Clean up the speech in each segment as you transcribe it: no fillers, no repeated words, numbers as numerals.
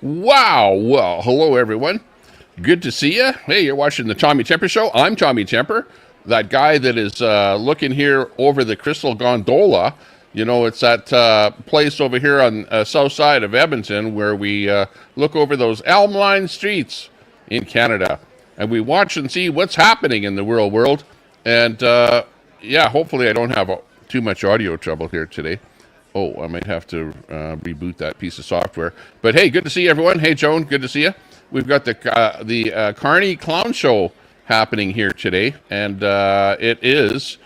Wow. Well, hello, everyone. Good to see you. Hey, you're watching the Tommy Temper Show. I'm Tommy Temper, that guy that is looking here over the Crystal Gondola. You know, it's that place over here on south side of Edmonton where we look over those elm-lined streets in Canada. And we watch and see what's happening in the real world. And, yeah, hopefully I don't have too much audio trouble here today. Oh, I might have to reboot that piece of software. But hey, good to see everyone. Hey, Joan, good to see you. We've got the Carney Clown Show happening here today, and it is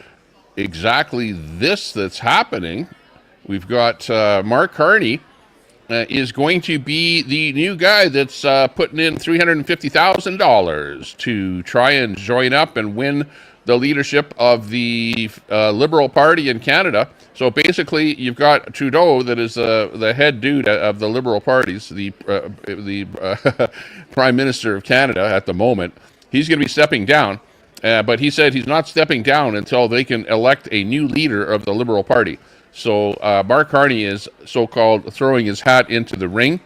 exactly this that's happening. We've got Mark Carney is going to be the new guy that's putting in $350,000 to try and join up and win the leadership of the Liberal Party in Canada. So basically, you've got Trudeau, that is the head dude of the Liberal parties, the Prime Minister of Canada at the moment. He's going to be stepping down, but he said he's not stepping down until they can elect a new leader of the Liberal Party. So Mark Carney is so-called throwing his hat into the ring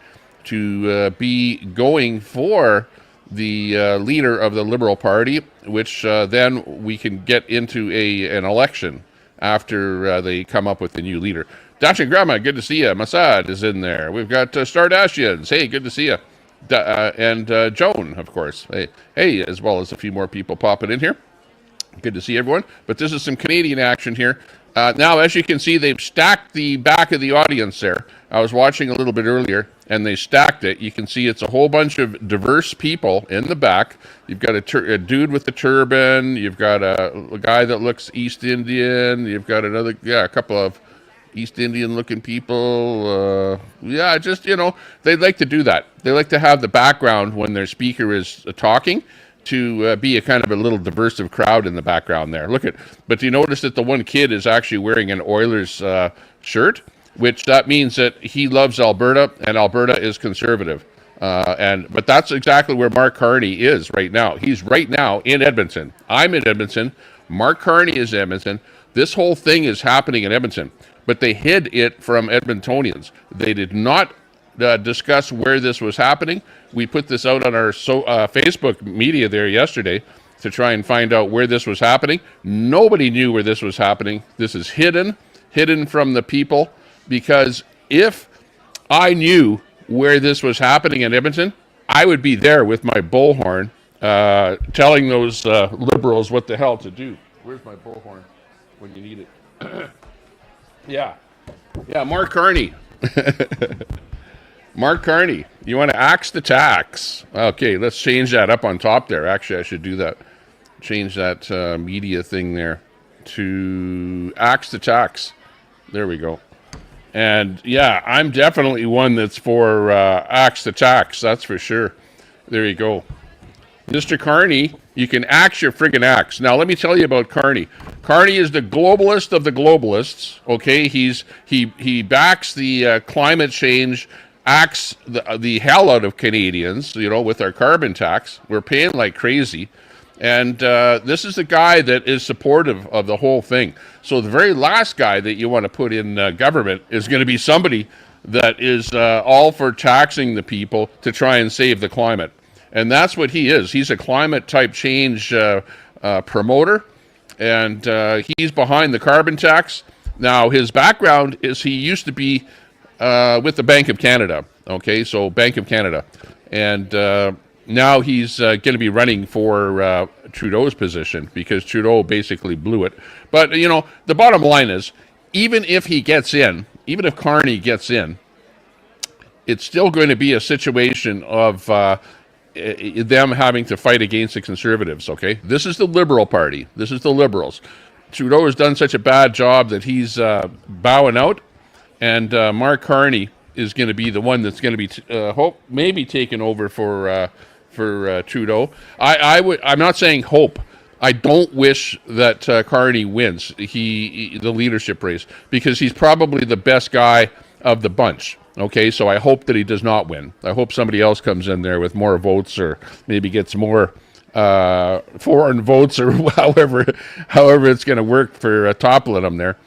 to be going for the leader of the Liberal Party, which then we can get into an election after they come up with the new leader. Dasha Grandma, good to see you. Masad is in there. We've got Stardashians. Hey, good to see you. And Joan, of course. Hey, as well as a few more people popping in here. Good to see everyone. But this is some Canadian action here. Now, as you can see, they've stacked the back of the audience there. I was watching a little bit earlier, and they stacked it. You can see it's a whole bunch of diverse people in the back. You've got a dude with the turban. You've got a guy that looks East Indian. You've got a couple of East Indian-looking people. Just, they like to do that. They like to have the background when their speaker is talking to be a kind of a little diversive crowd in the background there. But you notice that the one kid is actually wearing an Oilers shirt, which that means that he loves Alberta, and Alberta is conservative. But that's exactly where Mark Carney is right now. He's right now in Edmonton. I'm in Edmonton. Mark Carney is in Edmonton. This whole thing is happening in Edmonton, but they hid it from Edmontonians. They did not discuss where this was happening. We put this out on our Facebook media there yesterday to try and find out where this was happening. Nobody knew where this was happening. This is hidden from the people, because if I knew where this was happening in Edmonton, I would be there with my bullhorn telling those liberals what the hell to do. Where's my bullhorn when you need it? Yeah, Mark Carney. Mark Carney, you want to axe the tax? Okay, let's change that up on top there. Actually, I should do that. Change that media thing there to axe the tax. There we go. And yeah, I'm definitely one that's for axe the tax. That's for sure. There you go. Mr. Carney, you can axe your friggin' axe. Now, let me tell you about Carney. Carney is the globalist of the globalists. Okay, he backs the climate change, axe the hell out of Canadians, with our carbon tax. We're paying like crazy. And this is the guy that is supportive of the whole thing. So the very last guy that you want to put in government is going to be somebody that is all for taxing the people to try and save the climate. And that's what he is. He's a climate type change promoter, and he's behind the carbon tax. Now, his background is he used to be with the Bank of Canada. Okay, so Bank of Canada. And now he's going to be running for Trudeau's position, because Trudeau basically blew it. But, the bottom line is, even if he gets in, even if Carney gets in, it's still going to be a situation of them having to fight against the Conservatives, okay? This is the Liberal Party. This is the Liberals. Trudeau has done such a bad job that he's bowing out, and Mark Carney is going to be the one that's going to be maybe taken over for Trudeau. I'm not saying hope. I don't wish that Carney wins the leadership race, because he's probably the best guy of the bunch. Okay, so I hope that he does not win. I hope somebody else comes in there with more votes, or maybe gets more foreign votes or however it's going to work for toppling them there.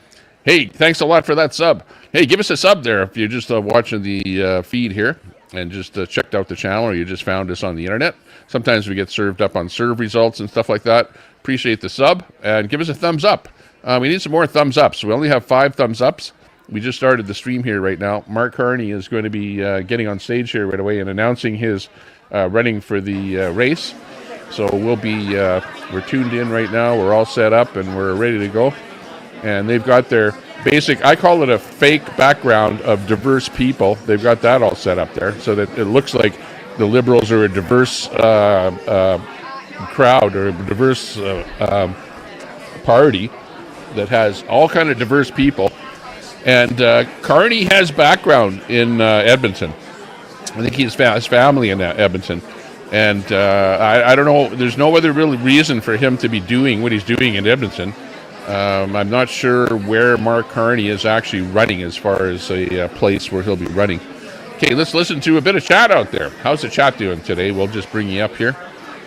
Hey, thanks a lot for that sub. Hey, give us a sub there if you're just watching the feed here and just checked out the channel, or you just found us on the internet. Sometimes we get served up on serve results and stuff like that. Appreciate the sub, and give us a thumbs up. We need some more thumbs ups. We only have 5 thumbs ups. We just started the stream here right now. Mark Carney is going to be getting on stage here right away and announcing his running for the race. So we'll be, we're tuned in right now. We're all set up and we're ready to go. And they've got their basic, I call it a fake background of diverse people. They've got that all set up there so that it looks like the Liberals are a diverse crowd or a diverse party that has all kind of diverse people. And Carney has background in Edmonton. I think his family in Edmonton. And I don't know, there's no other real reason for him to be doing what he's doing in Edmonton. I'm not sure where Mark Carney is actually running as far as a place where he'll be running. Okay, let's listen to a bit of chat out there. How's the chat doing today? We'll just bring you up here.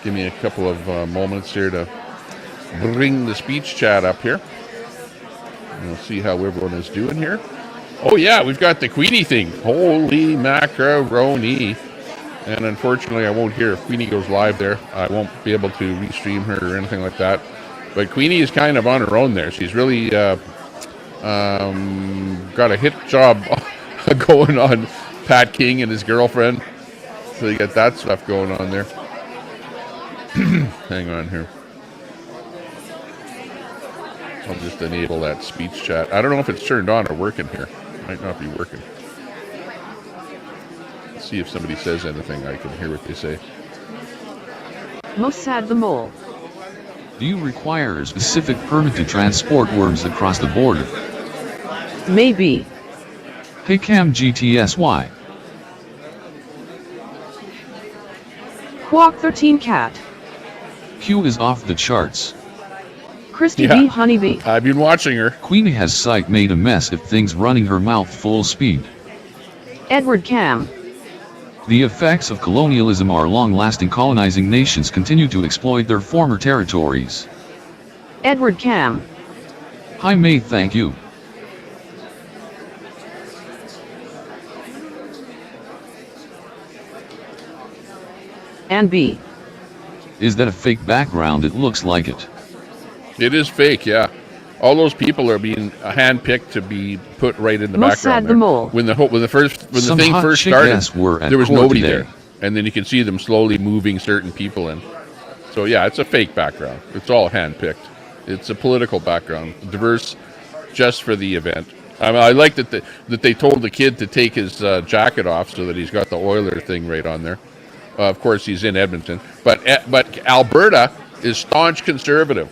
Give me a couple of moments here to bring the speech chat up here. And we'll see how everyone is doing here. Oh yeah, we've got the Queenie thing. Holy macaroni. And unfortunately, I won't hear if Queenie goes live there. I won't be able to restream her or anything like that. But Queenie is kind of on her own there. She's really got a hit job going on Pat King and his girlfriend. So you got that stuff going on there. Hang on here. I'll just enable that speech chat. I don't know if it's turned on or working here. It might not be working. Let's see if somebody says anything. I can hear what they say. Mossad the Mole. Do you require a specific permit to transport worms across the border? Maybe. Hey Cam GTSY. Quack 13 Cat. Q is off the charts. Christy B. Honeybee. I've been watching her. Queenie has psych made a mess of things running her mouth full speed. Edward Cam. The effects of colonialism are long-lasting. Colonizing nations continue to exploit their former territories. Edward Cam. Hi May, thank you. And B. Is that a fake background? It looks like it. It is fake, yeah. All those people are being handpicked to be put right in the background. The Mole. When the thing first started, there was nobody there, and then you can see them slowly moving certain people in. So yeah, it's a fake background. It's all handpicked. It's a political background, diverse, just for the event. I mean, I like that they told the kid to take his jacket off so that he's got the Oiler thing right on there. Of course, he's in Edmonton, but Alberta is staunch conservative.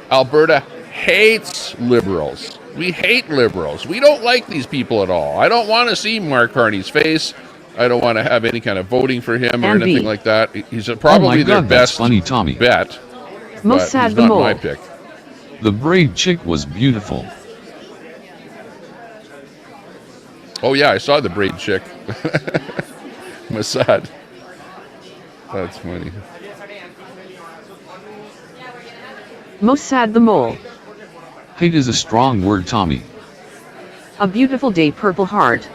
Alberta hates Liberals. We hate Liberals. We don't like these people at all. I don't want to see Mark Carney's face. I don't want to have any kind of voting for him or anything like that. He's probably their best funny Tommy bet. Most sad he's the not mole. my pick. The braid chick was beautiful. Oh yeah, I saw the braid chick. Mossad. That's funny. Mossad the Mole. Hate is a strong word, Tommy. A beautiful day, Purple Heart.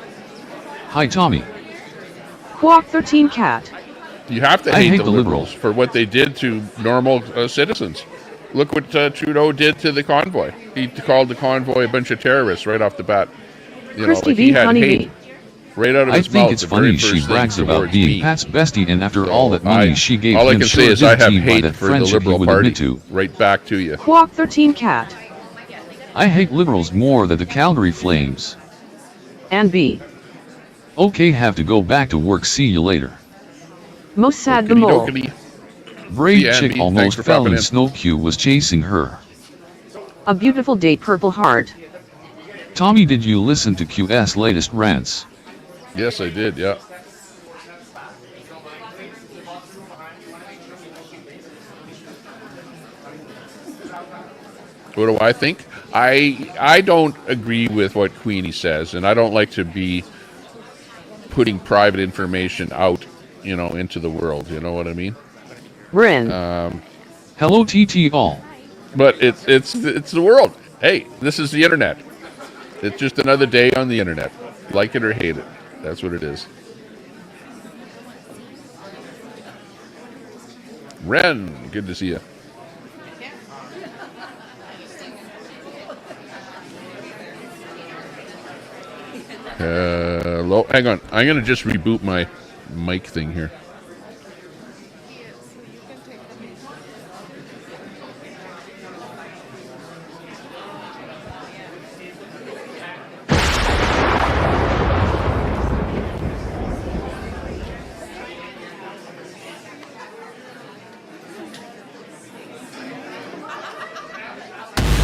Hi, Tommy. Quack 13 Cat. You have to hate the Liberals for what they did to normal citizens. Look what Trudeau did to the convoy. He called the convoy a bunch of terrorists right off the bat. You know, like he had hate right out of his mouth. I think it's funny she brags about being Pat's bestie, and after all that money she gave all I him, can sure say is I have hate that for the Liberal Party. Right back to you. Quack 13 Cat. I hate Liberals more than the Calgary Flames. And B. Okay, have to go back to work. See you later. Mossad the Mole. Braid chick almost fell in snow. Q was chasing her. A beautiful day, Purple Heart. Tommy, did you listen to QS latest rants? Yes, I did, yeah. What do I think? I don't agree with what Queenie says, and I don't like to be putting private information out, you know, into the world. You know what I mean? Rin. Hello TT all. But it's the world. Hey, this is the internet. It's just another day on the internet. Like it or hate it. That's what it is. Ren, good to see you. Hello, hang on. I'm gonna just reboot my mic thing here.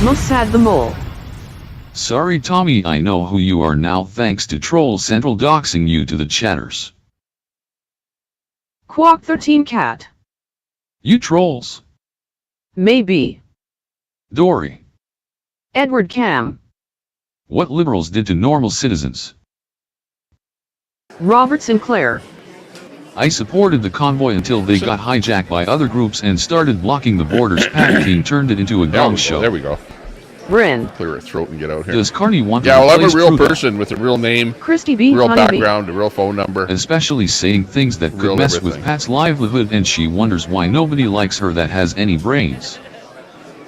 Most sad the mole. Sorry Tommy, I know who you are now thanks to Troll Central doxing you to the chatters. Quack 13 cat. You trolls. Maybe. Dory. Edward Cam. What liberals did to normal citizens. Robert Sinclair. I supported the convoy until they got hijacked by other groups and started blocking the borders. Pat King turned it into a gong show. There we go. Rin. Clear her throat and get out here. Does Carney want to Yeah, I'll have replace a real Trudeau? person with a real name, Christy B. real Honeybee. background, a real phone number. Especially saying things that Real could mess everything. with Pat's livelihood and she wonders why nobody likes her that has any brains.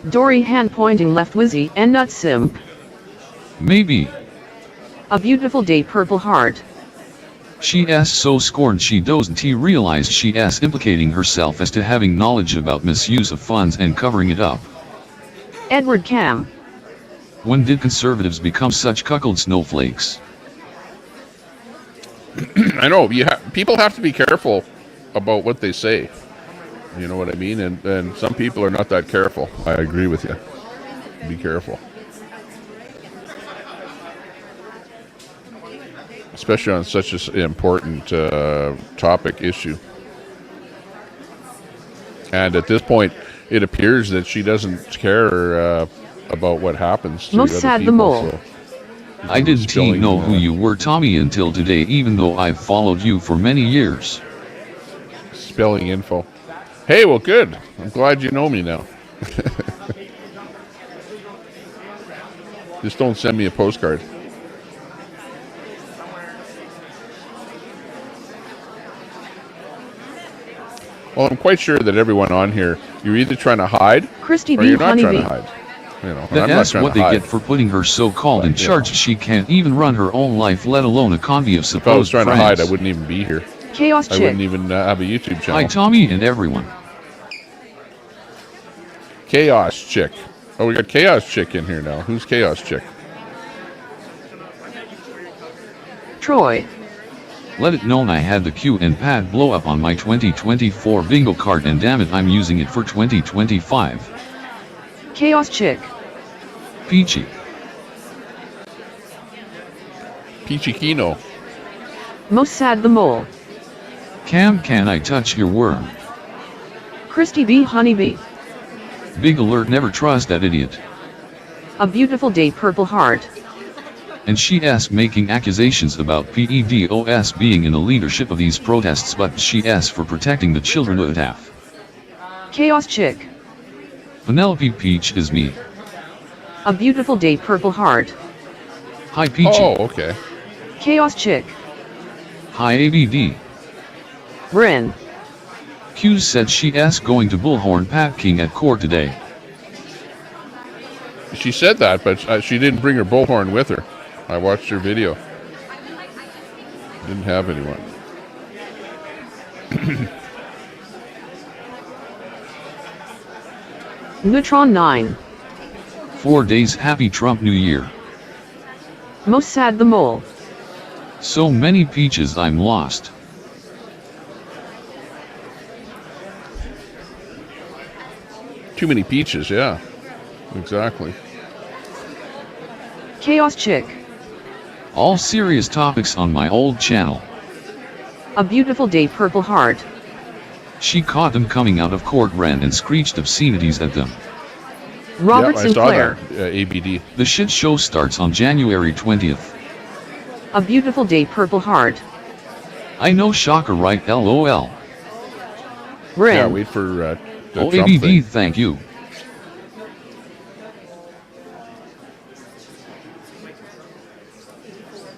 Dory hand pointing left Wizzy and nut simp. Maybe. A beautiful day purple heart. She so scorned she doesn't realize she implicating herself as to having knowledge about misuse of funds and covering it up. Edward Cam. When did conservatives become such cuckold snowflakes? I know, people have to be careful about what they say. You know what I mean? And some people are not that careful. I agree with you. Be careful. Especially on such an important topic issue. And at this point, it appears that she doesn't care about what happens to Most other sad the people, mole. so I didn't spilling, know who you were Tommy until today even though I've followed you for many years. spilling info. Hey, well, good. I'm glad you know me now. Just don't send me a postcard. Well, I'm quite sure that everyone on here, you're either trying to hide Christy or B. you're not trying Honeybee. to hide. You know, and I'm not That's trying what to they hide. get for putting her so-called in But, you charge. know. She can't even run her own life, let alone a convey of If I was supposed trying friends. to hide, I wouldn't even be here. Chaos I Chick. wouldn't even have a YouTube channel. Hi Tommy and everyone. Chaos Chick. Oh, we got Chaos Chick in here now. Who's Chaos Chick? Troy. Let it known I had the Q and pad blow up on my 2024 bingo card and damn it I'm using it for 2025. Chaos Chick. Peachy. Peachy Kino. Most sad the mole. Cam, can I touch your worm? Christy B. Honeybee. Big alert, never trust that idiot. A beautiful day purple heart. And she making accusations about PEDOS being in the leadership of these protests, but she for protecting the children of TAF. Chaos Chick. Penelope Peach is me. A beautiful day purple heart. Hi Peachy. Oh, okay. Chaos Chick. Hi ABD. Rin. Q said she going to bullhorn Pat King at court today. She said that, but she didn't bring her bullhorn with her. I watched her video. Didn't have anyone. Neutron 9. 4 days happy Trump New Year. Most sad the mole. So many peaches I'm lost. Too many peaches, yeah. Exactly. Chaos Chick. All serious topics on my old channel. A beautiful day purple heart. She caught them coming out of court, ran and screeched obscenities at them. Robert I Sinclair. saw that, ABD. The shit show starts on January 20th. A beautiful day purple heart. I know, shocker, right? LOL. Rin. Yeah, wait for the Trump ABV, thing. thank you.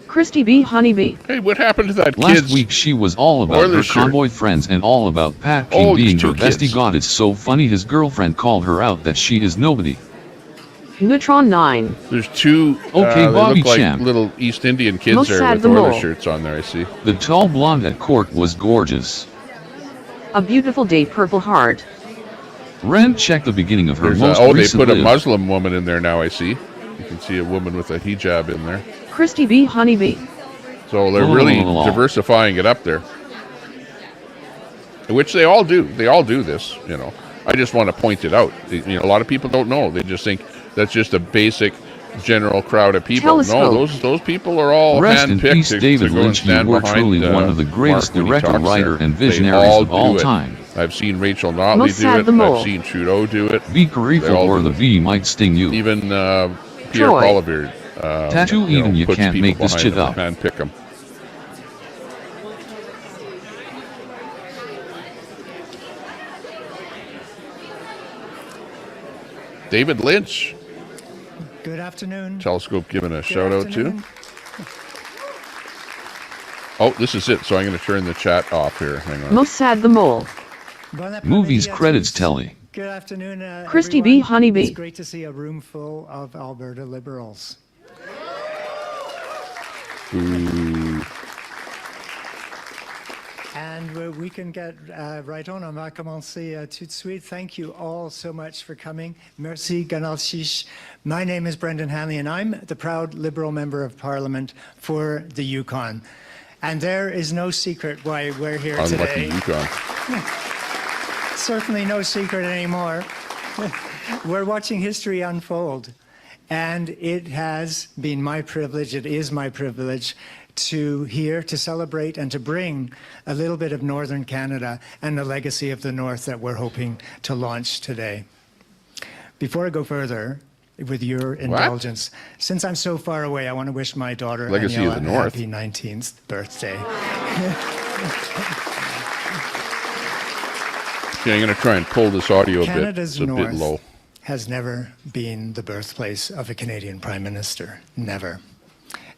Christy B. Honeybee. Hey, what happened to that Last kid's week she was all about Oilers her shirt? convoy friends and all about Pat Oh, King being two her bestie. kids. God, it's so funny his girlfriend called her out that she is nobody. Neutron 9. There's two, Okay, they Bobby look like Champ. little East Indian kids Most there sad with the Oilers mole. shirts on there, I see. The tall blonde at court was gorgeous. A beautiful day, Purple Heart. Ren, check the beginning of her There's most they recent put a live. Muslim woman in there now, I see. You can see a woman with a hijab in there. Christy B. Honeybee. So they're really diversifying it up there. Which they all do. They all do this, you know. I just want to point it out. You know, a lot of people don't know. They just think that's just a basic general crowd of people. Telescope. No, those people are all Rest in handpicked peace, to David go and Lynch. You stand were behind, truly one of the greatest Mark when he director, talks writer, there. and They visionaries of do all it. time. I've seen Rachel Notley Most do sad it. the mole. I've seen Trudeau do it. Be They careful all or do the it. V might sting you. Even Pierre Troy. Poilievre. Tattoo eating, you puts can't people make this behind shit them up. and pick them. David Lynch. Good afternoon. Telescope giving a Good shout out to. afternoon. Oh, this is it. So I'm going to turn the chat off here. Hang on. Most sad the mole. Bon Movies après-midi à credits tous. telly. Good afternoon, Christy B. everyone. Honeybee. It's great to see a room full of Alberta Liberals. Ooh. And we can get right on. On va commencer tout de suite. Thank you all so much for coming. Merci, Ganal Shish. My name is Brendan Hanley, and I'm the proud Liberal Member of Parliament for the Yukon. And there is no secret why we're here Unlucky today. Yukon. Certainly no secret anymore. We're watching history unfold. And it has been my privilege, it is my privilege, to celebrate and to bring a little bit of Northern Canada and the legacy of the North that we're hoping to launch today. Before I go further, with your indulgence, since I'm so far away, I want to wish my daughter Legacy of Aniela the North. happy 19th birthday. Okay, I'm going to try and pull this audio a bit. Canada's It's a bit North low. has never been the birthplace of a Canadian Prime Minister. Never.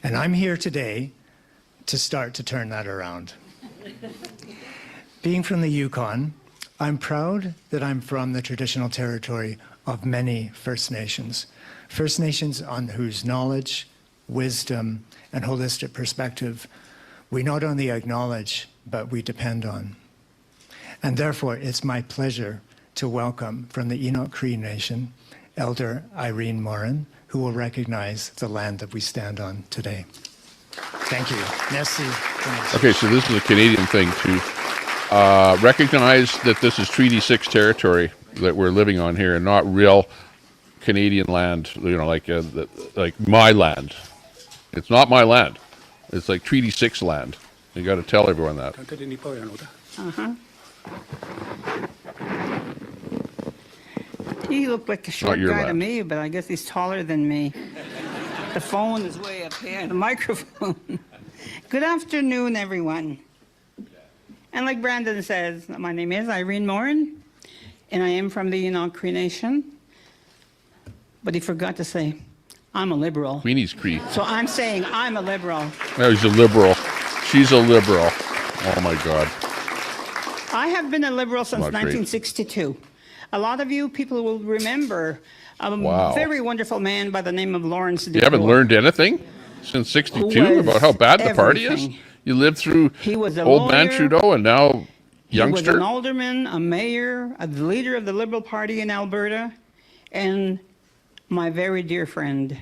And I'm here today to start to turn that around. Being from the Yukon, I'm proud that I'm from the traditional territory of many First Nations. First Nations on whose knowledge, wisdom, and holistic perspective we not only acknowledge, but we depend on. And therefore, it's my pleasure to welcome from the Enoch Cree Nation, Elder Irene Morin, who will recognize the land that we stand on today. Thank you. Merci. Okay, so this is a Canadian thing to recognize that this is Treaty 6 territory that we're living on here and not real Canadian land, you know, like my land. It's not my land. It's like Treaty 6 land. You got to tell everyone that. He looked like a short your guy to land. me, but I guess he's taller than me. The phone is way up here, the microphone. Good afternoon, everyone. And like Brandon says, my name is Irene Morin, and I am from the Enoch Cree Nation. But he forgot to say, I'm a liberal. Queenie's Cree. So I'm saying I'm a liberal. No, he's a liberal. She's a liberal. Oh my God. I have been a liberal since Not great. 1962. A lot of you people will remember a Wow. very wonderful man by the name of Lawrence You haven't learned anything since '62 Who was about how bad the party is? everything. You lived through He was a old man lawyer. Trudeau and now He was youngster? an alderman, a mayor, a leader of the Liberal Party in Alberta, and my very dear friend.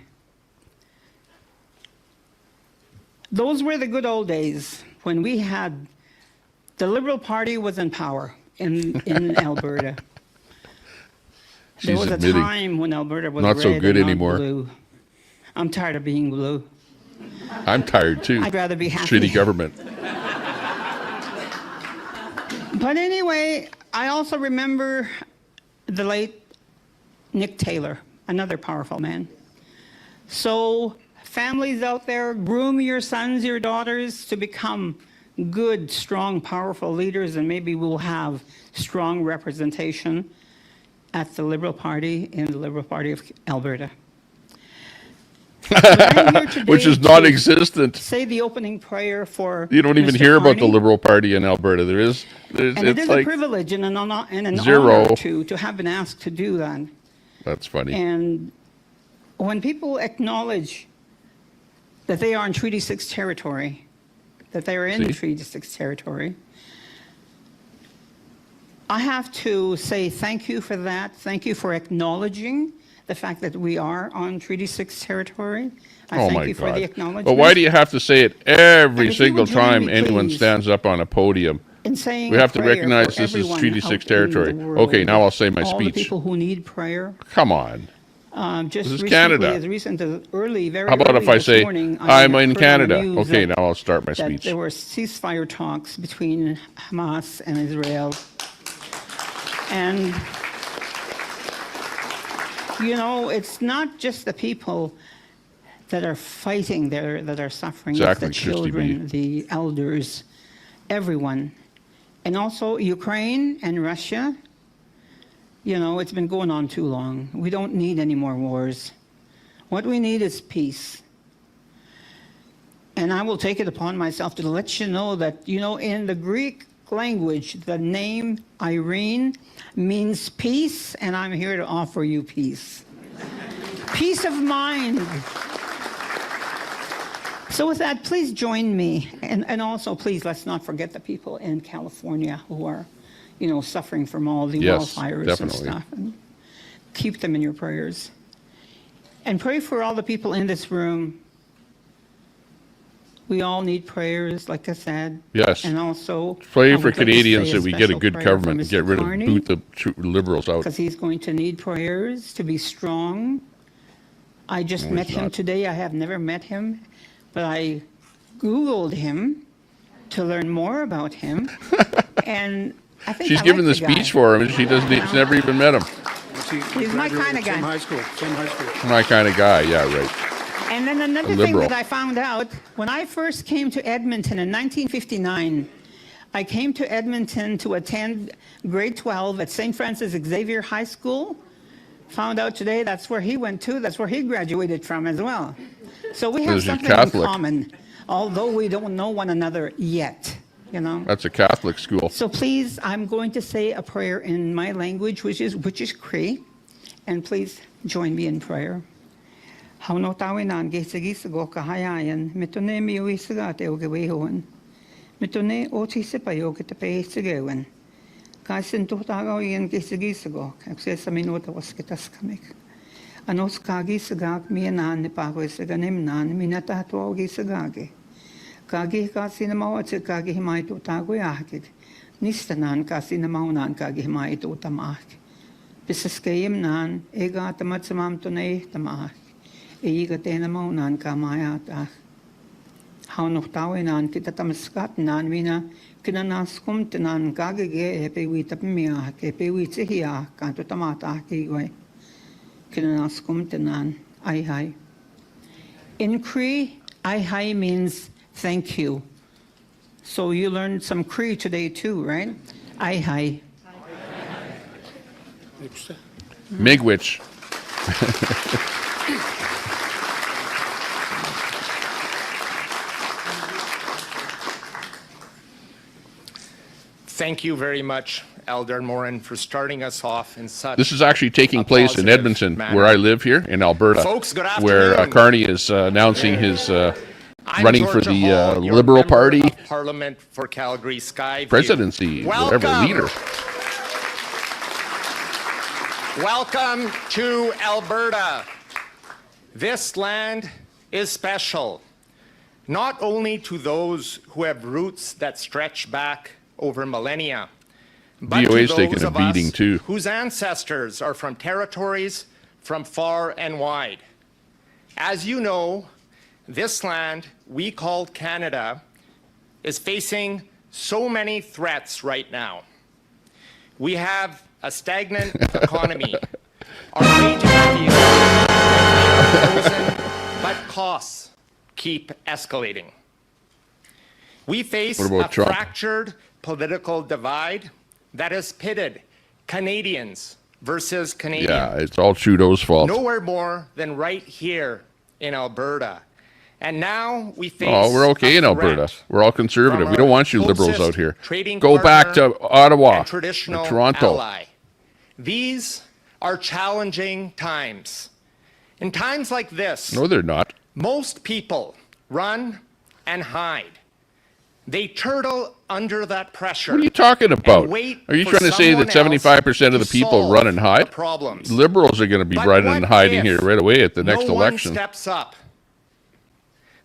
Those were the good old days when we had the Liberal Party was in power in Alberta. There She's was a admitting. time when Alberta was Not red so good and not anymore. blue. I'm tired of being blue. I'm tired too. I'd rather be It's happy. shitty government. But anyway, I also remember the late Nick Taylor, another powerful man. So families out there, groom your sons, your daughters to become good, strong, powerful leaders, and maybe we'll have strong representation at the Liberal Party in the Liberal Party of Alberta. But I'm here today Which is to non-existent. say the opening prayer for You don't even Mr. hear about the Carney. Liberal Party in Alberta. There's And it it's is like a privilege and an zero. honor to have been asked to do that. That's funny. And when people acknowledge that they are in Treaty 6 territory, that they are in See? Treaty 6 territory, I have to say thank you for that. Thank you for acknowledging the fact that we are on Treaty 6 territory. I Oh thank my you for the God! acknowledgement. But why do you have to say it every And if you single would join time me, anyone please, stands up on a podium? in saying We a have to prayer recognize for this is everyone Treaty out 6 in territory. the world, Okay, now I'll say my all the speech. people who need prayer. Come on. Just This is recently, Canada. as recent as very How about early if I this say, morning, I'm I in heard on the Canada? news Okay, that- now I'll start my that speech. there were ceasefire talks between Hamas and Israel. And, you know, it's not just the people that are fighting there that are suffering. Exactly, It's the Christy B. children, the elders, everyone. And also Ukraine and Russia. You know, it's been going on too long. We don't need any more wars. What we need is peace. And I will take it upon myself to let you know that, you know, in the Greek language, the name Irene means peace, and I'm here to offer you peace. Peace of mind. So with that, please join me. And also, please, let's not forget the people in California who are, you know, suffering from all the Yes, wildfires definitely. and stuff. And keep them in your prayers. And pray for all the people in this room. We all need prayers, like I said. Yes. And also, Pray I for would like to Canadians say a that we get a special good prayer for government and Mr. get rid of Carney, boot the Liberals out. because he's going to need prayers to be strong. I just No, met he's him not. today. I have never met him, but I Googled him to learn more about him. And I think She's I giving the like guy. speech for him, and she's never even met him. He's my kind of guy. Same high school. My kind of guy. Yeah, right. And then another thing liberal. that I found out, when I first came to Edmonton in 1959, I came to Edmonton to attend grade 12 at St. Francis Xavier High School. Found out today that's where he went to, that's where he graduated from as well. So we have Is he something Catholic? in common, although we don't know one another yet, you know. That's a Catholic school. So please, I'm going to say a prayer in my language, which is Cree, and please join me in prayer. Haunotawinan gesagisago kahayayan mitone miuisagate ogewehoan mitone otisipayo kitapeisigewen kasintuhtagawian gesagisago kaksesaminota waskitaskamik anos kagisagak mianan nipagoisaganemnan minatatwa ogisagage kagi kasinamawatse kagi himaitu tagoyahkik nistanan kasinamaunan kagi himaitu tamahk pisaskayim nan egatamatsamam tunay tamahk Iigatena maunan kamayata. Haunohtawinan kita tamaskat nan mina kinanaskum tinan kagege epewita pimia epewita hiya kanto tamata kigwe kinanaskum tinan ai hai. In Cree, ai hai means thank you. So you learned some Cree today too, right? Ai hai. Miigwech. Thank you very much, Elder Morin, for starting us off in such. This is actually taking a place in positive Edmonton, manner. where I live here in Alberta, Folks, good where afternoon. Carney is announcing his I'm running for Georgia the Hall, your Liberal member Party of Parliament for Calgary Skyview. presidency, whatever, Welcome. leader. Welcome to Alberta. This land is special, not only to those who have roots that stretch back over millennia, but VOA to is taking those a of beating, us too. whose ancestors are from territories from far and wide. As you know, this land we call Canada is facing so many threats right now. We have a stagnant economy. Our wages have risen, but costs keep escalating. We face What a about Trump? fractured political divide that has pitted Canadians versus Canadians. Yeah, it's all Trudeau's fault. Nowhere more than right here in Alberta. And now we face Oh, we're okay a in Alberta. threat We're all conservative. from We don't our want you liberals closest out here. trading Go back partner to Ottawa and traditional or Toronto. ally. These are challenging times. In times like this, No, they're not. most people run and hide. They turtle under that pressure. What are you talking about? wait Are you for trying to say someone that 75% of else the to people solve run and hide? the problems. Liberals are going to be But running what and hiding if here right away at the next no election. one steps up?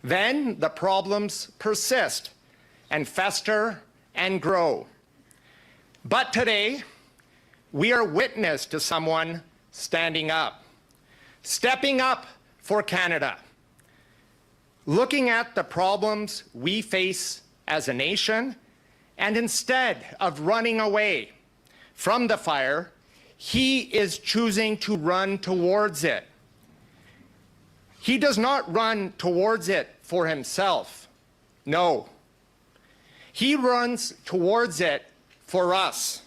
Then the problems persist and fester and grow. But today, we are witness to someone standing up, stepping up for Canada, looking at the problems we face as a nation, and instead of running away from the fire, he is choosing to run towards it. He does not run towards it for himself. No. He runs towards it for us.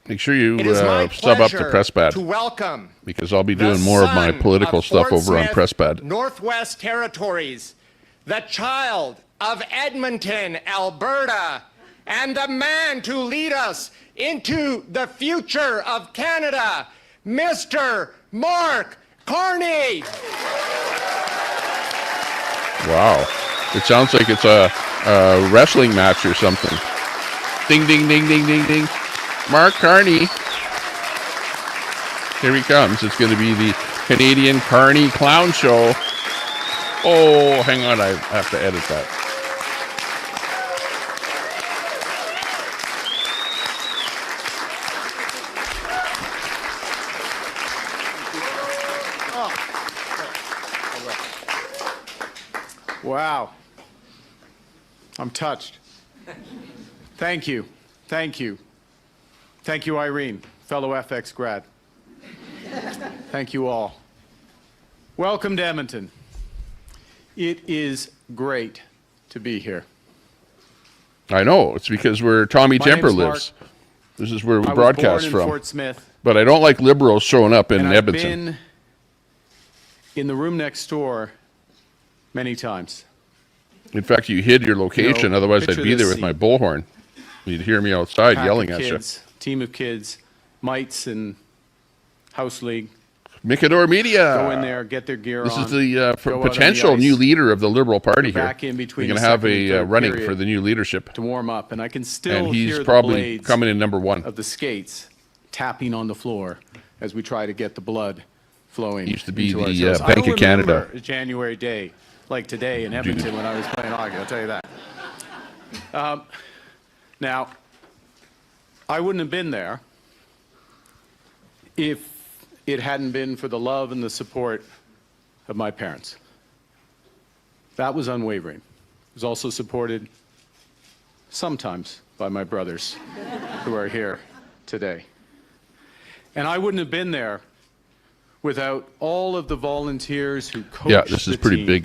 Make sure you It is my sub up to pleasure Presspad, to welcome because I'll be the doing more of my son political of stuff Fort over on Smith, Presspad. Northwest Territories, the child of Edmonton, Alberta, and the man to lead us into the future of Canada, Mr. Mark Carney. Wow. It sounds like it's a wrestling match or something. Ding, ding, ding, ding, ding, ding. Mark Carney. Here he comes. It's going to be the Canadian Carney Clown Show. Oh, hang on. I have to edit that. Wow. I'm touched. Thank you. Thank you. Thank you, Irene, fellow FX grad. Thank you all. Welcome to Edmonton. It is great to be here. I know. It's because where Tommy My Temper name's Mark. lives. This is where we I was broadcast born in from. Fort Smith, But I don't like liberals showing up in and I've Edmonton. been in the room next door many times. In fact, you hid your location. No, Otherwise, I'd picture be there this with my scene. bullhorn. You'd hear me outside Pack yelling of at you. kids, team of kids, mites and house league. Micador Media. Go in there, get their gear This on. is the go out on the potential ice, new leader of the Liberal Party go here. back in between We're going the to have second and a third running period for the new leadership. to warm up, and I can still And he's hear the probably blades coming in number one. of the skates tapping on the floor as we try to get the blood flowing. Used to be into the, ourselves. Bank I don't of Canada. remember a January day like today in Edmonton when I was playing hockey. I'll tell you that. Now, I wouldn't have been there if it hadn't been for the love and the support of my parents. That was unwavering. It was also supported sometimes by my brothers who are here today. And I wouldn't have been there without all of the volunteers who coached Yeah, this is the pretty team, big.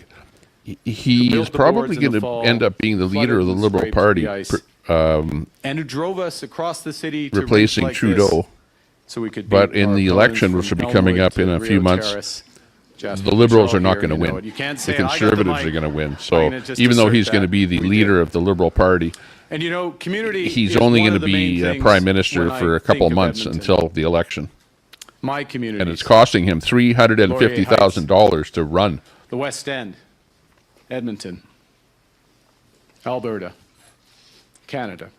who He built is the probably boards in going the to fall, end up being the leader of the flooded and Liberal scraped Party, the ice, and who drove us across the city to replacing rinks like Trudeau. this so we could But beat in our the opponents election, from which will be coming Elmwood up in to a Rio few months, Terrace. Jasper, the Liberals you're are not all going to here, you know win. it. You can't The say, "I got the Conservatives mic." are going to win. I'm So gonna just even though assert he's going to that be the we leader did. of the Liberal Party, And you know, community he's is only one going of to the main be things prime minister when I for a think couple of months Edmonton. until the election. My community. And it's costing him $350,000 to run. The West End, Edmonton, Alberta, Canada.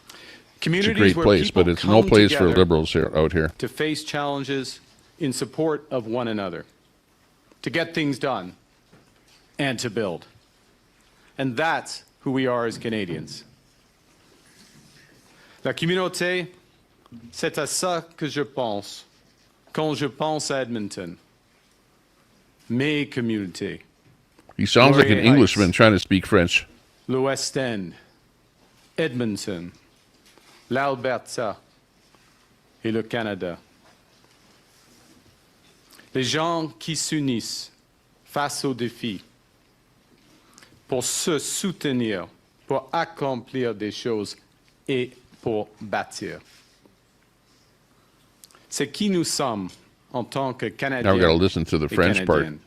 It's a Communities great where place, people but it's come no place for together liberals here out here. to face challenges in support of one another, to get things done, and to build. And that's who we are as Canadians. La communauté, c'est à ça que je pense quand je pense à Edmonton. Mes communautés, He sounds like an Laurier Englishman Heights. trying to speak French. le West End, Edmonton, l'Alberta et le Canada. Les gens qui s'unissent face aux défis pour se soutenir, pour accomplir des choses et pour bâtir. C'est qui nous sommes en tant que Canadiens. Now we got to listen to the et French part. Canadiennes.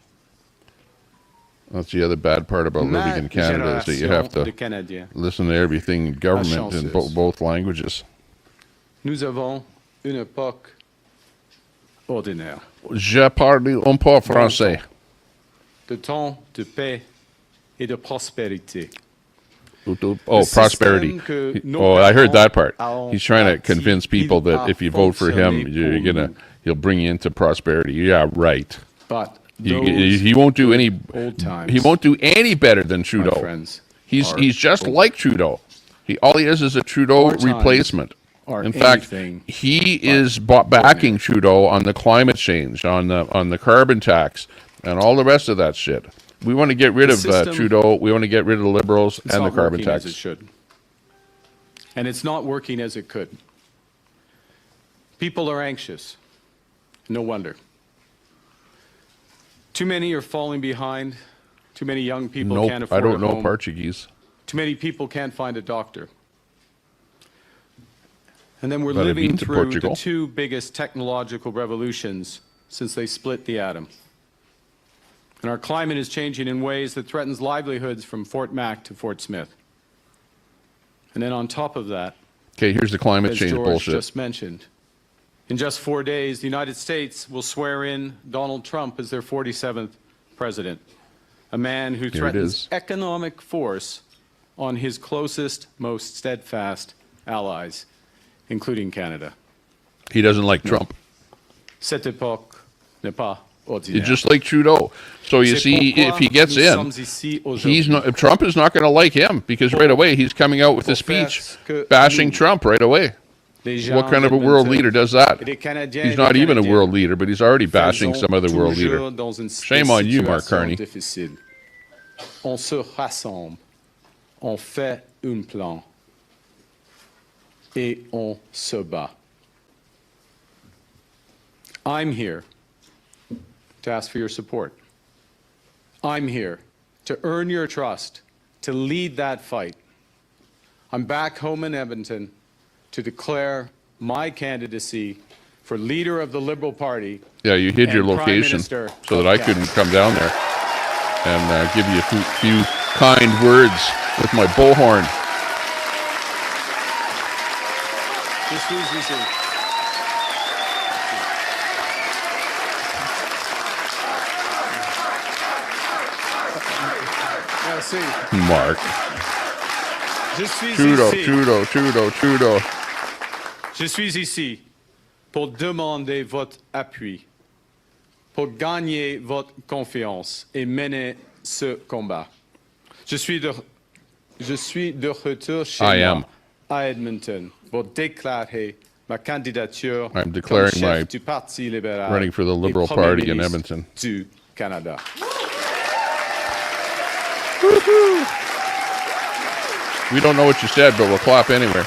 That's the other bad part about Ma living in Canada is that you have génération to de Canadiens. listen to everything in government in chanceuse. both languages. Nous avons une époque ordinaire. Je parle un peu français. De temps de paix et de prospérité. Oh, prosperity. système que He- nos Oh, I heard that part. parents He's trying to ont convince bâti, people il that a if you vote for him, fonctionné you're pour gonna nous. he'll bring you into prosperity. Yeah, right. But He won't do any. old times, He won't do any better than my Trudeau. friends, He's are just over. like Trudeau. All he is a Trudeau Our times replacement. are In fact, anything he is backing Trudeau on the climate change, on the carbon tax, and all the rest of that shit. We want to get rid The of system- Trudeau. We want to get rid of the Liberals It's and the not carbon working as it tax. should. And it's not working as it could. People are anxious. No wonder. Too many are falling behind. Too many young people can't Nope, afford I don't a know home. Portuguese. Too many people can't find a doctor. And then we're But I've living been to through Portugal. the two biggest technological revolutions since they split the atom. And our climate is changing in ways that threatens livelihoods from Fort Mac to Fort Smith. And then on top of that, Okay, here's the climate as change George bullshit. just mentioned, in just 4 days, the United States will swear in Donald Trump as their 47th president, a man who Here it threatens is. economic force on his closest, most steadfast allies, including Canada. He doesn't like Trump. Cette époque n'est pas It's ordinaire. just like Trudeau. So you C'est see, pourquoi if he gets nous in, sommes ici aujourd'hui. he's not. Trump is not going to like him because right away he's coming out with a speech bashing Trump right away. Les gens What kind of a world d'Edmonton leader does that? et des Canadiens He's et not des even a Canadiennes world leader, but he's already bashing faisons some other world toujours leader. dans une Shame on you, Mark situation Carney. difficile. On se rassemble, on fait un plan et on se bat. I'm here to ask for your support. I'm here to earn your trust, to lead that fight. I'm back home in Edmonton to declare my candidacy for leader of the Liberal Party. Yeah, you hid your And Prime location Minister so that of I couldn't Canada. come down there and give you a few kind words with my bullhorn. Je suis ici. Merci. Mark. Je suis Trudeau, ici. Trudeau, Trudeau, Trudeau. Je suis ici pour demander votre appui, pour gagner votre confiance et mener ce combat. Je suis de retour chez I moi am. à Edmonton pour déclarer ma candidature I'm declaring comme my chef du Parti libéral running for the et Liberal Premier Party in ministre Edmonton. du Canada. We don't know what you said, but we'll clap anyway.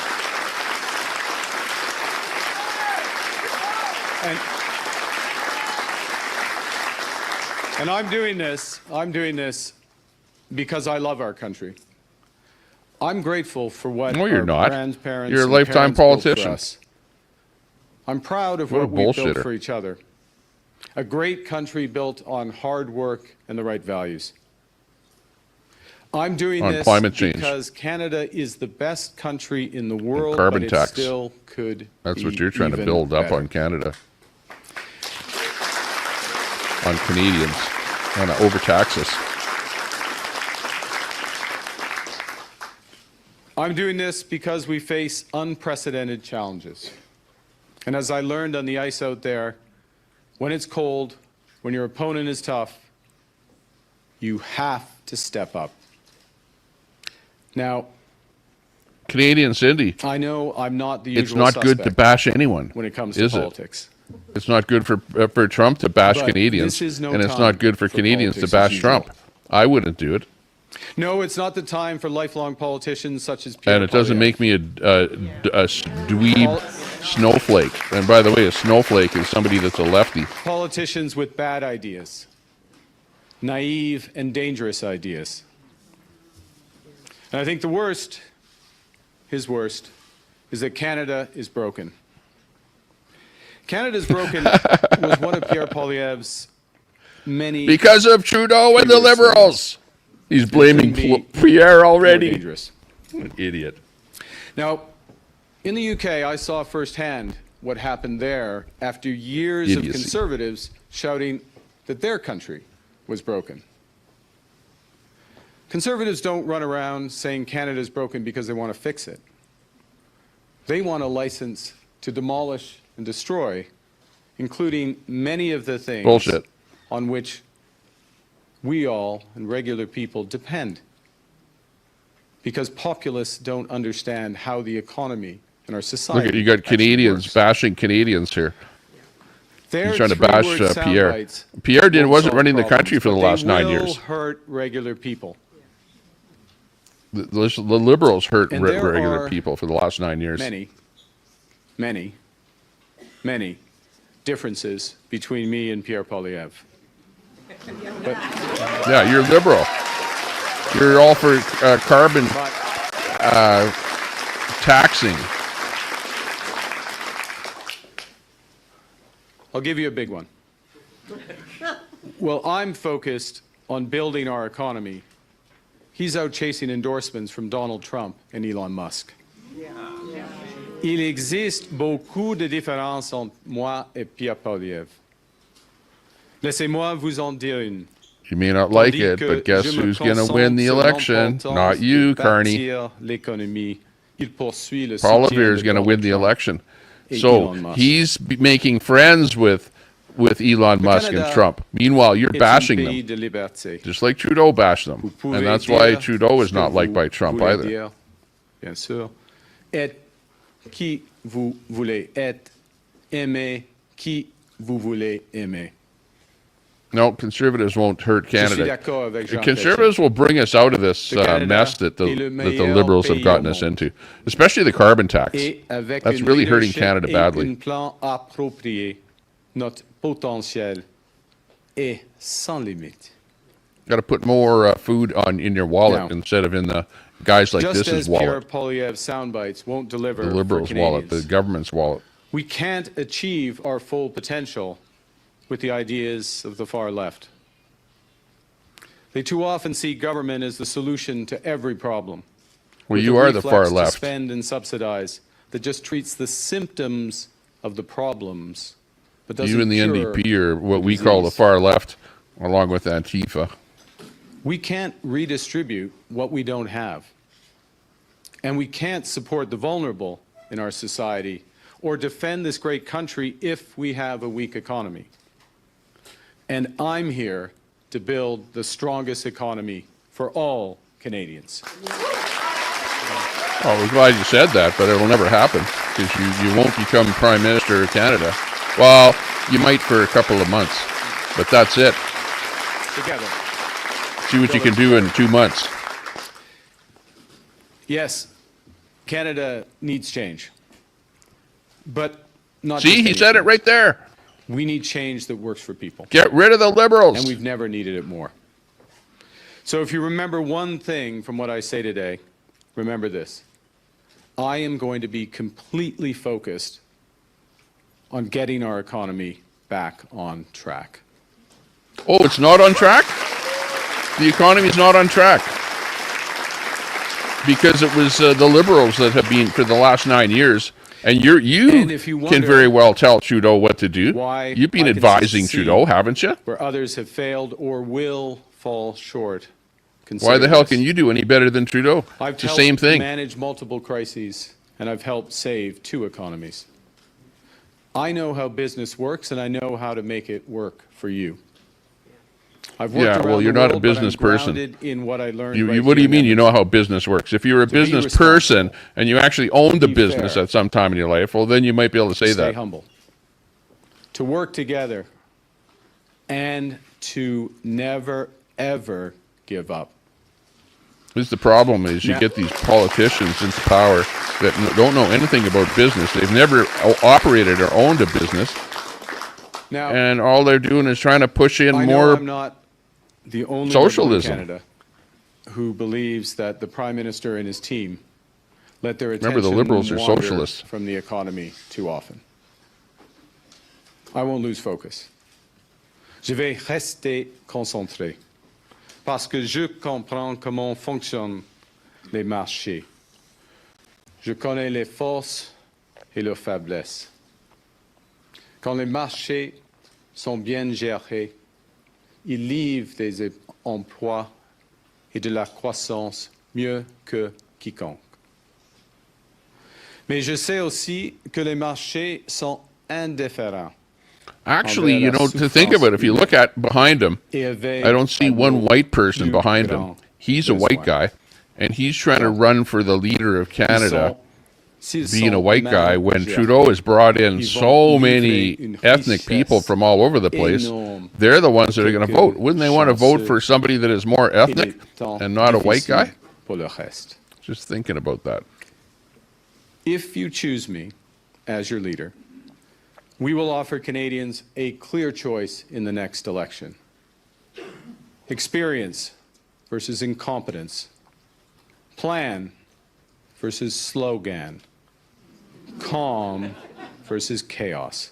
And I'm doing this because I love our country. I'm grateful for what No, you're our not. grandparents You're a and lifetime parents built for politician. us. I'm proud of What a what we built bullshitter. for each other. A great country built on hard work and the right values. I'm doing On this climate change. because Canada is the best country in the world, carbon but tax. it still could That's be what you're trying to even build up better. on Canada. On Canadians. Trying to overtax us. I'm doing this because we face unprecedented challenges. And as I learned on the ice out there, when it's cold, when your opponent is tough, you have to step up. Now, Canadian Cindy, I know I'm not the usual it's not good to suspect bash anyone, when it comes to is it? politics. It's not good for Trump to bash But Canadians, this is no and it's time not good for for Canadians to politics bash as usual. Trump. I wouldn't do it, No, it's not the time for lifelong politicians such as Pierre and it doesn't Poilievre. make me a dweeb snowflake. And by the way, a snowflake is somebody that's a lefty. Politicians with bad ideas, naive and dangerous ideas. And I think the worst, his worst, is that Canada is broken. Canada's broken was one of Pierre Poilievre's many. Because of Trudeau and the Liberals. He's blaming Pierre already. Dangerous. An idiot. Now, in the UK, I saw firsthand what happened there after years of Conservatives shouting that their country was broken. Conservatives don't run around saying Canada's broken because they want to fix it. They want a license to demolish and destroy, including many of the things on which we all and regular people depend. Because populists don't understand how the economy and our society. Look at, you got Canadians bashing Canadians here. He's trying to bash Pierre. Pierre wasn't running the country for the last 9 years. They will hurt regular people. The Liberals hurt regular people for the last 9 years. Many differences between me and Pierre Poilievre. But yeah, you're liberal. You're all for carbon taxing. I'll give you a big one. Well, I'm focused on building our economy. He's out chasing endorsements from Donald Trump and Elon Musk. Il existe beaucoup de différences entre moi et Pierre Poilievre. Laissez-moi vous en dire une. You may not like it, but guess who's going to win the election? Not you, Carney. Paul Revere is going to win the election. So he's making friends with Elon Musk and Trump. Meanwhile, you're bashing them, just like Trudeau bashed them. And that's why Trudeau is not liked by Trump either. Bien sûr. Être qui vous voulez être, aimer qui vous voulez aimer. No, conservatives won't hurt Canada. Conservatives will bring us out of this mess that the Liberals have gotten us into, especially the carbon tax. That's really hurting Canada badly. Notre potentiel est sans limite. Got to put more food in your wallet instead of in the guys like this's wallet. Pierre Poilievre's sound bites won't deliver the Liberals' wallet, the government's wallet. We can't achieve our full potential with the ideas of the far left. They too often see government as the solution to every problem. Well, you are the far left. To spend and subsidize that just treats the symptoms of the problems, but doesn't You and the NDP are what we call the far left, along with Antifa. We can't redistribute what we don't have. And we can't support the vulnerable in our society or defend this great country if we have a weak economy. And I'm here to build the strongest economy for all Canadians. Oh, we're glad you said that, but it'll never happen because you won't become Prime Minister of Canada. Well, you might for a couple of months, but that's it. Together. See what you can do in 2 months. Yes, Canada needs change. But not See, he said it right there. We need change that works for people. Get rid of the Liberals. And we've never needed it more. So if you remember one thing from what I say today, remember this. I am going to be completely focused on getting our economy back on track. Oh, it's not on track? The economy is not on track. Because it was the Liberals that have been for the last 9 years. And you can very well tell Trudeau what to do. You've been advising Trudeau, haven't you? Where others have failed or will fall short. Why the hell can you do any better than Trudeau? It's the same thing. I've helped manage multiple crises, and I've helped save 2 economies. I know how business works, and I know how to make it work for you. I've worked well, you're not a business person. In what I learned what do you mean you know how business works? If you're a business person and you actually owned the business at some time in your life, well, then you might be able to say that. Stay humble. To work together and to never, ever give up. The problem is you get these politicians into power that don't know anything about business. They've never operated or owned a business. Now, and all they're doing is trying to push in I know more I'm not the only socialism. In Canada who believes that the Prime Minister and his team let their attention Remember, the Liberals are wander socialists. from the economy too often. I won't lose focus. Je vais rester concentré parce que je comprends comment fonctionnent les marchés. Je connais les forces et leurs faiblesses. Quand les marchés sont bien gérés, ils livrent des emplois et de la croissance mieux que quiconque. Mais je sais aussi que les marchés sont indifférents. Actually, you know, to think of it, if you look at behind him, I don't see one white person behind him. He's a white guy, and he's trying to run for the leader of Canada, being a white guy, when Trudeau has brought in so many ethnic people from all over the place. They're the ones that are going to vote. Wouldn't they want to vote for somebody that is more ethnic and not a white guy? Just thinking about that. If you choose me as your leader, we will offer Canadians a clear choice in the next election. Experience versus incompetence. Plan versus slogan. Calm versus chaos.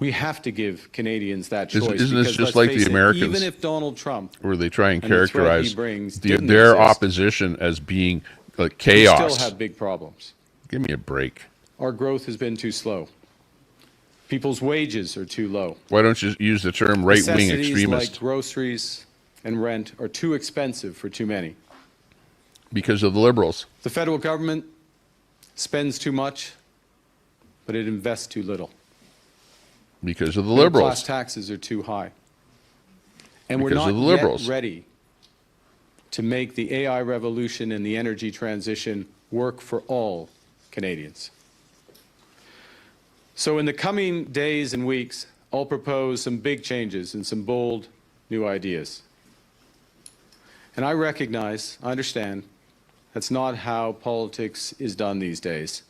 We have to give Canadians that choice. Isn't this because, just let's like face the it, Americans, even if Donald Trump where they try and and the threat he characterize brings didn't their exist, opposition as being like we chaos? still have big problems. Give me a break. Our growth has been too slow. People's wages are too low. Why don't you use the term right-wing Necessities extremist? like groceries and rent are too expensive for too many. Because of the Liberals. The federal government spends too much, but it invests too little. Because of the Middle-class Liberals. taxes are too high. And we're Because not of the Liberals. yet ready to make the AI revolution and the energy transition work for all Canadians. So in the coming days and weeks, I'll propose some big changes and some bold new ideas. And I recognize, I understand, that's not how politics is done these days,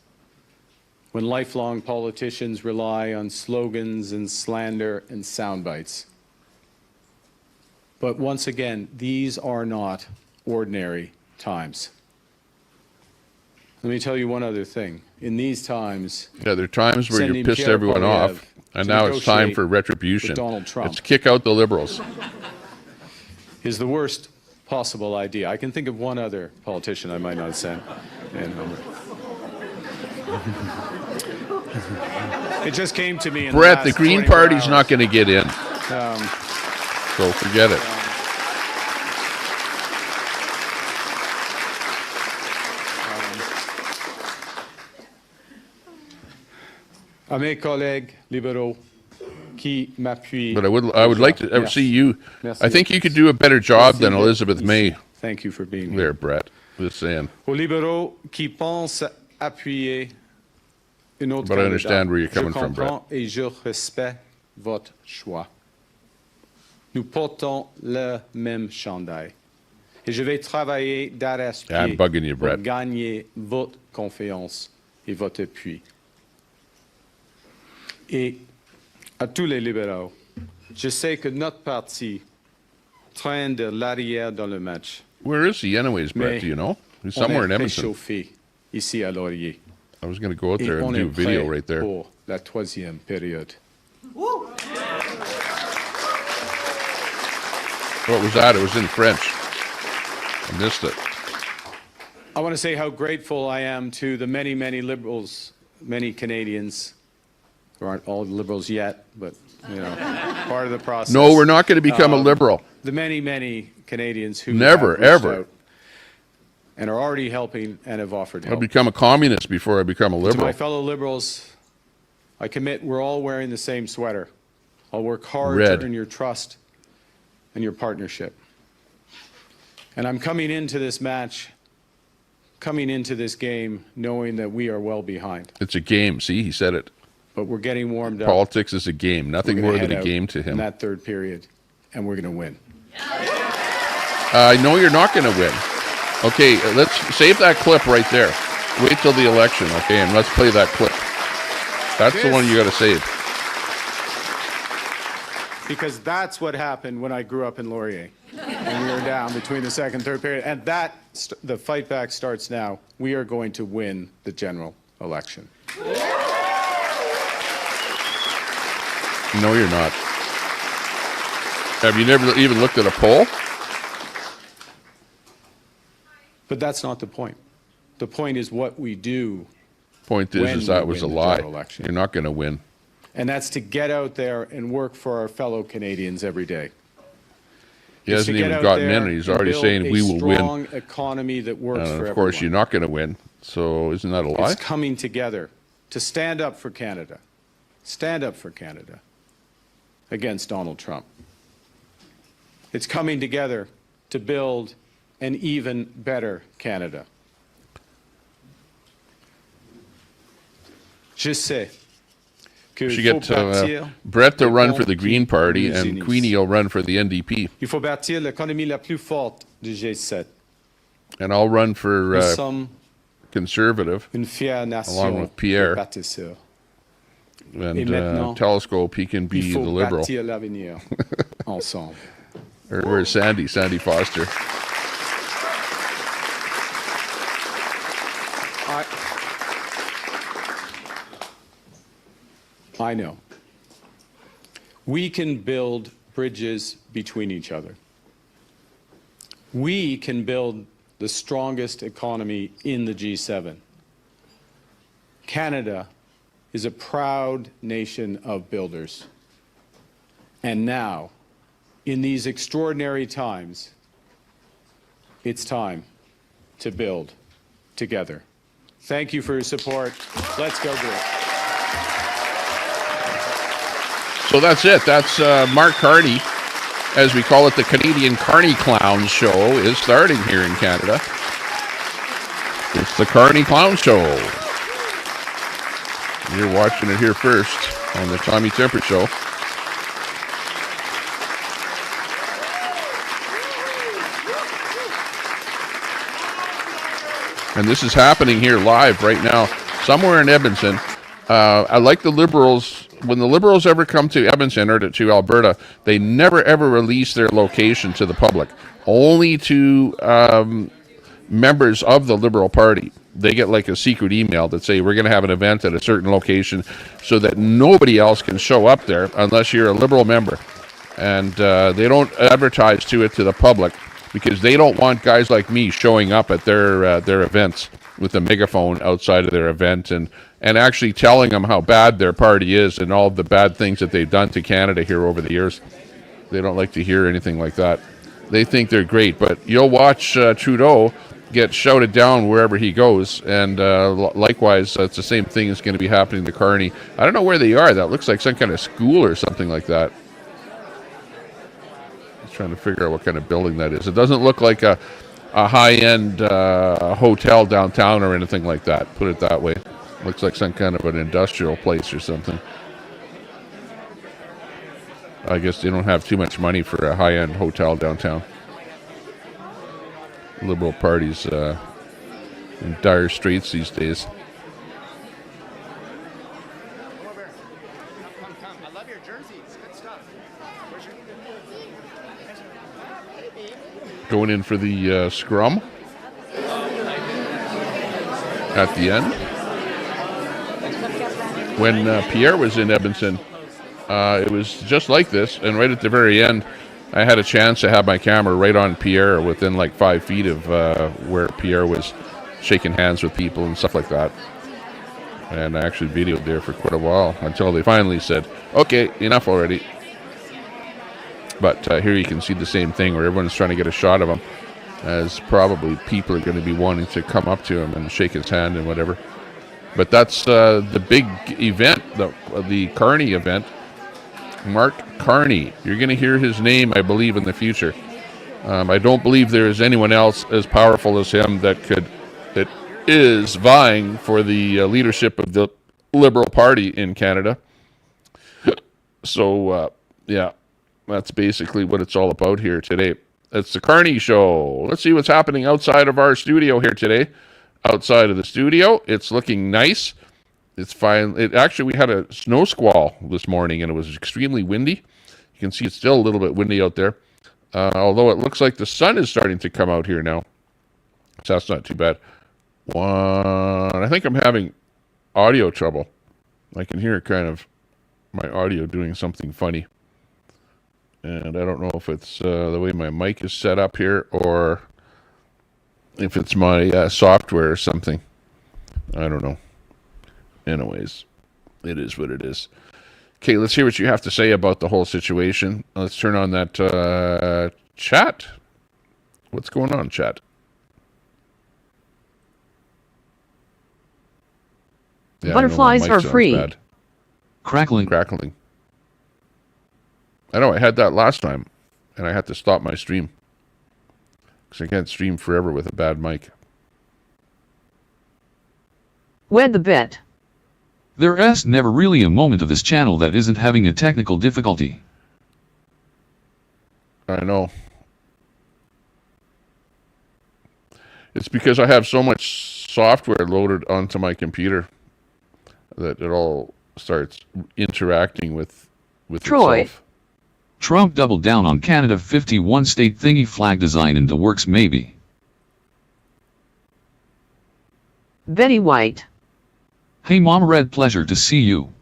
when lifelong politicians rely on slogans and slander and sound bites. But once again, these are not ordinary times. Let me tell you one other thing. In these times, Yeah, there are times where you sending pissed Pierre everyone Poilievre off, and to now it's time negotiate for retribution. with Donald Trump. It's kick out the Liberals. is the worst possible idea. I can think of one other politician I might not have sent. It just came to me in Brett, the the Green 24 Party's hours. not going to get in. So forget it. À mes collègues libéraux qui m'appuient. But I would like to ever see you. Merci. I think you could do a better job than Merci Elizabeth d'être May ici. Thank you for being here. there, Brett. Just saying. Aux libéraux qui pensent appuyer une autre But I understand candidate, where you're coming je from, Brett. comprends et je respecte votre choix. Nous portons le même chandail. Et je vais travailler I'm d'arrache-pied bugging you, pour Brett. gagner votre confiance et votre appui. Et à tous les libéraux, je sais que notre parti traîne de l'arrière dans le match. Where is he anyways, Brett? Mais Do you know? He's on somewhere est in Edmonton. réchauffé ici à Laurier. I was going to go out Et there and on do a est video prêt right there. pour la troisième période. What was that? It was in French. I missed it. I want to say how grateful I am to the many, many liberals, many Canadians, who aren't all liberals yet, but, you know, part of the process. No, we're not going to become a liberal. The many, many Canadians who Never, have reached ever. out and are already helping and have offered I'll help. become a communist before I become a To my liberal. fellow liberals, I commit we're all wearing the same sweater. I'll work hard Red. to earn your trust and your partnership. And I'm coming into this match, coming into this game, knowing that we are well behind. It's a game. See, he said it. But we're getting warmed up. Politics is a game. We're Nothing gonna more head than a out game to in him. that third period, and we're going to win. I know you're not going to win. Okay, let's save that clip right there. Wait till the election, okay, and let's play that clip. That's the one you got to save. Because that's what happened when I grew up in Laurier. and we are down between the second and third period. And the fight back starts now. We are going to win the general election. No, you're not. Have you never even looked at a poll? But that's not the point. The point is what we do. Point When is that we was a win the lie. general election. You're not going to win. And that's to get out there and work for our fellow Canadians every day. He It's to hasn't get even out gotten there in, and he's and already build saying a we will win. strong economy that works for Of course, everyone. you're not going to win. So isn't that a lie? It's coming together to stand up for Canada. Stand up for Canada against Donald Trump. It's coming together to build an even better Canada. Je sais que We should il faut get bâtir Brett to le run pont for the Green qui Party, nous and unisse. Queenie will run for the NDP. Il faut bâtir l'économie la plus forte du G7. And I'll run for Nous sommes Conservative, une fière nation along with Pierre. de bâtisseurs. and maintenant, Telescope, he can Il be the faut Liberal. bâtir l'avenir ensemble. Or where's Sandy? Sandy Foster. I know. We can build bridges between each other. We can build the strongest economy in the G7. Canada is a proud nation of builders. And now, in these extraordinary times, it's time to build together. Thank you for your support. Let's go do it. So that's it. That's Mark Carney, as we call it, the Canadian Carney Clown Show is starting here in Canada. It's the Carney Clown Show. You're watching it here first on the Tommy Temper Show. And this is happening here live right now, somewhere in Edmonton. I like the Liberals. When the Liberals ever come to Edmonton or to Alberta, they never ever release their location to the public. Only to members of the Liberal Party. They get like a secret email that say we're going to have an event at a certain location, so that nobody else can show up there unless you're a Liberal member. And they don't advertise to it to the public, because they don't want guys like me showing up at their events with a megaphone outside of their event and actually telling them how bad their party is and all the bad things that they've done to Canada here over the years. They don't like to hear anything like that. They think they're great, but you'll watch Trudeau get shouted down wherever he goes, and likewise, it's the same thing is going to be happening to Carney. I don't know where they are. That looks like some kind of school or something like that. Trying to figure out what kind of building that is. It doesn't look like a high-end hotel downtown or anything like that, put it that way. Looks like some kind of an industrial place or something. I guess they don't have too much money for a high-end hotel downtown. Liberal Party's in dire straits these days. I love your jerseys. Good stuff. Going in for the scrum at the end. When Pierre was in Edmonton, it was just like this, and right at the very end, I had a chance to have my camera right on Pierre, within like 5 feet of where Pierre was shaking hands with people and stuff like that. And I actually videoed there for quite a while until they finally said, okay, enough already. But here you can see the same thing where everyone's trying to get a shot of him, as probably people are going to be wanting to come up to him and shake his hand and whatever. But that's the big event, the Carney event. Mark Carney. You're going to hear his name, I believe, in the future. I don't believe there is anyone else as powerful as him that is vying for the leadership of the Liberal Party in Canada. So, yeah. That's basically what it's all about here today. It's the Carney Show. Let's see what's happening outside of our studio here today. Outside of the studio, it's looking nice. It's fine. We had a snow squall this morning, and it was extremely windy. You can see it's still a little bit windy out there. Although it looks like the sun is starting to come out here now. So that's not too bad. I think I'm having audio trouble. I can hear kind of my audio doing something funny. And I don't know if it's the way my mic is set up here or if it's my software or something. I don't know. Anyways, it is what it is. Okay, let's hear what you have to say about the whole situation. Let's turn on that chat. What's going on, chat? Yeah, Butterflies are free. Bad. Crackling. Crackling. I know, I had that last time, and I had to stop my stream. Because I can't stream forever with a bad mic. Wed the bet. There's never really a moment of this channel that isn't having a technical difficulty. I know. It's because I have so much software loaded onto my computer that it all starts interacting with Troy. itself. Trump doubled down on Canada 51 state thingy flag design in the works maybe. Betty White. Hey Mom Red, pleasure to see you.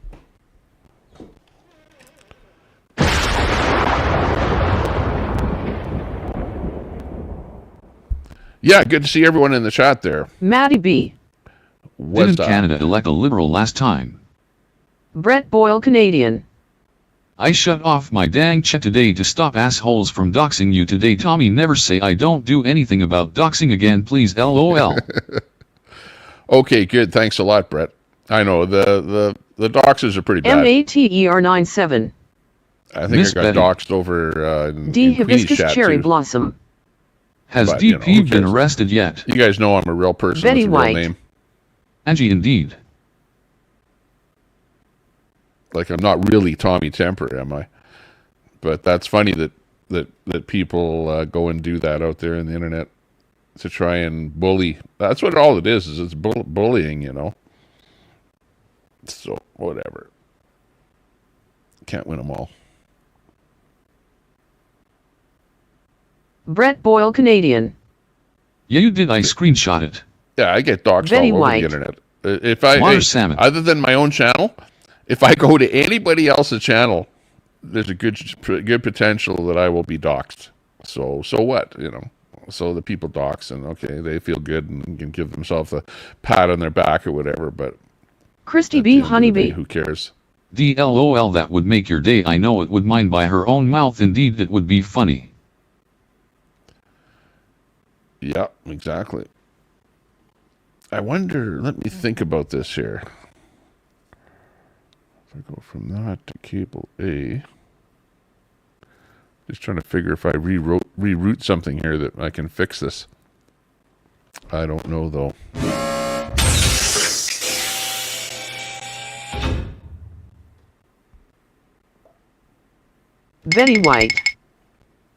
Yeah, good to see everyone in the chat there. Maddie B. What's Didn't up? Canada elect a Liberal last time? Brett Boyle Canadian. I shut off my dang chat today to stop assholes from doxing you today. Tommy, never say I don't do anything about doxing again, please. LOL. Okay, good. Thanks a lot, Brett. I know the doxes are pretty bad. MATER97. I think Miss I got Betty. doxed over in D. Queenie's Hibiscus chat Cherry too. Blossom. Has But, you know, DP who been cares? arrested yet? You guys know I'm a real person Betty with a real White. name. Angie, indeed. Like I'm not really Tommy Temper, am I? But that's funny that people go and do that out there in the internet to try and bully. That's what all it is it's bullying, you know. So whatever. Can't win them all. Brett Boyle Canadian. Yeah, you did. I screenshot it. Yeah, I get doxxed Betty all over White. the internet. If I Water salmon. other than my own channel, if I go to anybody else's channel, there's a good potential that I will be doxxed. So what, you know? So the people dox and okay, they feel good and can give themselves a pat on their back or whatever. But Christy at B. the end of the day, Honeybee. who cares? DLOL, that would make your day. I know it would. Mine by her own mouth. Indeed, it would be funny. Yeah, exactly. I wonder. Let me think about this here. If I go from that to cable A. Just trying to figure if I reroute something here that I can fix this. I don't know though. Betty White.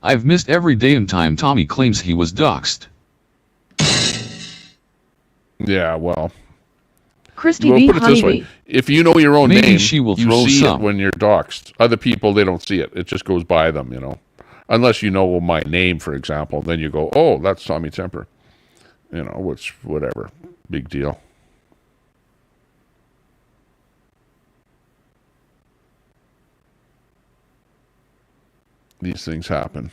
I've missed every day in time. Tommy claims he was doxxed. Yeah, well, Christy well B. put it this Honeybee. way. If you know your own Maybe name, she will you throw see some. it when you're doxxed. Other people, they don't see it. It just goes by them, you know. Unless you know my name, for example, then you go, oh, that's Tommy Temper. You know, which, whatever. Big deal. These things happen.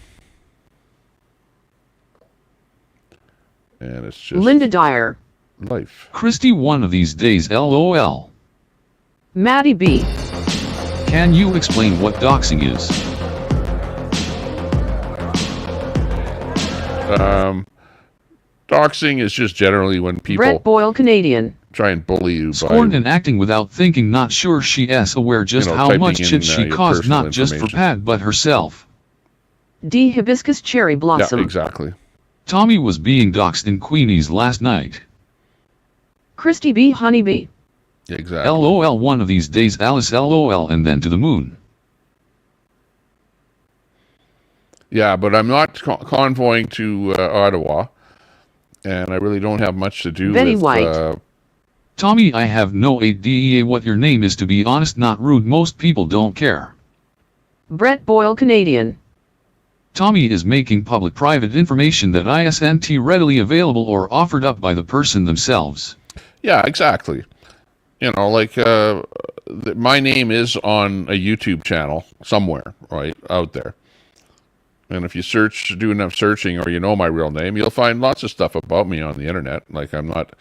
And it's just Linda Dyer. life. Christy, one of these days. LOL. Maddie B. Can you explain what doxing is? Doxing is just generally when people Brett Boyle Canadian. try and bully you Scorned by and acting without thinking. Not sure she's aware just You know, how typing much in, shit she your caused, personal not just for information. Pat but herself. D. Hibiscus Cherry Blossom. Yeah, exactly. Tommy was being doxed in Queenie's last night. Christy B. Honeybee. Exactly. LOL, one of these days. Alice LOL, and then to the moon. Yeah, but I'm not convoying to Ottawa, and I really don't have much to do Betty with White. Tommy, I have no idea what your name is, to be honest. Not rude, most people don't care. Brett Boyle Canadian. Tommy is making public private information that isn't readily available or offered up by the person themselves. Yeah, exactly. You know, like my name is on a YouTube channel somewhere, right out there. And if you do enough searching, or you know my real name, you'll find lots of stuff about me on the internet. Like I'm not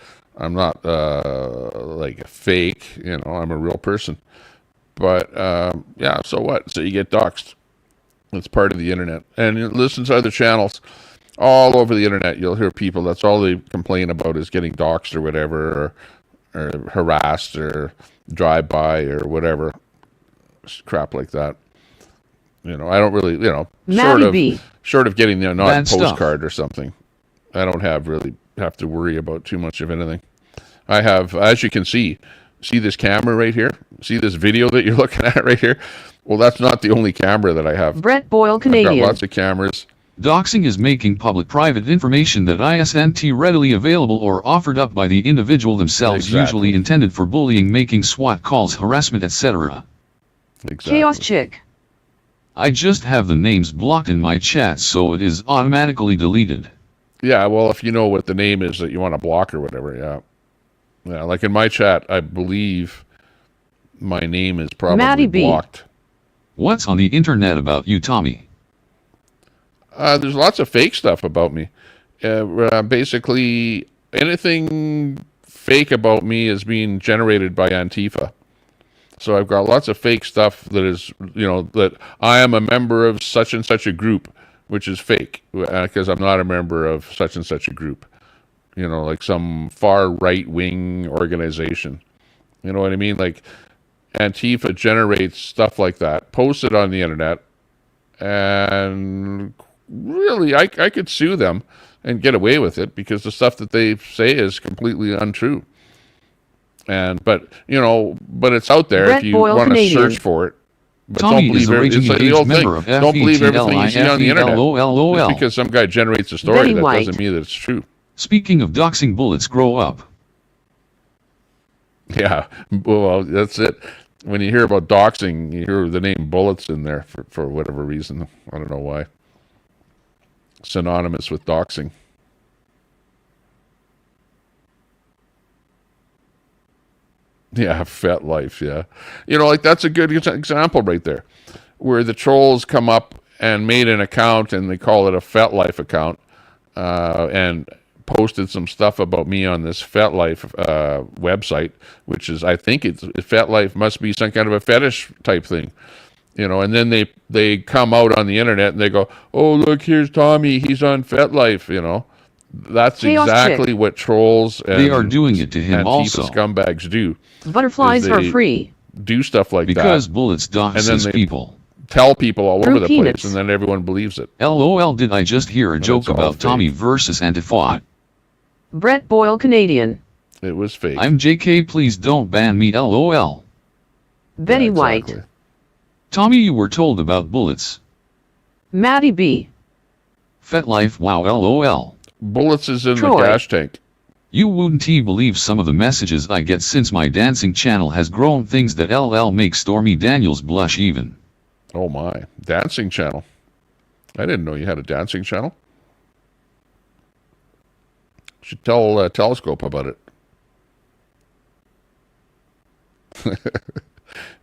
like fake. You know, I'm a real person. But yeah, so what? So you get doxxed. It's part of the internet. And you listen to other channels all over the internet. You'll hear people, that's all they complain about is getting doxxed or whatever, or harassed or drive-by or whatever. Crap like that. You know, I don't really, you know, short of getting the not postcard or something. I don't really have to worry about too much of anything. I have, as you can see this camera right here? See this video that you're looking at right here? Well, that's not the only camera that I have. Brett Boyle, Canadian. I've got lots of cameras. Doxing is making public private information that isn't readily available or offered up by the individual themselves, Exactly. usually intended for bullying, making SWAT calls, harassment, etc. Exactly. Chaos Chick. I just have the names blocked in my chat, so it is automatically deleted. Yeah, well, if you know what the name is that you want to block or whatever, yeah. Yeah, like in my chat, I believe my name is probably blocked. What's on the internet about you, Tommy? There's lots of fake stuff about me. Basically, anything fake about me is being generated by Antifa. So I've got lots of fake stuff that is, you know, that I am a member of such and such a group, which is fake, because I'm not a member of such and such a group. You know, like some far right-wing organization. You know what I mean? Like, Antifa generates stuff like that, posts it on the internet, and really, I could sue them and get away with it because the stuff that they say is completely untrue. But it's out there if you want to search for it. But Tommy don't believe is a raging member of Don't believe everything you see on the internet. LOL. Just because some guy generates a story, that doesn't mean that it's true. Speaking of doxing bullets, grow up. Yeah, well, that's it. When you hear about doxing, you hear the name bullets in there for whatever reason. I don't know why. Synonymous with doxing. Yeah, FetLife, yeah. You know, like that's a good example right there, where the trolls come up and made an account and they call it a FetLife account, and posted some stuff about me on this FetLife website, which is, I think FetLife must be some kind of a fetish type thing, you know. And then they come out on the internet and they go, "Oh, look, here's Tommy. He's on FetLife," you know. That's exactly what trolls and they are doing it to him Antifa also. Scumbags do. Butterflies are free. Do stuff like because that. Bullets doxes people. Tell people all over the peanuts. place, and then everyone believes it. LOL, did I just hear a joke about Tommy versus Antifa? Brett Boyle, Canadian. It was fake. I'm JK, please don't ban me, LOL. Betty Yeah, exactly. White. Tommy, you were told about bullets. Maddie B. FetLife, wow, LOL. Bullets is in Troy. the gas tank. You wouldn't believe some of the messages I get since my dancing channel has grown. Things that LL make Stormy Daniels blush even. Oh my, dancing channel. I didn't know you had a dancing channel. Should tell Telescope about it.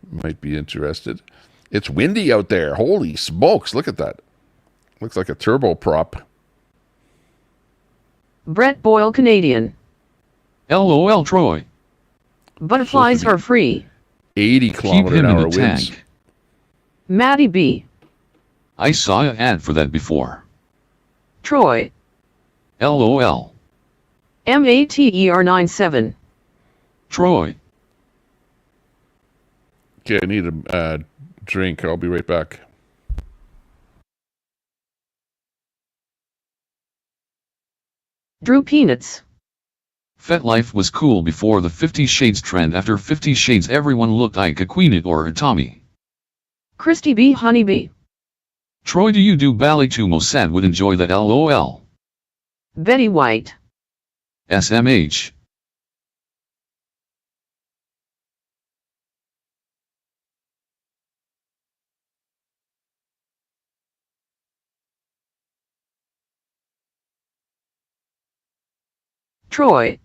Might be interested. It's windy out there. Holy smokes, look at that. Looks like a turboprop. Brett Boyle, Canadian. LOL, Troy. Butterflies are free. 80 Keep kilometer him an in hour the winds. tank. Maddie B. I saw an ad for that before. Troy. LOL. MATER97. Troy. Okay, I need a drink. I'll be right back. Drew Peanuts. FetLife was cool before the 50 Shades trend. After 50 Shades, everyone looked like a Queen or a Tommy. Christy B. Honeybee. Troy, do you do ballet too? Mossad would enjoy that, LOL. Betty White. SMH. Troy.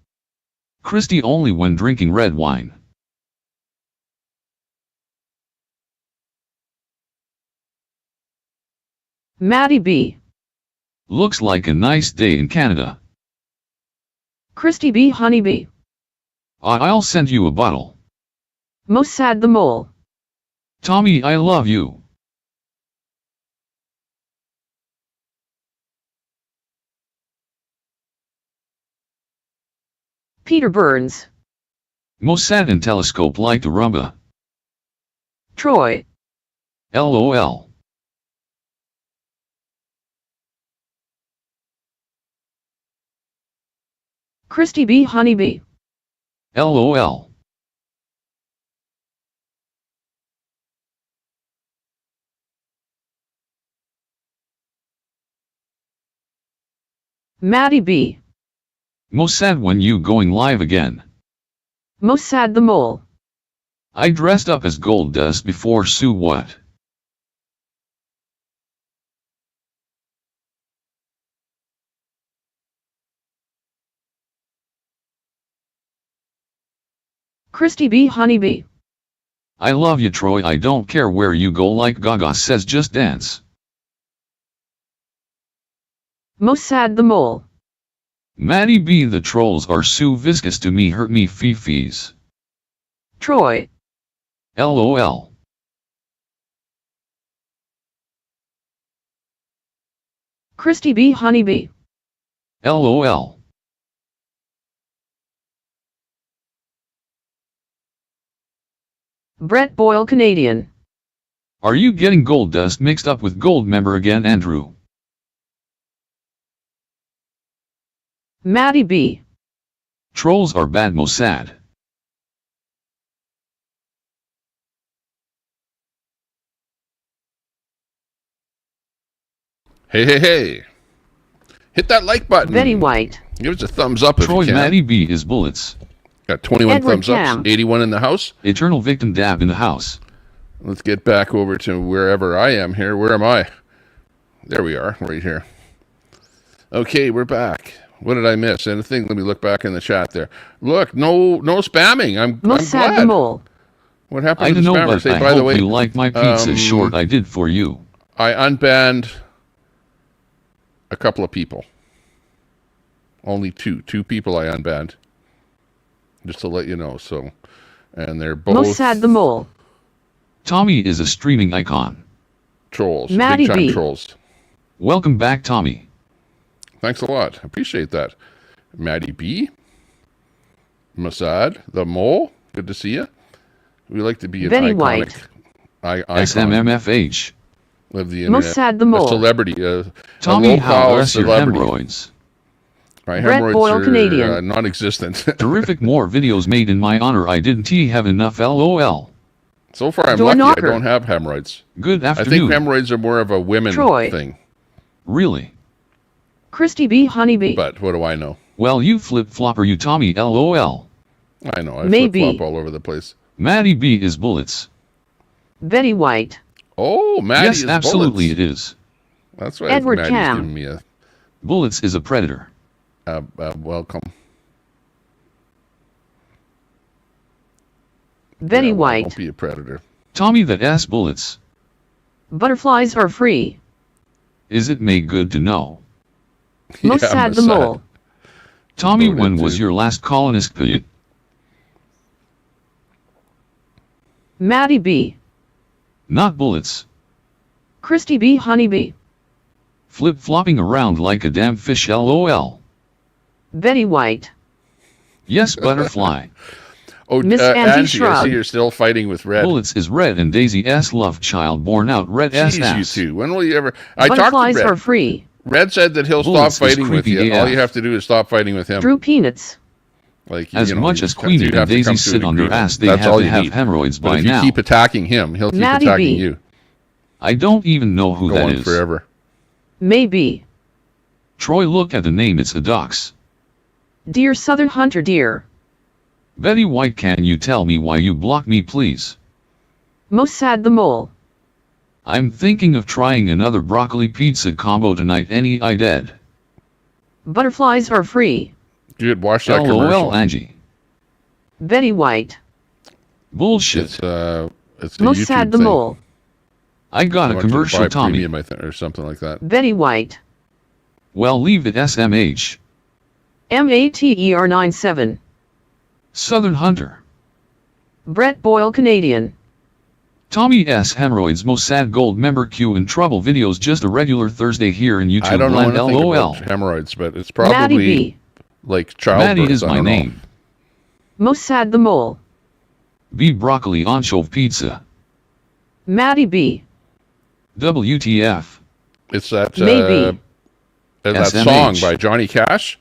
Christy only when drinking red wine. Maddie B. Looks like a nice day in Canada. Christy B. Honeybee. I'll send you a bottle. Mossad the Mole. Tommy, I love you. Peter Burns. Mossad and telescope like the rumba. Troy. LOL. Christy B. Honeybee. LOL. Maddie B. Mossad, when you going live again? Mossad the Mole. I dressed up as Gold Dust before, so what? Christy B. Honeybee. I love you, Troy. I don't care where you go, like Gaga says, just dance. Mossad the Mole. Maddie B. The trolls are so viscous to me, hurt me fifis. Troy. LOL. Christy B. Honeybee. LOL. Brett Boyle Canadian. Are you getting Gold Dust mixed up with Gold Member again, Andrew? Maddie B. Trolls are bad, Mossad. Hey, hey, hey. Hit that like button. Betty White. Give us a thumbs up if Troy, you can. Maddie B is bullets. Got 21 Edward thumbs Cam. ups, 81 in the house. Eternal victim dab in the house. Let's get back over to wherever I am here. Where am I? There we are, right here. Okay, we're back. What did I miss? Anything? Let me look back in the chat there. Look, no spamming. I'm Mossad the glad. Mole. What happened I to the don't know, spammers? but Hey, I by the hope way, you like my pizza short I did for you. I unbanned a couple of people. Only two people I unbanned. Just to let you know. So, and they're both Mossad the Mole. Tommy is a streaming icon. trolls, Maddie big time B. trolls. Welcome back, Tommy. Thanks a lot. Appreciate that. Maddie B. Mossad the Mole. Good to see you. We like to be an Betty iconic White. icon SMMFH. of the internet. Mossad the Mole. A celebrity. Tommy, a how low-cost bless your celebrity. hemorrhoids. My Brett hemorrhoids Boyle, are Canadian. non-existent. Terrific, more videos made in my honor. I didn't have enough, LOL. So far, I'm Door lucky. knocker. I don't have hemorrhoids. Good I think afternoon. hemorrhoids are more of a women Troy. thing. Really? Christy B. Honeybee. But what do I know? Well, you flip-flopper, you Tommy, LOL. I know. I Maybe. flip-flop all over the place. Maddie B is bullets. Betty White. Oh, Maddie Yes, is absolutely bullets. it is. That's why Edward Maddie's Cam. giving me a Bullets is a predator. welcome. Betty Yeah, well, White. Don't be a predator. Tommy, that ass bullets. Butterflies are free. Is it made good to know? Mossad the Mossad. Mole. Tommy, Voted when was to. your last colonist period? Maddie B. Not bullets. Christy B. Honeybee. Flip-flopping around like a damn fish, LOL. Betty White. Yes, butterfly. Oh, Miss Angie, Angie I Shrug. see you're still fighting with Red. Bullets is red and Daisy S love child born out red ass Jeez, ass. you two. When will you ever? I talked Butterflies to are Red. free. Red said that he'll Bullets stop is fighting with creepy you. All AF. you have to do is stop fighting with him. Drew Peanuts. Like As you know, much you as just have Queenie to and Daisy come to sit an on their agreement. ass, they That's have all to you have need. hemorrhoids But by if you now. keep attacking him, he'll keep Maddie attacking B. you. I don't even know who Go that on is. forever. Maybe. Troy, look at the name, it's a dox. Dear Southern Hunter Deer. Betty White, can you tell me why you blocked me, please? Mossad the Mole. I'm thinking of trying another broccoli pizza combo tonight. Any I dead? Butterflies are free. You could watch that commercial. LOL Angie. Betty White. Bullshit. It's a Mossad YouTube the thing. Mole. I got I a want you to commercial, buy Tommy. premium, I think, or something like that. Betty White. Well, leave it SMH. MATER97. Southern Hunter. Brett Boyle Canadian. Tommy S. Hemorrhoids Mossad Gold member Q in trouble videos just a regular Thursday here in YouTube I don't know land anything LOL. about hemorrhoids, but it's Maddie probably B. like childbirth. Maddie is I my don't know. name. Mossad the Mole. B. Broccoli Anchove Pizza. Maddie B. WTF. It's that Maybe. that SMH. song by Johnny Cash.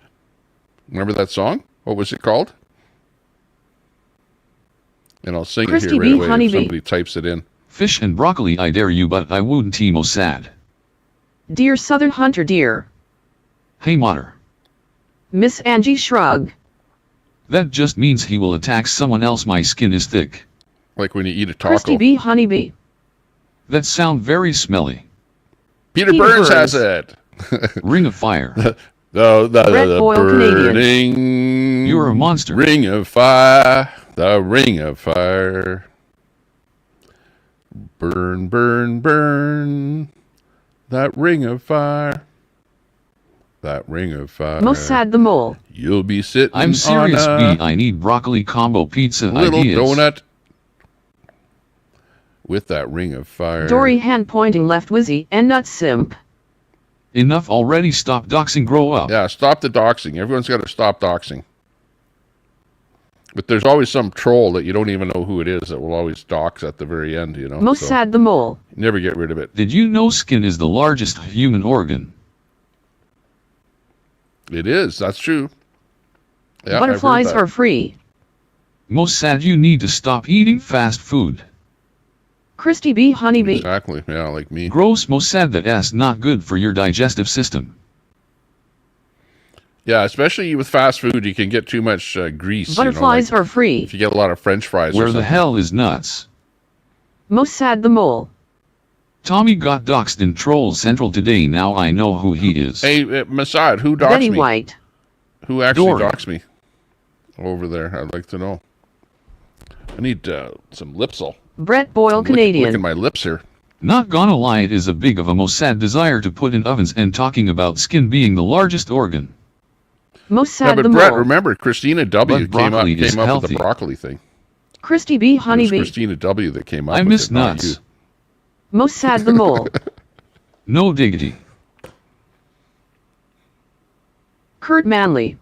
Remember that song? What was it called? And I'll sing Christy it here B. right away if Honeybee. somebody types it in. Fish and broccoli I dare you but I wouldn't Mossad. Dear Southern Hunter Dear. Hey Mater. Miss Angie Shrug. That just means he will attack someone else. My skin is thick. Like when you eat a taco. Christy B. Honeybee. That sound very smelly. Peter Peter Burns Burns. has it. Ring of fire. The Brett Boyle Canadian. burning You're a monster. ring of fire. The ring of fire. Burn, burn, burn. That ring of fire. That ring of fire. Mossad the Mole. You'll be sitting I'm serious on B. a I need broccoli combo pizza little ideas. donut with that ring of fire. Dory hand pointing left Wizzy and nut simp. Enough already, stop doxing, grow up. Yeah, stop the doxing. Everyone's got to stop doxing. But there's always some troll that you don't even know who it is that will always dox at the very end, you know. So Mossad the Mole. never get rid of it. Did you know skin is the largest human organ? It is. That's true. Yeah, I've heard Butterflies that. are free. Mossad, you need to stop eating fast food. Christy B. Honeybee. Exactly. Yeah, like me. Gross Mossad, that's not good for your digestive system. Yeah, especially with fast food, you can get too much grease. Butterflies you know, like are free. if you get a lot of French fries. Where or the something. hell is nuts? Mossad the Mole. Tommy got doxed in Troll Central today, now I know who he is. Hey, Masad, who doxed Betty me? White. Who actually Dory. doxed me? Over there, I'd like to know. I need some Lipsol. Brett Boyle Canadian. Licking my lips here. Not gonna lie, it is a big of a Mossad desire to put in ovens and talking about skin being the largest organ. Mossad Yeah, but the Brett, Mole. remember Christina W. But came up broccoli is with healthy. the broccoli thing. Christy B. It was Honeybee. Christina W. that came up I with miss it, not you. nuts. Mossad the Mole. No diggity. Kurt Manley.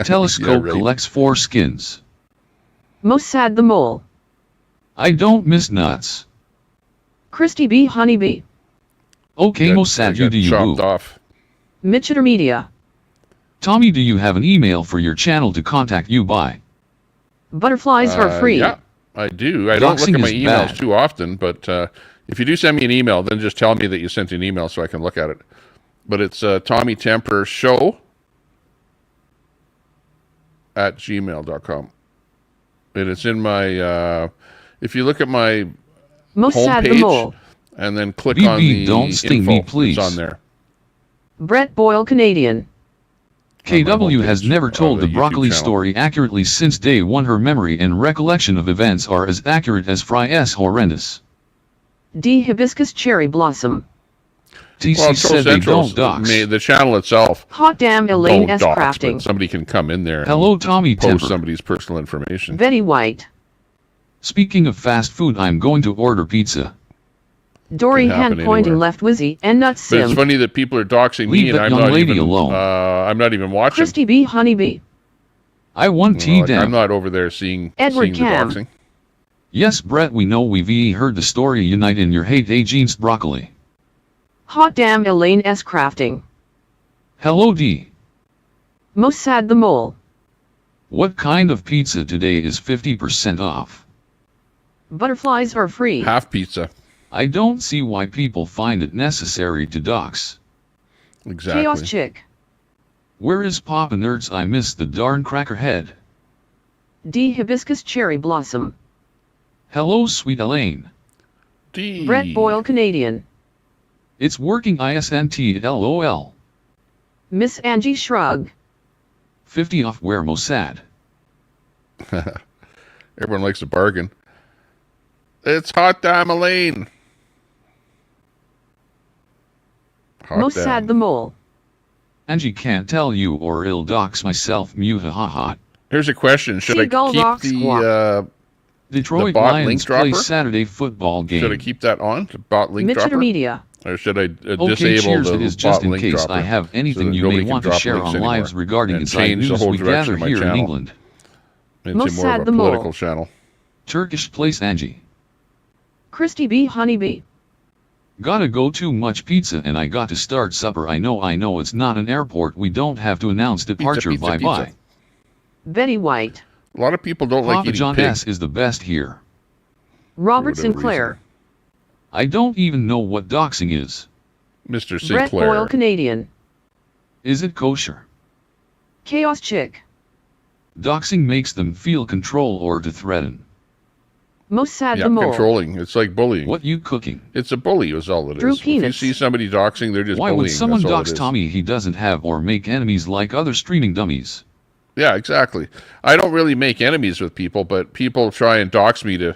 Telescope right. collects 4 skins. Mossad the Mole. I don't miss nuts. Christy B. Honeybee. Okay, Got- Mossad, you got do you chopped boo. off. Mitchell Media. Tommy, do you have an email for your channel to contact you by? Butterflies are free. Yeah, I do. I don't look Doxing at my is emails bad. too often, but if you do send me an email, then just tell me that you sent an email so I can look at it. But it's Tommy Temper Show at gmail.com. And it's in my, if you look at my Mossad the homepage Mole. and then click BB, on the don't sting info, me, please. it's on there. Brett Boyle Canadian. KW has homepage never of told the the YouTube broccoli channel. story accurately since day one. Her memory and recollection of events are as accurate as Fry's horrendous. D. Hibiscus Cherry Blossom. TC Well, said they don't dox. the channel itself Hot Damn Elaine don't S. dox, Crafting. but somebody can come in there Hello, and Tommy post Temper. somebody's personal information. Betty White. Speaking of fast food, I'm going to order pizza. Dory Can happen hand pointing anywhere. left Wizzy and nut But it's simp. funny that people are doxing Leave me and that I'm young not lady even alone. I'm not even watching. Christy B. Honeybee. I want You know, tea like, I'm damn. not over there seeing Edward seeing the Cam. doxing. Yes, Brett, we know we've heard the story. Unite in your hate against broccoli. Hot Damn Elaine S. Crafting. Hello, D. Mossad the Mole. What kind of pizza today is 50% off? Butterflies are free. Half pizza. I don't see why people find it necessary to dox. Exactly. Chaos Chick. Where is Papa Nerds? I missed the darn crackerhead. D. Hibiscus Cherry Blossom. Hello, sweet Elaine. D. Brett Boyle Canadian. It's working ISNT LOL. Miss Angie Shrug. 50 off where Mossad. Everyone likes a bargain. It's Hot Damn Elaine. Hot Mossad damn. the Mole. Angie can't tell you or I'll dox myself mute ha. Here's a question. Should Seagull I keep Rock Squawk. Detroit bot Lions link play dropper? Saturday football game. Should I keep that on? The bot link dropper? Media. Or should I Okay, disable cheers. the It is bot just in link case dropper I have so anything that you nobody may can want to drop share links on anymore lives regarding and inside change the news whole we direction gather of my here in channel England. into more Mossad of the a Mole. political channel? Turkish place Angie. Christy B. Honeybee. Gotta go too much pizza and I got to start supper. I know it's not an airport. We don't have to announce departure. pizza, Bye bye. pizza. Betty White. A lot of people don't like Papa eating John pig. S is the best here. Robert whatever Sinclair. I don't even know what doxing is. Mr. Brett Sinclair. Boyle Canadian. Is it kosher? Chaos Chick. Doxing makes them feel control or to threaten. Mossad Yeah, the Mole. controlling. It's like bullying. What you cooking? It's a bully is all it is. Drew If you Peanuts. see somebody doxing, they're just Why bullying. would someone That's all dox it is. Tommy he doesn't have or make enemies like other streaming dummies? Yeah, exactly. I don't really make enemies with people, but people try and dox me to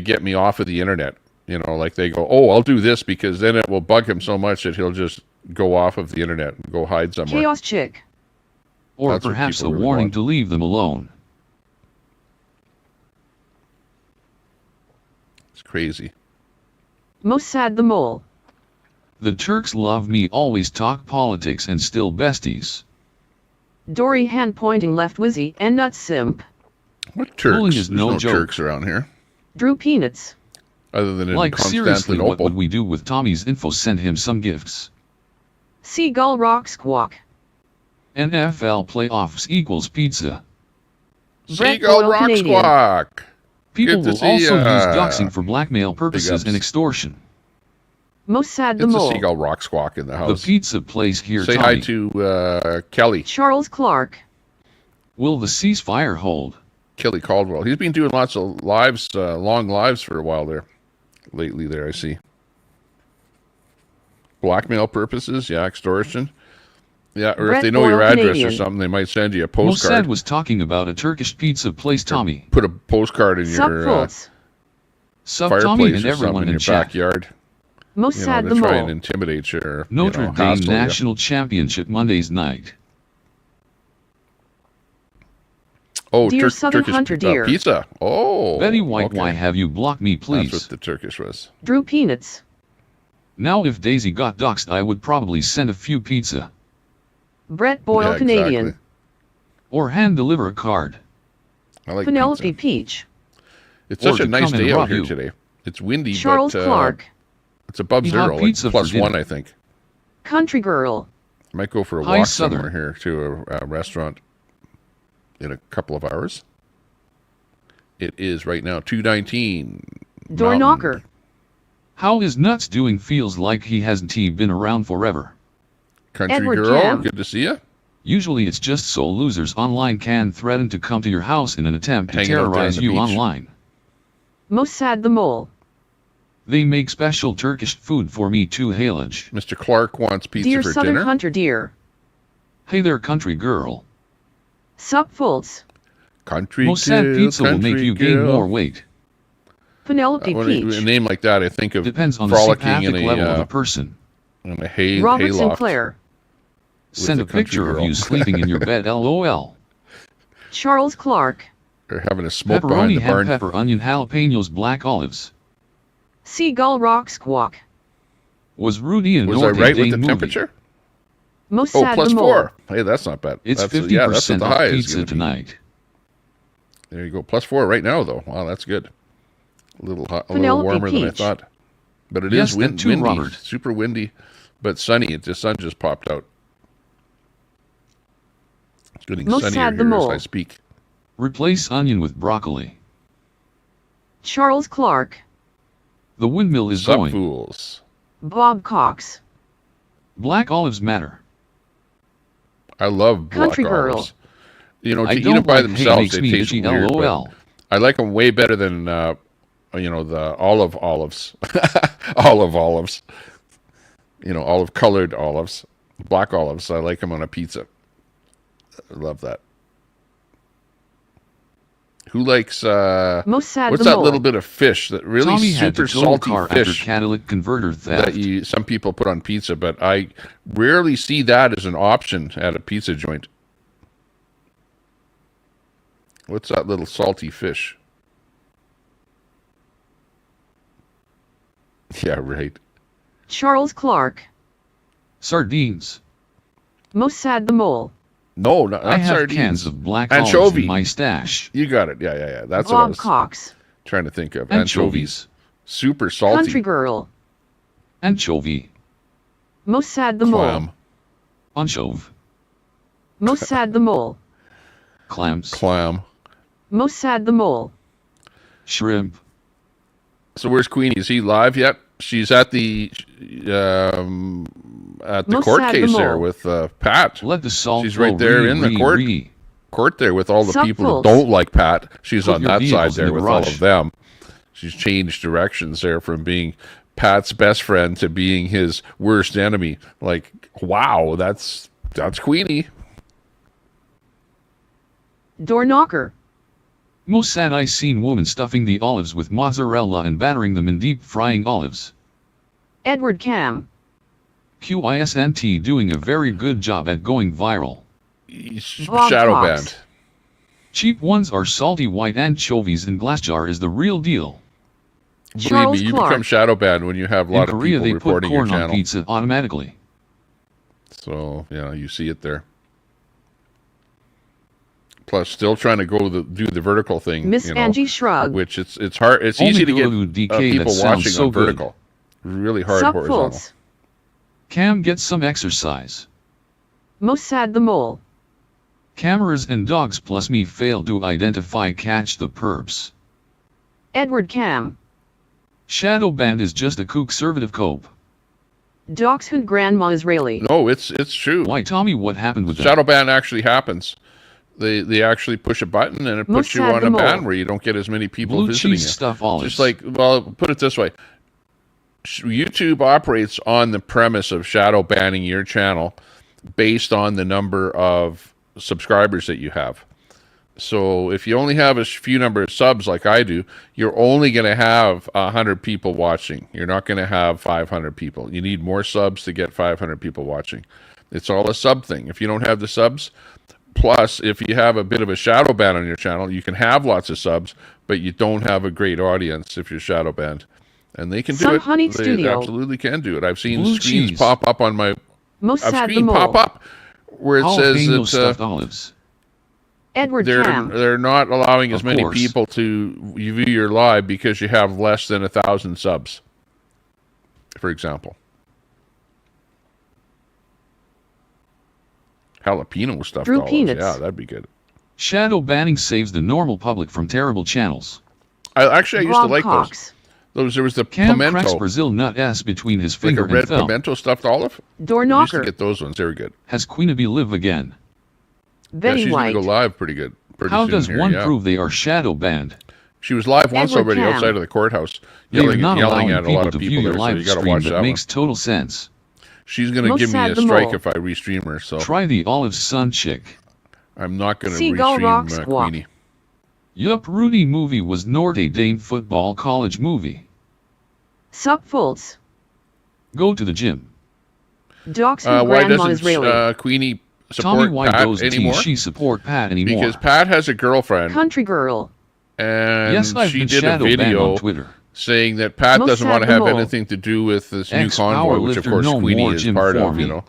get me off of the internet. You know, like they go, "Oh, I'll do this because then it will bug him so much that he'll just go off of the internet and go hide somewhere." Chaos Chick. Or That's what perhaps a people really warning want. to leave them alone. It's crazy. Mossad the Mole. The Turks love me, always talk politics and still besties. Dory hand pointing left Wizzy and Nuts Simp. What Turks? Bullying There's is no joke. Turks around here, Drew Peanuts. other than in Like seriously, what Constantinople. would we do with Tommy's info? Send him some gifts. Seagull Rock Squawk. NFL playoffs equals pizza. Brett Seagull Boyle Rock Canadian. Squawk. People Good to will see also ya. use doxing for blackmail purposes ups. and extortion. Mossad the It's a Mole. Seagull Rock Squawk in the The house. pizza place here, Say Tommy. hi to Kelly. Charles Clark. Will the ceasefire hold? Kelly Caldwell. He's been doing lots of lives, long lives for a while there. Lately there, I see. Blackmail purposes, yeah, extortion. Yeah, or if Brett they know your Boyle address Canadian. or something, they might send you a Mossad postcard. was talking about a Turkish pizza place, Tommy. Put a postcard in Sup your Fultz. Sup, fireplace Tommy and or something everyone in in your chat. backyard. Mossad To the try and Mole. intimidate you or Notre Dame hassle you. National Championship Mondays night. Oh, Dear Southern Turkish Hunter dear. pizza. Oh, Betty White, okay. why have you blocked me, That's please? what the Turkish was. Drew Peanuts. Now if Daisy got doxed, I would probably send a few pizza. Brett Boyle Yeah, Canadian. exactly. Or hand deliver a card. I like Penelope pizza. Peach. It's Or such a to nice come and day out rob here you. today. It's windy, Charles but Clark. it's above We zero, have like pizza for +1, dinner. I think. Country Girl. I might go for a Hi, walk Southern. somewhere here to a restaurant in a couple of hours. It is right now 2:19. Door Mountain. Knocker. How is Nuts doing? Feels like he hasn't been around forever. Country Edward girl, Cam. good to see you. Usually it's just so losers online can threaten to come to your house in an attempt to Hanging out there on terrorize the you beach. online. Mossad the Mole. They make special Turkish food for me too, Hailage. Mr. Clark wants pizza Dear for Southern dinner. Hunter dear. Hey there, country girl. Sup Fultz. Country Mossad girl, pizza will make country you gain girl. more weight. Penelope When Peach. a name like that, I think of Depends on the frolicking psychopathic in level of a, a person. in a hay Robert hayloft. Sinclair. Send a a country picture of girl. you sleeping in your bed, lol. Charles Clark. Or having a smoke behind Pepperoni, the ham, barn. pepper, onion, jalapenos, black olives. Seagull Rock Squawk. Was Rudy in Was I North right with Dane the movie? temperature? Oh, Mossad plus the Mole. 4. Hey, that's not bad. It's that's 50% yeah, that's what the high off is pizza gonna be. tonight. There you go. Plus 4 right now, though. Wow, that's good. A little hot, a little Penelope warmer than I Peach. thought. But it Yes, is that too, windy, Robert. super windy, but sunny. The sun just popped out. It's getting Mossad sunnier the here as Mole. I speak. Replace onion with broccoli. Charles Clark. The windmill is Sup, going. fools. Bob Cox. Black olives matter. I love black Country girl. olives. You know, to I eat don't them by like themselves, makes they me taste itchy, weird. but lol. I like them way better than, you know, the olives. olives. You know, olive-colored olives. Black olives. I like them on a pizza. I love that. Who likes Most sad what's the that mole. little bit of fish that really Tommy had super to total salty car after fish catalytic converter that theft. some people put on pizza, but I rarely see that as an option at a pizza joint. What's that little salty fish? Yeah, right. Charles Clark. Sardines. Most sad the mole. No, not I have sardines. cans of black olives Anchovy. in my stash. You got it. Yeah. That's what I Bob was Cox. trying to think of. Anchovies. Super salty. Country girl. Anchovy. Most sad the mole. Clam. Anchove. Most sad the mole. Clams. Clam. Most sad the mole. Shrimp. So where's Queenie? Is he live yet? She's at the Most court sad case the there mole. with Pat. Let the salt She's flow. right there in the court there with all the Sup, people who folks? don't like Pat. She's Put on your that side vehicles in there the with all garage. of them. She's changed directions there from being Pat's best friend to being his worst enemy. Like, wow, that's Queenie. Door knocker. Most sad I seen woman stuffing the olives with mozzarella and battering them in deep frying olives. Edward Cam. QISNT doing a very good job at going viral. Bob Shadow Cox. band. Cheap ones are salty white anchovies in glass jar is the real deal. Believe Charles me, you Clark. become shadow banned when you have a In lot of Korea people they put reporting your corn on channel. pizza automatically. So yeah, you see it there. Plus, still trying to do the vertical thing. Miss you know, Angie Shrug. which it's hard. It's Only easy to Guru get DK people that sounds watching so on good. vertical. Really hard Sup horizontal. folks. Cam get some exercise. Most sad the mole. Cameras and dogs plus me fail to identify catch the perps. Edward Cam. Shadow band is just a conservative cope. Dachshund Grandma Israeli. No, it's true. Why Tommy, what happened with that? Shadow ban actually happens. They actually push a button and it Most puts you sad on the a mole. ban where you don't get as many people Blue visiting cheese you. stuff olives. Just like, well, put it this way. YouTube operates on the premise of shadow banning your channel based on the number of subscribers that you have. So if you only have a few number of subs like I do, you're only going to have 100 people watching. You're not going to have 500 people. You need more subs to get 500 people watching. It's all a sub thing. If you don't have the subs, plus if you have a bit of a shadow ban on your channel, you can have lots of subs, but you don't have a great audience if you're shadow banned. And they can do Some it. Honey They Studio. absolutely can do it. I've seen Blue screens cheese. pop up on my Most I've sad the screen mole. pop up where it says Jalapeno that stuffed olives. Edward Cam. they're not allowing as Of many course. people to view your live because you have less than 1,000 subs, for example. Jalapeno stuffed Drew olives. Peanuts. Yeah, that'd be good. Shadow banning saves the normal public from terrible channels. I used to Bob like Cox. those. There was the Cam cracks pimento, Brazil nut ass between his like finger a red and thumb. pimento stuffed olive. Door I used to knocker. get those ones. They were good. Has Queenabee live again? Yeah, Betty she's White. gonna go live pretty good. Pretty How soon does here, one yeah. prove they are shadow banned? She was live once Edward already Cam. outside of the courthouse, They're yelling not allowing at a people lot of to view people your there. So live you got to stream. watch That that makes one. total sense. She's gonna Most give me sad a the strike mole. if I restream her. So Try the olive sun chick. I'm not gonna Seagull Rock restream Squawk. Queenie. Yup, Rudy movie was Notre Dame football college movie. Sup Fultz. Go to the gym. Dachshund Why Grandma doesn't Israeli. Queenie Tommy support White Pat goes to anymore? she support Pat anymore. Because Pat has a girlfriend, Country girl. and yes, I've she been did a shadow banned video on Twitter. saying that Pat Most doesn't want to sad have the mole. anything to do with this new Ex-power convoy, which of lifter, course no Queenie more is gym part for of, me. you know.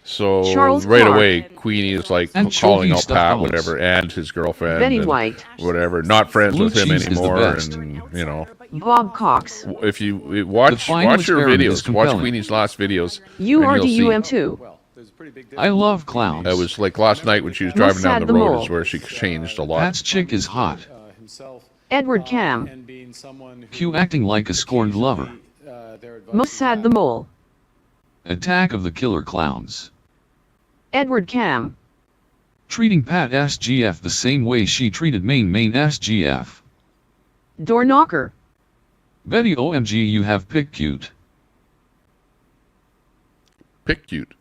So Charles right Clark. away, Queenie is like And calling Chovy out stuffed Pat, olives. whatever, and his girlfriend, Betty and White. whatever. Not friends Blue with him cheese is the anymore, best. and you know. Bob Cox. If you watch final your experiment is videos, watch compelling. Queenie's last videos, and you'll URDUM2. see. I love clowns. It was like last night when she was Most driving down sad the the road mole. is where she changed a lot. Pat's chick is hot. Edward Cam. Q acting like a scorned lover. Most sad the mole. Attack of the killer clowns. Edward Cam. Treating Pat SGF the same way she treated main SGF. Door knocker. Betty OMG, you have pick cute. Pick cute.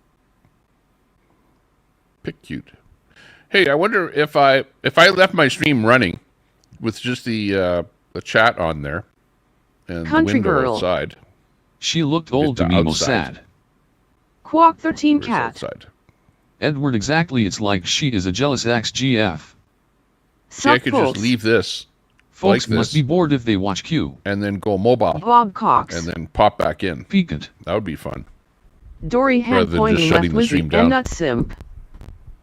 Pick cute. Hey, I wonder if I left my stream running with just the chat on there and Country the window girl. outside. She looked old to the me, outside. Mossad. Quack 13 Where's cat. outside? Edward, exactly. It's like she is a jealous XGF. See, I Sup could just folks. leave this Folks like must this be bored if they watch Q. and then go mobile Bob Cox. and then pop back in. Piquant. That would be fun. Dory rather hand than just pointing shutting left the stream Wizzy down. and nut simp.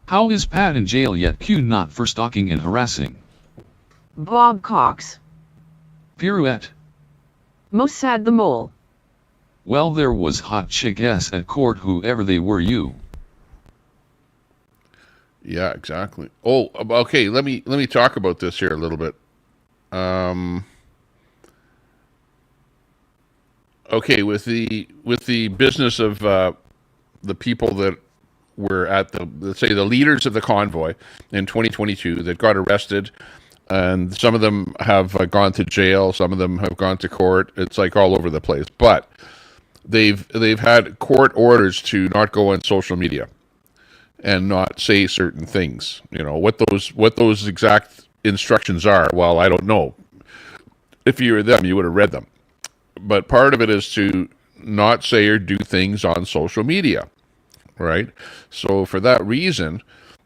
How is Pat in jail yet? Q not for stalking and harassing. Bob Cox. Pirouette. Mossad the mole. Well, there was hot chick S at court, whoever they were. You. Yeah, exactly. Oh, okay. Let me talk about this here a little bit. Okay, with the business of the people that were at let's say the leaders of the convoy in 2022 that got arrested, and some of them have gone to jail, some of them have gone to court. It's like all over the place. But they've had court orders to not go on social media and not say certain things. You know what those exact instructions are. Well, I don't know. If you were them, you would have read them. But part of it is to not say or do things on social media, right? So for that reason,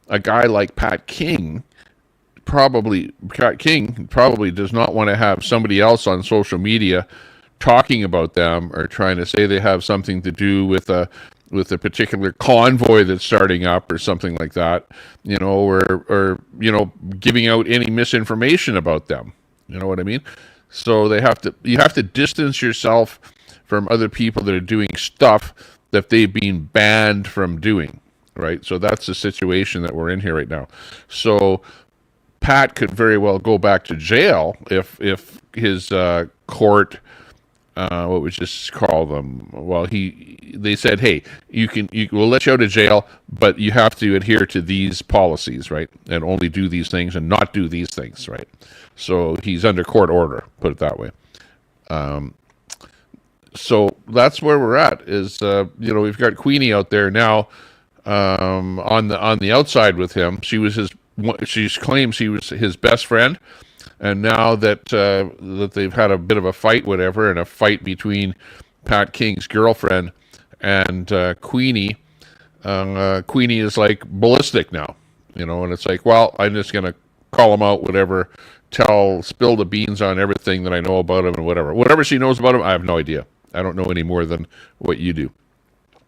a guy like Pat King probably does not want to have somebody else on social media talking about them or trying to say they have something to do with a particular convoy that's starting up or something like that, you know, or you know, giving out any misinformation about them. You know what I mean? So you have to distance yourself from other people that are doing stuff that they've been banned from doing, right? So that's the situation that we're in here right now. So Pat could very well go back to jail if his court, what would just call them? Well, they said, hey, we'll let you out of jail, but you have to adhere to these policies, right? And only do these things and not do these things, right? So he's under court order, put it that way. So that's where we're at. Is you know, we've got Queenie out there now on the outside with him. She claims he was his best friend, and now that that they've had a bit of a fight, whatever, and a fight between Pat King's girlfriend and Queenie. Queenie is like ballistic now, you know, and it's like, well, I'm just gonna call him out, whatever. Spill the beans on everything that I know about him and whatever she knows about him. I have no idea. I don't know any more than what you do.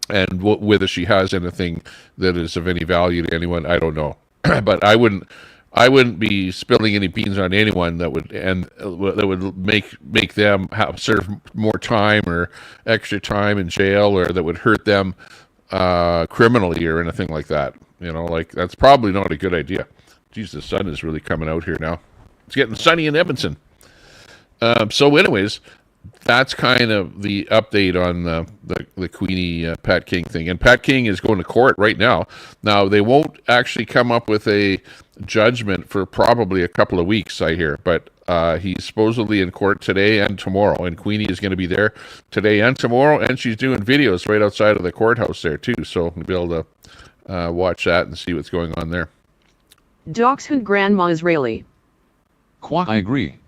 And whether she has anything that is of any value to anyone, I don't know. But I wouldn't be spilling any beans on anyone that would make them serve more time or extra time in jail, or that would hurt them criminally or anything like that. You know, like, that's probably not a good idea. Geez, the sun is really coming out here now. It's getting sunny in Edmonton. So anyways, that's kind of the update on the Queenie Pat King thing. And Pat King is going to court right now. Now, they won't actually come up with a judgment for probably a couple of weeks, I hear. But he's supposedly in court today and tomorrow. And Queenie is going to be there today and tomorrow. And she's doing videos right outside of the courthouse there, too. So we'll be able to watch that and see what's going on there. Dachshund Grandma Israeli. Quack, I agree.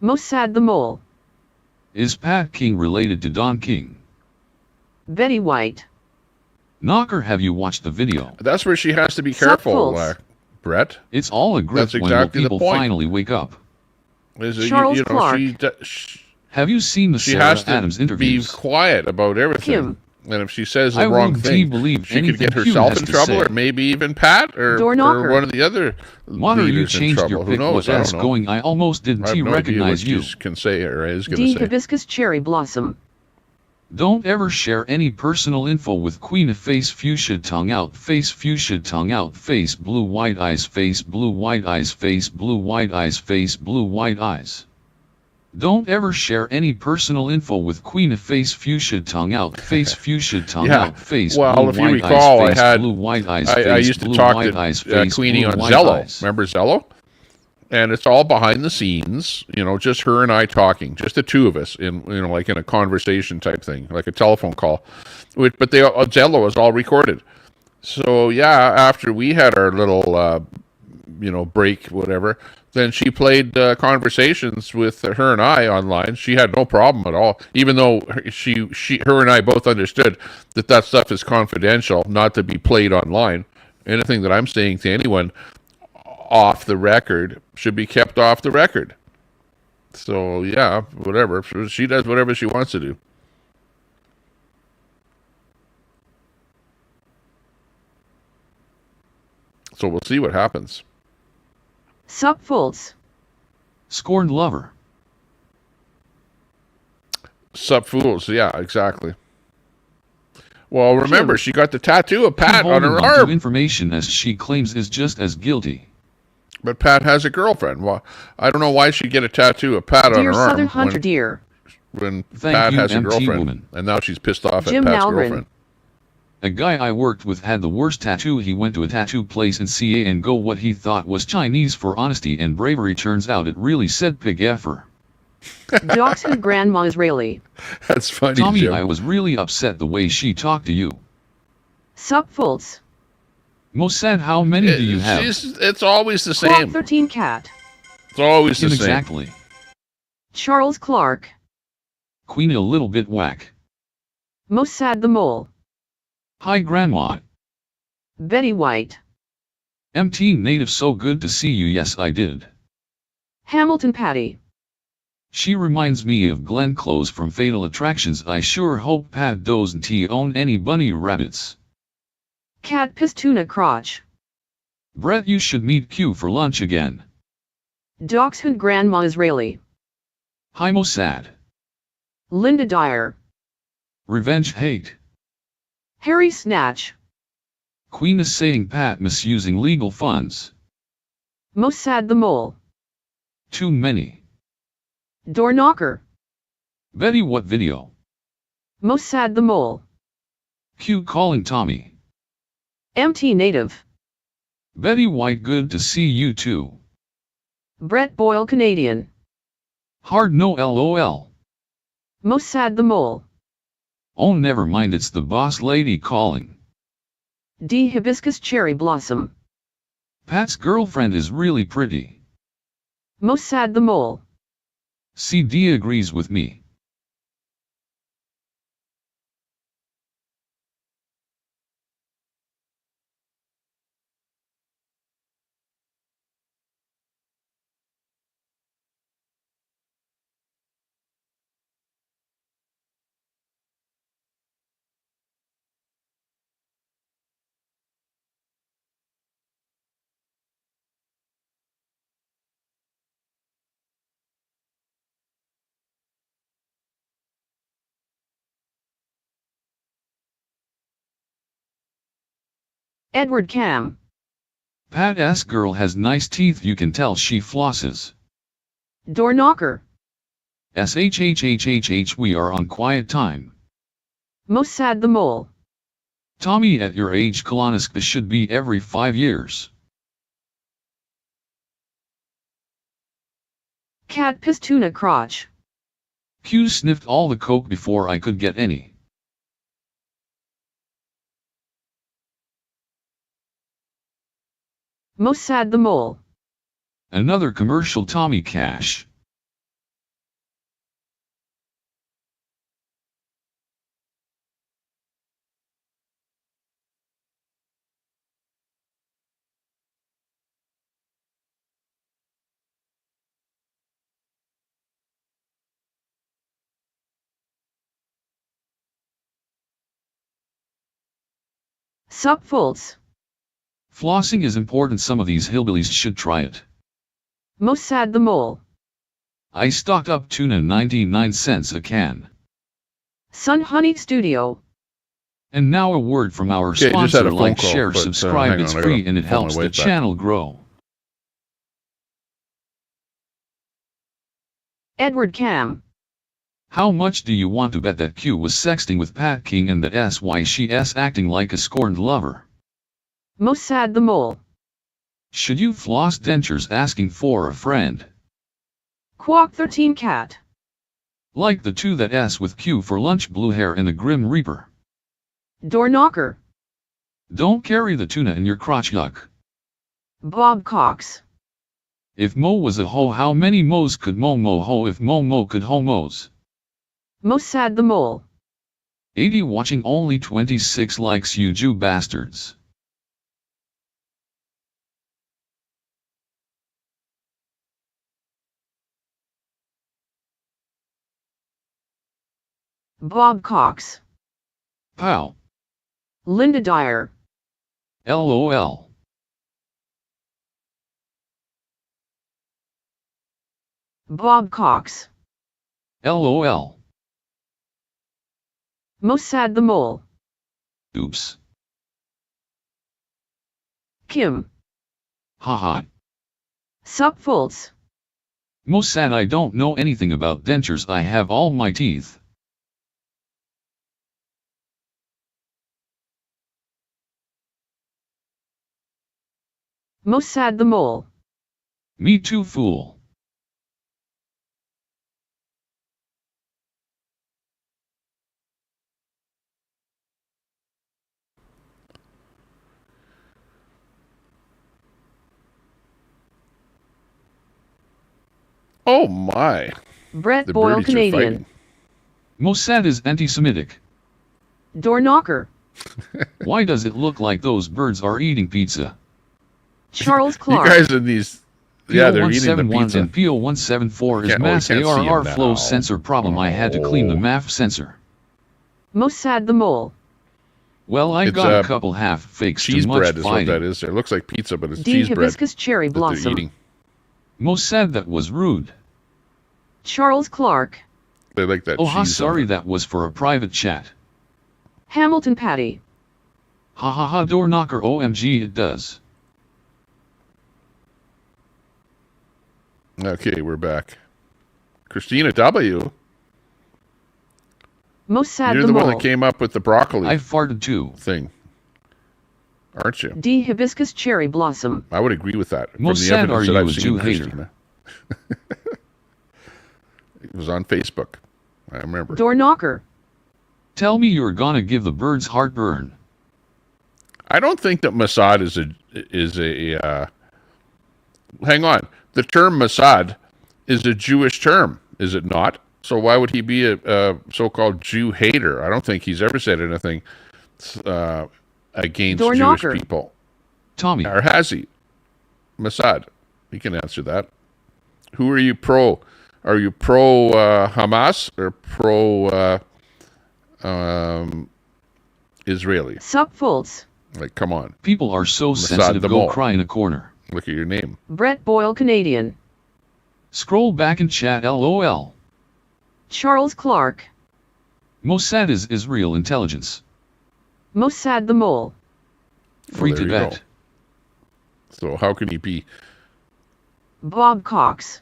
Mossad the mole. Is Pat King related to Don King? Betty White. Knocker, have you watched the video? That's where she has to be Sup, careful, fools? Brett. It's all a grip. That's When will exactly the people point. finally wake up? Charles Clark. Have you seen the She Sarah has to Adams be interviews? quiet about everything. Kim. And if she says the I wrong wouldn't thing, believe she could anything get Q herself has in to trouble, say. or maybe even Pat, or Door knocker. one of the other Water, you leaders in changed trouble. your Who pick. knows? What I else don't know. going? I almost didn't I have no idea recognize what you. she can say or is going D. to say. Hibiscus Cherry Blossom. Don't ever share any personal info with Queen of Face Fuchsia Tongue Out, Face Fuchsia Tongue Out, Face Blue White Eyes, Face Blue White Eyes, Face Blue White Eyes, Face Blue White Eyes. Don't ever share any personal info with Queen of Face Fuchsia Tongue Out, Face Fuchsia Tongue Yeah. Out, Face Well, Blue if you White recall, Eyes, I Face had- Blue White Eyes, I Face used to Blue talk White to Eyes, Face Queenie Blue on White Zello. Eyes. Remember Zello? and it's all behind the scenes, just her and I talking, just the two of us in, like in a conversation type thing, like a telephone call. But Zello is all recorded. So yeah, after we had our little, break, whatever, then she played conversations with her and I online. She had no problem at all, even though her and I both understood that stuff is confidential, not to be played online. Anything that I'm saying to anyone off the record should be kept off the record. So yeah, whatever. She does whatever she wants to do. So we'll see what happens. Sup fools. Scorned lover. Sup fools. Yeah, exactly. Well, remember, Jim. she got the tattoo of Pat on her Holding onto arm. information as she claims is just as guilty. But Pat has a girlfriend. Well, I don't know why she'd get a tattoo of Pat on Dear her arm Southern Hunter, dear. when Thank Pat you, has a MT girlfriend. woman. And now she's pissed off Jim at Pat's Malgren. girlfriend. A guy I worked with had the worst tattoo. He went to a tattoo place in CA and go what he thought was Chinese for honesty and bravery. Turns out it really said pig effer. Dachshund Grandma Israeli. That's funny, Tommy, Jim. I was really upset the way she talked to you. Sup fools. Mossad, how many do you have? It's always the Clock same. 13 cat. It's always the same. Exactly. Charles Clark. Queen a little bit whack. Mossad the Mole. Hi Grandma. Betty White. MT native, so good to see you. Yes, I did. Hamilton Patty. She reminds me of Glenn Close from Fatal Attractions. I sure hope Pat doesn't own any bunny rabbits. Cat Pistuna Crotch. Brett, you should meet Q for lunch again. Dachshund Grandma Israeli. Hi Mossad. Linda Dyer. Revenge hate. Harry Snatch. Queen is saying Pat misusing legal funds. Mossad the Mole. Too many. Door Knocker. Betty, what video? Mossad the Mole. Q calling Tommy. MT Native. Betty White, good to see you too. Brett Boyle Canadian. Hard no LOL. Mossad the Mole. Oh, never mind, it's the boss lady calling. D Hibiscus Cherry Blossom. Pat's girlfriend is really pretty. Mossad the Mole. CD agrees with me. Edward Cam. Pat's girl has nice teeth, you can tell she flosses. Door Knocker. SHHHHH, we are on quiet time. Mossad the Mole. Tommy, at your age colonoscopy should be every 5 years. Cat Pistuna Crotch. Q sniffed all the coke before I could get any. Mossad the Mole. Another commercial, Tommy Cash. Sup fools. Flossing is important, some of these hillbillies should try it. Mossad the Mole. I stocked up tuna 99 cents a can. Sun Honey Studio. And now a word from our Okay, just had a sponsor. phone Like, call, share, but, subscribe, hang it's on, I free gotta and it pull my helps the weight back. channel grow. Edward Cam. How much do you want to bet that Q was sexting with Pat King and that S why she's acting like a scorned lover? Mossad the Mole. Should you floss dentures asking for a friend? Quack 13 cat. Like the two that S with Q for lunch, blue hair and the Grim Reaper. Door knocker. Don't carry the tuna in your crotch, yuck. Bob Cox. If Mo was a hoe, how many Mo's could Mo hoe if Mo could hoe Mo's? Mossad the mole. 80 watching, only 26 likes, you Jew bastards. Bob Cox. Pow. Linda Dyer. LOL. Bob Cox. LOL. Mossad the mole. Oops. Kim. Haha. Sup Fultz. Mossad, I don't know anything about dentures, I have all my teeth. Mossad the mole. Me too, fool. Oh my. Brett The Boyle birdies are Canadian. fighting. Mossad is anti-Semitic. Door knocker. Why does it look like those birds are eating pizza? Charles You Clark. guys in these... Yeah, they're eating the PO171 pizza. and PO174 is Can't- mass can't see 'em ARR now. flow sensor problem. I had to clean the Oh. MAF sensor. Mossad the mole. Well, I It's, got a couple half fakes Cheese too much bread is what fighting. that is. It looks like pizza, but it's D. cheese bread Hibiscus cherry that they're blossom. eating. Mossad, that was rude. Charles Clark. They like that Oh cheese. ha, on sorry, it. that was for a private chat. Hamilton Patty. Ha ha ha, door knocker, OMG, it does. Okay, we're back. Christina W. Mossad You're the the one mole. that came up with the broccoli I farted too. thing, aren't you? D. Hibiscus cherry blossom. I would agree with that. From Mossad, the evidence are that you I've a seen, Jew hater? Christina. It was on Facebook. I remember. Door knocker. Tell me you're gonna give the birds heartburn. I don't think that Mossad is a. Hang on. The term Mossad is a Jewish term, is it not? So why would he be a so-called Jew hater? I don't think he's ever said anything against Door Jewish knocker. people. Tommy, Or has he? Mossad. He can answer that. Who are you pro? Are you pro Hamas or pro Israeli? Sup Fultz. Like, come on. people are so Mossad sensitive, the go mole. cry in a corner. Look at your name. Brett Boyle Canadian. Scroll back and chat, LOL. Charles Clark. Mossad is Israel intelligence. Mossad the mole. Free there you Tibet. go. So how can he be? Bob Cox.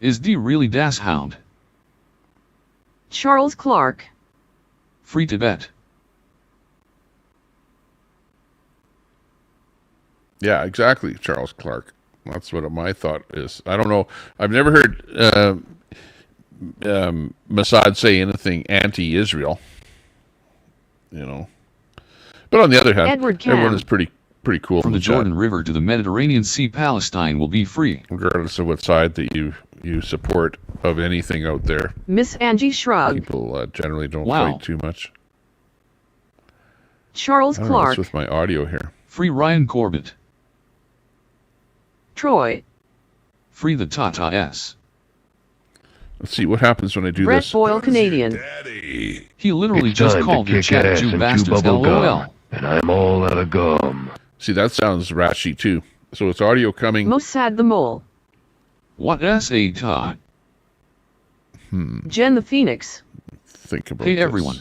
Is D really Das Hound? Charles Clark. Free Tibet. Yeah, exactly, Charles Clark. That's what my thought is. I don't know. I've never heard Mossad say anything anti-Israel. You know. But on the other hand, Edward Cam. everyone is pretty cool From in the the chat, Jordan River to the Mediterranean Sea, Palestine will be free. regardless of what side that you support of anything out there. Miss Angie Shrug. People generally don't Wow. fight too much. Charles I don't know what's Clark. with my audio here. Free Ryan Corbett. Troy. Free the Tata S. Let's see what happens when I do Brett this. Boyle Canadian. Daddy. He literally It's just time called to your kick chat ass Jew and chew bastards, bubble gum, LOL. and I'm all out of gum. See, that sounds ratchy too. So it's audio coming. Mossad the mole. What S.A. ta? Jen the Phoenix. Think about Hey this. everyone.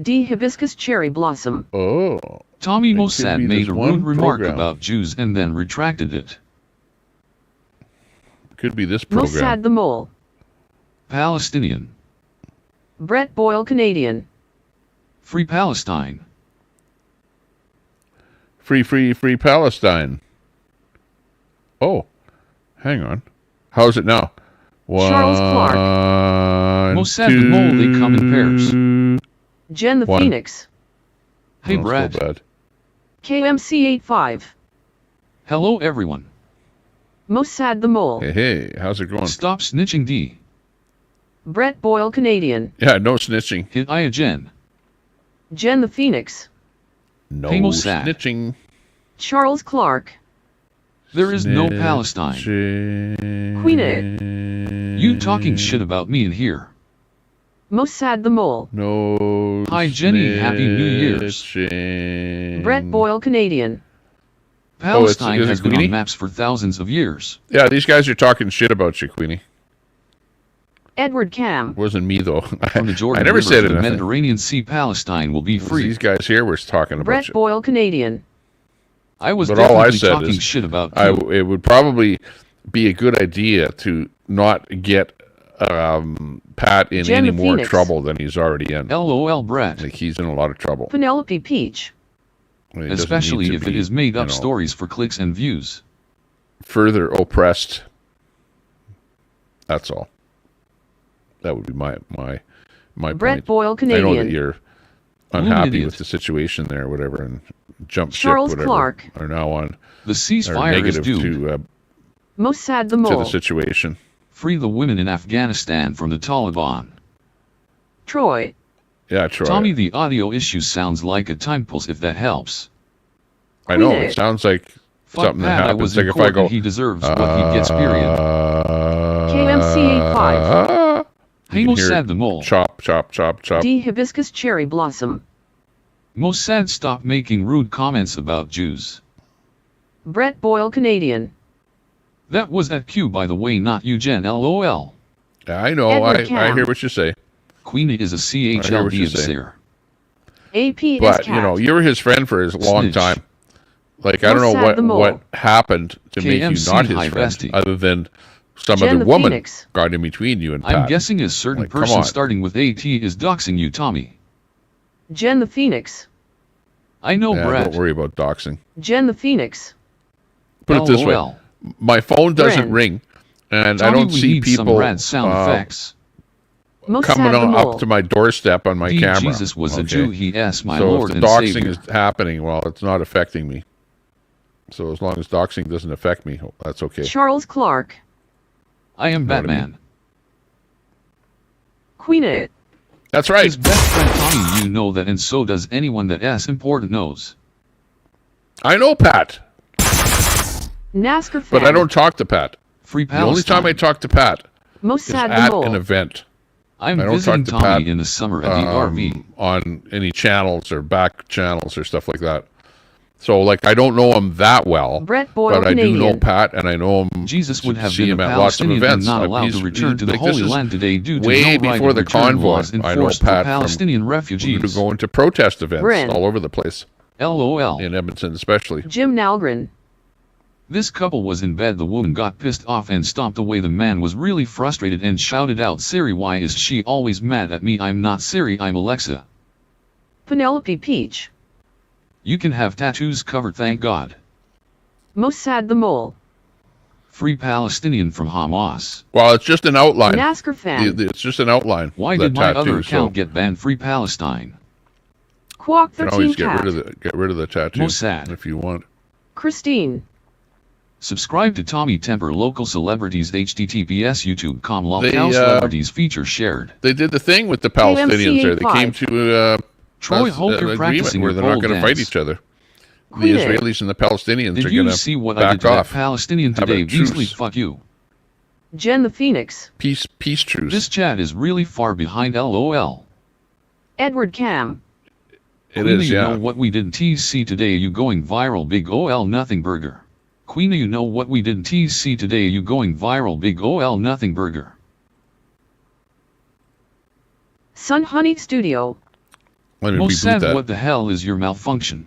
D. Hibiscus cherry blossom. Oh, Tommy It could Mossad be made this a one rude remark program. about Jews and then retracted it. could be this program. Mossad the mole. Palestinian. Brett Boyle Canadian. Free Palestine. Free Palestine. Oh, hang on. How's it now? Charles Clark. Mossad the Mole, they come in pairs. Jen the One. Phoenix. Hey Not so Brad. bad. KMC85. Hello everyone. Mossad the Mole. Hey, how's it going? Stop snitching D. Brett Boyle Canadian. Yeah, no snitching. Hit I Jen. Jen the Phoenix. No Hey, Mossad. snitching. Charles Clark. There is no Palestine. Queen it. You talking shit about me in here. Mossad the Mole. No. Hi, Jenny. Happy New Year's. snitching. Brett Boyle Canadian. Palestine is it has been Queenie? on maps for thousands of years. Yeah, these guys are talking shit about you, Queenie. Edward Cam. Wasn't me though. From the Jordan I never River said to the anything. Mediterranean Sea, Palestine will be free. These guys here were talking about Brett you. Boyle Canadian. I was But all I definitely said talking is shit about you. it would probably be a good idea to not get Pat in Jen any the more Phoenix. trouble than he's already in. LOL, Brett. Like he's in a lot of trouble. Penelope Peach. He doesn't Especially need to if it be, is made up you know, stories for clicks and views. further oppressed. That's all. That would be my Brett point. Boyle I know Canadian. that you're an unhappy idiot. with the situation there, or whatever, and jump ship, Charles whatever, Clark. are now on The are ceasefire is negative doomed. Mossad the to the Mole. situation. Free the women in Afghanistan from the Taliban. Troy. Yeah, Troy. Tommy, the audio issue sounds like a time pulse if that helps. I know Queen it sounds like Fuck something that Pat, I happens. was Like in if court I go, and he deserves what he gets, period. KMC85. Hey, you can hear Mossad it the Mole. chop, chop, chop, chop. D Hibiscus Cherry Blossom. Mossad, stop making rude comments about Jews. Brett Boyle Canadian. That was at Q, by the way, not you, Jen. LOL. Yeah, I know. Edward I Cam. hear what you say. Queenie is a hear what you CHLD say. observer. AP is But Cat. you know, you were his friend for a long Snitch. time. Like I don't know Mossad the Mole. what happened to make you KMC not his high friend, bestie. other than some Jen other the woman Phoenix. got in between you and Pat. I'm guessing a certain Like, come person on. starting with AT is doxing you, Tommy. Jen the Phoenix. I know, Yeah, Brad. don't worry about doxing. Jen the Phoenix. Put it this way: LOL. my phone doesn't Bren. ring, and I Tommy, don't we see need some people rad sound effects. Mossad coming the on Mole. up to my doorstep on my D camera. Jesus was a okay? Jew, he asked my So Lord if and the doxing Savior. is happening, well, it's not affecting me. So as long as doxing doesn't affect me, that's okay. Charles Clark. I am Know what I Batman. mean? Queen it. That's right. His best friend Tommy, you know that, and so does anyone that S important knows. I know Pat, NASCAR fan. but I don't talk to Pat. Free The only Palestine. time I talk to Pat is Mossad the at Mole. an event. I'm I don't visiting talk to Tommy Pat, in the summer at the RV. on any channels or back channels or stuff like that. So, like, I don't know him that well, Brett Boyle but I do Canadian. know Pat, and I know him. Jesus would have see been him a at lots of Palestinian and events. not allowed He's- to return to the like, this Holy is Land today due to way no right before of the return convoy. laws I know enforced for Pat from Palestinian to refugees. go into protest events Bren. all over the place, LOL. in Edmonton especially. Jim Nalgren. This couple was in bed. The woman got pissed off and stomped away. The man was really frustrated and shouted out, Siri, why is she always mad at me? I'm not Siri, I'm Alexa. Penelope Peach. You can have tattoos covered, thank God. Mossad the Mole. Free Palestinian from Hamas. Well, it's just an outline. NASCAR fan. It's just an outline. Why that did my tattoo, other so account get banned? Free Palestine. Quack you can 13 always get Cat. rid of the tattoo Mossad. if you want. Christine. Subscribe to Tommy Temper Local Celebrities https youtube.com They, locale celebrities feature shared. They did the thing with the Palestinians there. They came to Troy, hope an you're agreement practicing where your they're not pole going to fight dance. each other. Queen The it. Israelis and the Palestinians Did are you going see to what I did back to that off. Palestinian Have a today? Beasley, truce. fuck you. Jen the Phoenix. Peace truce. This chat is really far behind LOL. Edward Cam. It Queenie, is, you yeah. know what we did in TC today? You going viral, big OL nothing burger. Queenie, you know what we did in TC today? You going viral, big OL nothing burger. Sun Honey Studio. Let me reboot Mossad, that. what the hell is your malfunction?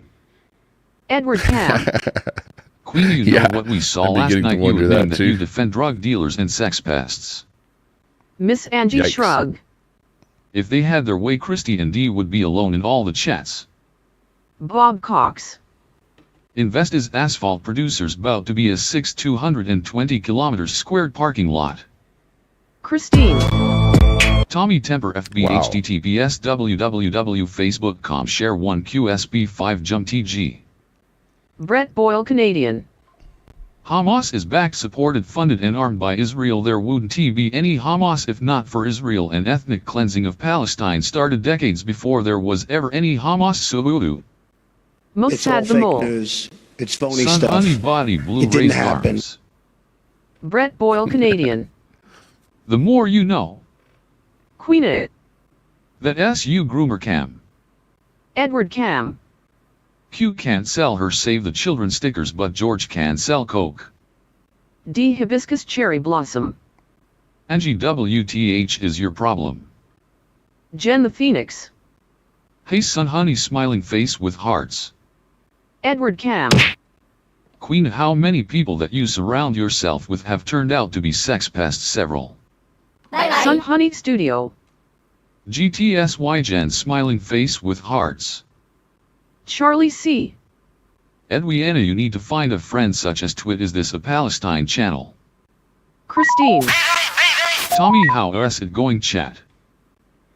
Edward Cam. Queenie, you Yeah, know what we saw I'm last beginning to night? You wonder admitting that that you too. defend drug dealers and sex pests. Miss Angie Yikes. Shrug. If they had their way, Christy and Dee would be alone in all the chats. Bob Cox. Invest is asphalt producers bout to be a 220 kilometers squared parking lot. Christine. Tommy Temper FB Wow. https www.facebook.com share 1QSB5 jump TG. Brett Boyle Canadian. Hamas is backed, supported, funded and armed by Israel. There wouldn't be any Hamas if not for Israel, and ethnic cleansing of Palestine started decades before there was ever any Hamas. Su'udu. It's all Mossad the fake Mole. news. It's phony Son stuff. honey body blue It didn't raised happen. arms. Brett Boyle Canadian. The more you know. Queen It. That SU groomer cam. Edward Cam. Q can't sell her Save the Children stickers, but George can sell Coke. D Hibiscus Cherry Blossom. Angie WTH is your problem. Jen the Phoenix. Hey son honey smiling face with hearts. Edward Cam. Queen, how many people that you surround yourself with have turned out to be sex pests? Several. Sun Honey Studio. GTSY Jen smiling face with hearts. Charlie C. Edwiana, you need to find a friend such as Twit. Is this a Palestine channel? Christine. Tommy, how is it going, chat?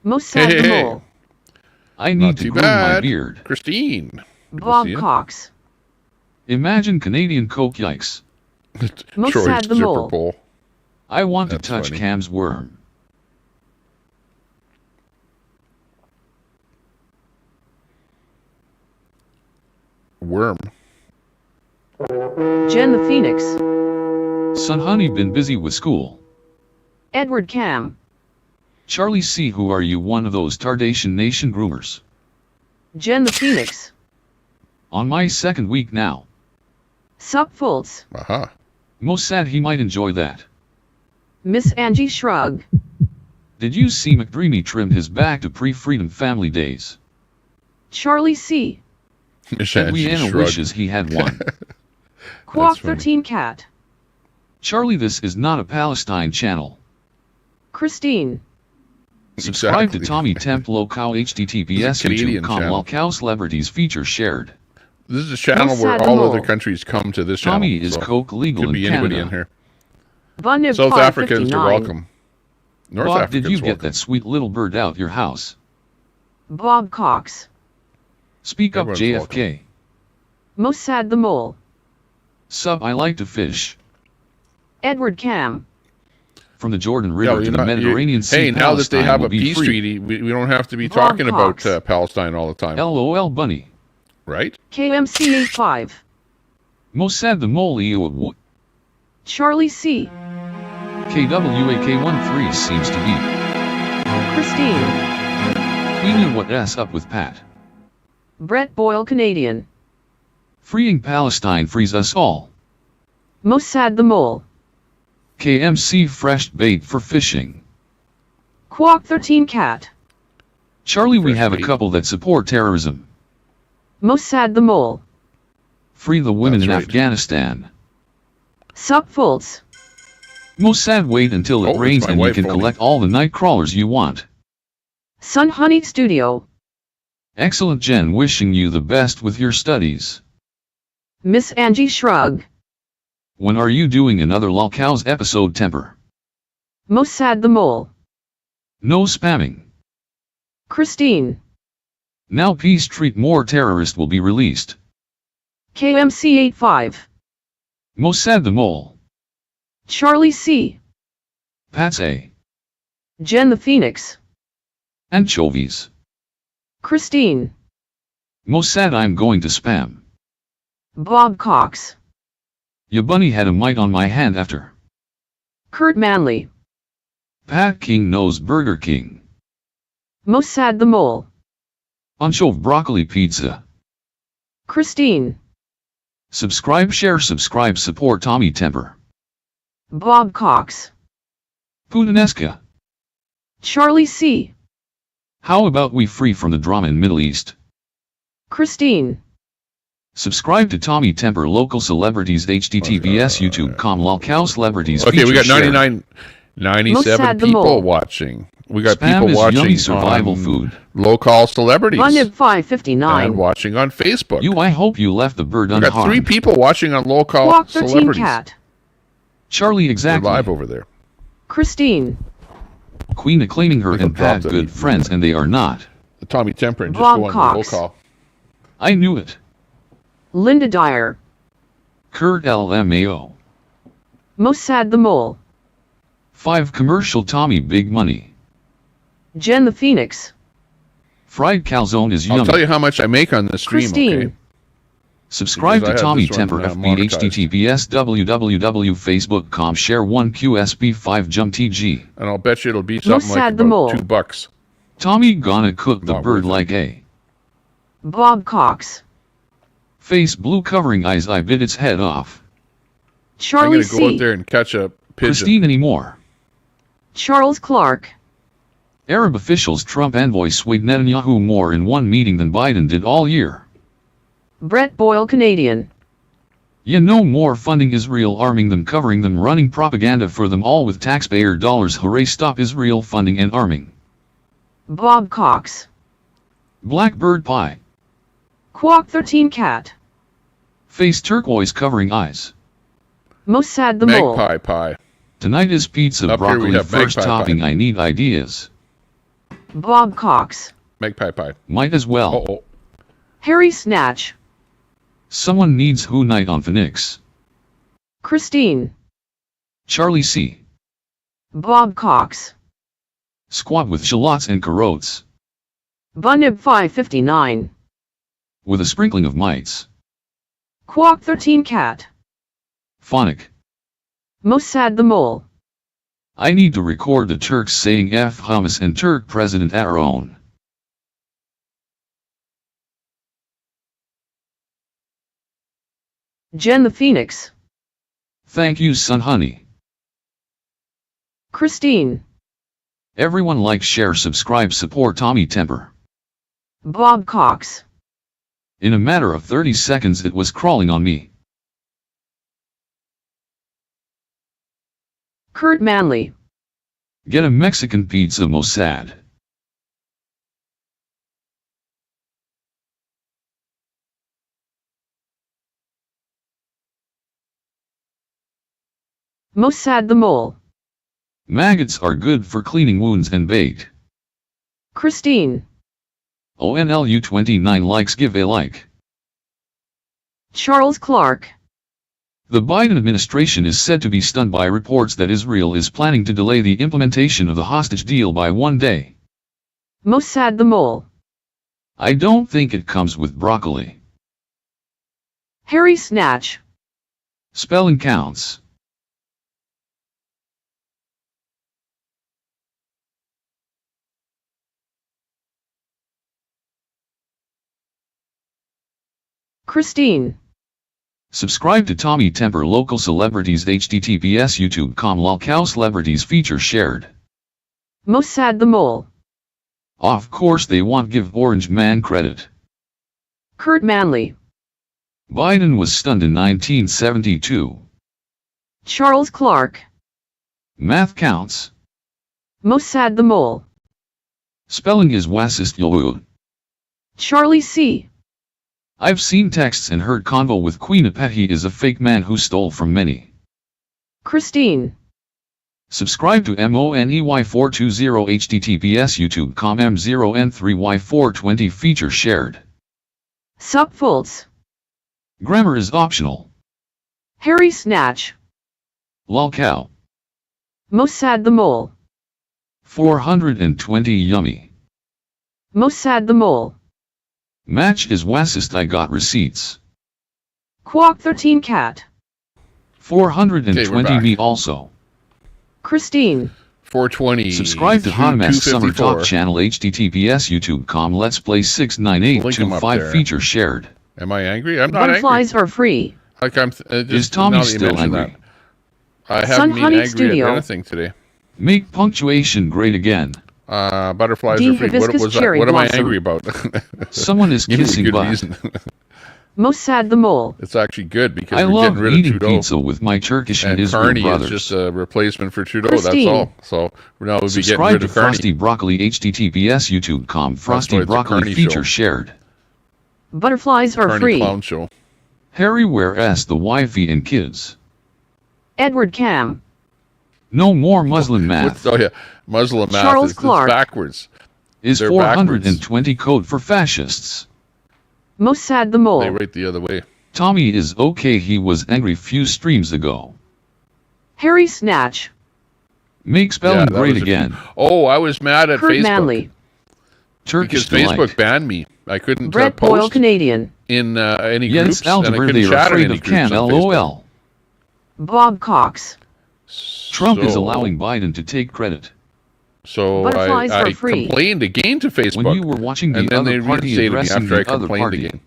Mossad the Hey. Mole. I Not need to too groom my bad. beard. Christine. Bob see ya. Cox. Imagine Canadian Coke, yikes. Mossad Troy's the zipper Mole. pull. I want That's to touch funny. Cam's worm. Worm. Jen the Phoenix. Son honey been busy with school. Edward Cam. Charlie C, who are you, one of those Tardation Nation groomers? Jen the Phoenix. On my second week now. Sup Fultz. Aha. Most sad he might enjoy that. Miss Angie Shrug. Did you see McDreamy trimmed his back to pre-freedom family days? Charlie C. Edwiana wishes he had one. Quack funny. 13 Cat. Charlie, this is not a Palestine channel. Christine. Subscribe Exactly. to Tommy Temp Local https This is a Canadian youtube.com channel. local celebrities feature shared. This is a channel Mossad where the all Mole. other countries come to this channel. Tommy is so Coke legal could in be Canada. anybody in here. Bunib South Pod Africans 59. are welcome. North Bob, Africans did you get welcome. that sweet little bird out your house? Bob Cox. Speak up, Everyone's JFK. Mossad the Mole. Sub, I like to fish. Edward Cam. From the Jordan Yeah, River well, to you're the not- Mediterranean Sea, hey, now that they Palestine have will a be peace free. treaty, we don't have to be Bob talking about Cox. Palestine all the time, LOL Bunny. right? KMC 85. Mossad the Mole EO. Charlie C. KWAK13 seems to be. Christine. Queen, what s up with Pat? Brett Boyle Canadian. Freeing Palestine frees us all. Mossad the Mole. KMC fresh bait for fishing. Quack 13 Cat. Charlie, we Fresh have a bait. couple that support terrorism. Mossad the Mole. Free the women That's in right. Afghanistan. Sup Fultz. Mossad, wait until Oh, it it's rains my and you wife can phoning. collect all the night crawlers you want. Sun Honey Studio. Excellent, Jen, wishing you the best with your studies. Miss Angie Shrug. When are you doing another Lolcows episode, Temper? Mossad the Mole. No spamming. Christine. Now peace treat, more terrorist will be released. KMC 85. Mossad the Mole. Charlie C. Pat's A. Jen the Phoenix. Anchovies. Christine. Mossad, I'm going to spam. Bob Cox. Ya bunny had a mite on my hand after. Kurt Manley. Pat King knows Burger King. Mossad the Mole. Anchove broccoli pizza. Christine. Subscribe, share, subscribe, support Tommy Temper. Bob Cox. Pudinesca. Charlie C. How about we free from the drama in Middle East? Christine. Subscribe to Tommy Temper local celebrities https youtube.com lolcow celebrities Okay, we feature got shared. 99. 97 sad the people mole. watching. We got Spam people is watching yummy survival on food. low-call celebrities Bunib and 559. watching on Facebook. I hope you left the bird We got 3 unharmed. people watching on low-call Walk 13 celebrities. cat. Charlie, We're exactly. live over there. Christine. Queen acclaiming her Think I'll and Pat drop that. good friends, and they are not. The Tommy Temper and just Bob go on Cox. low-call. I knew it. Linda Dyer. Kurt LMAO. Most sad the mole. 5 commercial Tommy Big Money. Jen the Phoenix. Fried calzone is I'll yummy. tell you how much I make on this stream, Christine. okay? Subscribe Because I to have Tommy this one, Temper FB monetized. https www.facebook.com share 1QSB5 jump TG. And I'll bet you it'll be Most something like sad the about mole. $2. Tommy gonna cook the Not bird worth it. like a Bob Cox. face blue covering eyes. I bit its head off. I'm Charlie going to go out C. there and catch a pigeon. Christine anymore. Charles Clark. Arab officials Trump envoy swayed Netanyahu more in one meeting than Biden did all year. Brett Boyle Canadian. More funding Israel, arming them, covering them, running propaganda for them all with taxpayer dollars. Hooray, stop Israel funding and arming. Bob Cox. Blackbird pie. Quack 13 cat. Face turquoise covering eyes. Most sad the mole. Magpie pie. Tonight is pizza, Up here we broccoli, have first magpie topping. pie. I need ideas. Bob Cox. Magpie pie. Might as well. Uh-oh. Harry Snatch. Someone needs Who Night on Phoenix. Christine. Charlie C. Bob Cox. Squat with shallots and carrots. Bunib 559. With a sprinkling of mites. Quack 13 cat. Phonic. Most sad the mole. I need to record the Turks saying F hummus and Turk President Erdogan. Jen the Phoenix. Thank you, son honey. Christine. Everyone like, share, subscribe, support Tommy Temper. Bob Cox. In a matter of 30 seconds it was crawling on me. Kurt Manley. Get a Mexican pizza, Mossad. Most sad the mole. Maggots are good for cleaning wounds and baked. Christine. ONLU29 likes, give a like. Charles Clark. The Biden administration is said to be stunned by reports that Israel is planning to delay the implementation of the hostage deal by 1 day. Most sad the mole. I don't think it comes with broccoli. Harry Snatch. Spelling counts. Christine. Subscribe to Tommy Temper local celebrities https youtube.com lolcow celebrities feature shared. Most sad the mole. Of course they want give Orange Man credit. Kurt Manley. Biden was stunned in 1972. Charles Clark. Math counts. Most sad the mole. Spelling is wasist yolud. Charlie C. I've seen texts and heard convo with Queen Pet. He is a fake man who stole from many. Christine. Subscribe to MONEY420 https youtube.com M0N3Y420 feature shared. Sup Fultz. Grammar is optional. Harry Snatch. Lolcow. Most sad the mole. 420 yummy. Most sad the mole. Match is wasist. I got receipts. Quack 13 cat. 420 back. me also. Christine. 420. Subscribe to through Hanmas Summer 254. Talk channel https youtube.com Let's Play Link 'em up 69825 there. feature shared. Am I angry? I'm not Butterflies angry. are free. Like I'm. Is Just Tommy now that you still mention angry? that, I Sun haven't been Honey angry Studio. at anything today. Make punctuation great again. Butterflies D. are free. What Hibiscus was that? cherry What am I blossom. angry about? Someone is Give me a kissing good butt. reason. Most sad the mole. It's actually good because I we're love getting rid of eating Trudeau. pizza with my Turkish and And Israel Carney brothers. is just a replacement for Trudeau. Christine. That's all. So now we'll be getting Subscribe rid to of Carney. Frosty Broccoli HTTPS YouTube.com. Frosty why it's a Broccoli Carney feature show. shared. Butterflies are Carney free. Clown Show. Harry whereas the wifey and kids. Edward Cam. No more Muslim math. Oh yeah, Muslim math Charles is Clark. backwards. Is They're 420 code for fascists. Most sad the mole. They write the other way. Tommy is okay, he was angry few streams ago. Harry Snatch. Make spelling that great was a few- again. Oh, I was mad at Kurt Facebook Manley. Turkish because delight. Facebook banned me. I couldn't Brett Boyle post Canadian. in any Yes, groups, and I algebra, couldn't they are chat in afraid any of Cam, groups on Facebook. LOL. Bob Cox. Trump is So- allowing Biden to take credit. So Butterflies I are free. complained again to Facebook. When you were watching the and then other they party reinstated me addressing after I the other complained party. again.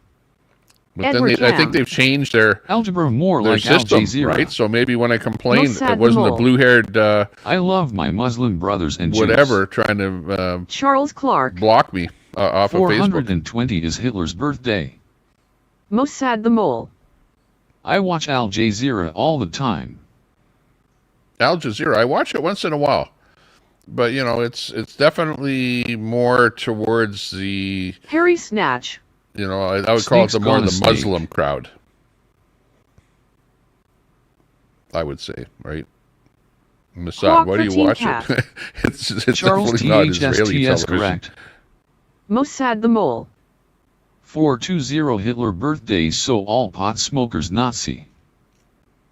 But Edward then I think Cam. they've changed their Algebra more like Al system, Jazeera. right? So maybe when I complained, Most sad it wasn't the mole. blue-haired I love my Muslim brothers and Jews. whatever trying to Charles Clark. block me off of Facebook. 420 is Hitler's birthday. Most sad the mole. I watch Al Jazeera all the time. Al Jazeera, I watch it once in a while, but you know, it's definitely more towards the, Harry Snatch. you know, I would call it Snake's the more gonna the snake. Muslim crowd. I would say, right? Mossad, Clock why do you 13 watch cat. it? it's Charles definitely not Israeli THSTS television. correct. Most sad the mole. 420 Hitler birthday, so all pot smokers Nazi.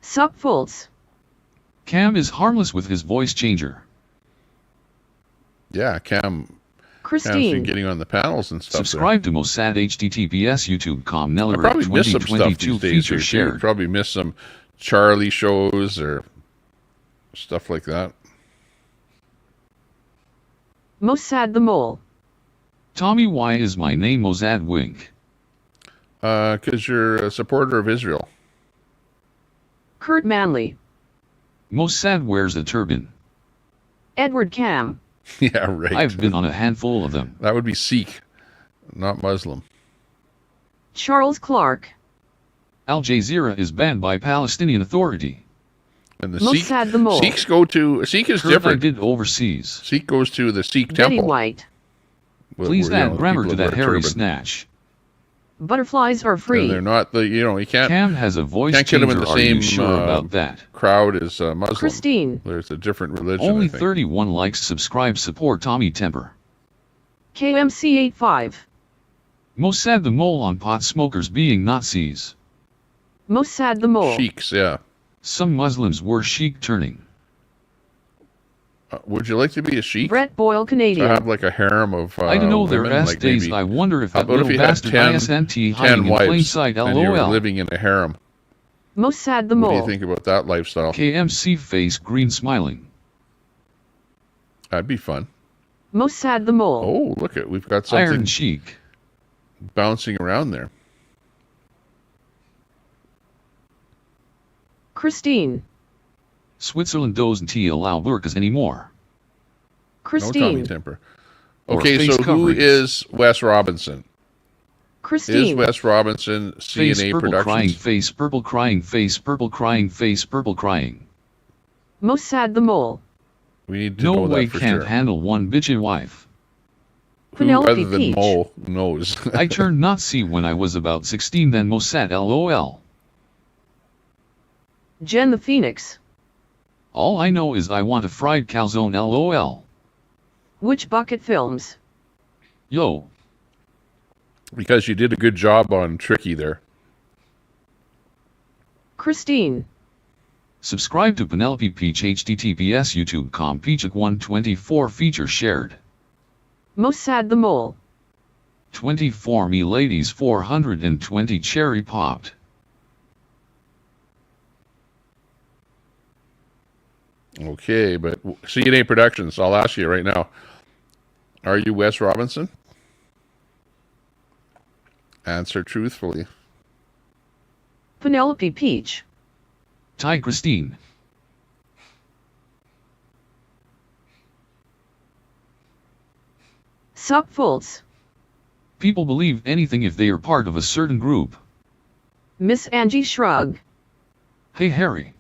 Sup Fultz. Cam is harmless with his voice changer. Yeah, Cam's been Christine. getting on the panels and stuff. there. Subscribe to Mossad HTTPS YouTube.com I Neller probably miss some stuff 2022 these days. feature Here, too. shared. Probably miss some Charlie shows or stuff like that. Most sad the mole. Tommy, why is my name Mossad Wink? Because you're a supporter of Israel. Kurt Manley. Mossad wears a turban. Edward Cam. Yeah, right. I've been on a handful of them. That would be Sikh, not Muslim. Charles Clark. Al Jazeera is banned by Palestinian Authority. And the Most sad the mole. Sikhs go to Sikh is Kurt, I different. did overseas. Sikh goes to the Sikh Betty temple. White. Please where, you add know, grammar people to that wear Harry turban. snatch. Butterflies are And free. they're not the, you know, you can't Cam has a voice Can't get him changer. in the Are you same, sure about that? crowd as Muslim. Christine. There's a different religion. Only I think. 31 likes. Subscribe. Support Tommy Temper. KMC85. Mossad the mole on pot smokers being Nazis. Most sad the mole. Sheiks, yeah. Some Muslims were sheik turning. Would you like to be a sheik? Brett Boyle To Canadian. have like a harem of I don't know their women, ass like days. maybe- I wonder if How that about if little you had bastard 10 ISNT hiding in plain wives sight. and you were LOL. living in a harem? Most sad the What do mole. you think about that lifestyle? KMC face green smiling. That'd be fun. Most sad the mole. Oh, look at we've got something Iron Sheik. bouncing around there. Christine. Switzerland doesn't allow burkas anymore. No Tommy Christine. Temper. Or Okay, face so who coverings. is Wes Robinson? Is Christine. Wes Robinson Face CNA purple crying Productions? face purple crying face purple crying face purple crying. Most sad the mole. We need to No know way that for can't sure. handle one bitchy wife. Who Penelope other than Peach. Mo knows? I turned Nazi when I was about 16, then Mossad LOL. Jen the Phoenix. All I know is I want a fried calzone LOL. Which Bucket Films. Yo, Because you did a good job on Tricky there. Christine. subscribe to Penelope Peach HTTPS YouTube.com Peachuk 124 feature shared. Most sad the mole. 24 me ladies 420 cherry popped. Okay, but CNA Productions, I'll ask you right now. Are you Wes Robinson? Answer truthfully. Penelope Peach. Ty Christine. Sup Fultz. People believe anything if they are part of a certain group. Miss Angie Shrug. Hey Harry.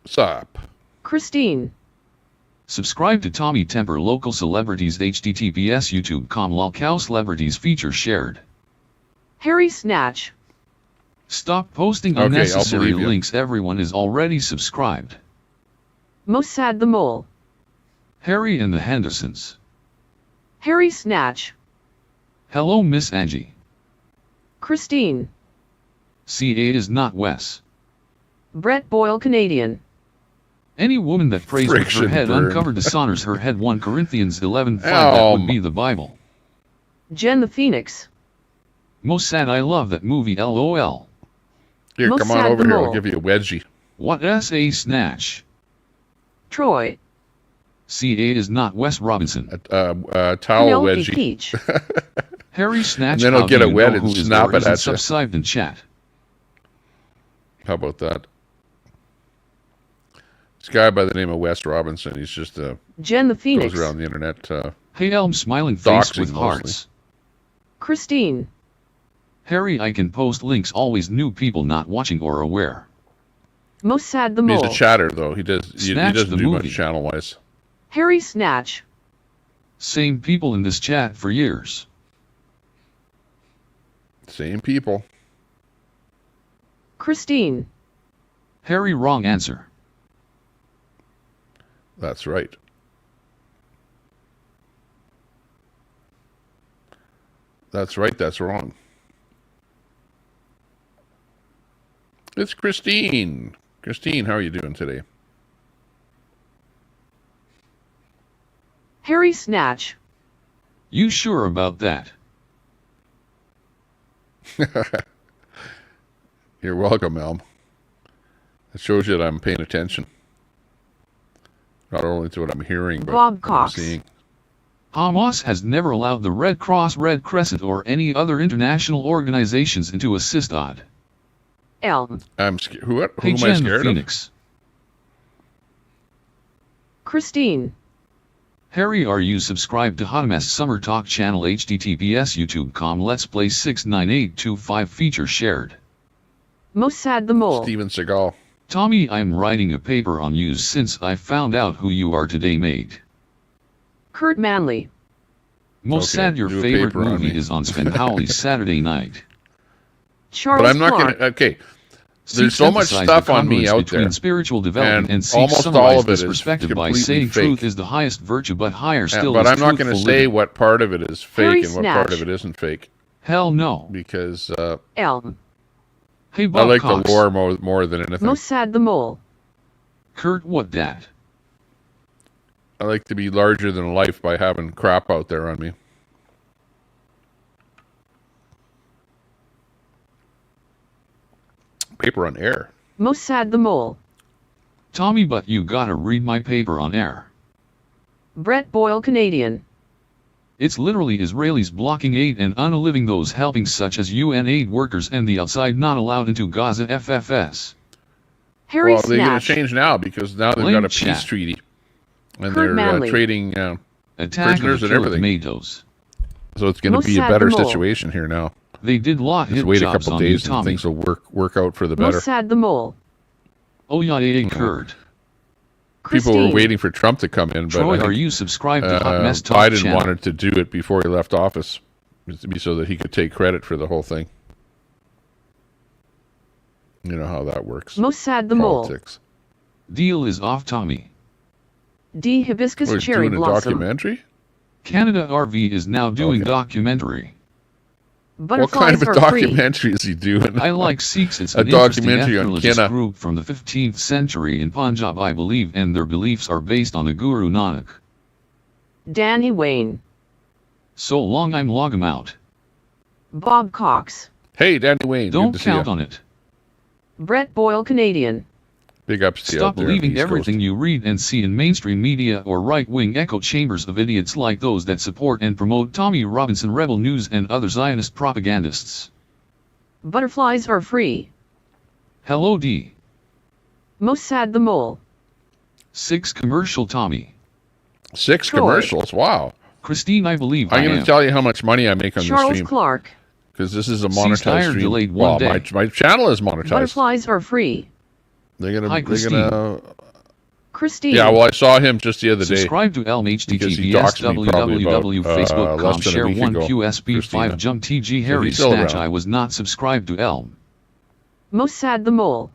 Sup? Christine. Subscribe to Tommy Temper Local Celebrities https youtube.com/cow celebrities feature shared. Harry Snatch. Stop posting Okay, I'll unnecessary believe you. links. Everyone is already subscribed. Mossad the Mole. Harry and the Hendersons. Harry Snatch. Hello Miss Angie. Christine. C8 is not Wes. Brett Boyle Canadian. Any woman that prays with her Friction head burn. uncovered dishonors her head. 1 Corinthians 11:5. That Ow. would be the Bible. Jen the Phoenix. Mossad, I love that movie. LOL. Here, come on Mossad over the here. I'll Mole. give you a wedgie. What S.A. Snatch? Troy. C8 is not Wes Robinson. Towel Penelope wedgie. Peach. Harry Snatch. And then he'll how get do it you wet know and who is snap or it isn't at you. subscribed in chat? How about that? This guy by the name of Wes Robinson. He's just Jen the Phoenix. goes around the internet. Hey Elm smiling face Doxing with mostly. hearts. Christine. Harry, I can post links. Always new people not watching or aware. Mossad the He's Mole. a chatter though. He Snatch doesn't the do movie. much channel wise. Harry Snatch. Same people in this chat for years. Same people. Christine. Harry, wrong answer. That's right. That's right. That's wrong. It's Christine. Christine, how are you doing today? Harry Snatch. You sure about that? You're welcome, Elm. It shows you that I'm paying attention. Not only to what I'm hearing, but Bob what I'm Cox. seeing. Hamas has never allowed the Red Cross, Red Crescent, or any other international organizations into assist odd. Elm. I'm scared. Who Hey am I Jen the scared of? Phoenix. Christine. Harry, are you subscribed to Hotmess Summer Talk channel https youtube.com Let's Play 69825 feature shared. Mossad the Mole. Steven Seagal. Tommy, I'm writing a paper on you since I found out who you are today, mate. Kurt Manley. Mossad, Okay, your do a favorite paper on movie me. is on Spenhowley's Saturday night. Charles But I'm not Clark. going to... Okay. Seeks There's so much emphasize stuff the on me congruence out between there. spiritual development and and seeks almost summarize all of it this is perspective by completely saying fake. truth is the highest virtue, but higher still But is I'm not going to truthful say living. what part of it is fake Harry and what part Snatch. of it isn't fake. Hell no. Because Elm. Hey I Bob like Cox. the lore more than anything. Mossad the Mole. Kurt, what dat? I like to be larger than life by having crap out there on me. Paper on air. Mossad the Mole. Tommy, but you gotta read my paper on air. Brett Boyle Canadian. It's literally Israelis blocking aid and unaliving those helping, such as UN aid workers and the outside not allowed into Gaza FFS. Harry Well, they're going to Snatch. change now because now they've Blame got a chat. peace treaty. And Kurt they're Manley. trading... Attack Prisoners of and the killer everything. tomatoes. so it's going to be a Mossad better the Mole. situation here now. They did lot Just hit wait a jobs couple on you, days and Tommy. things will work out for the better. Mossad the Mole. Oh yeah, Kurt. Christine. People were waiting for Trump to come in, but Troy, I think, are you subscribed to Hot Mess Talk Biden channel? wanted to do it before he left office so that he could take credit for the whole thing. You know how that works. Mossad the Mole. Politics. Deal is off, Tommy. D. Hibiscus We're Cherry doing a Blossom. documentary? Canada RV is now doing Okay. documentary. What kind Butterflies of a are free. documentary is he doing? I like Sikhs. It's A an interesting documentary on ethno-religious Kenna. group from the 15th century in Punjab, I believe, and their beliefs are based on the Guru Nanak. Danny Wayne. So long, I'm log 'em out. Bob Cox. Hey, Danny Wayne. Don't good to count see ya. on it. Brett Boyle Canadian. Big ups to you Stop out there on believing the East everything Coast. you read and see in mainstream media or right-wing echo chambers of idiots like those that support and promote Tommy Robinson Rebel News and other Zionist propagandists. Butterflies are free. Hello D. Mossad the Mole. 6 commercial Tommy. 6 Troy. commercials. Wow. Christine, I believe I'm I going am. to tell you how much money I make on the Charles stream. Clark. because this is a Ceasefire monetized stream. delayed one Well, day. my channel is monetized. Butterflies are free. They're gonna. Hi, Christine. Christine. Yeah, well, I saw him just the other day. Subscribe to Elm Because he HTTPS doxed me probably about, www.facebook.com less than a share week 1 ago, QSB Christina. 5 jump TG So Harry he's still Snatch. around. I was not subscribed to Elm. Mossad the Mole.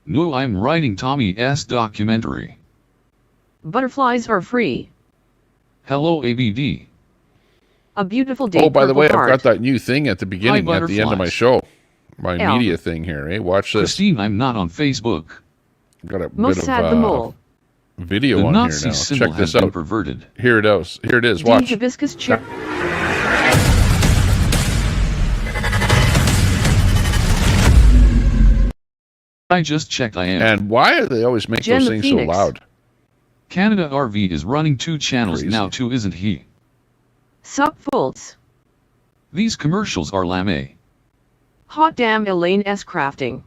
No, I'm writing Tommy S. documentary. Butterflies are free. Hello ABD. A beautiful day. Oh, by the Purple way, Heart. I've got that new thing at the beginning, at the end of my butterflies. show. My Elm. media thing here, eh? Watch this. Christine, I'm not on Facebook. Got a bit Mossad the of Mole. video The on Nazi here now. symbol Check has this been out. perverted. Here it is. Here it is. D Watch. hibiscus cherry. I just checked I am. And why do they always make Jen those the things so Phoenix. loud? Canada RV is running 2 channels Crazy. now too, isn't he? Sup Fultz. These commercials are lame. Hot damn Elaine S. Crafting.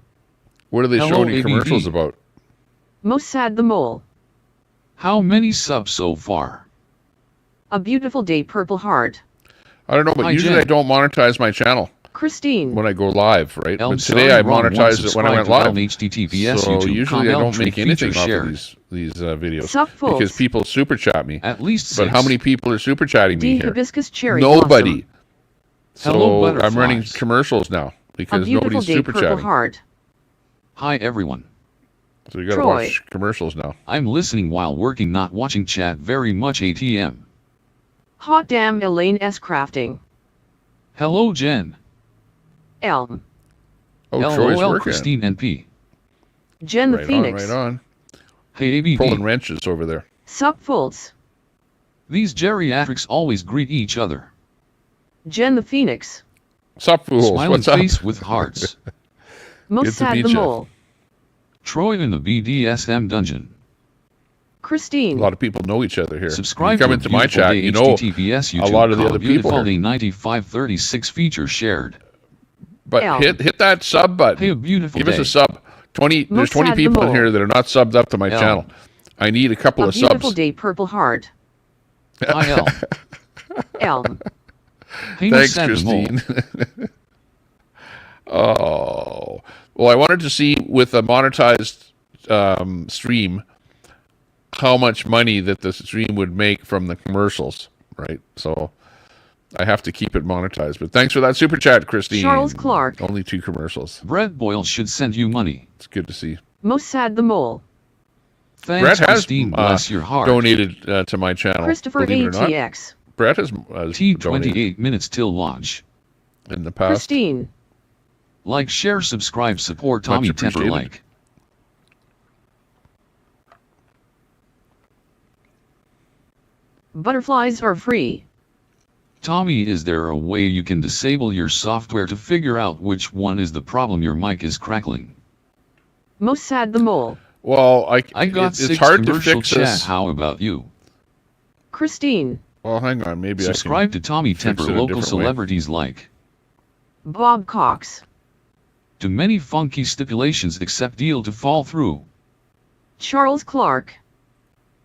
What are they Hello, showing you ABD. commercials about? Mossad the Mole. How many subs so far? A beautiful day. Purple Heart. I don't know, but Hi, usually Jen. I don't monetize my channel Christine. when I go live, right? Elm But today I sorry, wrong one. monetized it when I went Subscribe to live. Elm HTTPS So YouTube usually I com don't Elm make Tree anything feature off shared. of these videos Sup Fultz. because people super chat me. At least But 6. how many people are super chatting me D here? hibiscus cherry. Nobody. Blossom. Hello, So I'm running butterflies. commercials now A because beautiful nobody's day. super Purple chatting. Heart. Hi everyone. So you got to Troy. watch commercials now. I'm listening while working, not watching chat very much ATM. Hot damn Elaine S. Crafting. Hello Jen. Elm. Oh, Troy's LOL working. Christine NP. Jen the Right Phoenix. on, right on. Hey ABD. Pulling wrenches over there. Sup Fultz. These geriatrics always greet each other. Jen the Phoenix. Sup, fools? Smiling What's up? face with hearts. Mossad meet the ya. Mole. Troy in the BDSM dungeon. Christine. A lot of people know each other here. Subscribe you come to into my Beautiful chat, Day you know HTTPS a lot of the YouTube other com people Beautiful here. Day 9536 feature shared. But Elm. hit that sub button. Hey, a beautiful Give day. us a sub. 20. There's 20 Mossad the people in Mole. here that are not subbed up to my Elm. channel. I need a couple A of beautiful subs. day. Purple Heart. Hi Elm. Elm. Hey, Thanks, Mossad the Mole. Christine. Oh. Well, I wanted to see with a monetized stream how much money that the stream would make from the commercials, right? So I have to keep it monetized. But thanks for that super chat, Christine. Charles Clark. Only 2 commercials. Brett Boyle should send you money. It's good to see. Mossad the Mole. Thanks, Brett has Christine. Bless your heart. donated to my channel. Christopher believe it or not. ATX. Brett has T28 donated minutes till launch. in the past. Christine. Like, share, subscribe, support Much Tommy Temper appreciated. like. Butterflies are free. Tommy, is there a way you can disable your software to figure out which one is the problem? Your mic is crackling. Mossad the Mole. Well, I got it's 6 hard to commercial fix chat. this. How about you? Christine. Well, hang on. Maybe Subscribe to Tommy fix Temper. it a Local different way. celebrities like. Bob Cox. Do many funky stipulations accept deal to fall through? Charles Clark.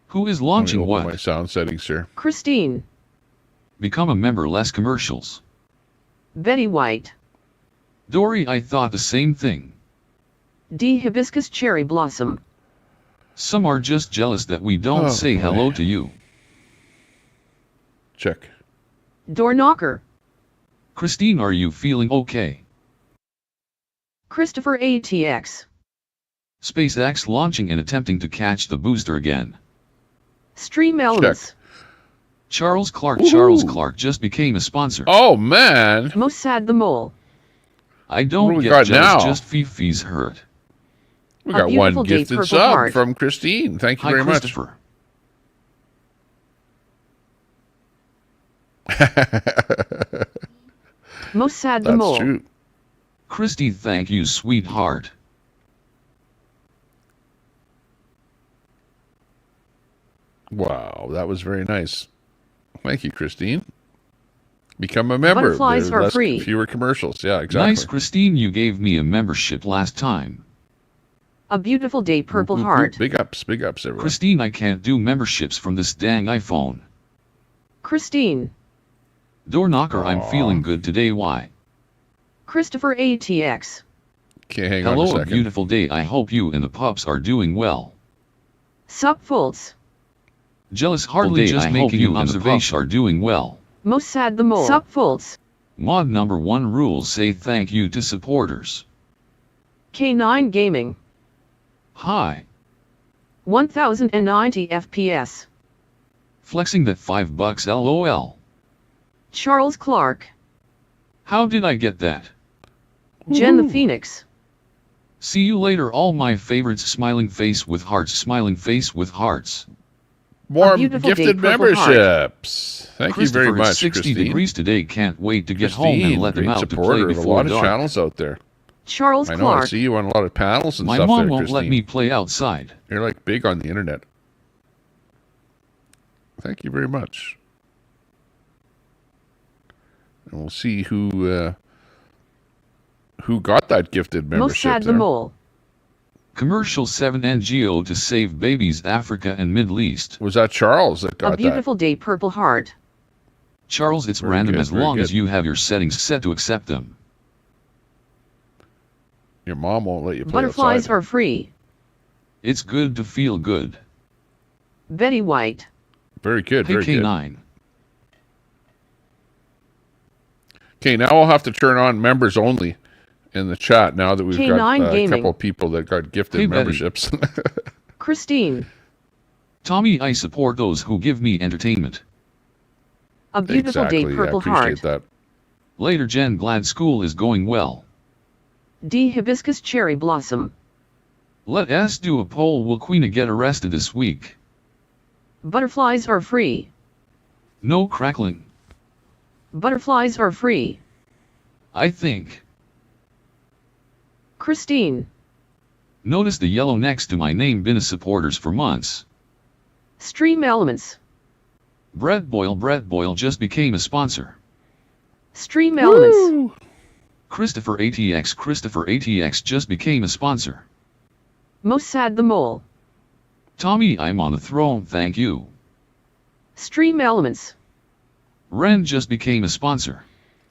Who is I can launching open what? my sound settings here. Christine. Become a member. Less commercials. Betty White. Dory, I thought the same thing. D hibiscus cherry blossom. Some are just jealous that we don't Oh, say boy. hello to you. Check. Door knocker. Christine, are you feeling okay? Christopher ATX. SpaceX launching and attempting to catch the booster again. Stream elements. Charles Clark. Woohoo. Charles Clark just became a sponsor. Oh, man. Mossad the Mole. I What don't do we get got jealous, now? just Fifi's hurt. We A got one beautiful day, gifted Purple sub Heart. from Christine. Thank you Hi, very much. Christopher. Mossad the That's Mole. true. Christy, thank you, sweetheart. Wow, that was very nice. Thank you, Christine. Become a member. Butterflies There's are free. fewer commercials. Yeah, exactly. Nice, Christine, you gave me a membership last time. A beautiful day. Purple Whoop, whoop, Heart. whoop. Big ups, everyone. Christine, I can't do memberships from this dang iPhone. Christine. Door knocker, I'm Aw. feeling good today. Why? Christopher ATX. Okay, hang on a Hello, a second. beautiful day. I hope you and the pups are doing well. Sup Fultz. Jealous hardly Day, just I making hope you an and the observation pups are doing well. Most sad the mole. Sup Fultz. Mod number 1 rules say thank you to supporters. K9 Gaming. Hi. 1090 FPS. Flexing that $5 LOL. Charles Clark. How did I get that? Jen the Phoenix. See you later, all my favorites. Smiling face with hearts. Smiling face with hearts. More beautiful gifted day, Purple Heart. memberships. Thank you very Christopher, much, it's 60 Christine. degrees today. Can't wait to get home and let them great out to play supporter of a before lot of dark. channels out there. Charles I know. I Clark. see you on a lot of panels and My stuff mom there, won't Christine. let me play outside. You're like big on the internet. Thank you very much. And we'll see who got that gifted Most membership sad the there. mole. Commercial 7 NGO to save babies Africa and Middle East. Was that Charles that A got beautiful day Purple Heart. Charles, it's Very random good, as very long as good. you have your settings set to accept them. that? Your mom won't let you play Butterflies outside. are free. It's good to feel good. Betty White. Very good, Hey very good. K9. Okay, now I'll have to turn on members only in the chat now that we've got K9 a Gaming. couple people that got gifted Hey, Betty. memberships. Christine. Tommy, I support those who give me entertainment. A beautiful exactly, day I Purple appreciate Heart. that. Later, Jen, glad school is going well. D Hibiscus Cherry Blossom. Let us do a poll. Will Queena get arrested this week? Butterflies are free. No crackling. Butterflies are free. I think. Christine. Notice the yellow next to my name. Been a supporters for months. Stream Elements. Bread Boil just became a sponsor. Stream Elements. Christopher ATX just became a sponsor. Most sad the mole. Tommy, I'm on the throne, thank you. Stream Elements. Ren just became a sponsor.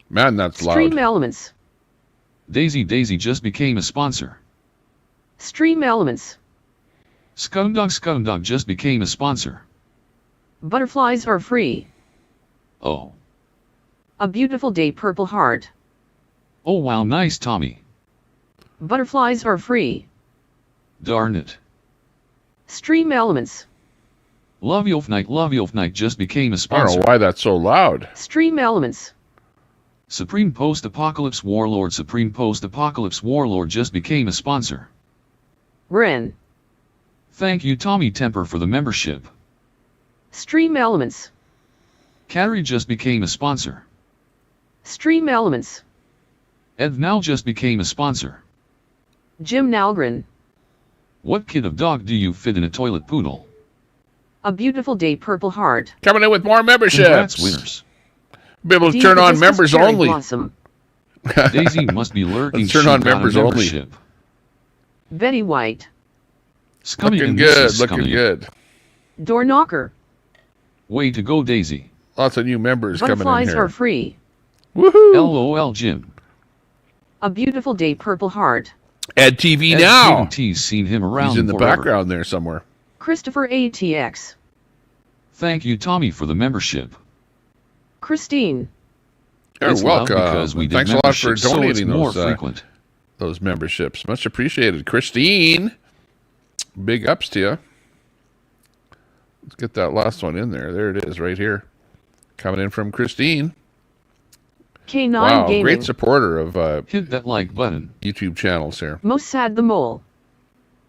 Man, that's loud. Stream Elements. Daisy just became a sponsor. Stream Elements. Scudamdog just became a sponsor. Butterflies are free. Oh. A beautiful day Purple Heart. Oh wow, nice Tommy. Butterflies are free. Darn it. Stream Elements. Love Yolf Night just became a I don't sponsor. know why that's so loud. Stream Elements. Supreme Post-Apocalypse Warlord just became a sponsor. Ren. Thank you Tommy Temper for the membership. Stream Elements. Cattery just became a sponsor. Stream Elements. Ed now just became a sponsor. Jim Nalgren. What kid of dog do you fit in a toilet poodle? A beautiful day Purple Heart. Coming in with more memberships. Congrats winners. Be able to D turn on Hibiscus members Cherry only. Blossom. Daisy must be lurking. Let's turn She on got a members only. membership. Betty White. Scummy Looking and good, Mrs. looking Scummy. good. Door Knocker. Way to go Daisy. Lots of new members coming in Butterflies here. are free. Woohoo! LOL Jim. A beautiful day Purple Heart. Ed TV Ed now. T's seen him around He's in the forever. background there somewhere. Christopher ATX. Thank you Tommy for the membership. Christine. You're It's loud welcome. because we did Thanks a lot for memberships, so it's donating more those frequent. those memberships. Much appreciated. Christine, big ups to you. Let's get that last one in there. There it is right here. Coming in from Christine. K9 Wow, Gaming. great supporter of Hit that like button. YouTube channels here. Most sad the mole.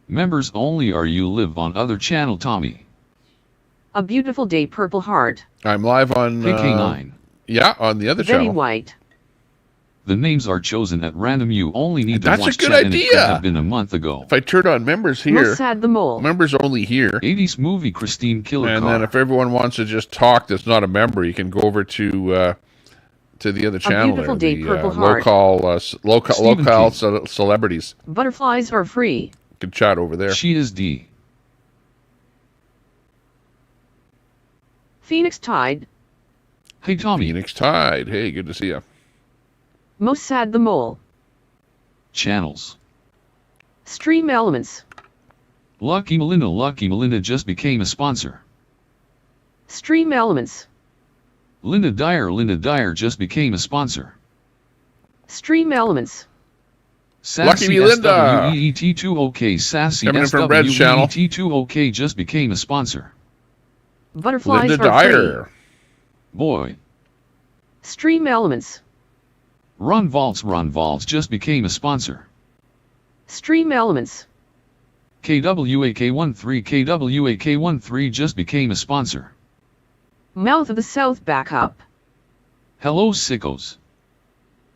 Members only or you live on other channel Tommy. A beautiful day Purple Heart. I'm live on KK9. yeah, on the other Betty channel. White. The names are chosen at random. You only need to That's a watch good chat and it could idea. have been a month ago. If I turn on members here, Most sad the mole. members only here. 80s movie Christine Killer And Car. then if everyone wants to just talk that's not a member, you can go over to the other channel beautiful there. day, The Purple Heart. Stephen local King. celebrities. Butterflies are free. You can chat over there. She is D. Phoenix Tide. Hey Tommy. Phoenix Tide. Hey, good to see you. Most sad the mole. Channels. Stream elements. Lucky Melinda just became a sponsor. Stream elements. Linda Dyer just became a sponsor. Stream elements. Sassy Lucky Melinda. SWEET2OK Sassy Coming in from Red's channel. SWEET2OK just became a sponsor. Butterflies Linda are free. Dyer. Boy. Stream elements. Ron Valtz just became a sponsor. Stream elements. KWAK13 just became a sponsor. Mouth of the South backup. Hello sickos.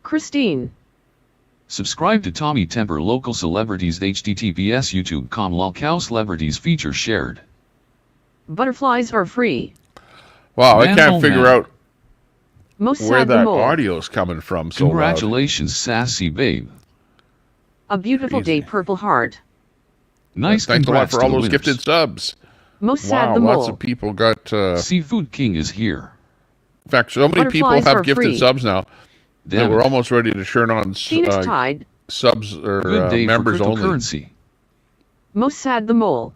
Christine. Subscribe to Tommy Temper Local Celebrities https youtube.com lolcow celebrities feature shared. Butterflies are free. Wow, I Man, can't oh, figure man. out Most where sad the that mole. audio is coming from. So loud. Congratulations sassy babe. A beautiful Crazy. day Purple Heart. Nice Thanks a lot congrats for to all the those winners. gifted subs. Most Wow, sad the lots mole. of people got. Seafood King is here. In fact, so many people Butterflies have are gifted free. subs now that Damn we're it. almost ready to turn on Phoenix Tide. subs or Good day for members only. cryptocurrency. Most sad the mole.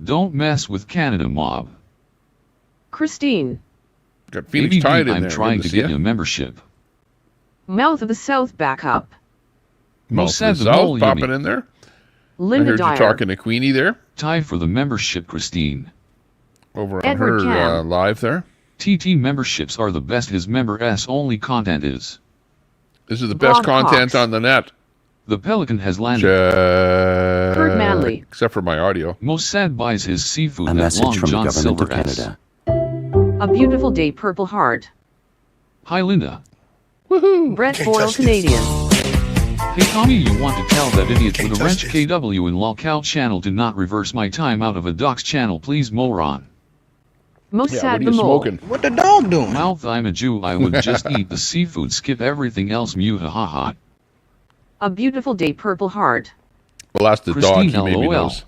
Don't mess with Canada mob. Christine. Got Phoenix ABB, Tide in I'm there. trying Good to see get ya. you a membership. Mouth of the South backup. Most sad of the the mole, South popping Yumi. in there. I Linda heard you Dyer. talking to Queenie there Tie for the membership, Christine. over on Edward her Cam. live there. TT memberships are the best his member S only content is. This is the best Bob content Cox. on the net. The Pelican has landed. Kurt Manley. Except for my audio. Most sad buys his seafood A that message Long from the John government Silver of S. Canada. A beautiful day Purple Heart. Hi Linda. Brett Boyle Canadian. Hey Tommy, you want to tell that idiot with a wrench KW in lolcow channel to not reverse my time out of a docs channel please moron. Most Yeah, sad what are the you mole. smoking? What the dog doing? Mouth, I'm a Jew, I would just eat the seafood, skip everything else, mute, ha ha. A beautiful day Purple Heart. Well, that's the Christine, dog. He maybe LOL. knows.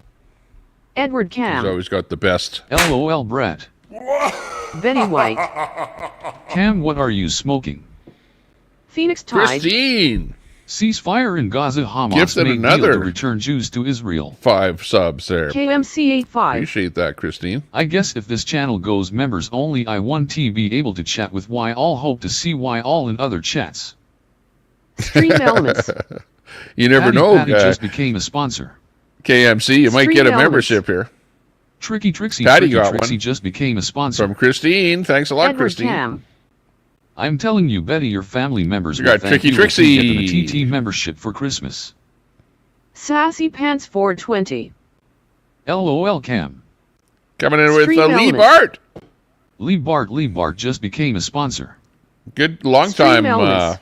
Edward He's Cam. always got the best. LOL Brett. Betty White. Cam, what are you smoking? Phoenix Tide. Christine! Ceasefire in Gaza, Hamas Gifted made another. deal to return Jews to Israel. 5 subs there. KMC85. Appreciate that, Christine. I guess if this channel goes members only I want to be able to chat with why all hope to see why all in other chats. Stream elements. You never Patty know, Patty just became a sponsor. KMC. You might Stream get a elements. membership here Tricky Trixie Patty Tricky got Trixie one. just became a sponsor. from Christine. Thanks a lot, Edward Christine. Cam. I'm telling you, Betty, your family members We will got thank Tricky you if you get them Trixie. a TT membership for Christmas. Sassy Pants 420. LOL Cam. Coming in with Stream Lee elements. Bart. Lee Bart just became a sponsor. Good long Stream time elements.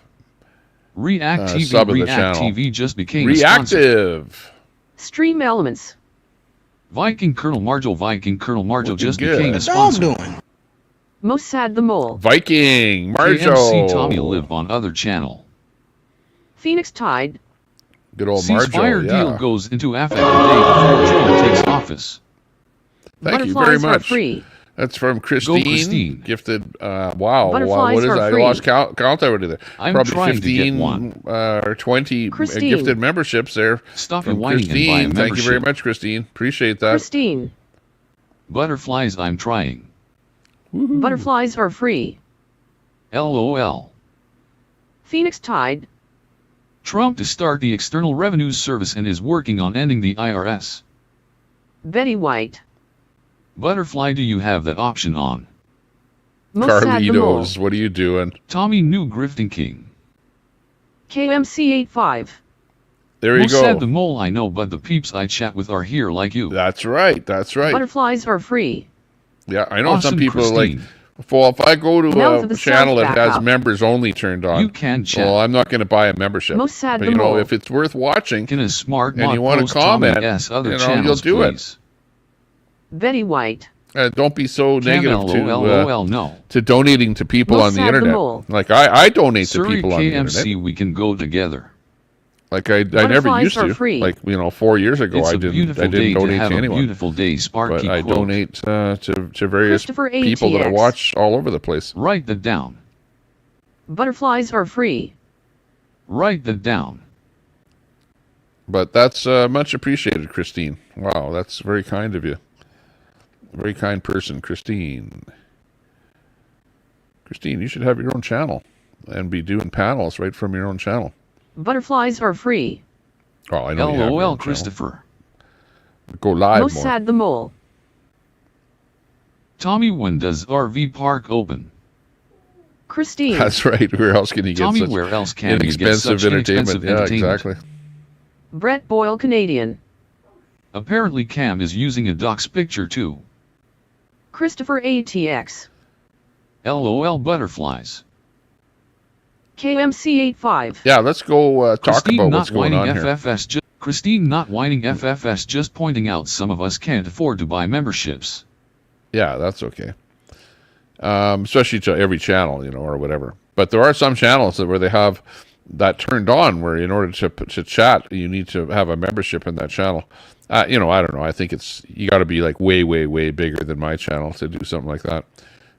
React TV sub of the React channel. TV just became a sponsor. reactive. Stream elements. Viking Colonel Marjo Looking just good. became a What the dog sponsor. doing? Most sad the mole. Viking. KMC Marjo. Tommy live on other channel. Phoenix Tide. Good old Ceasefire Marjo. deal Yeah. goes into effect the day before Trump takes office. Thank you Butterflies very are much. free. That's from Christine. Christine. Gifted. Wow. Butterflies What is are that? I free. lost count already there. I'm Probably trying to get 15 one. or 20 Christine. gifted memberships there. Stop your From whining and buy a Christine. Thank you very membership. much, Christine. Appreciate that. Christine. Butterflies, I'm trying. Butterflies are free. LOL. Phoenix Tide. Trump to start the External Revenue Service and is working on ending the IRS. Betty White. Butterfly, do you have that option on? Most sad the mole. Carlitos, what are you doing? Tommy New Grifting King. KMC85. There you Most said go. the mole I know, but the peeps I chat with are here like you. That's right. That's right. Butterflies are free. Yeah, I know Awesome, some people are like, Christine. well, if I go Mouth to of a the channel South that has backup. members only turned on, You can chat. well, I'm not going to buy a membership. Most sad but the you know, mole. if it's worth watching, Can a smart and mod you wanna post Tommy comment, S other you know, channels, you'll do it. please? Betty White. don't be so Cam negative LOL, no. to donating to people Most on the sad the internet. mole. Like I donate to Surrey people on the KMC, internet. we can go together. Like I never Butterflies used are to. free. Like 4 years ago, It's I a didn't beautiful day to donate have to a anyone. beautiful day, Sparky But I quote. donate to various Christopher people that I ATX. watch all over the place. Write that down. Butterflies are free. Write that down. But that's much appreciated, Christine. Wow, that's very kind of you. Very kind person, Christine. Christine, you should have your own channel and be doing panels right from your own channel. Butterflies are free. Oh, I know you have your LOL, own Christopher. channel. Go live Most more. sad the mole. Tommy, when does RV park open? Christine. That's right. Where else can you get Tommy, such where else can you get inexpensive such entertainment? inexpensive Yeah, entertainment? exactly. Brett Boyle Canadian. Apparently Cam is using a doc's picture too. Christopher ATX. LOL, butterflies. KMC85. Yeah, let's go talk Christine about not what's going whining on here. FFS. Christine not whining FFS, just pointing out some of us can't afford to buy memberships. Yeah, that's okay. Especially to every channel, you know, or whatever. But there are some channels where they have that turned on, where in order to chat, you need to have a membership in that channel. You know, I don't know. I think you got to be like way, way, way bigger than my channel to do something like that.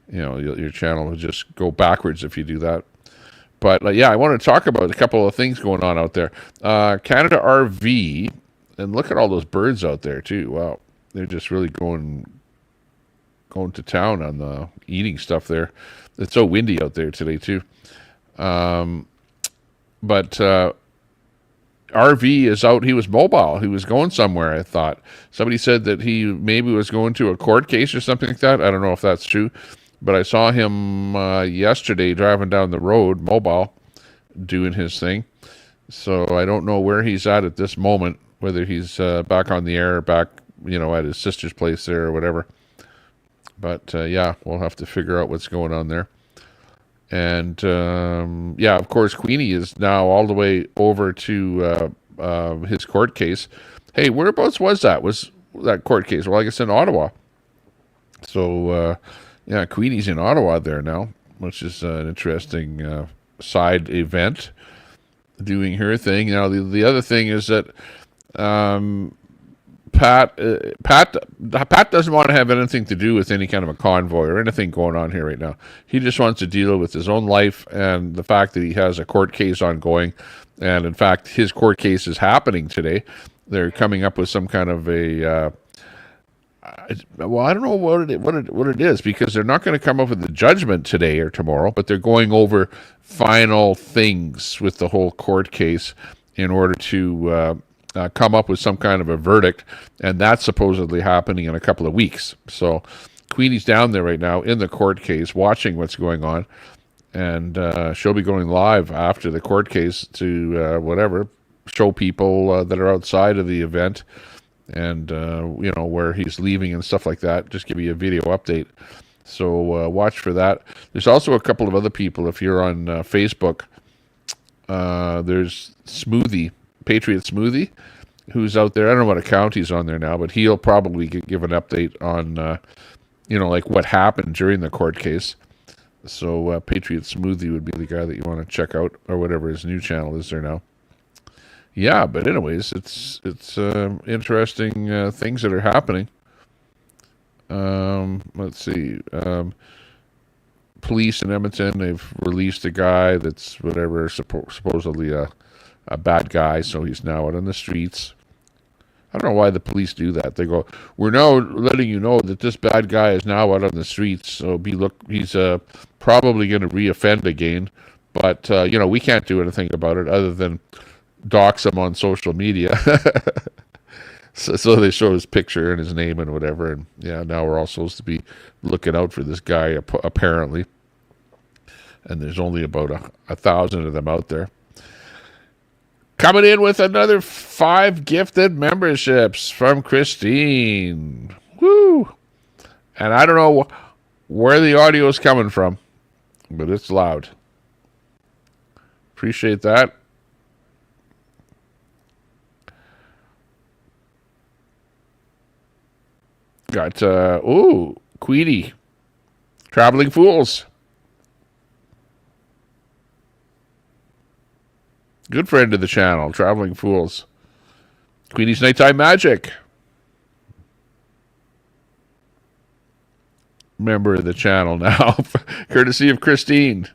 You know, your channel will just go backwards if you do that. But yeah, I want to talk about a couple of things going on out there. Canada RV, and look at all those birds out there too. Wow, they're just really going to town on the eating stuff there. It's so windy out there today too. But RV is out. He was mobile. He was going somewhere, I thought. Somebody said that he maybe was going to a court case or something like that. I don't know if that's true. But I saw him yesterday driving down the road, mobile, doing his thing. So I don't know where he's at this moment, whether he's back on the air or back, you know, at his sister's place there or whatever. But yeah, we'll have to figure out what's going on there. And yeah, of course, Queenie is now all the way over to his court case. Hey, whereabouts was that? Was that court case? Well, I guess in Ottawa. So yeah, Queenie's in Ottawa there now, which is an interesting side event, doing her thing. Now, the other thing is that Pat doesn't want to have anything to do with any kind of a convoy or anything going on here right now. He just wants to deal with his own life and the fact that he has a court case ongoing. And in fact, his court case is happening today. They're coming up with some kind of a well, I don't know what it is, because they're not going to come up with a judgment today or tomorrow, but they're going over final things with the whole court case in order to come up with some kind of a verdict, and that's supposedly happening in a couple of weeks. So Queenie's down there right now in the court case watching what's going on, and she'll be going live after the court case to whatever, show people that are outside of the event and you know, where he's leaving and stuff like that. Just give you a video update. So watch for that. There's also a couple of other people. If you're on Facebook, there's Smoothie, Patriot Smoothie, who's out there. I don't know what account he's on there now, but he'll probably give an update on you know, like what happened during the court case. So Patriot Smoothie would be the guy that you want to check out, or whatever his new channel is there now. Yeah, but anyways, it's interesting things that are happening. Let's see. Police in Edmonton, they've released a guy that's whatever, supposedly a bad guy, so he's now out on the streets. I don't know why the police do that. They go, we're now letting you know that this bad guy is now out on the streets, so he's probably going to reoffend again, but you know, we can't do anything about it other than dox him on social media. so they show his picture and his name and whatever, and yeah, now we're all supposed to be looking out for this guy apparently, and there's only about 1,000 of them out there. Coming in with another 5 gifted memberships from Christine. Woo! And I don't know where the audio is coming from, but it's loud. Appreciate that. Got, Queenie. Traveling Fools. Good friend of the channel, Traveling Fools. Queenie's Nighttime Magic. Member of the channel now, courtesy of Christine.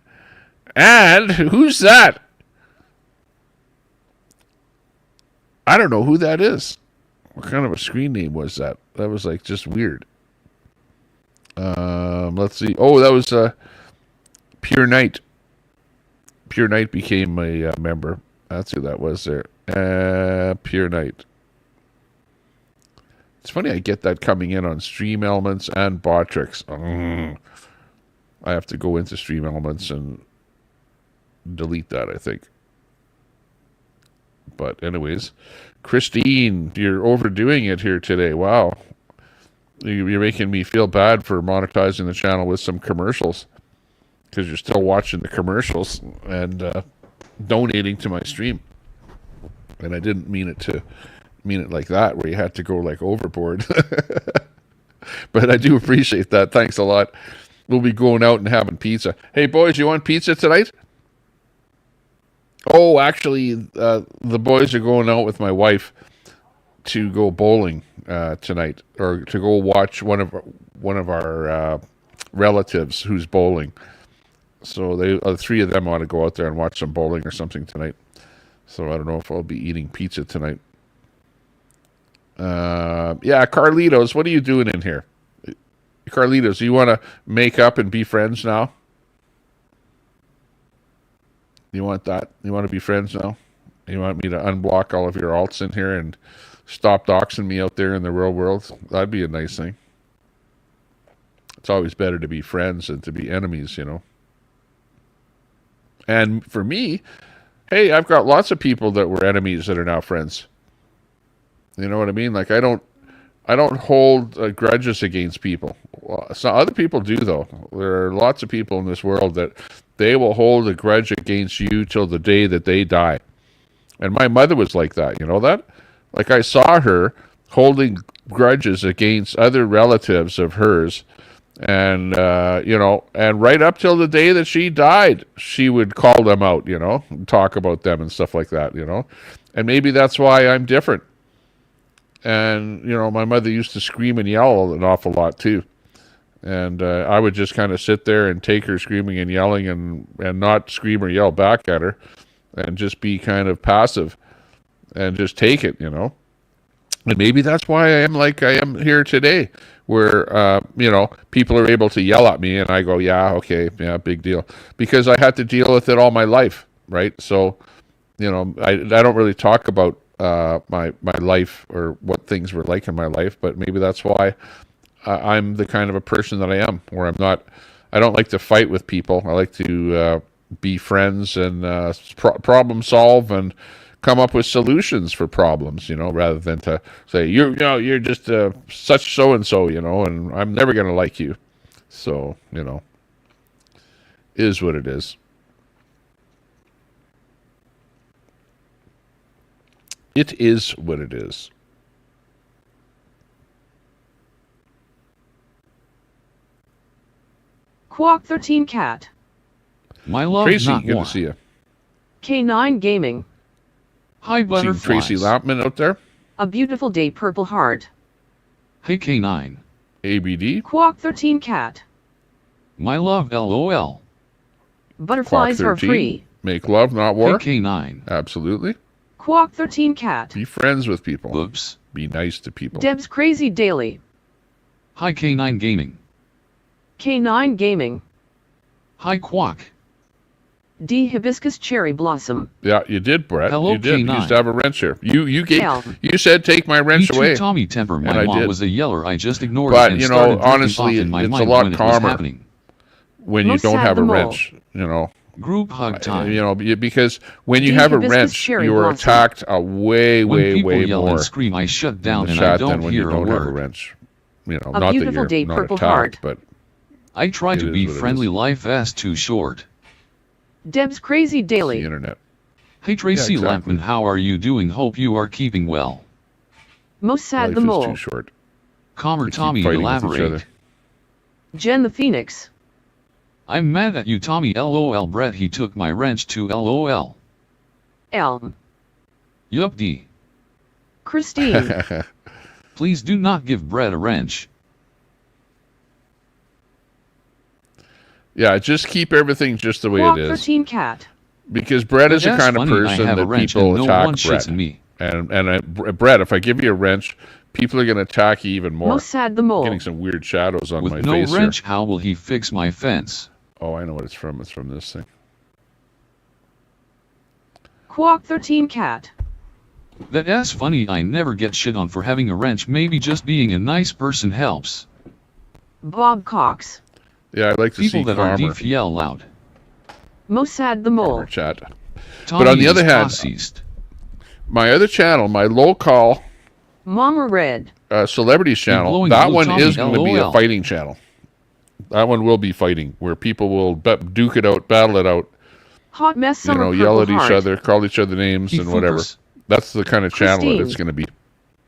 And who's that? I don't know who that is. What kind of a screen name was that? That was like just weird. Let's see. Oh, that was Pure Knight. Pure Knight became a member. That's who that was there. Pure Knight. It's funny I get that coming in on Stream Elements and Botrix. I have to go into Stream Elements and delete that, I think. But anyways, Christine, you're overdoing it here today. Wow. You're making me feel bad for monetizing the channel with some commercials because you're still watching the commercials and donating to my stream. And I didn't mean it like that, where you had to go like overboard. But I do appreciate that. Thanks a lot. We'll be going out and having pizza. Hey, boys, you want pizza tonight? Oh, actually, the boys are going out with my wife to go bowling tonight, or to go watch one of our relatives who's bowling. So the three of them want to go out there and watch some bowling or something tonight. So I don't know if I'll be eating pizza tonight. Yeah, Carlitos, what are you doing in here? Carlitos, you want to make up and be friends now? You want that? You want to be friends now? You want me to unblock all of your alts in here and stop doxing me out there in the real world? That'd be a nice thing. It's always better to be friends than to be enemies, you know. And for me, hey, I've got lots of people that were enemies that are now friends. You know what I mean? Like I don't hold grudges against people. Well, some other people do, though. There are lots of people in this world that they will hold a grudge against you till the day that they die. And my mother was like that. You know that? Like I saw her holding grudges against other relatives of hers. And, you know, and right up till the day that she died, she would call them out, you know, and talk about them and stuff like that, you know. And maybe that's why I'm different. And, you know, my mother used to scream and yell an awful lot, too. And I would just kind of sit there and take her screaming and yelling and not scream or yell back at her and just be kind of passive and just take it, you know. And maybe that's why I am like I am here today, where, you know, people are able to yell at me and I go, yeah, okay, yeah, big deal. Because I had to deal with it all my life, right? So, you know, I don't really talk about my life or what things were like in my life, but maybe that's why I'm the kind of a person that I am, where I don't like to fight with people. I like to be friends and problem solve and come up with solutions for problems, you know, rather than to say, you're just such so-and-so, you know, and I'm never going to like you. So, you know, is what it is. It is what it is. Quack 13 Cat. My love, Tracy, not good war. to see you. K9 Gaming. Hi, See butterflies. Tracy Lampman out there. A Beautiful Day Purple Heart. Hey, K9. ABD. Quack 13 Cat. My love, LOL. Butterflies Clock are 13. free. Make love, not war. Hey, K9. Absolutely. Quack 13 Cat. Be friends with people. Oops. Be nice to people. Deb's Crazy Daily. Hi, K9 Gaming. K9 Gaming. Hi, Quack. D Hibiscus Cherry Blossom. Yeah, you did, Brett. Hello, you did. You K9. used to have a wrench here. You gave. Elm. You said take my Me wrench too, away. Tommy Temper. And My I mom did. was a yeller. I just ignored But, it and you know, started drifting honestly, off in my it's a mind lot when it was calmer. happening. When you Most don't sad have a them all. wrench, you know. Group hug time. You know, because when you D have a Hibiscus wrench, Cherry you are Blossom. attacked a way, When way, people way yell more and scream, I shut in down the and I chat don't than when you hear a don't have a word. wrench. You know, A not that Beautiful you're Day not Purple attacked, Heart. but I try It to is be what it friendly. is. Life is too short. Deb's Crazy it's the Daily. internet. Hey, Tracy exactly. Lampman, how are you doing? Hope you are keeping well. Most Sad Life the is Mole. too short. Calmer, They keep Tommy, fighting with each elaborate. other. Jen the Phoenix. I'm mad at you, Tommy. LOL. Brett, he took my wrench to LOL. Elm. Yup, D. Christine. Please do not give Brett a wrench. Yeah, just keep everything just the way Quack it is. 13 Cat. Because Brett is the That's kind of funny, I person have a that wrench people and no attack one Brett. shits in me. Brett, if I give you a wrench, people are going to attack you even more. Most sad the mole. Getting some weird shadows on With my no face wrench, here. how will he fix my fence? Oh, I know what it's from. It's from this thing. Quack 13 cat. That's funny. I never get shit on for having a wrench. Maybe just being a nice person helps. Bob Cox. Yeah, I like to People see that are calmer, DPL loud. Most sad the mole. calmer chat. Tommy But on the is other hand, deceased. my other channel, my low-call Mama Red. celebrities channel, blowing that blue one Tommy, is going to be a LOL. fighting channel. That one will be fighting, where people will duke it out, battle it out, Hot mess summer yell at purple each heart. other, call each other names, He and whatever. focus. That's the kind of channel that Christine. it's going to be.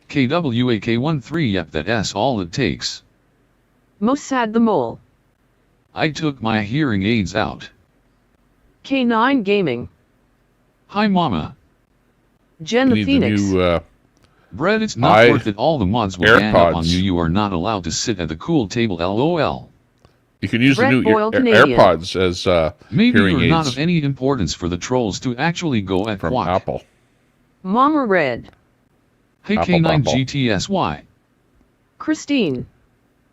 KWAK13, yep, that's all it takes. Most sad the mole. I took my hearing aids out. K9 Gaming. Hi, Mama. Jen You the need Phoenix. the new, Brett, it's not I- worth it. All the mods will gang up on AirPods. you. You are not allowed to sit at the cool table, LOL. you can use Brett the new Boyle Canadian. AirPods as Maybe hearing you're not aids of any importance for the trolls to actually go at from quack. Apple. Mama Red. Hey, Apple, K9 Apple. GTSY. Christine.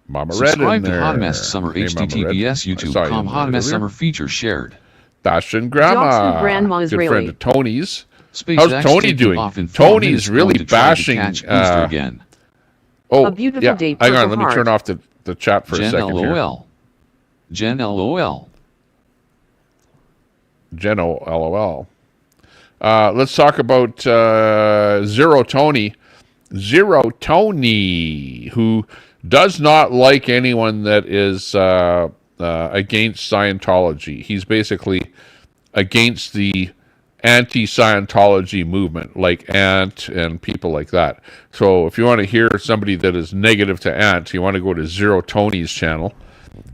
Mama Red in Subscribe to there. Hot Mess Summer, Hey, Mama Red. HTTPS, I saw you YouTube.com, in Hot there Mess earlier. Summer feature shared. Dachshund Grandma. Dachshund Grandma Good Israeli. friend of Tony's. Space How's X Tony taking doing? off in 4 Tony's minutes, really going to try to bashing, catch Booster again. Oh, A beautiful yeah. day, Hang on, Purple let me Heart. turn off the chat for a Jen second here. LOL. Jen LOL. Geno, LOL. Let's talk about Zero Tony. Zero Tony, who does not like anyone that is against Scientology. He's basically against the anti-Scientology movement, like Ant and people like that. So if you want to hear somebody that is negative to Ant, you want to go to Zero Tony's channel.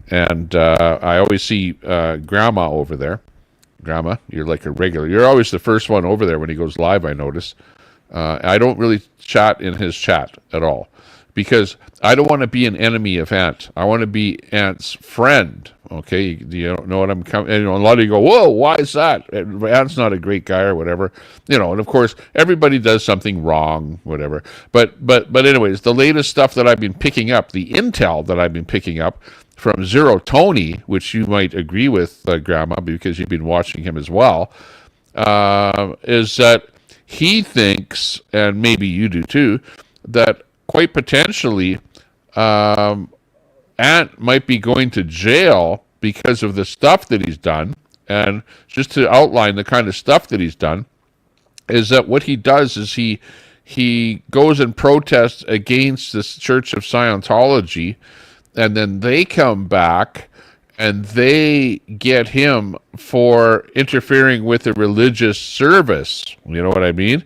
And I always see Grandma over there. Grandma, you're like a regular. You're always the first one over there when he goes live, I notice. I don't really chat in his chat at all because I don't want to be an enemy of Ant. I want to be Ant's friend. Okay, you don't know what I'm coming. A lot of you go, "Whoa, why is that?" Ant's not a great guy or whatever. And of course, everybody does something wrong, whatever. But anyways, the latest stuff that I've been picking up, the intel that I've been picking up from Zero Tony, which you might agree with, Grandma, because you've been watching him as well, is that he thinks, and maybe you do too, that quite potentially Ant might be going to jail because of the stuff that he's done. And just to outline the kind of stuff that he's done, is that what he does is he goes and protests against the Church of Scientology, and then they come back and they get him for interfering with a religious service. You know what I mean?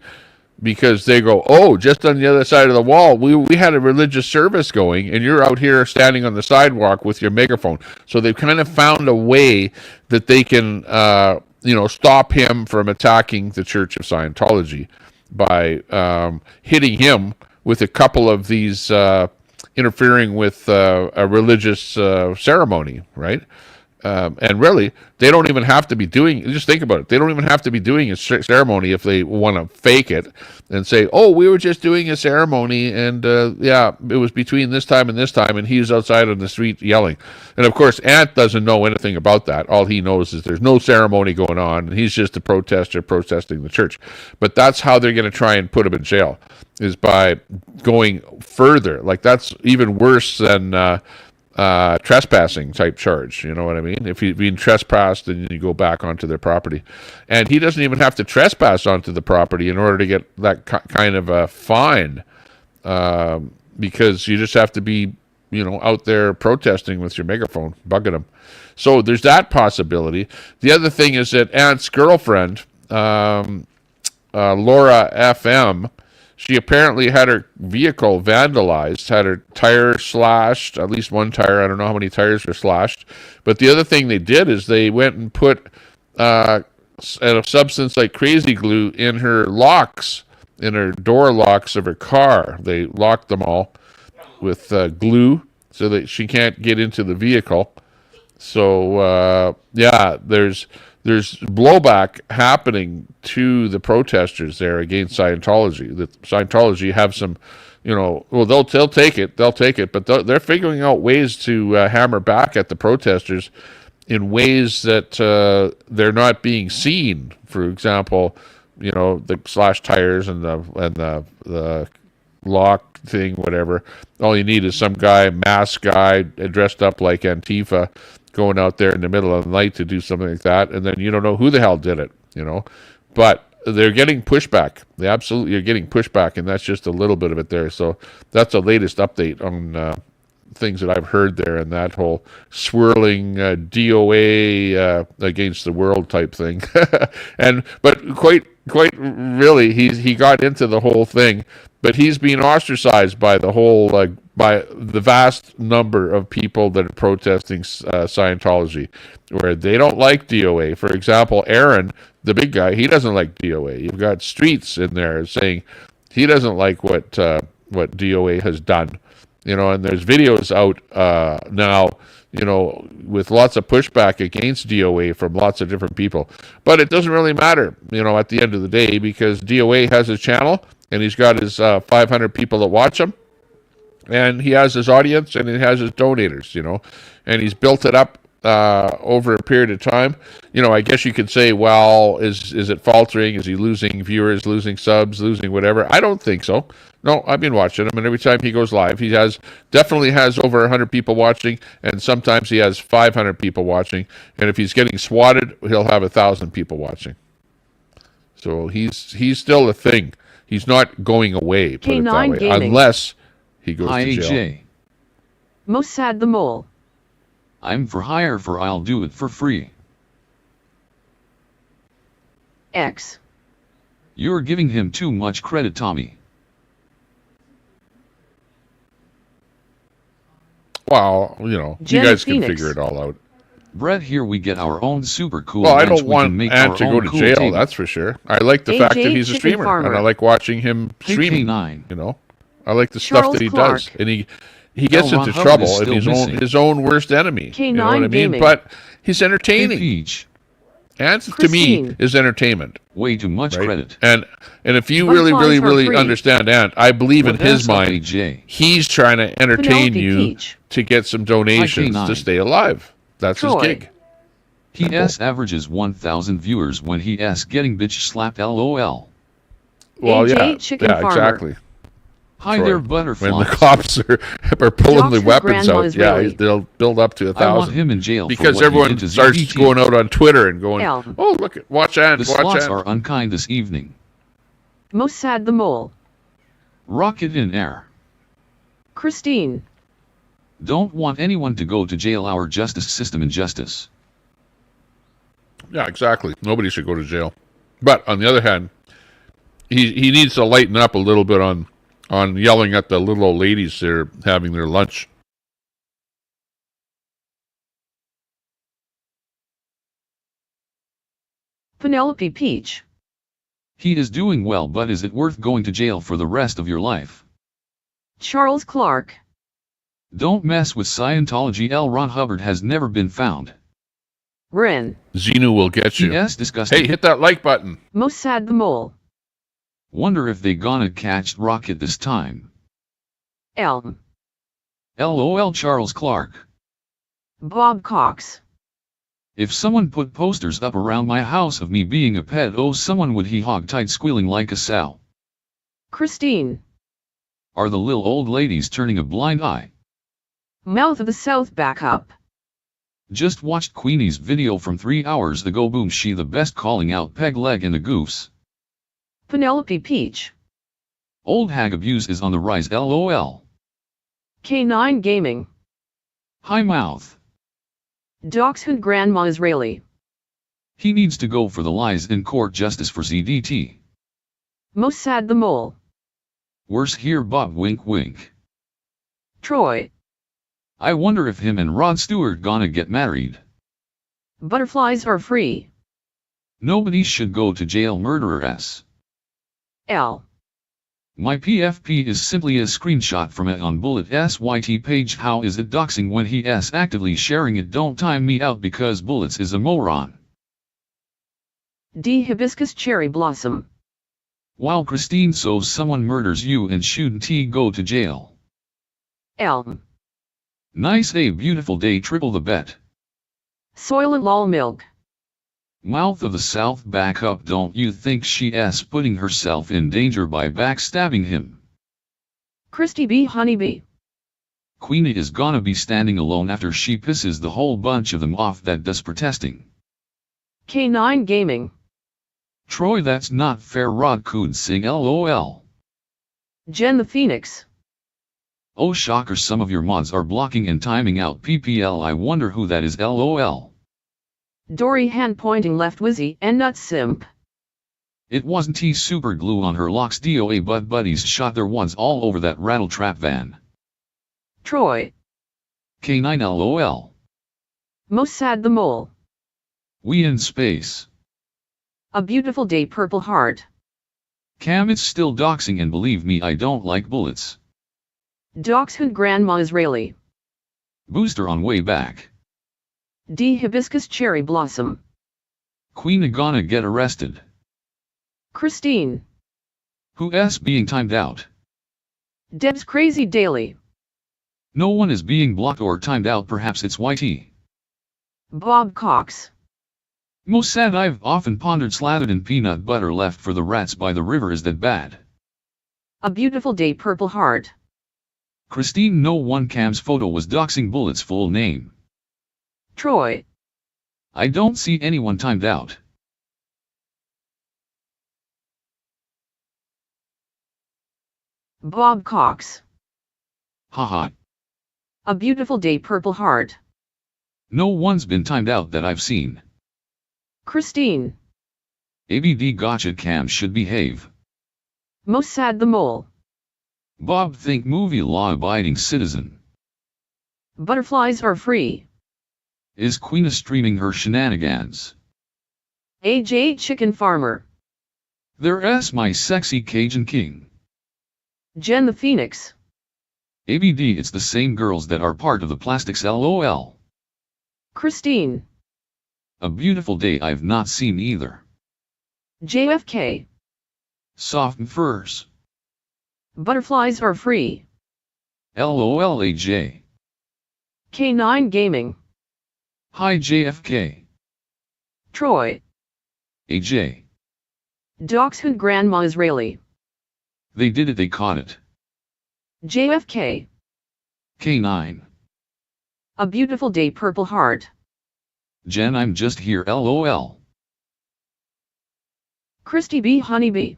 Because they go, oh, just on the other side of the wall, we had a religious service going, and you're out here standing on the sidewalk with your megaphone. So they've kind of found a way that they can, stop him from attacking the Church of Scientology by hitting him with a couple of these interfering with a religious ceremony, right? And really, they don't even have to be doing, just think about it, they don't even have to be doing a ceremony if they want to fake it and say, oh, we were just doing a ceremony, and it was between this time, and he was outside on the street yelling. And of course, Ant doesn't know anything about that. All he knows is there's no ceremony going on, and he's just a protester protesting the church. But that's how they're going to try and put him in jail, is by going further. Like, that's even worse than trespassing type charge. You know what I mean? If you've been trespassed and you go back onto their property, and he doesn't even have to trespass onto the property in order to get that kind of a fine, because you just have to be, out there protesting with your megaphone, bugging them. So there's that possibility. The other thing is that Ant's girlfriend, Laura FM, she apparently had her vehicle vandalized, had her tire slashed, at least one tire. I don't know how many tires were slashed. But the other thing they did is they went and put a substance like crazy glue in her locks, in her door locks of her car. They locked them all with glue so that she can't get into the vehicle. So, there's there's blowback happening to the protesters there against Scientology. That Scientology have some, well, they'll take it, but they're figuring out ways to hammer back at the protesters in ways that they're not being seen. For example, the slash tires and the lock thing, whatever. All you need is some masked guy dressed up like Antifa, going out there in the middle of the night to do something like that, and then you don't know who the hell did it, But they're getting pushback. They absolutely are getting pushback, and that's just a little bit of it there. So that's the latest update on things that I've heard there, and that whole swirling DOA against the world type thing. But quite really, he got into the whole thing, but he's being ostracized by the whole by the vast number of people that are protesting Scientology, where they don't like DOA. For example, Aaron, the big guy, he doesn't like DOA. You've got Streets in there saying he doesn't like what DOA has done. And there's videos out now, with lots of pushback against DOA from lots of different people. But it doesn't really matter, at the end of the day, because DOA has his channel, and he's got his 500 people that watch him, and he has his audience, and he has his donators, and he's built it up over a period of time. I guess you could say, well, is it faltering? Is he losing viewers, losing subs, losing whatever? I don't think so. No, I've been watching him, and every time he goes live, he definitely has over 100 people watching, and sometimes he has 500 people watching. And if he's getting swatted, he'll have 1,000 people watching. So he's still a thing. He's not going away, put it that K9 way, Gaming. unless he goes Hi to jail. AJ. Mossad the Mole. I'm for hire for I'll do it for free. X. You're giving him too much credit, Tommy. Well, you Janet guys can Phoenix. figure it all out. Brett, here we get our own super cool Well, I lunch. don't We can want make Ant our to go own to cool jail, table. that's for sure. I like the AJ fact that he's a Chicken streamer, Farmer. and I like watching him Hey, stream. K9. I like the stuff Charles that he Clark. does, and he gets Ron into Hubbard trouble is and still his own worst enemy. You know K9 what I mean? Gaming. But he's Hey, entertaining. Peach. Ant to me Christine. is entertainment. Way too much Right? credit. And if you Butterflies really, are really free. understand Ant, I believe in What his else up, mind, AJ? he's trying to entertain Penelope you Peach. to get some donations K9. to stay alive. That's Troy. his gig. He averages 1,000 viewers when he getting bitch slapped LOL. Well, AJ yeah, Chicken yeah, Farmer. exactly. Hi Troy. there, When butterflies. the cops are pulling the Dr. weapons Grandma out, is yeah, really- they'll build up to I want 1,000. him in jail for Because what he everyone did to starts ZDT. going out on Twitter and going, L. "Oh, look, watch Ant, The watch slots Ant." are unkind this evening. Mossad the Mole. Rocket in air. Christine. Don't want anyone to go to jail. Our justice system injustice. Yeah, exactly. Nobody should go to jail. But on the other hand, he needs to lighten up a little bit on yelling at the little old ladies that are having their lunch. Penelope Peach. He is doing well, but is it worth going to jail for the rest of your life? Charles Clark. Don't mess with Scientology. L. Ron Hubbard has never been found. Ren. Xenu will get you. Yes, disgusting. Hey, hit that like button. Mossad the Mole. Wonder if they gonna catch Rocket this time. Elm. LOL. Charles Clark. Bob Cox. If someone put posters up around my house of me being a pet, oh, someone would he hog tight squealing like a sow. Christine. Are the lil old ladies turning a blind eye? Mouth of the South backup. Just watched Queenie's video from 3 hours ago. Boom, she the best, calling out Peg Leg and the Goose. Penelope Peach. Old hag abuse is on the rise. LOL. K9 Gaming. High mouth. Dachshund Grandma Israeli. He needs to go for the lies in court. Justice for ZDT. Mossad the Mole. Worse here, Bob. Wink wink. Troy. I wonder if him and Rod Stewart gonna get married. Butterflies are free. Nobody should go to jail. Murderer S. L. My PFP is simply a screenshot from it on Bullet SYT page. How is it doxing when he actively sharing it? Don't time me out because Bullets is a moron. D. Hibiscus cherry blossom. Wow, Christine, so someone murders you and shouldn't he go to jail? L. Nice, a beautiful day, triple the bet. Soylent lol milk. Mouth of the South, back up, don't you think she's putting herself in danger by backstabbing him? Christy B. Honeybee. Queenie is gonna be standing alone after she pisses the whole bunch of them off that does protesting. K9 Gaming. Troy, that's not fair, Rod could sing LOL. Jen the Phoenix. Oh shocker, some of your mods are blocking and timing out PPL, I wonder who that is, LOL. Dory hand pointing left Wizzy and Nut Simp. It wasn't he super glue on her locks, DOA, but buddies shot their wads all over that rattle trap van. Troy. K9 LOL. Most sad the mole. We in space. A beautiful day purple heart. Cam, it's still doxing, and believe me, I don't like bullets. Dachshund Grandma Israeli. Booster on way back. D. Hibiscus cherry blossom. Queen gonna get arrested. Christine. Who s being timed out? Deb's crazy daily. No one is being blocked or timed out, perhaps it's YT. Bob Cox. Most sad, I've often pondered, slathered in peanut butter left for the rats by the river, is that bad? A beautiful day purple heart. Christine, no one, Cam's photo was doxing bullets full name. Troy. I don't see anyone timed out. Bob Cox. Haha. A beautiful day purple heart. No one's been timed out that I've seen. Christine. ABD gotcha, Cam should behave. Most sad the mole. Bob think movie law-abiding citizen. Butterflies are free. Is Queen streaming her shenanigans? AJ Chicken Farmer. There's my sexy Cajun king. Jen the Phoenix. ABD, it's the same girls that are part of the plastics, LOL. Christine. A beautiful day I've not seen either. JFK. Soft furs. Butterflies are free. LOL AJ. K9 Gaming. Hi JFK. Troy. AJ. Dachshund Grandma Israeli. They did it, they caught it. JFK. K9. A beautiful day purple heart. Jen, I'm just here, LOL. Christy B. Honeybee.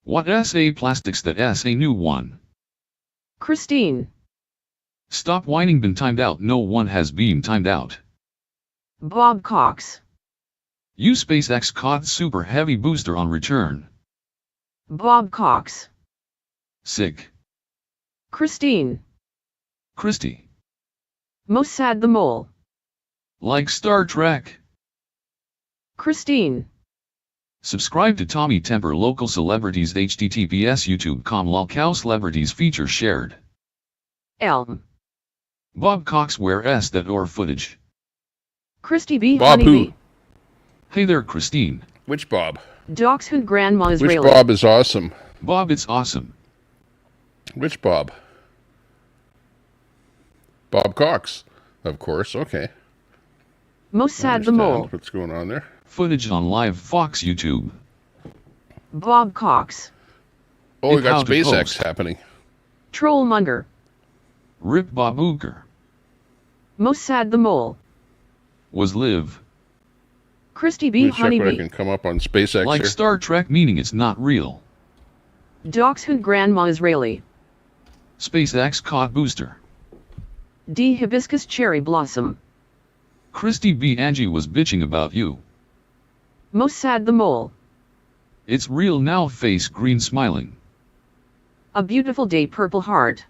What SA plastics, that SA new one. Christine. Stop whining, been timed out, no one has been timed out. Bob Cox. You SpaceX caught super heavy booster on return. Bob Cox. Sick. Christine. Christy. Most sad the mole. Like Star Trek. Christine. Subscribe to Tommy Temper local celebrities https youtube.com lol celebrities feature shared. Elm. Bob Cox, where's that or footage? Christy B. Bob Honeybee. who? Hey there Christine. Which Bob? Dachshund Grandma Israeli. Which Bob is awesome? Bob, it's awesome. Which Bob? Bob Cox, of course. Okay. Most sad the Understand mole. what's going on there? Footage on live Fox YouTube. Bob Cox. Oh, we If got how to SpaceX post. happening. Trollmonger. Rip Bob Ooker. Most sad the mole. Was live. Christy Let B. me check what I Honeybee. can come up on SpaceX Like here. Star Trek, meaning it's not real. Dachshund Grandma Israeli. SpaceX caught booster. D. Hibiscus cherry blossom. Christy B. Angie was bitching about you. Most sad the mole. It's real now, face green smiling. A beautiful day purple heart.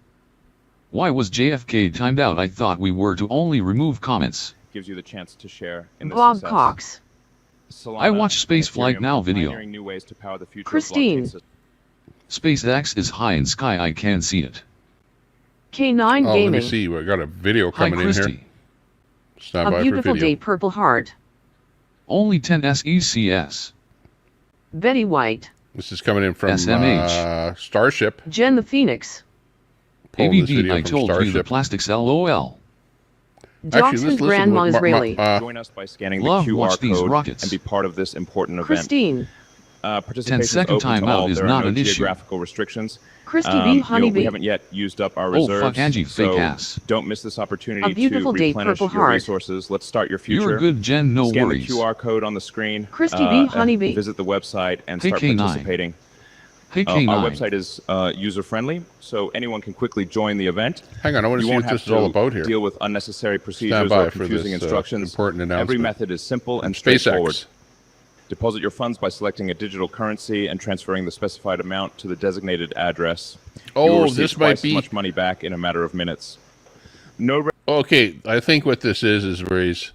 Why was JFK timed out? I thought we were to only remove comments. Gives you the chance to share in this Bob success. Cox. Solana I watch and Spaceflight Ethereum Now are video. pioneering new ways to power the future of Christine. blockchain systems. SpaceX is high in sky, I can see it. K9 Oh, let Gaming. me see. We got a video Hi coming in Christy. here. Stand A by for beautiful video. day purple heart. Only 10 SECS. Betty White. This is coming in from SMH. Starship. Jen the Phoenix. Pulling this ABD, video I from told you the Starship. plastics LOL. Dachshund Grandma Israeli. Join us by scanning the Love, QR watch these code rockets. and be part of this important event. Christine. Participation is 10-second open to all. timeout is There are not no an issue. geographical restrictions. Christy B. Honeybee. We haven't yet used up our Oh, reserves, fuck Angie, so fake ass. don't miss this opportunity A beautiful to day, replenish Purple your Heart. resources. Let's start your future. You're a good Jen, no Scan worries. the QR code on the screen. Christy B. Honeybee. Visit the website and Hey, start K9. participating. Hey K9. Our website is user-friendly, so anyone can quickly join the event. Hang on, I want to You see won't what have this is all to about here. deal with unnecessary procedures Stand by or for confusing this instructions. important Every announcement. method is simple and SpaceX. straightforward. Deposit your funds by selecting a digital currency and transferring the specified amount to the designated address. You will Oh, receive this might twice be. as much money back in a matter of minutes. No. Okay, I think what this is where he's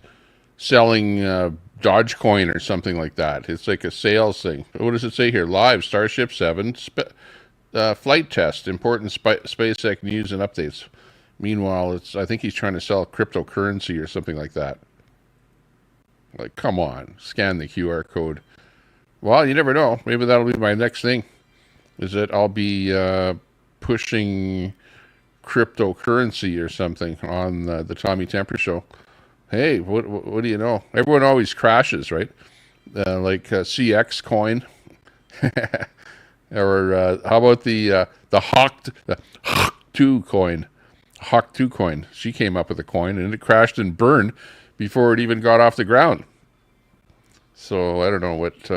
selling Dogecoin or something like that. It's like a sales thing. What does it say here? Live Starship 7 flight test, important SpaceX news and updates. Meanwhile, I think he's trying to sell cryptocurrency or something like that. Like, come on, scan the QR code. Well, you never know. Maybe that'll be my next thing. Is that I'll be pushing cryptocurrency or something on the Tommy Temper Show. Hey, what do you know? Everyone always crashes, right? Like CX coin, or how about the Hawk2 coin? Hawk2 coin. She came up with a coin and it crashed and burned before it even got off the ground. So I don't know what's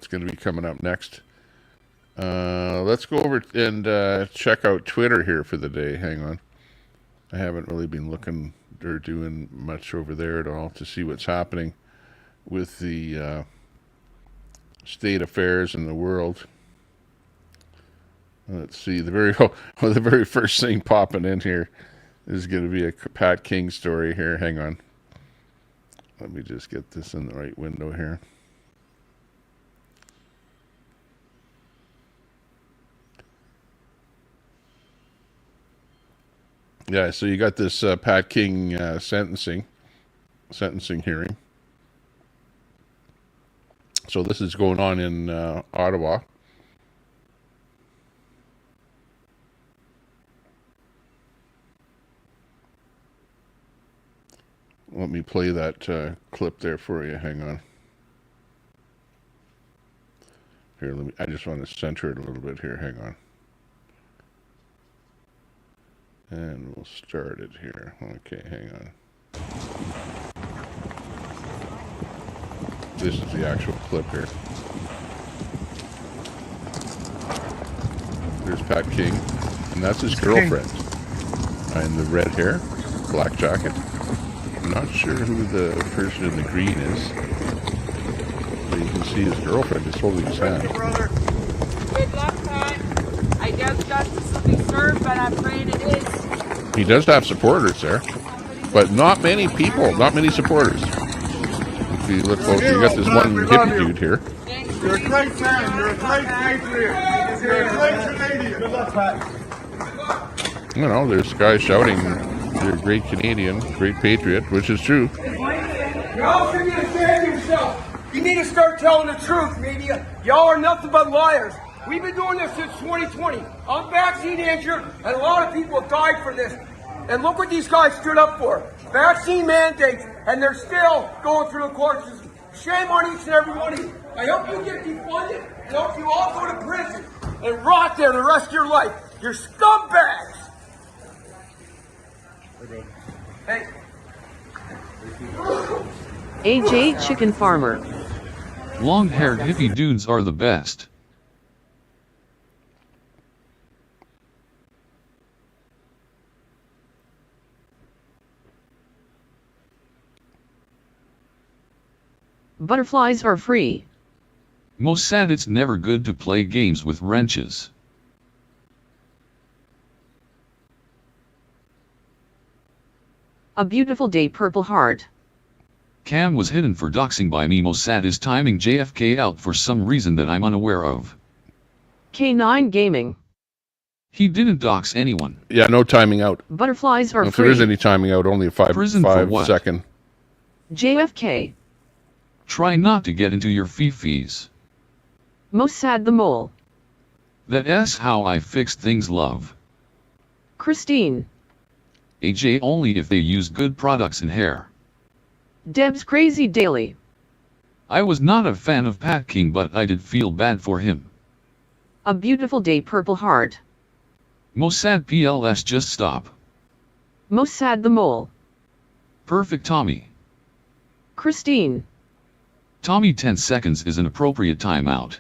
going to be coming up next. Let's go over and check out Twitter here for the day. Hang on. I haven't really been looking or doing much over there at all to see what's happening with the state affairs in the world. Let's see. The very first thing popping in here is going to be a Pat King story here. Hang on. Let me just get this in the right window here. Yeah, so you got this Pat King sentencing hearing. So this is going on in Ottawa. Let me play that clip there for you. Hang on. Here, I just want to center it a little bit here. Hang on. And we'll start it here. Okay, hang on. This is the actual clip here. There's Pat King, and that's his girlfriend. And the red hair, black jacket. I'm not sure who the person in the green is. But you can see his girlfriend is holding his hand. Good luck, Pat. I guess justice will be served, but I'm afraid it is. He does have supporters there, but not many people, not many supporters. If you look close, you got this one hippie dude here. You're a great man. You're a great patriot. You're a great Canadian. Good luck, Pat. You know, there's guys shouting, "You're a great Canadian, great patriot," which is true. Y'all should be ashamed of yourself. You need to start telling the truth, media. Y'all are nothing but liars. We've been doing this since 2020. I'm vaccine injured, and a lot of people have died for this. And look what these guys stood up for. Vaccine mandates, and they're still going through the court system. Shame on each and every one of you. I hope you get defunded. I hope you all go to prison and rot there the rest of your life. You're scumbags. Hey. AJ Chicken Farmer. Long-haired hippie dudes are the best. Butterflies are free. Mossad, it's never good to play games with wrenches. A beautiful day, Purple Heart. Cam was hidden for doxing by me. Mossad is timing JFK out for some reason that I'm unaware of. K9 Gaming. He didn't dox anyone. Yeah, no timing out. Butterflies are If free. there is any timing out, only a Prison for what? 5 second. JFK. Try not to get into your fifis. Mossad the Mole. That's how I fixed things, love. Christine. AJ only if they use good products in hair. Deb's Crazy Daily. I was not a fan of Pat King, but I did feel bad for him. A Beautiful Day Purple Heart. Mossad PLS just stop. Mossad the Mole. Perfect Tommy. Christine. Tommy 10 seconds is an appropriate timeout.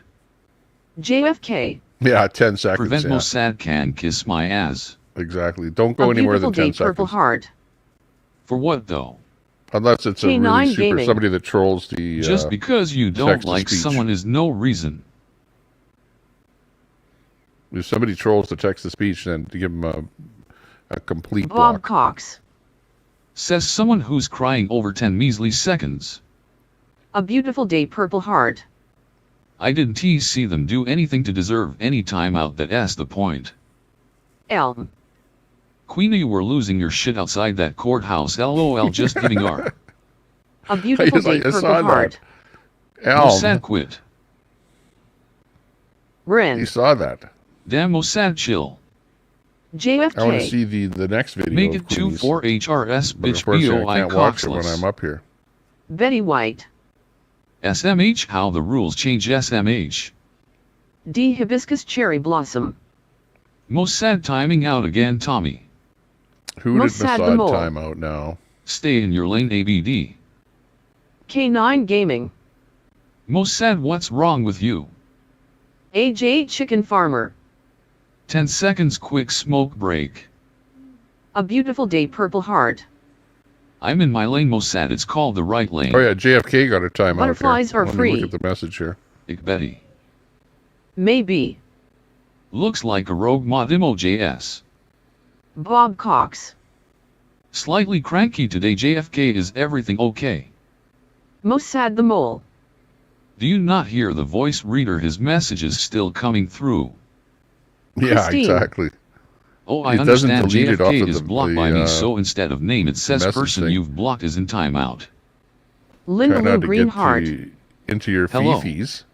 JFK. Yeah, 10 seconds. Prevent yeah. Mossad can kiss my ass. Exactly. Don't go A any more Beautiful than 10 Day Purple seconds. Heart. For what though? Unless it's a K9 really super Gaming. somebody that trolls the. Just because you don't like text-to-speech. someone is no reason. If somebody trolls the text to speech, then to give them a complete Bob block. Cox. Says someone who's crying over 10 measly seconds. A Beautiful Day Purple Heart. I didn't see them do anything to deserve any timeout. That's the point. Elm. Queenie, you were losing your shit outside that courthouse. LOL, just giving R. A Beautiful Day I Purple saw Heart. that. Elm. Mossad quit. Ren. You saw that. Damn Mossad chill. JFK. I want to see the next video. Make of it 2 Queenie's. 4 HRS But bitch unfortunately, BOI I can't watch it when coxless. I'm up here. Betty White. SMH, how the rules change. SMH. D. Hibiscus Cherry Blossom. Mossad timing out again. Tommy. Who did Mossad the Mossad Mole. time out now? Stay in your lane. ABD. K9 Gaming. Mossad, what's wrong with you? AJ Chicken Farmer. 10 seconds quick smoke break. A Beautiful Day Purple Heart. I'm in my lane. Mossad, it's called the right lane. Oh yeah, JFK got a timeout. Butterflies here. are Let me free. Look at the message here. Betty. Maybe. Looks like a rogue mod JS. Bob Cox. Slightly cranky today. JFK, is everything okay? Mossad the Mole. Do you not hear the voice reader? His message is still coming through. Yeah, Christine. exactly. Oh, I It doesn't understand. delete it off JFK of is the- blocked the, by me, so instead of name it says message person thing. you've blocked is in timeout. Linda Try Lou not to Green get Heart. into your Hello. fifis. Is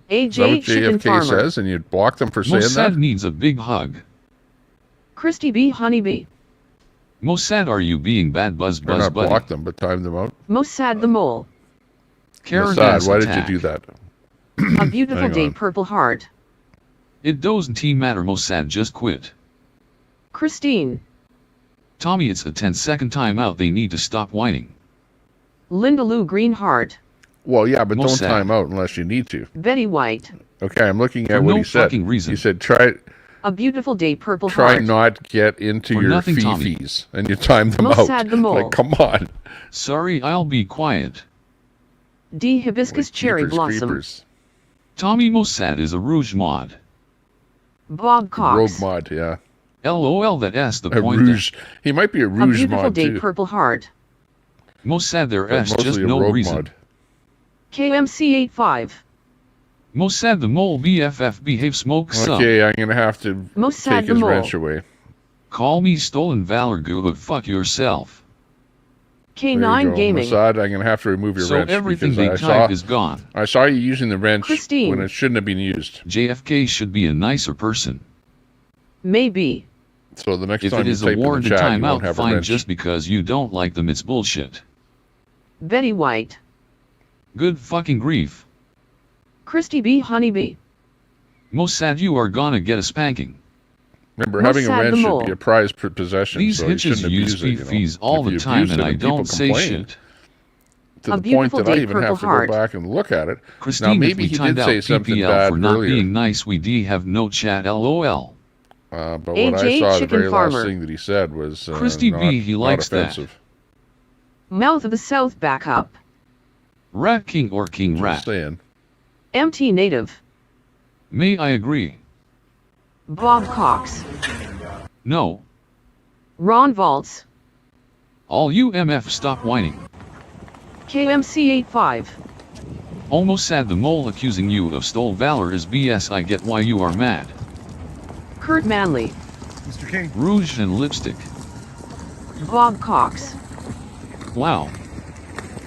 that AJ what Chicken JFK Farmer. says, and you block them for saying Mossad that? needs a big hug. Christy B. Honeybee. Mossad, are you being bad? Buzz Or buzz not buddy. block them, but time them out. Mossad the Mole. Karen Mossad, ass why attack. did you do that? A Beautiful Hang Day on. Purple Heart. It doesn't matter. Mossad just quit. Christine. Tommy, it's a 10-second timeout. They need to stop whining. Linda Lou Green Heart. Well, yeah, but don't Mossad. time out unless you need to. Betty White. Okay, I'm looking For at what no he said. fucking reason. He said try A Beautiful Day Purple try Heart. not get into For your nothing, Tommy. fifis, and you time them Mossad out. the Mole. Like, come on. Sorry, I'll be quiet. D. Hibiscus Like, Cherry jeepers Blossom. creepers. Tommy, Mossad is a rouge mod. Bob Rogue Cox. mod, yeah. LOL, that's the A point. rouge. He might be a A rouge Beautiful mod Day too. Purple Heart. Mossad, there But is just mostly a no rogue reason. mod. KMC85. Mossad the mole BFF behave smoke some. Okay, I'm gonna have to Mossad take the his Mole. wrench away. Call me stolen valor goo, but fuck yourself. There you K9 go. Gaming. Mossad, I'm gonna have to remove your So wrench everything because they I type saw is gone. I saw you using the wrench Christine. when it shouldn't have been used. JFK should be a nicer person. Maybe. So the next If time it you is a type in the warranted chat, you won't timeout, have a fine. wrench. Just because you don't like them, it's bullshit. Betty White. Good fucking grief. Christy B. Honeybee. Mossad, you are gonna get a spanking. Remember, having a Mossad the wrench should Mole. be a prized possession. These so you hitches shouldn't use abuse it, you know. fees all If the you time, abuse and it I people don't say complain, shit. To A the point Beautiful that I Day even Purple have to Heart. go back and look at it. Christine, Now if maybe we he timed did out say something PPL bad for not earlier. being nice, we D have no chat. LOL. But what I AJ saw, the Chicken very Farmer. last thing that he said was Christy not, B, he not likes that. offensive. Mouth of the South backup. Rat King or King Just Rat. saying. MT Native. May I agree? Bob Cox. No. Ron Valtz. All you MF stop whining. KMC85. Almost sad the mole accusing you of stole valor is BS. I get why you are mad. Kurt Manley. Rouge and lipstick. Bob Cox. Wow.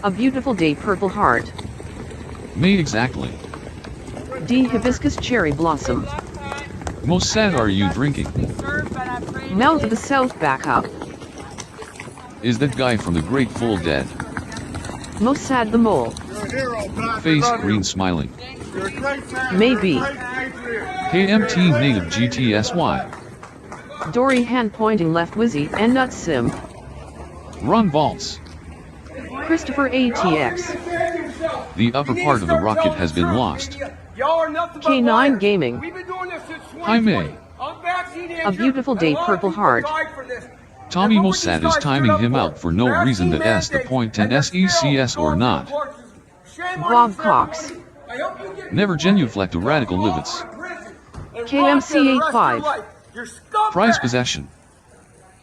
A Beautiful Day Purple Heart. May exactly. D. Hibiscus cherry blossom. Mossad, are you drinking? Mount of the South back up. Is that guy from the Grateful Dead? Mossad the mole. Face green smiling. Maybe. KMT native GTSY. Dory hand pointing left Wizzy and nut sim. Run vaults. Christopher ATX. The upper part of the rocket has been lost. K9 Gaming. Hi May. A beautiful day purple heart. Tommy Mossad is timing him out for no reason that S the point 10 SECS or not. Bob Cox. Never genuflect a radical livets. KMC85. Prize possession.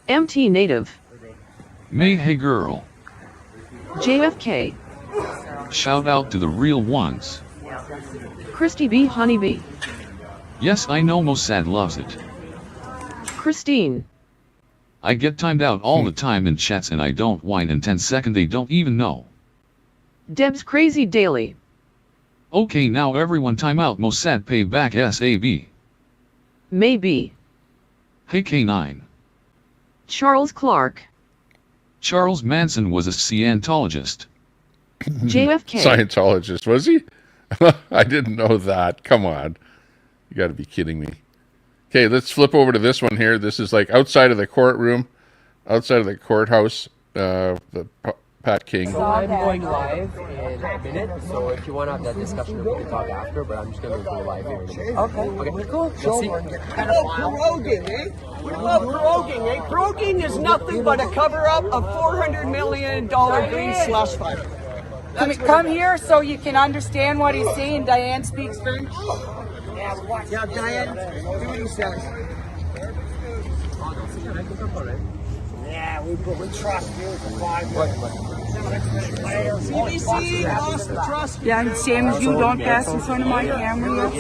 MT Native. May hey girl. JFK. Shout out to the real ones. Christy B Honeybee. Yes, I know Mossad loves it. Christine. I get timed out all the time in chats and I don't whine in 10 seconds, they don't even know. Deb's Crazy Daily. Okay, now everyone time out. Mossad pay back SAB. Maybe. Hey K9. Charles Clark. Charles Manson was a Scientologist. JFK. Scientologist, was he? I didn't know that. Come on. You got to be kidding me. Okay, let's flip over to this one here. This is like outside of the courtroom, outside of the courthouse. Pat King. So I'm going live in a minute, so if you want to have that discussion, we can talk after, but I'm just going to go live here in a minute. Okay, cool. Let's see. Proroguing, eh? What about proroguing, eh? Proroguing is nothing but a cover-up of $400 million green slush fund. Come here so you can understand what he's saying. Diane speaks French. Yeah, Diane, do what he says. Yeah, we trust you for 5 minutes. CBC lost the trust. Yeah, same as you. Don't pass in front of my camera.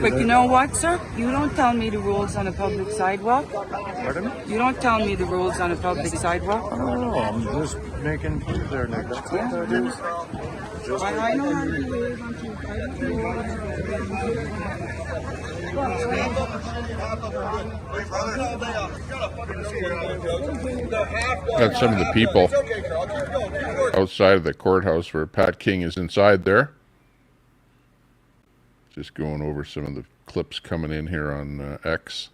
But you know what, sir? You don't tell me the rules on a public sidewalk. Pardon? You don't tell me the rules on a public sidewalk. No, I'm just making food there, Nick. That's what that is. I know how to do it. Got some of the people outside of the courthouse where Pat King is inside there. Just going over some of the clips coming in here on X.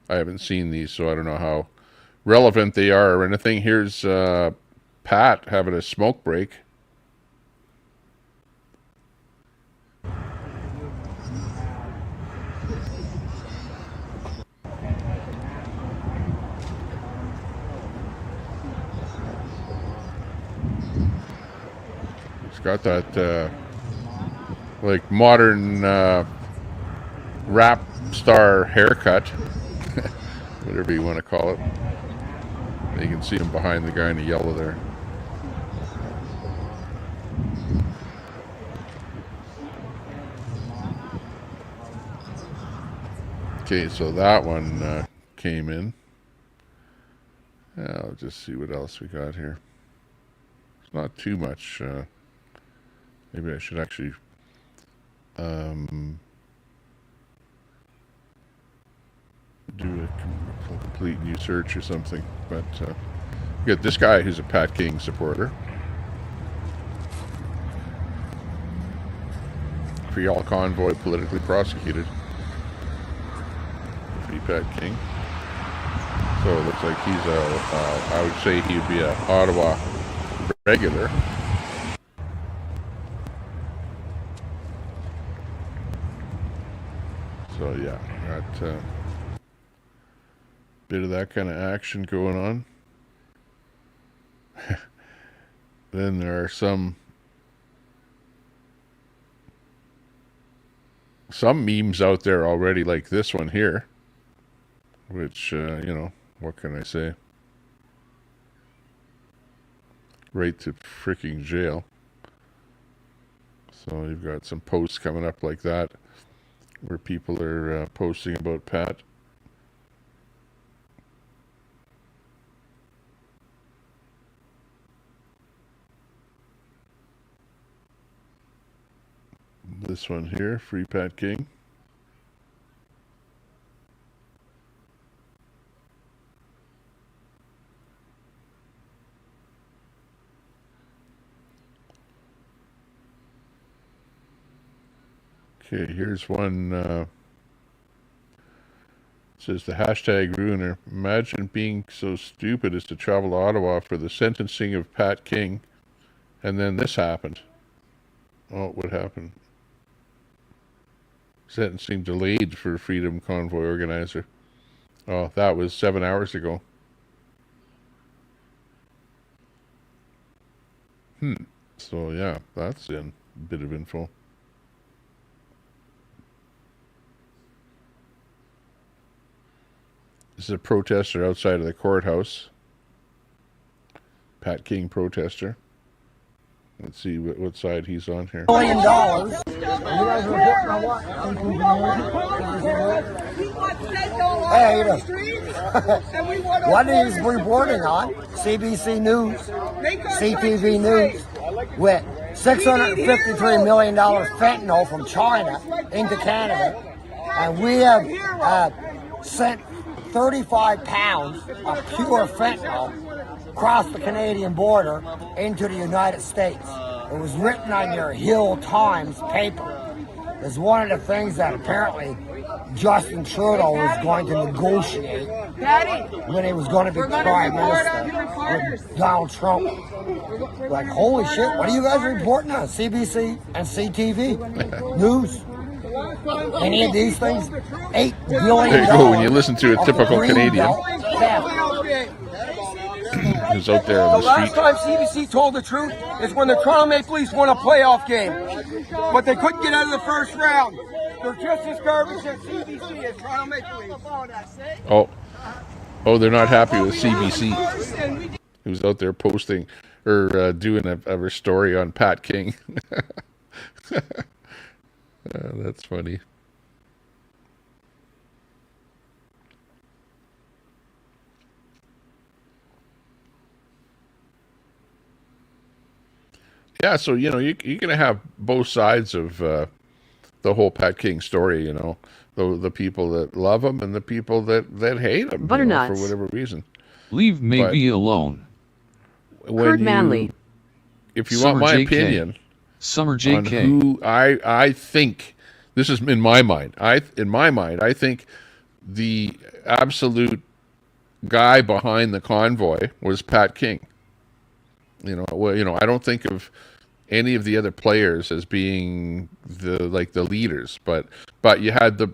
I haven't seen these, so I don't know how relevant they are or anything. Here's Pat having a smoke break. He's got that like modern rap star haircut, whatever you want to call it. You can see him behind the guy in the yellow there. Okay, so that one came in. I'll just see what else we got here. It's not too much. Maybe I should actually do a complete new search or something. But we got this guy who's a Pat King supporter. Free all convoy politically prosecuted. Free Pat King. So it looks like he's I would say he'd be a Ottawa regular. So yeah, got a bit of that kind of action going on. Then there are some memes out there already, like this one here, which you know, what can I say? Right to freaking jail. So you've got some posts coming up like that, where people are posting about Pat. this one here, Free Pat King. Okay, here's one. It says the hashtag ruiner. Imagine being so stupid as to travel to Ottawa for the sentencing of Pat King, and then this happened. Oh, what happened? Sentencing delayed for Freedom Convoy organizer. Oh, that was 7 hours ago. So yeah, that's a bit of info. This is a protester outside of the courthouse. Pat King protester. Let's see what side he's on here. $1 million. You guys are reporting on what? Hey, what is reporting on? CBC News, CTV News, with $653 million fentanyl from China into Canada, and we have sent 35 pounds of pure fentanyl across the Canadian border into the United States. It was written on your Hill Times paper. It's one of the things that apparently Justin Trudeau was going to negotiate when he was going to be Prime Minister with Donald Trump. Like, holy shit, what are you guys reporting on? CBC and CTV News? Any of these things? $8 billion. There you go. When you listen to a typical Canadian who's out there on the street. The last time CBC told the truth is when the Toronto Maple Leafs won a playoff game, but they couldn't get out of the first round. They're just as garbage as CBC as Toronto Maple Leafs. Oh, they're not happy with CBC. Who's out there posting or doing a story on Pat King. That's funny. Yeah, so you're gonna have both sides of the whole Pat King story. The people that love him and the people that hate him for whatever reason. Leave maybe alone. Kurt Manley. If you want my opinion, Summer JK. on who I think, this is in my mind. I think the absolute guy behind the convoy was Pat King. I don't think of any of the other players as being the leaders, but you had the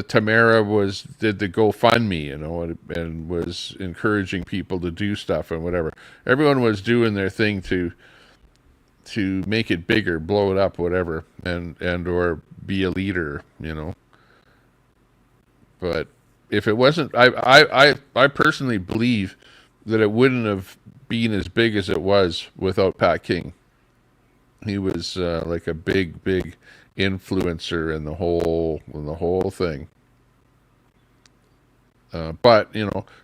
Tamara did the GoFundMe, and was encouraging people to do stuff and whatever. Everyone was doing their thing to make it bigger, blow it up, whatever, and or be a leader, But if it wasn't, I personally believe that it wouldn't have been as big as it was without Pat King. He was like a big influencer in the whole thing. But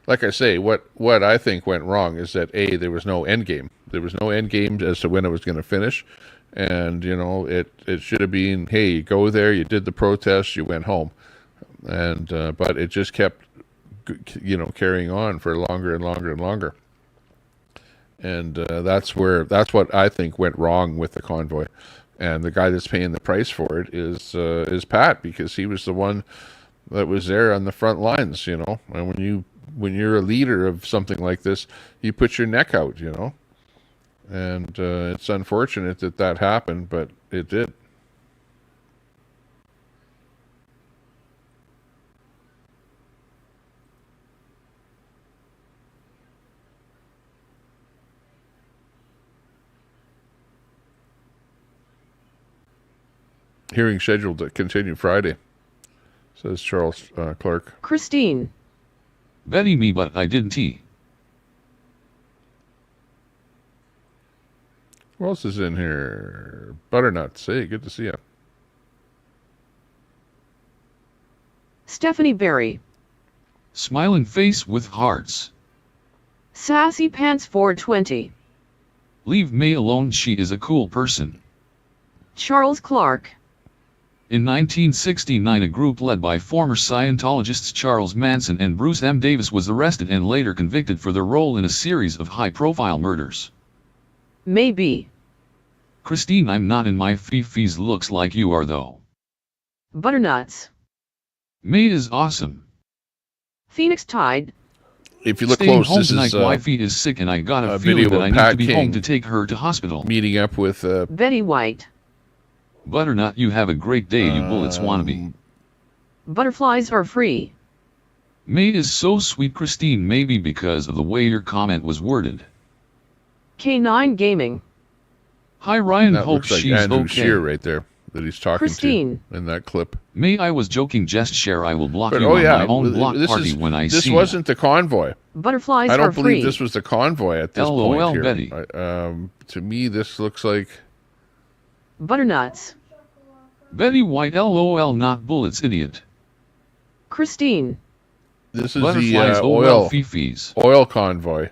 like I say, what I think went wrong is that there was no end game. There was no end game as to when it was going to finish, and it should have been, hey, you go there, you did the protest, you went home, and but it just kept carrying on for longer and longer and longer. And that's what I think went wrong with the convoy, and the guy that's paying the price for it is Pat, because he was the one that was there on the front lines, And when you're a leader of something like this, you put your neck out, And it's unfortunate that happened, but it did. Hearing scheduled to continue Friday, says Charles Clark. Christine. Betty me, but I didn't. Who else is in here? Butternuts. Hey, good to see you. Stephanie Berry. Smiling face with hearts. Sassy Pants 420. Leave May alone, she is a cool person. Charles Clark. In 1969, a group led by former Scientologists Charles Manson and Bruce M. Davis was arrested and later convicted for their role in a series of high-profile murders. Maybe. Christine, I'm not in my fifis. Looks like you are though. Butternuts. May is awesome. Phoenix Tide. If you look Staying close, home this tonight, is wifey is sick and I got a video feeling that of I need Pat to be King home to take her to hospital. meeting up with Betty White. Butternut, you have a great day, you bullets wannabe. Butterflies are free. May is so sweet, Christine, maybe because of the way your comment was worded. K9 Gaming. Hi Ryan, that hope looks like she's Andrew okay. Scheer right there that he's talking Christine. to in that clip. May, I was joking, just share. I will block But, you oh on yeah, my own block party when I see this ya. wasn't the convoy. Butterflies I don't are believe free. this was the convoy at this LOL, point here. Betty. To me, this looks like Butternuts. Betty White, LOL, not bullets, idiot. Christine. this is Butterflies, the OL, fifis. oil convoy.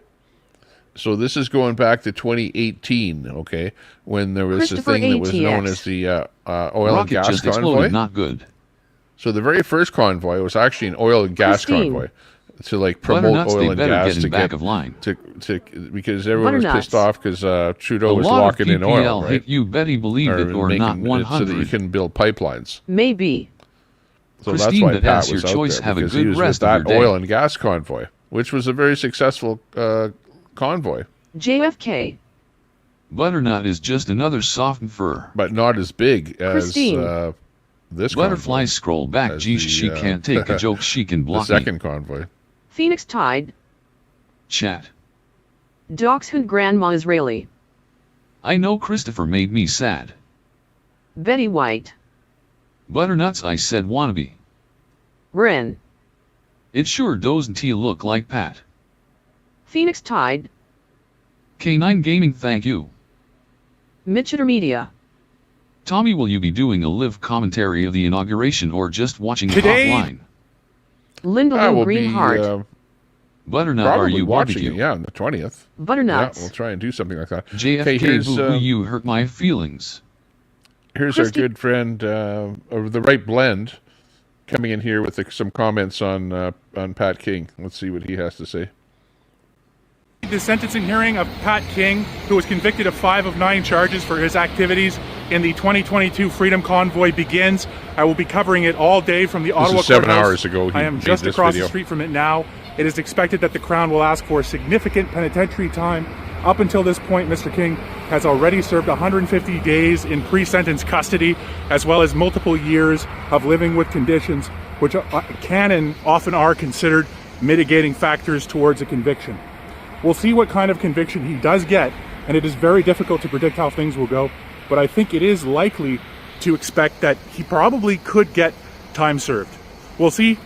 So this is going back to 2018, okay, when there was a Christopher thing that was known ATX. as the oil and Rocket gas just convoy. exploded, not good. So the very first convoy was actually an oil and gas Christine. convoy to like promote Butternuts, oil they and better gas get in to back get of line. to because everyone was Butternuts. pissed off because Trudeau A was lot locking of in oil, PPL right? hate you, Betty, believe it or not, making it so that you 100. can build pipelines. Maybe. So Christine, that's why but Pat as your was out choice, there, have a because good he was rest with of that your day. oil and gas convoy, which was a very successful convoy, JFK. Butternut is just another soft fur. but not as big as Christine. this Butterfly, convoy, scroll back. as Geez, the, she can't take a joke. She can the block me. second convoy. Phoenix Tide. Chat. Dachshund Grandma Israeli. I know Christopher made me sad. Betty White. Butternuts, I said wannabe. Ren. It sure doesn't look like Pat. Phoenix Tide. K9 Gaming, thank you. Mitchell Media. Tommy, will you be doing a live commentary of the inauguration or just watching it Today- offline? Linda I Lou will Greenheart. be Butternut, are probably you watching barbecue? it, yeah, on the 20th. Butternuts. Yeah, we'll try and do something like that. JFK, Okay, here's boo-boo, you hurt my feelings. here's Christy- our good friend of the Right Blend coming in here with some comments on Pat King. Let's see what he has to say. The sentencing hearing of Pat King, who was convicted of 5 of 9 charges for his activities in the 2022 Freedom Convoy, begins. I will be covering it all day from the Ottawa is 7 courthouse. hours ago he I am made just this across video. the street from it now. It is expected that the Crown will ask for significant penitentiary time. Up until this point, Mr. King has already served 150 days in pre-sentence custody, as well as multiple years of living with conditions, which can and often are considered mitigating factors towards a conviction. We'll see what kind of conviction he does get, and it is very difficult to predict how things will go, but I think it is likely to expect that he probably could get time served. We'll see.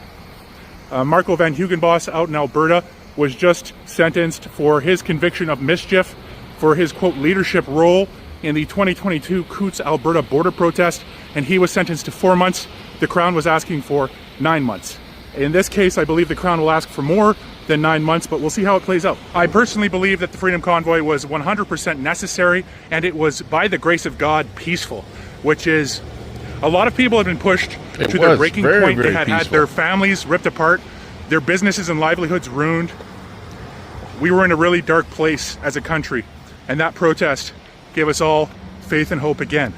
Marco Van Hugenbos out in Alberta was just sentenced for his conviction of mischief for his, quote, leadership role in the 2022 Coutts Alberta border protest, and he was sentenced to 4 months. The Crown was asking for 9 months. In this case, I believe the Crown will ask for more than 9 months, but we'll see how it plays out. I personally believe that the Freedom Convoy was 100% necessary, and it was, by the grace of God, peaceful, which is, a lot of people have been pushed to their breaking point. They had had their families ripped apart, their businesses and livelihoods ruined. We were in a really dark place as a country, and that protest gave us all faith and hope again.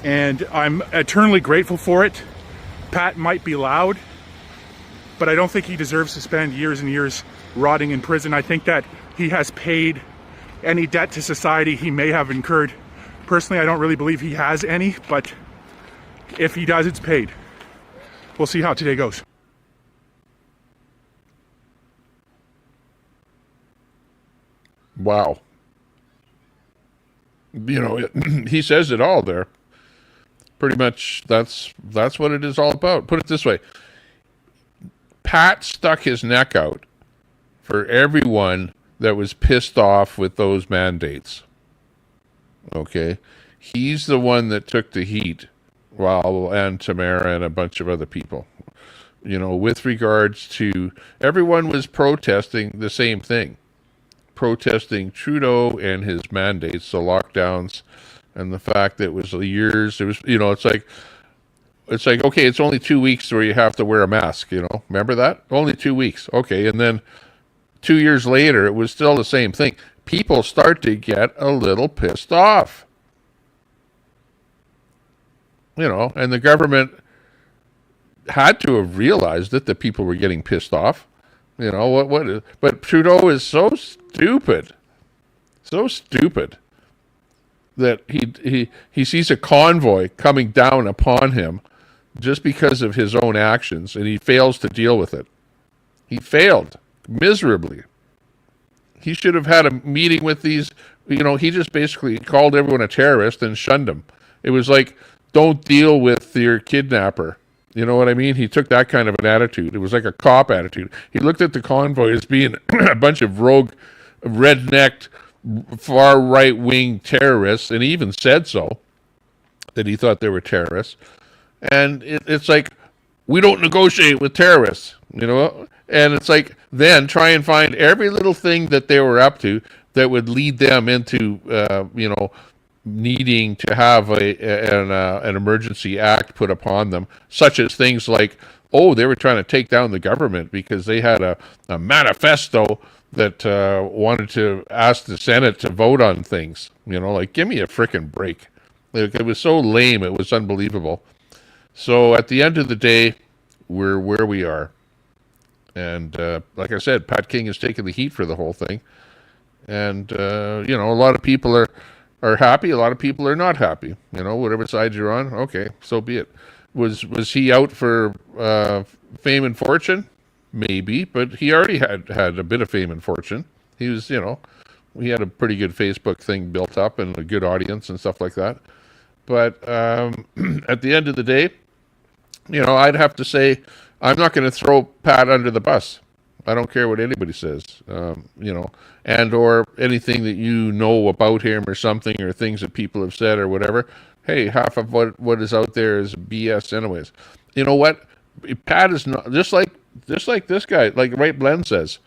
And I'm eternally grateful for it. Pat might be loud, but I don't think he deserves to spend years and years rotting in prison. I think that he has paid any debt to society he may have incurred. Personally, I don't really believe he has any, but if he does, it's paid. We'll see how today goes. Wow. You know, he says it all there. Pretty much that's what it is all about. Put it this way. Pat stuck his neck out for everyone that was pissed off with those mandates. Okay? He's the one that took the heat, and Tamara and a bunch of other people. You know, with regards to, everyone was protesting the same thing. Protesting Trudeau and his mandates, the lockdowns, and the fact that it was years. It was, you know, it's like okay, it's only 2 weeks where you have to wear a mask. You know, remember that? Only 2 weeks. Okay, and then 2 years later, it was still the same thing. People start to get a little pissed off. You know, and the government had to have realized that the people were getting pissed off. You know, but Trudeau is so stupid that he sees a convoy coming down upon him just because of his own actions, and he fails to deal with it. He failed miserably. He should have had a meeting with these, you know, he just basically called everyone a terrorist and shunned them. It was like, don't deal with your kidnapper. You know what I mean? He took that kind of an attitude. It was like a cop attitude. He looked at the convoy as being a bunch of rogue, rednecked, far right-wing terrorists, and he even said so, that he thought they were terrorists. And it's like, we don't negotiate with terrorists, you know? And it's like, then try and find every little thing that they were up to that would lead them into, you know, needing to have an emergency act put upon them, such as things like, oh, they were trying to take down the government because they had a manifesto that wanted to ask the Senate to vote on things. You know, like, give me a frickin' break. It was so lame, it was unbelievable. So at the end of the day, we're where we are. And like I said, Pat King has taken the heat for the whole thing. And, you know, a lot of people are happy. A lot of people are not happy. You know, whatever side you're on, okay, so be it. Was he out for fame and fortune? Maybe, but he already had a bit of fame and fortune. He was, you know, he had a pretty good Facebook thing built up and a good audience and stuff like that. But at the end of the day, you know, I'd have to say I'm not going to throw Pat under the bus. I don't care what anybody says, you know, and or anything that you know about him or something, or things that people have said or whatever. Hey, half of what is out there is BS anyways. You know what? Pat is not, just like this guy, like Right Blend says,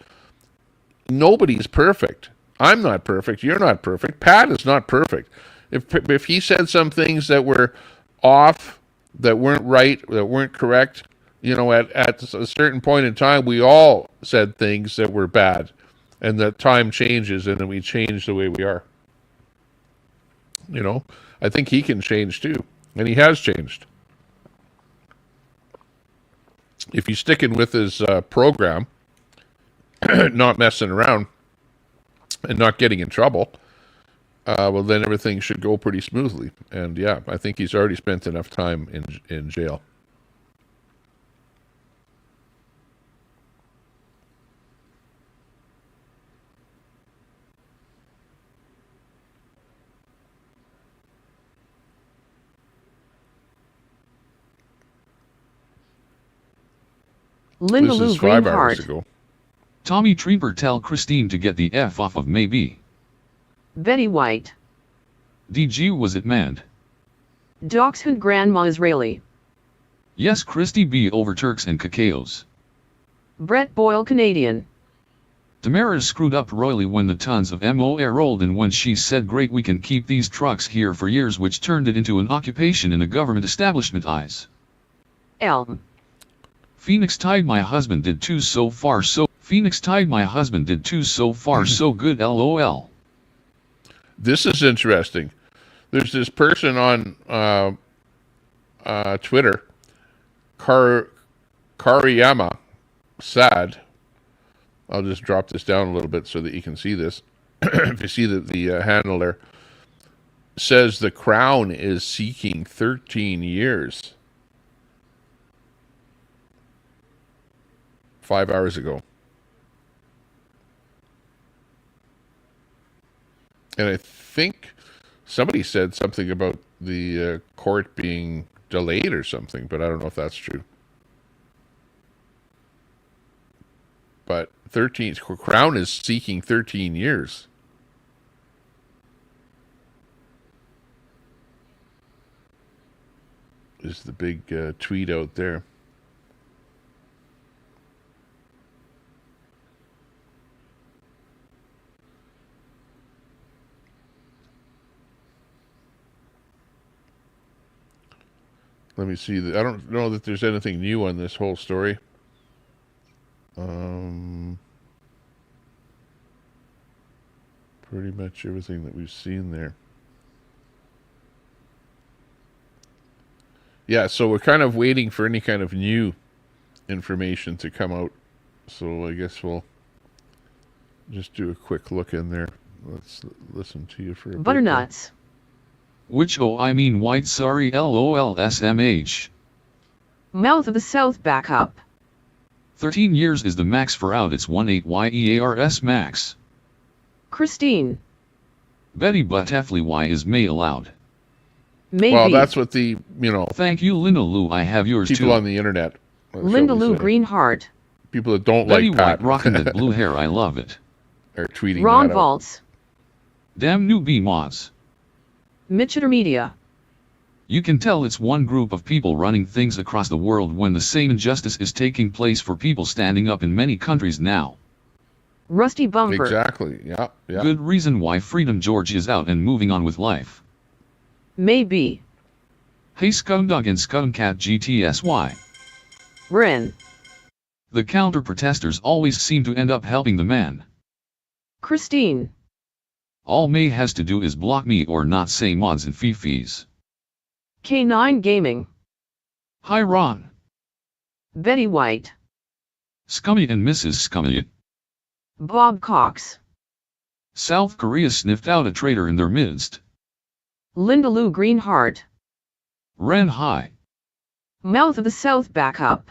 nobody's perfect. I'm not perfect. You're not perfect. Pat is not perfect. If he said some things that were off, that weren't right, that weren't correct, you know, at a certain point in time, we all said things that were bad, and that time changes, and then we change the way we are. You know, I think he can change too, and he has changed. If he's sticking with his program, not messing around, and not getting in trouble, well, then everything should go pretty smoothly. And yeah, I think he's already spent enough time in jail. Linda This Lou is 5 hours Greenheart. ago. Tommy Trieber tell Christine to get the F off of maybe. Betty White. DG was it manned? Dachshund Grandma Israeli. Yes, Christy B over Turks and Cacaos. Brett Boyle Canadian. Tamara screwed up royally when the tons of MOA rolled in when she said great we can keep these trucks here for years, which turned it into an occupation in a government establishment eyes. Elm. Phoenix tied my husband did too so far so Phoenix tied my husband did too so far so good LOL. This is interesting. There's this person on Twitter, Kariyama Sad. I'll just drop this down a little bit so that you can see this. If you see that the handle there says the Crown is seeking 13 years. 5 hours ago. And I think somebody said something about the court being delayed or something, but I don't know if that's true. But Crown is seeking 13 years. Is the big tweet out there. Let me see. I don't know that there's anything new on this whole story. Pretty much everything that we've seen there. Yeah, so we're kind of waiting for any kind of new information to come out. So I guess we'll just do a quick look in there. Let's listen to you for a bit. Butternuts. Which I mean white sorry LOL SMH. Mouth of the South back up. 13 years is the max for out. It's 18YEARS max. Christine. Betty Butterfly Y is may allowed. Maybe. Well, that's what the, Thank you, Linda Lou. I have yours people too. on the internet. Linda Lou Greenheart. People that don't Betty like Pat. White rocking that blue hair. I love it. Are tweeting Ron that out. Valtz. Damn newbie mods. Mitchell Media. You can tell it's one group of people running things across the world when the same injustice is taking place for people standing up in many countries now. Rusty Bumper. Exactly. Yeah. Good reason why Freedom George is out and moving on with life. Maybe. Hey Scumdog and Scumcat GTSY. Ren. The counter-protesters always seem to end up helping the man. Christine. All May has to do is block me or not say mods and fifis. K9 Gaming. Hi Ron. Betty White. Scummy and Mrs. Scummy. Bob Cox. South Korea sniffed out a traitor in their midst. Linda Lou Greenheart. Ren High. Mouth of the South back up.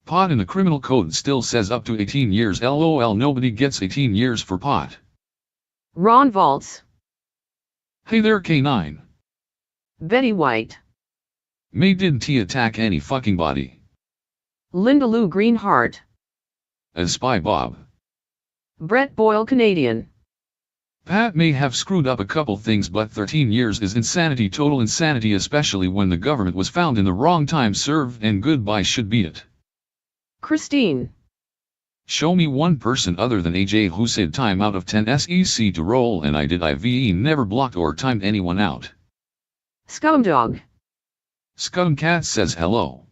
Pot in the criminal code still says up to 18 years. LOL, nobody gets 18 years for pot. Ron Valtz. Hey there K9. Betty White. May didn't he attack any fucking body? Linda Lou Greenheart. As Spy Bob. Brett Boyle Canadian. Pat may have screwed up a couple things, but 13 years is insanity, total insanity, especially when the government was found in the wrong time. Serve and goodbye should be it. Christine. Show me one person other than AJ who said time out of 10 SEC to roll, and I did. IVE never blocked or timed anyone out. Scumdog. Scumcat says hello.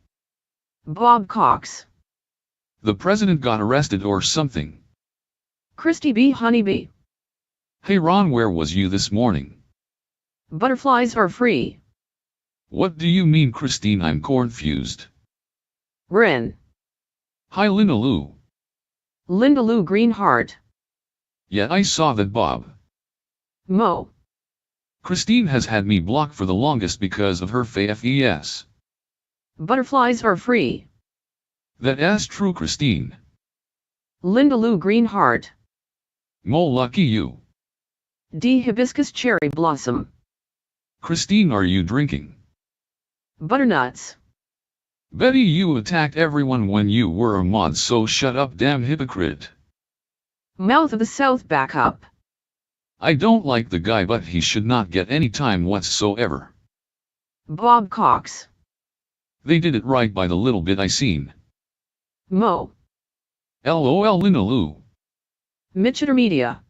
Bob Cox. The president got arrested or something. Christy B. Honeybee. Hey Ron, where was you this morning? Butterflies are free. What do you mean, Christine? I'm confused. Ren. Hi Linda Lou. Linda Lou Greenheart. Yeah, I saw that Bob. Mo. Christine has had me blocked for the longest because of her FES. Butterflies are free. That's true, Christine. Linda Lou Greenheart. Mo, lucky you. D. Hibiscus Cherry Blossom. Christine, are you drinking? Butternuts. Betty, you attacked everyone when you were a mod, so shut up, damn hypocrite. Mouth of the South back up. I don't like the guy, but he should not get any time whatsoever. Bob Cox. They did it right by the little bit I seen. Mo. LOL, Linda Lou. Mitchell Media.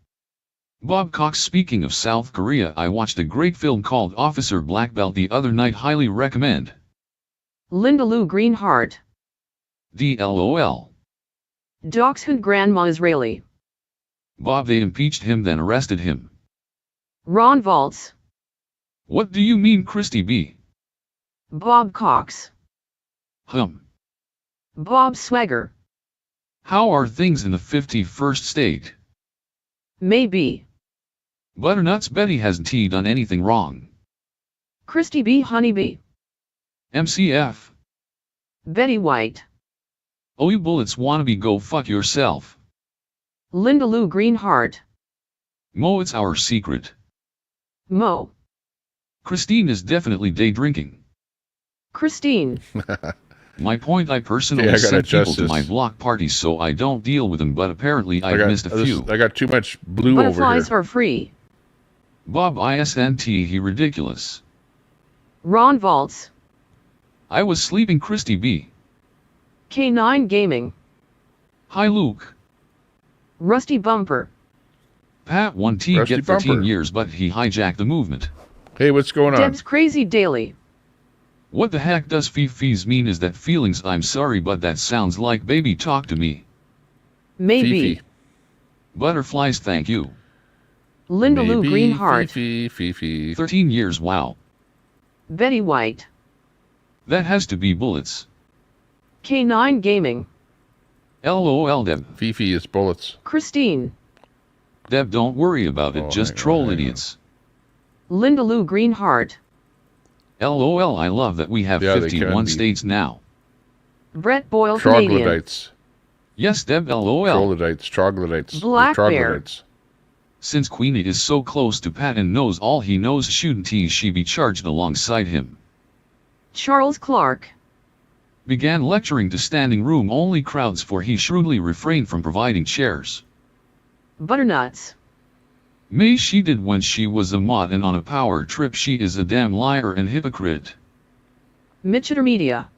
Bob Cox, speaking of South Korea, I watched a great film called Officer Black Belt the other night, highly recommend. Linda Lou Greenheart. DLOL. Dachshund Grandma Israeli. Bob, they impeached him then arrested him. Ron Valtz. What do you mean, Christy B? Bob Cox. Bob Swagger. How are things in the 51st state? Maybe. Butternuts, Betty hasn't he done anything wrong. Christy B. Honeybee. MCF. Betty White. Oh, you bullets wannabe, go fuck yourself. Linda Lou Greenheart. Mo, it's our secret. Mo. Christine is definitely day drinking. Christine. My point, I personally send people to my block parties so I don't deal with them, but apparently I've missed a few. I got too much blue Butterflies over here. are free. Bob ISNT, he ridiculous. Ron Valtz. I was sleeping, Christy B. K9 Gaming. Hi Luke. Rusty Bumper. Pat 1T Rusty get 13 Bumper. years, but he hijacked the movement. Hey, what's going on? Deb's Crazy Daily. What the heck does fifis mean? Is that feelings? I'm sorry, but that sounds like baby talk to me. Maybe. Fifi. Butterflies, thank you. Linda Lou Maybe Greenheart. Fifi. 13 years, wow. Betty White. That has to be bullets. K9 Gaming. LOL, Deb. Fifi is bullets. Christine. Deb, don't worry about it, just troll idiots. Linda Lou Greenheart. LOL, I love that we have Yeah, they 51 can be. states now. Brett Boyle Canadian. Troglodytes. Yes, Deb, LOL. Troglodytes. Black Bear. Troglodytes. Since Queenie is so close to Pat and knows all he knows, shouldn't she be charged alongside him? Charles Clark. Began lecturing to standing room only crowds, for he shrewdly refrained from providing chairs. Butternuts. May she did when she was a mod and on a power trip. She is a damn liar and hypocrite. Mitchiter Media.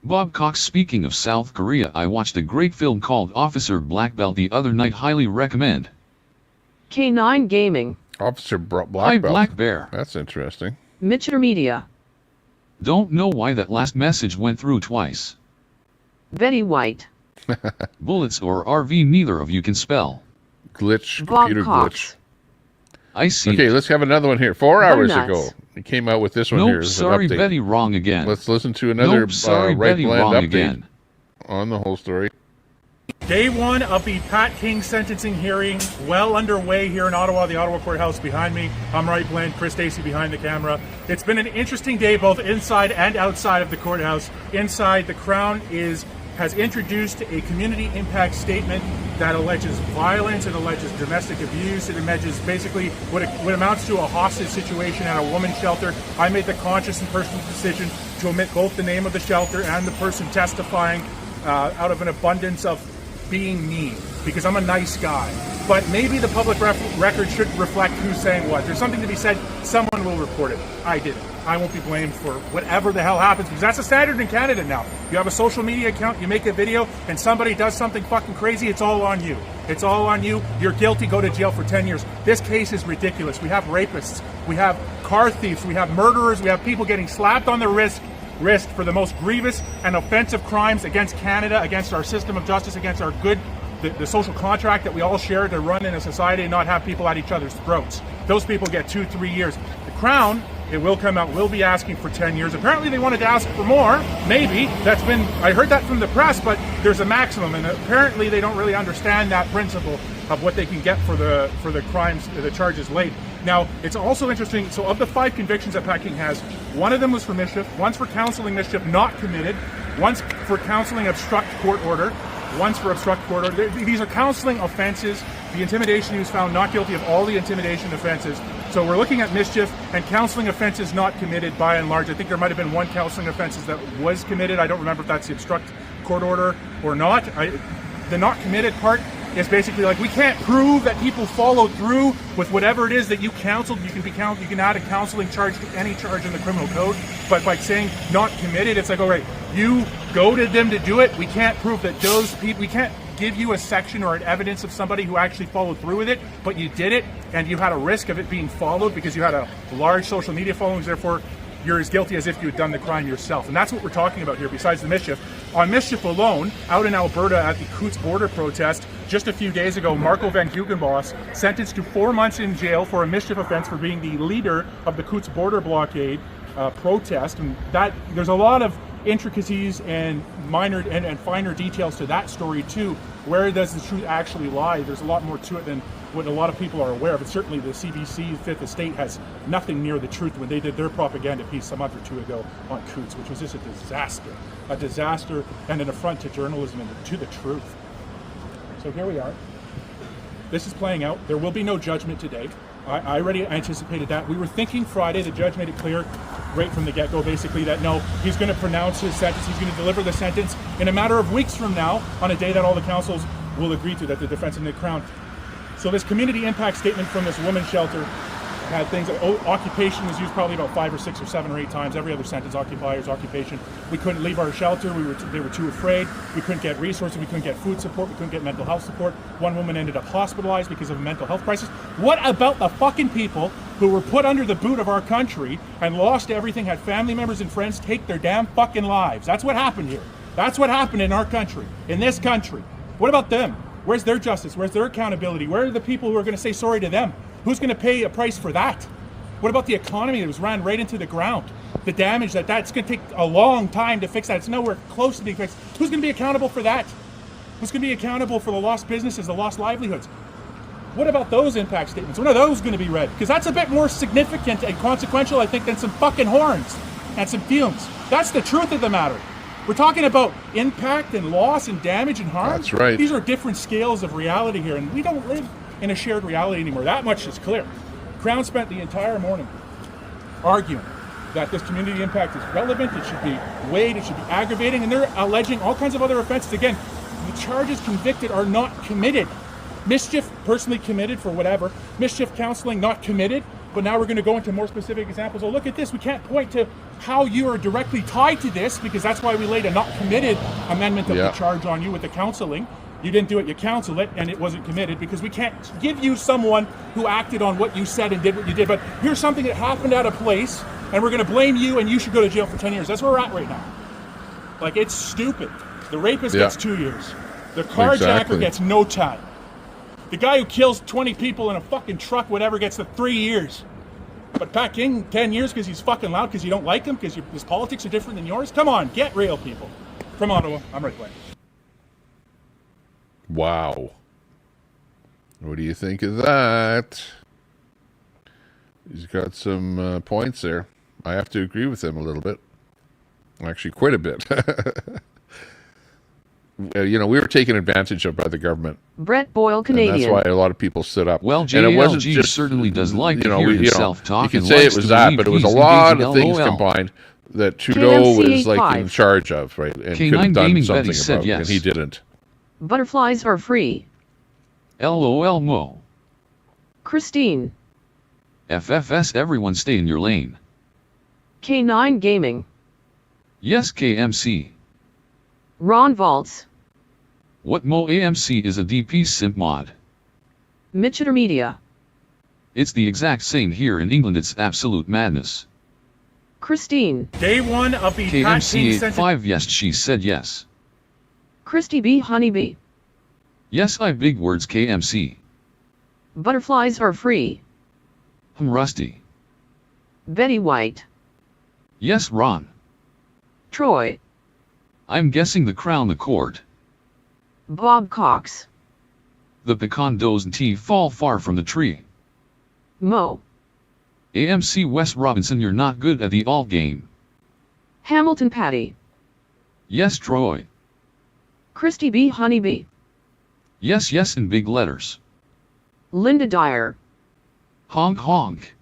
Bob Cox. Speaking of South Korea, I watched a great film called Officer Black Belt the other night. Highly recommend. K9 Gaming. Officer Black Hi, Belt. Black Bear. That's interesting. Mitchiter Media. Don't know why that last message went through twice. Betty White. Bullets or RV, neither of you can spell. Glitch. Bob Computer Cox. glitch. I see. Okay, let's have another one here. 4 hours Butternuts. ago, we came out with this one Nope, here. As an sorry, update. Betty, wrong again. Let's listen to another Nope, sorry, right Betty, blend wrong update again. on the whole story. Day one of the Pat King sentencing hearing, well underway here in Ottawa, the Ottawa Courthouse behind me. I'm Right Blend, Chris Stacey behind the camera. It's been an interesting day both inside and outside of the courthouse. Inside, the Crown has introduced a community impact statement that alleges violence, it alleges domestic abuse, it alleges basically what amounts to a hostage situation at a woman's shelter. I made the conscious and personal decision to omit both the name of the shelter and the person testifying out of an abundance of being mean, because I'm a nice guy. But maybe the public record should reflect who's saying what. There's something to be said, someone will report it. I didn't. I won't be blamed for whatever the hell happens, because that's the standard in Canada now. You have a social media account, you make a video, and somebody does something fucking crazy, it's all on you. It's all on you. You're guilty, go to jail for 10 years. This case is ridiculous. We have rapists, we have car thieves, we have murderers, we have people getting slapped on the wrist for the most grievous and offensive crimes against Canada, against our system of justice, against our the social contract that we all share to run in a society and not have people at each other's throats. Those people get 2-3 years. The Crown, it will come out, will be asking for 10 years. Apparently they wanted to ask for more, maybe. I heard that from the press, but there's a maximum, and apparently they don't really understand that principle of what they can get for the crimes, the charges laid. Now, it's also interesting, so of the 5 convictions that Pat King has, 1 of them was for mischief, 1's for counseling mischief not committed, 1's for counseling obstruct court order, 1's for obstruct court order. These are counseling offenses. The intimidation, he was found not guilty of all the intimidation offenses. So we're looking at mischief and counseling offenses not committed by and large. I think there might have been 1 counseling offenses that was committed. I don't remember if that's the obstruct court order or not. The not committed part is basically like, we can't prove that people followed through with whatever it is that you counseled. You can add a counseling charge to any charge in the criminal code, but by saying not committed, it's like, all right, you goaded them to do it. We can't prove that those people, we can't give you a section or an evidence of somebody who actually followed through with it, but you did it and you had a risk of it being followed because you had a large social media following, therefore you're as guilty as if you had done the crime yourself. And that's what we're talking about here, besides the mischief. On mischief alone, out in Alberta at the Coutts border protest, just a few days ago, Marco Van Guggenbos sentenced to 4 months in jail for a mischief offense for being the leader of the Coutts border blockade protest. And that there's a lot of intricacies and minor and finer details to that story too. Where does the truth actually lie? There's a lot more to it than what a lot of people are aware of. But certainly the CBC Fifth Estate has nothing near the truth when they did their propaganda piece a month or 2 ago on Coutts, which was just a disaster and an affront to journalism and to the truth. So here we are. This is playing out. There will be no judgment today. I already anticipated that. We were thinking Friday. The judge made it clear right from the get-go, basically, that no, he's going to pronounce his sentence. He's going to deliver the sentence in a matter of weeks from now, on a day that all the councils will agree to, that the defense and the Crown. So this community impact statement from this women's shelter had things like occupation was used probably about 5 or 6 or 7 or 8 times. Every other sentence, occupiers, occupation. We couldn't leave our shelter. They were too afraid. We couldn't get resources. We couldn't get food support. We couldn't get mental health support. One woman ended up hospitalized because of a mental health crisis. What about the fucking people who were put under the boot of our country and lost everything, had family members and friends take their damn fucking lives. That's what happened here. That's what happened in our country, in this country. What about them? Where's their justice? Where's their accountability? Where are the people who are going to say sorry to them? Who's going to pay a price for that? What about the economy that was ran right into the ground? The damage that's going to take a long time to fix that. It's nowhere close to being fixed. Who's going to be accountable for that? Who's going to be accountable for the lost businesses, the lost livelihoods? What about those impact statements? When are those going to be read? Because that's a bit more significant and consequential, I think, than some fucking horns and some fumes. That's the truth of the matter. We're talking about impact and loss and damage and harm. That's right. These are different scales of reality here, and we don't live in a shared reality anymore. That much is clear. Crown spent the entire morning arguing that this community impact is relevant, it should be weighed, it should be aggravating, and they're alleging all kinds of other offenses. Again, the charges convicted are not committed. Mischief, personally committed for whatever. Mischief counseling, not committed. But now we're going to go into more specific examples. Oh, look at this. We can't point to how you are directly tied to this, because that's why we laid a not committed amendment of the charge on you with the counseling. You didn't do it, you counsel it, and it wasn't committed, because we can't give you someone who acted on what you said and did what you did. But here's something that happened at a place, and we're going to blame you, and you should go to jail for 10 years. That's where we're at right now. Like, it's stupid. The rapist gets 2 years. The carjacker gets no time. The guy who kills 20 people in a fucking truck, whatever, gets the 3 years. But Pat King, 10 years because he's fucking loud, because you don't like him, because his politics are different than yours? Come on, get real, people. From Ottawa, I'm Rick White. Wow. What do you think of that? He's got some points there. I have to agree with him a little bit. Actually, quite a bit. You know, we were taken advantage of by the government. Brett Boyle, Canadian. And that's why a lot of people stood up. Well, and it wasn't just, certainly does like to hear himself talk. You can say it was that, but it was a lot of things combined that Trudeau was like in charge of, right? And could have done something about it, and he didn't. Butterflies are free. LOL Mo. Christine. FFS, everyone stay in your lane. K9 Gaming. Yes, KMC. Ron Valtz. What Mo AMC is a DP simp mod. Mitchell Media. It's the exact same here in England. It's absolute madness. Christine. Day one of the KMC 85. Yes, she said yes. Christy B. Honeybee. Yes, I big words KMC. Butterflies are free. Rusty. Betty White. Yes, Ron. Troy. I'm guessing the crown the court. Bob Cox. The pecan doesn't fall far from the tree. Mo. AMC West Robinson, you're not good at the all game. Hamilton Patty. Yes, Troy. Christy B. Honeybee. Yes, yes, in big letters. Linda Dyer. Honk honk.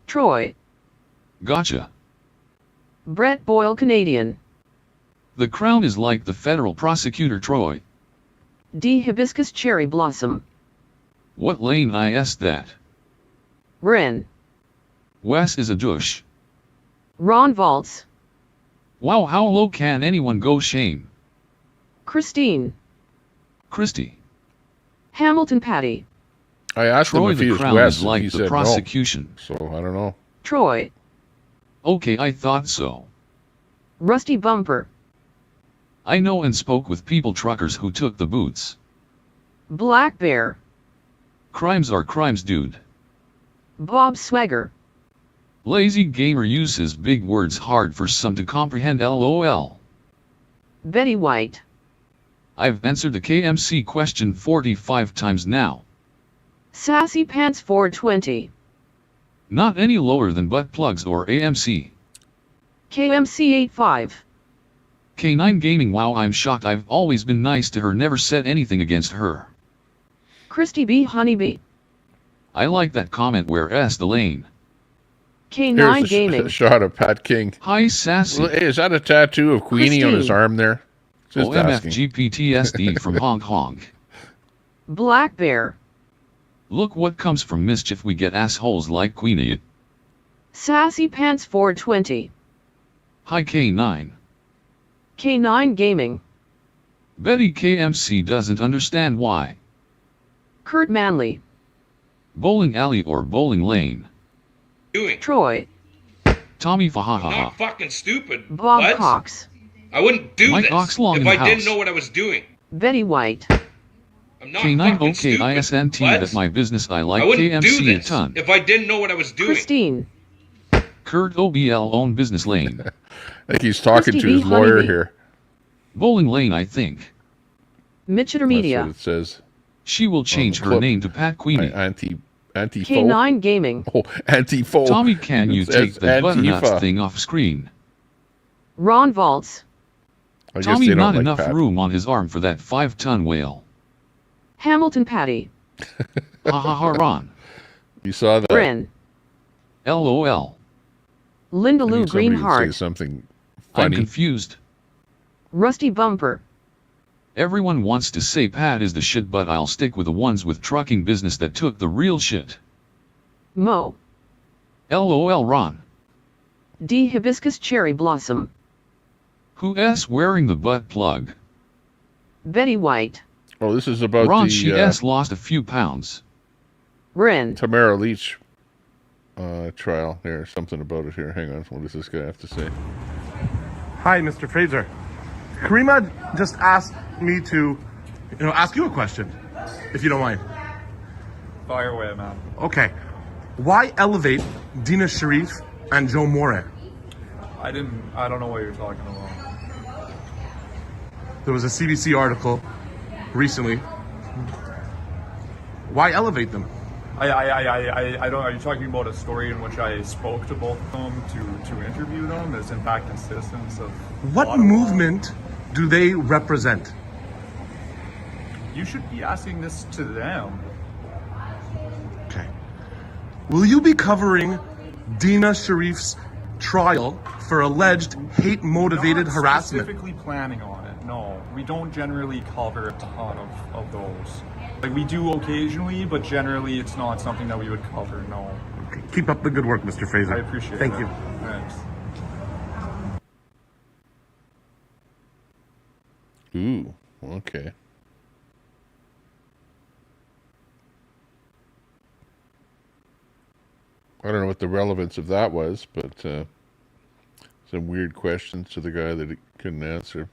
Troy. Gotcha. Brett Boyle, Canadian. The crown is like the federal prosecutor, Troy. D. Hibiscus Cherry Blossom. What lane I asked that? Ren. Wes is a douche. Ron Valtz. Wow, how low can anyone go? Shame. Christine. Christy. Hamilton Patty. I asked Troy, him if he was crown West, is like he the said prosecution. no. So I don't know. Troy. Okay, I thought so. Rusty Bumper. I know and spoke with people truckers who took the boots. Black Bear. Crimes are crimes, dude. Bob Swagger. Lazy gamer uses big words hard for some to comprehend. LOL. Betty White. I've answered the KMC question 45 times now. Sassy Pants 420. Not any lower than butt plugs or AMC. KMC 85. K9 Gaming. Wow, I'm shocked. I've always been nice to her, never said anything against her. Christy B. Honeybee. I like that comment. Where's the lane? K9 Here's Gaming. A shot of Pat King. Hi, Sassy. Hey, is that a tattoo of Queenie on his arm there? Just OMFG PTSD from Hong Kong. Black Bear. Look what comes from mischief. We get assholes like Queenie. Sassy Pants 420. Hi, K9. K9 Gaming. Betty KMC doesn't understand why. Kurt Manley. Bowling alley or bowling lane. doing. Troy. Tommy I'm Fahaha. not fucking stupid. Bob What? Cox. I wouldn't do Mike this Oxlong in if the I didn't house. know what I was doing. Betty White. I'm not K9 fucking stupid. OKISNT What? at my business. I like I wouldn't do KMC a this ton. if I didn't know what I was doing. Christine. Kurt OBL own business lane. I think he's talking Christy to B. his lawyer Honeybee. here. Bowling lane, I think. Mitchell That's Media. what it says. She will change her clip. name to Pat Queenie. Anti-foe. K9 Gaming. Oh, anti-foe. Tommy, can you It says take the butternut Antifa. thing off screen? Ron Valtz. I guess Tommy, they don't not like enough Pat. room on his arm for that 5-ton whale. Hamilton Patty. Ha ha ha, Ron. You saw that. Bryn. LOL. Linda I Lou need somebody to say Greenheart. something I'm funny. confused. Rusty Bumper. Everyone wants to say Pat is the shit, but I'll stick with the ones with trucking business that took the real shit. Mo. LOL, Ron. D. Hibiscus Cherry Blossom. Who s wearing the butt plug? Betty White. Oh, this is about Ron, the she s lost a few pounds. Ren. Tamara Leach trial. Here, something about it here. Hang on. What does this guy have to say? Hi, Mr. Fraser. Karima just asked me to, ask you a question, if you don't mind. Fire away, man. Okay. Why elevate Dina Sharif and Joe Moore? I don't know what you're talking about. There was a CBC article recently. Why elevate them? I don't. Are you talking about a story in which I spoke to both of them to interview them as in fact citizens of What Ottawa? movement do they represent? You should be asking this to them. Okay. Will you be covering Dina Sharif's trial for alleged hate-motivated Not harassment? Specifically planning on it. No, we don't generally cover a ton of those. Like we do occasionally, but generally it's not something that we would cover. No. Okay. Keep up the good work, Mr. Fraser. I appreciate it. Thank you. Thanks. Ooh, okay. I don't know what the relevance of that was, but some weird questions to the guy that he couldn't answer.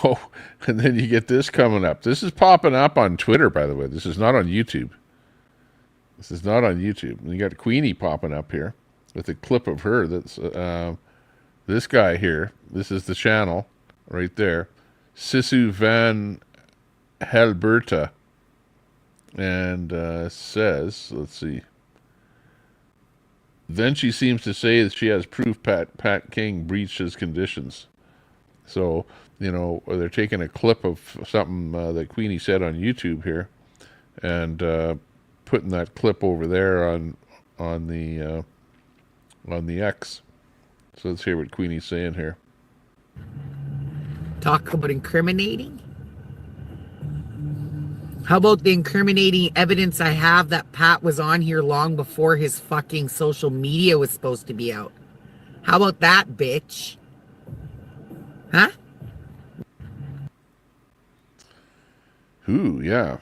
Oh, and then you get this coming up. This is popping up on Twitter, by the way. This is not on YouTube. This is not on YouTube. And you got Queenie popping up here with a clip of her. That's this guy here. This is the channel right there. Sisu Van Helberta. And says, let's see. Then she seems to say that she has proof Pat King breached his conditions. So, they're taking a clip of something that Queenie said on YouTube here, and putting that clip over there on the X. So let's hear what Queenie's saying here. Talk about incriminating. How about the incriminating evidence I have that Pat was on here long before his fucking social media was supposed to be out? How about that, bitch? Huh? Ooh, yeah.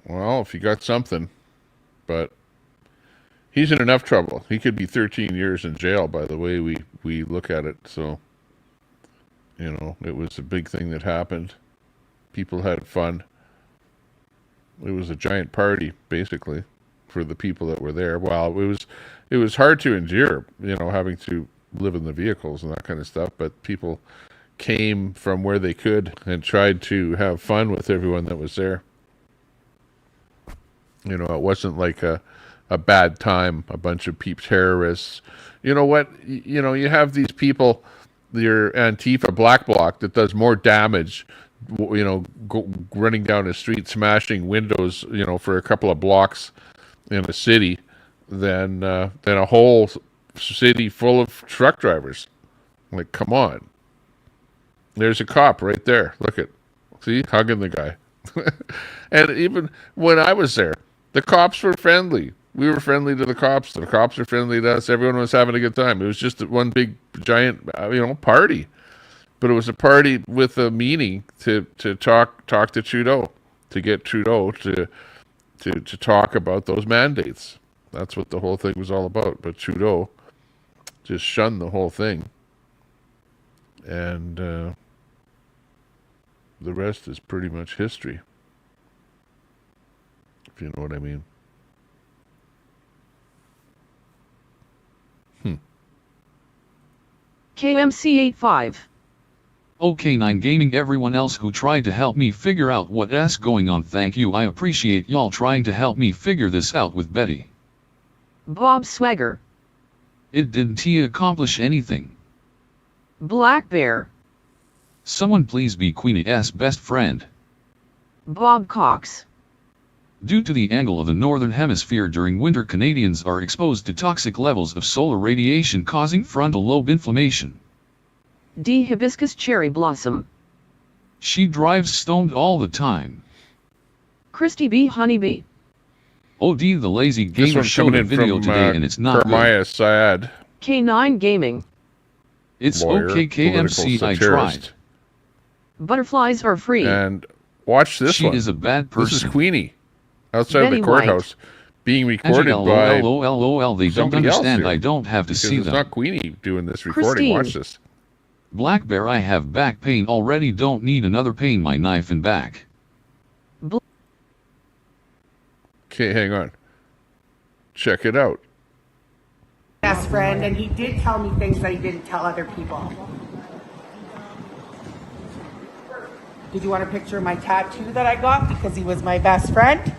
Well, if you got something, but he's in enough trouble. He could be 13 years in jail by the way we look at it. So, it was a big thing that happened. People had fun. It was a giant party, basically, for the people that were there. Well, it was hard to endure, having to live in the vehicles and that kind of stuff, but people came from where they could and tried to have fun with everyone that was there. It wasn't like a bad time, a bunch of terrorists. You know what? You have these people, your Antifa Black Bloc that does more damage, running down the street, smashing windows, for a couple of blocks in a city than a whole city full of truck drivers. Like, come on. There's a cop right there. Look at, see, hugging the guy. And even when I was there, the cops were friendly. We were friendly to the cops. The cops were friendly to us. Everyone was having a good time. It was just one big, giant, party. But it was a party with a meaning to talk to Trudeau, to get Trudeau to talk about those mandates. That's what the whole thing was all about. But Trudeau just shunned the whole thing. And the rest is pretty much history, if you know what I mean. KMC85. OK9 Gaming. Everyone else who tried to help me figure out what's going on, thank you. I appreciate y'all trying to help me figure this out with Betty. Bob Swagger. It didn't accomplish anything. Black Bear. Someone please be Queenie's best friend. Bob Cox. Due to the angle of the northern hemisphere during winter, Canadians are exposed to toxic levels of solar radiation causing frontal lobe inflammation. D. Hibiscus Cherry Blossom. She drives stoned all the time. Christy B. Honeybee. OD the lazy This gamer one's showed coming a in video from today and it's not Carmaya Syed. K9 Gaming. It's lawyer, okay KMC, political I satirist. tried. Butterflies are free. And watch this She one. is a bad This is person. Queenie outside Betty the courthouse being recorded by LOL, they don't somebody else understand. here. I don't have to Because see it's them. not Queenie doing this recording. Christine. Watch this. Black Bear, I have back pain already, don't need another pain, my knife and back. Okay, hang on. Check it out. Best friend, and he did tell me things that he didn't tell other people. Did you want a picture of my tattoo that I got because he was my best friend?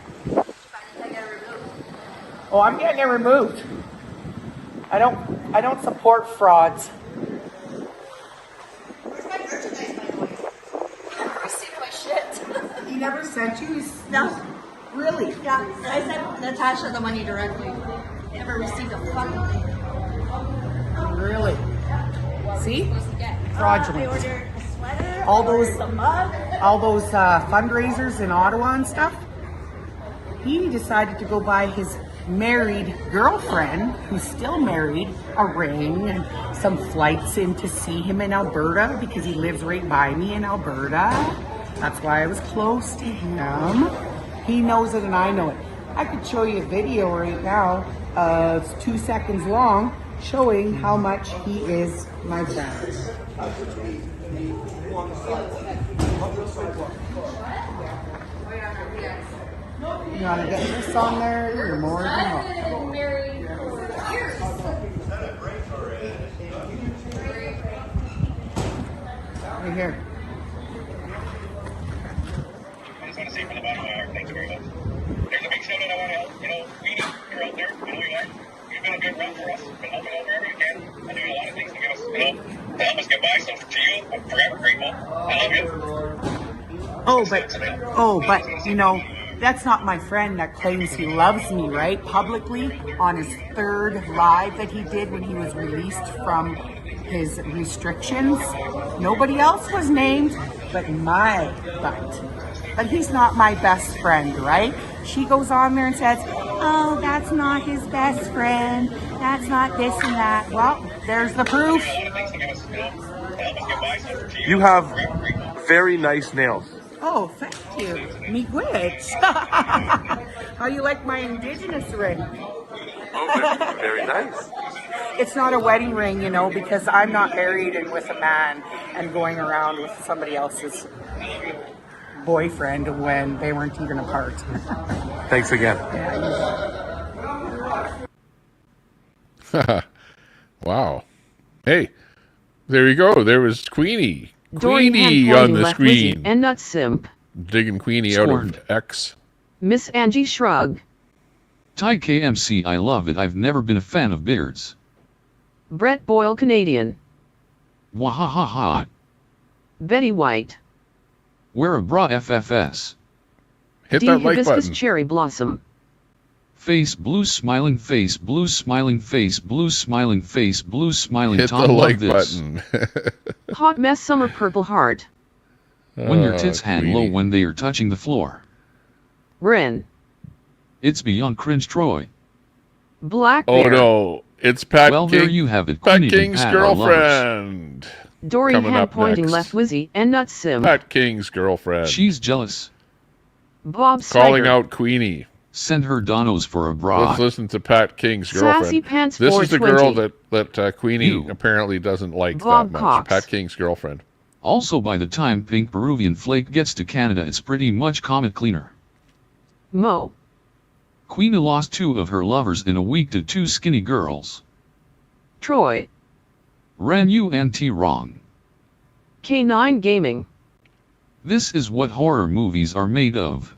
Oh, I'm getting it removed. I don't support frauds. Where's my merchandise, by the way? I never received my shit. He never sent you? No. Really? Yeah, I sent Natasha the money directly. Never received a fucking thing. Really? See? Fraudulent. I ordered a sweater, All those a mug. Fundraisers in Ottawa and stuff. He decided to go buy his married girlfriend, who's still married, a ring and some flights in to see him in Alberta because he lives right by me in Alberta. That's why I was close to him. He knows it and I know it. I could show you a video right now. It's 2 seconds long, showing how much he is my friend. You want to get this on there? You're more than welcome. Right here. I just want to say from the bottom of my heart, thank you very much. There's a big shout out I want to help. You know, you're out there. I know you are. You've been a good run for us. You've been helping out wherever you can. And doing a lot of things to give us, to help us get by. So to you, I'm forever grateful. I love you. But that's not my friend that claims he loves me, right? Publicly on his third live that he did when he was released from his restrictions. Nobody else was named but my butt. But he's not my best friend, right? She goes on there and says, oh, that's not his best friend. That's not this and that. Well, there's the proof. You have very nice nails. Oh, thank you. Me which? How you like my indigenous ring? Oh, very nice. It's not a wedding ring, because I'm not married and with a man and going around with somebody else's boyfriend when they weren't even apart. Thanks again. Wow. Hey, there you go. There was Queenie. Dorian Queenie Hand on the left Wizzy screen. and Nut Simp. Digging Queenie out of X. Miss Angie Shrug. Ty KMC, I love it. I've never been a fan of beards. Brett Boyle Canadian. Wahahaha. Betty White. Wear a bra FFS. Hit D. that like Hibiscus button. Cherry Blossom. Face blue smiling face blue smiling face blue smiling face blue smiling. Hit Tom, the love like this. button. Hot Mess Summer Purple Heart. When your tits hang low Queenie. when they are touching the floor. Ren. It's beyond cringe, Troy. Black Oh Bear. no, it's Pat Well, King. there you have it. Pat Queenie and King's Pat are lovers. girlfriend. Dory Coming hand up pointing next. left Wizzy and Nuts Sim. Pat King's girlfriend. She's jealous. Bob Calling Swagger. out Queenie. Send her donos for a bra. Let's listen to Pat King's Sassy girlfriend. Pants This is the girl 420. that Queenie You. apparently doesn't like Bob that much. Cox. Pat King's girlfriend. Also, by the time Pink Peruvian Flake gets to Canada, it's pretty much Comet Cleaner. Mo. Queenie lost 2 of her lovers in a week to 2 skinny girls. Troy. Ran UNT wrong. K9 Gaming. This is what horror movies are made of.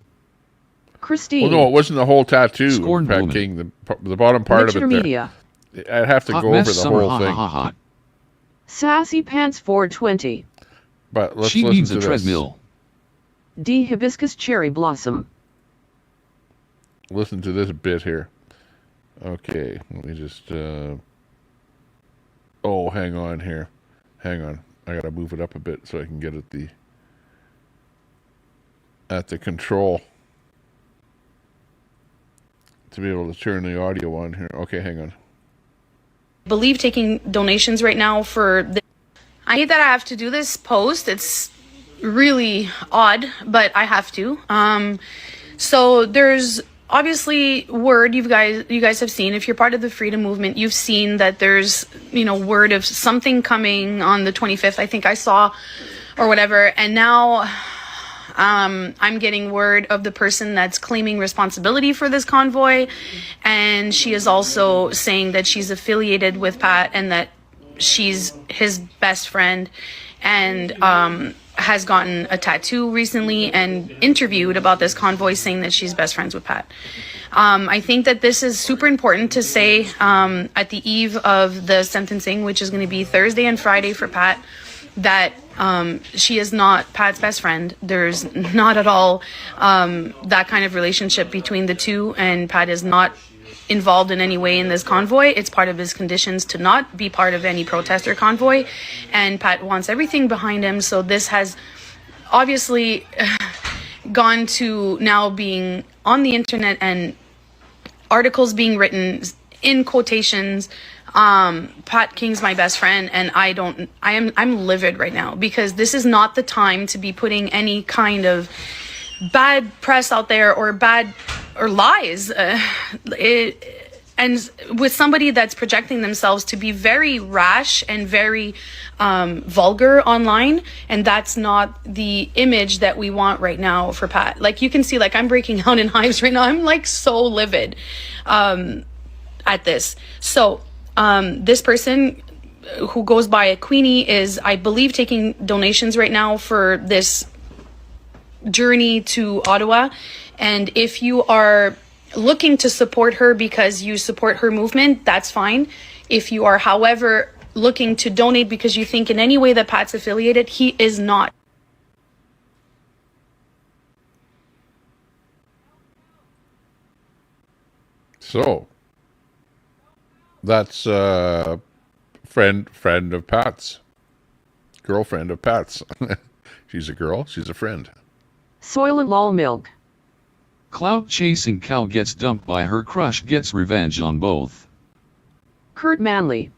Christine. Well, no, it wasn't the whole tattoo, Scorned Pat woman. King. The bottom part Mixture of it there. Media. I'd have to Hot go mess over the summer, whole ha, thing. ha, ha, ha. Sassy Pants 420. But let's She listen needs to a this. treadmill. D Hibiscus Cherry Blossom. Listen to this bit here. Okay, let me just... Oh, hang on here. Hang on. I gotta move it up a bit so I can get at the control to be able to turn the audio on here. Okay, hang on. Believe taking donations right now for the... I hate that I have to do this post. It's really odd, but I have to. So there's obviously word you guys have seen. If you're part of the freedom movement, you've seen that there's word of something coming on the 25th. I think I saw, or whatever. And now I'm getting word of the person that's claiming responsibility for this convoy, and she is also saying that she's affiliated with Pat and that she's his best friend, and has gotten a tattoo recently and interviewed about this convoy, saying that she's best friends with Pat. I think that this is super important to say at the eve of the sentencing, which is going to be Thursday and Friday for Pat, that she is not Pat's best friend. There's not at all that kind of relationship between the two, and Pat is not involved in any way in this convoy. It's part of his conditions to not be part of any protester convoy, and Pat wants everything behind him. So this has obviously gone to now being on the internet and articles being written in quotations. Pat King's my best friend, and I'm livid right now, because this is not the time to be putting any kind of bad press out there or lies, and with somebody that's projecting themselves to be very rash and very vulgar online, and that's not the image that we want right now for Pat. Like, you can see, like, I'm breaking out in hives right now. I'm like so livid at this. So this person who goes by a Queenie is, I believe, taking donations right now for this journey to Ottawa. And if you are looking to support her because you support her movement, that's fine. If you are, however, looking to donate because you think in any way that Pat's affiliated, he is not. So that's friend of Pat's, girlfriend of Pat's. She's a girl. She's a friend. Soylent Lol Milk. Clout chasing cow gets dumped by her crush, gets revenge on both. Kurt Manley.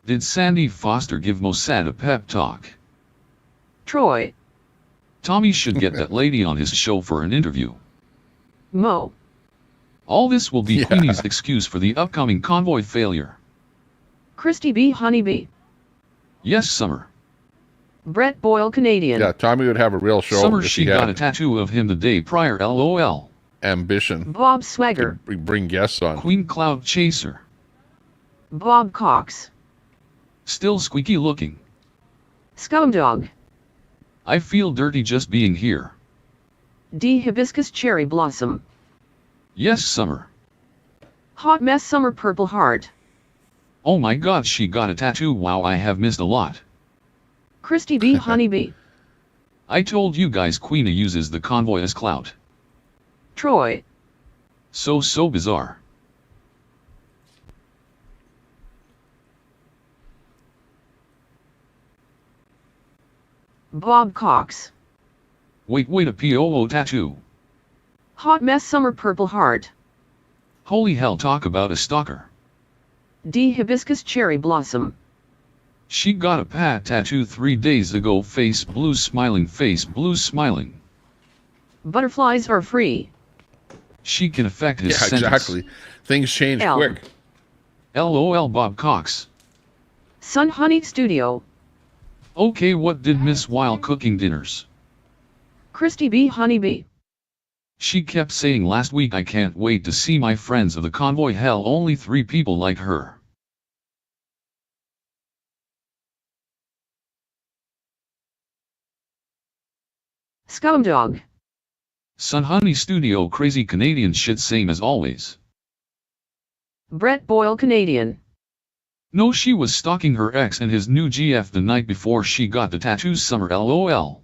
Did Sandy Foster give Mossad a pep talk? Troy. Tommy should get that lady on his show for an interview. Mo. All this will be Queenie's excuse for the upcoming convoy failure. Christy B. Honeybee. Yes, Summer. Brett Boyle Canadian. Yeah, Tommy would have a real show. Summer, if she he had got a tattoo of him the day prior, LOL. ambition. Bob Swagger. Bring guests on. Queen Cloud Chaser. Bob Cox. Still squeaky looking. Scumdog. I feel dirty just being here. D Hibiscus Cherry Blossom. Yes, Summer. Hot Mess Summer Purple Heart. Oh my god, she got a tattoo. Wow, I have missed a lot. Christy B. Honeybee. I told you guys Queenie uses the convoy as clout. Troy. So bizarre. Bob Cox. Wait, a POO tattoo. Hot Mess Summer Purple Heart. Holy hell, talk about a stalker. D Hibiscus Cherry Blossom. She got a Pat tattoo 3 days ago. Face blue smiling. Face blue smiling. Butterflies are free. She can affect his Yeah, sentence. exactly. Things change L. quick. LOL Bob Cox. Sun Honey Studio. Okay, what did Miss while cooking dinners? Christy B. Honeybee. She kept saying last week, I can't wait to see my friends of the convoy. Hell, only 3 people like her. Scumdog. Sun Honey Studio. Crazy Canadian shit, same as always. Brett Boyle Canadian. No, she was stalking her ex and his new GF the night before she got the tattoos. Summer LOL.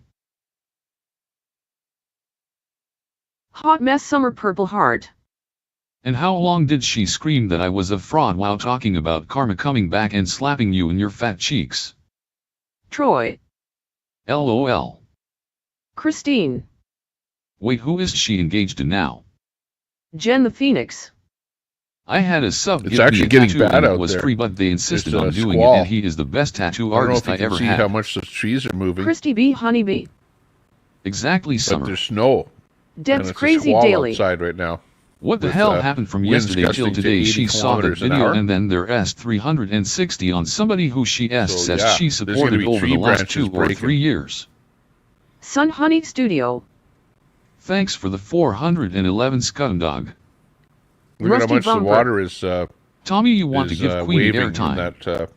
Hot Mess Summer Purple Heart. And how long did she scream that I was a fraud while talking about karma coming back and slapping you in your fat cheeks? Troy. LOL. Christine. Wait, who is she engaged to now? Jen the Phoenix. I had a sub It's give me actually a getting tattoo bad and it out was there. free, but they insisted It's a on doing squall. it, and he is the best tattoo I don't know artist if I you can ever see had. how much the trees are moving. Christy B. Honeybee. Exactly, But Summer. there's snow. Deb's and it's Crazy a squall Daily. outside right now. What the with, hell happened from winds yesterday till gusting to today? 80 She saw the kilometers an video hour. and then their S360 on somebody who she says So, yeah, she there's gonna supported be over tree the last branches 2 or breaking. 3 years. Sun Honey Studio. Thanks for the 411 Scumdog. Look Rusty at how much Bumper. the water is. Tommy, you want to is, give Queenie waving in airtime. that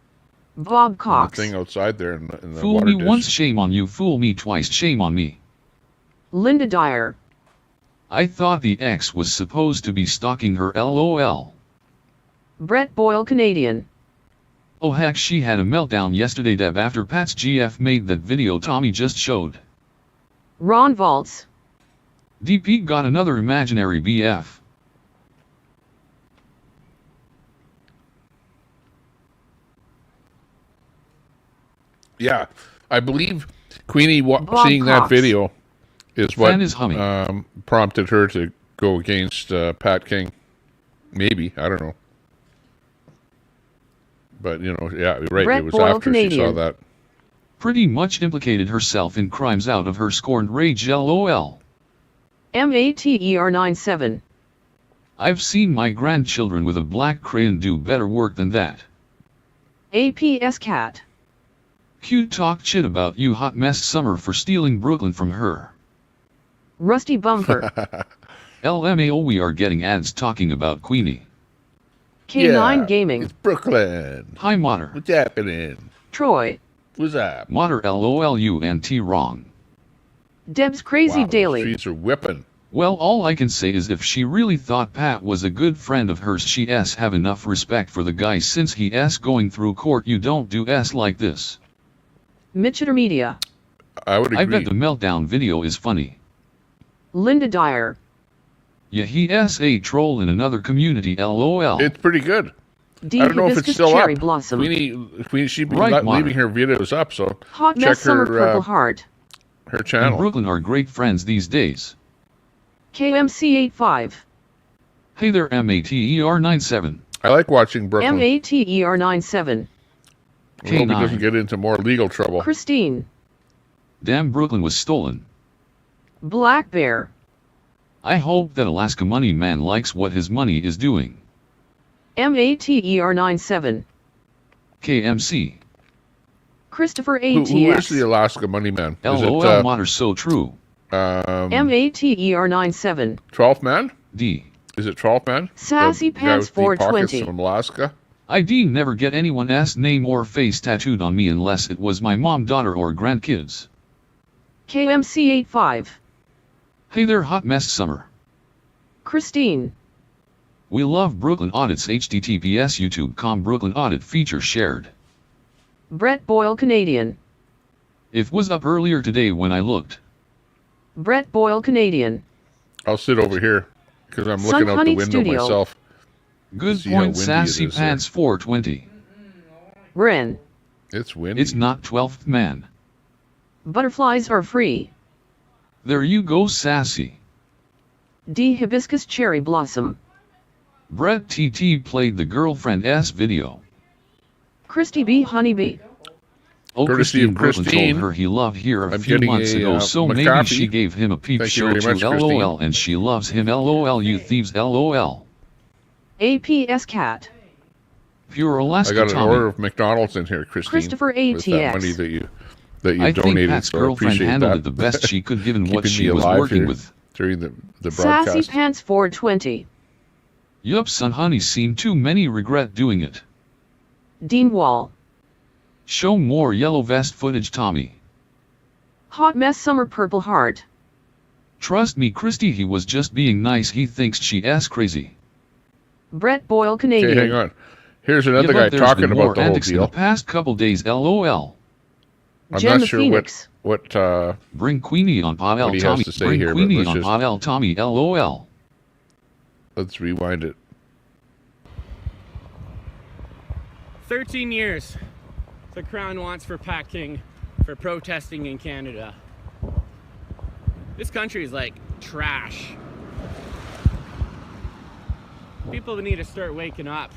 Bob Cox. thing outside there in the Fool water me dish. once, shame on you. Fool me twice, shame on me. Linda Dyer. I thought the ex was supposed to be stalking her. LOL. Brett Boyle Canadian. Oh heck, she had a meltdown yesterday, Deb, after Pat's GF made that video Tommy just showed. Ron Valtz. DP got another imaginary BF. Yeah, I believe Queenie Bob seeing that Cox. video is what Fan is humming. prompted her to go against Pat King. Maybe, I don't know. But, you know, yeah, you're right. Brett It was Boyle after she saw Canadian. that. Pretty much implicated herself in crimes out of her scorned rage. LOL. MATER97. I've seen my grandchildren with a black crayon do better work than that. APS Cat. Q talked shit about you, Hot Mess Summer, for stealing Brooklyn from her. Rusty Bumper. LMAO, we are getting ads talking about Queenie. K9 Yeah, Gaming. It's Brooklyn. Hi, Mater. What's happening? Troy. What's up? Mater LOLUNT wrong. Deb's Crazy Wow, Daily. the streets are whipping. Well, all I can say is if she really thought Pat was a good friend of hers, she have enough respect for the guy since he going through court. You don't do like this. Mitchell Media. I would agree. I bet the meltdown video is funny. Linda Dyer. Yeah, he a troll in another community. LOL. It's pretty good. D. I don't know if it's Hibiscus still Cherry up. Blossom. Queenie she'd be Right, not Mark. leaving her videos up, so Hot check Mess Summer her Purple Heart. her and channel. Brooklyn are great friends these days. KMC85. Hey there, MATER97. I like watching Brooklyn. MATER97. I hope he K9. doesn't get into more legal trouble. Christine. Damn, Brooklyn was stolen. Black Bear. I hope that Alaska Money Man likes what his money is doing. MATER97. KMC. Christopher Who is ATX. the Alaska Money Man? Is LOL it Mater so true. MATER97. 12th Man? D. Is it 12th Man? Sassy The guy Pants with deep pockets 420. from Alaska? ID never get anyone's name or face tattooed on me unless it was my mom, daughter, or grandkids. KMC85. Hey there, Hot Mess Summer. Christine. We love Brooklyn Audits. HTTPS YouTube.com Brooklyn Audit feature shared. Brett Boyle Canadian. It was up earlier today when I looked. Brett Boyle Canadian. I'll sit over here because I'm Sun looking out the Honey window Studio. myself. Good See how point, windy it Sassy is there. Pants 420. Ren. It's windy. It's not 12th man. Butterflies are free. There you go, Sassy. D. Hibiscus Cherry Blossom. Brett TT played the girlfriend S video. Christy B. Honeybee. Oh, courtesy Christine of Brooklyn Christine. told her he loved her a I'm few getting months ago, so maybe McAfee. she gave him a peep Thank you show very to much, Christine. LOL, and she loves him LOL, you thieves LOL. APS Cat. Pure Alaska I got an Tommy. order of McDonald's in here, Christine. Christopher with that ATX. money that you I think donated. Pat's So I girlfriend appreciate handled that. it the best she could given what Keeping she me was alive working here with. during the Sassy broadcast. Pants 420. Yup, son, honey, seen too many regret doing it. Dean Wall. Show more yellow vest footage, Tommy. Hot Mess Summer Purple Heart. Trust me, Christy, he was just being nice. He thinks she's crazy. Brett Boyle Canadian. Okay, hang on. Here's Yeah, another but guy there's talking been more about the whole antics in deal. the past couple days, LOL. I'm Jen not the sure Phoenix. what Bring Queenie on what Pavel he has Tommy. to say Bring here, but Queenie let's on just- Pavel Tommy, LOL. let's rewind it. 13 years the Crown wants for Pat King for protesting in Canada. This country is like trash. People need to start waking up.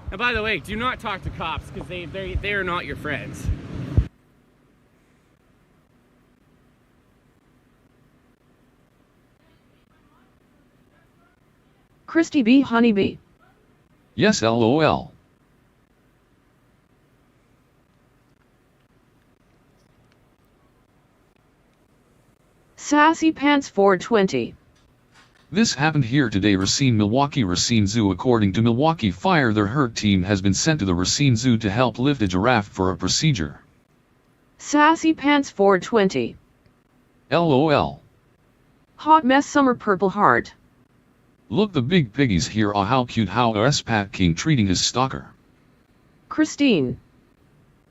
And by the way, do not talk to cops because they are not your friends. Christy B. Honeybee. Yes, LOL. Sassy Pants 420. This happened here today. Racine Milwaukee Racine Zoo. According to Milwaukee Fire, their hurt team has been sent to the Racine Zoo to help lift a giraffe for a procedure. Sassy Pants 420. LOL. Hot Mess Summer Purple Heart. Look, the big piggies here. Ah, how cute. How is Pat King treating his stalker? Christine.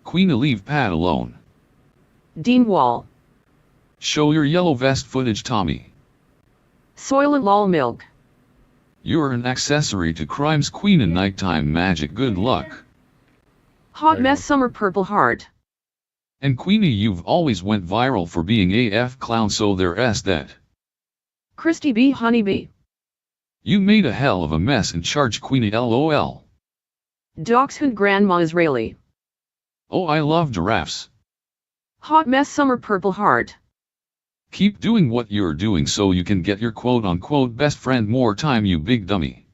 Queen, leave Pat alone. Dean Wall. Show your yellow vest footage, Tommy. Soylent Lol Milk. You're an accessory to crimes, Queen, and nighttime magic. Good luck. Hot Mess Summer Purple Heart. And Queenie, you've always went viral for being AF clown, so there's that. Christy B. Honeybee. You made a hell of a mess and charged Queenie, LOL. Dachshund Grandma Israeli. Oh, I love giraffes. Hot Mess Summer Purple Heart. Keep doing what you're doing so you can get your quote-unquote best friend more time, you big dummy.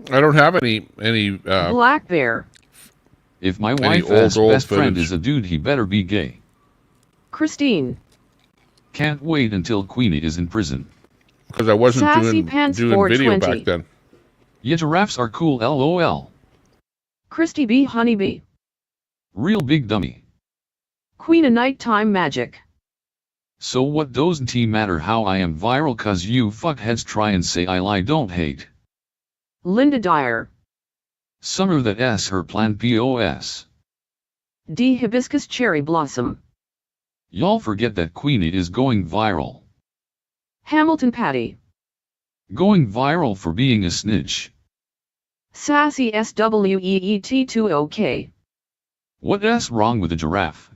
I don't have any Black Bear. If my Any wife's old best friend footage. is a dude, he better be gay. Christine. Can't wait until Queenie is in prison. because I wasn't Sassy doing Pants video 420. back then. Yeah, giraffes are cool, LOL. Christy B. Honeybee. Real big dummy. Queen of Nighttime Magic. So what doesn't matter how I am viral, cause you fuckheads try and say I lie, don't hate. Linda Dyer. Summer that S her plan POS. D. Hibiscus Cherry Blossom. Y'all forget that Queenie is going viral. Hamilton Patty. Going viral for being a snitch. Sassy SWEET20K. What's wrong with a giraffe?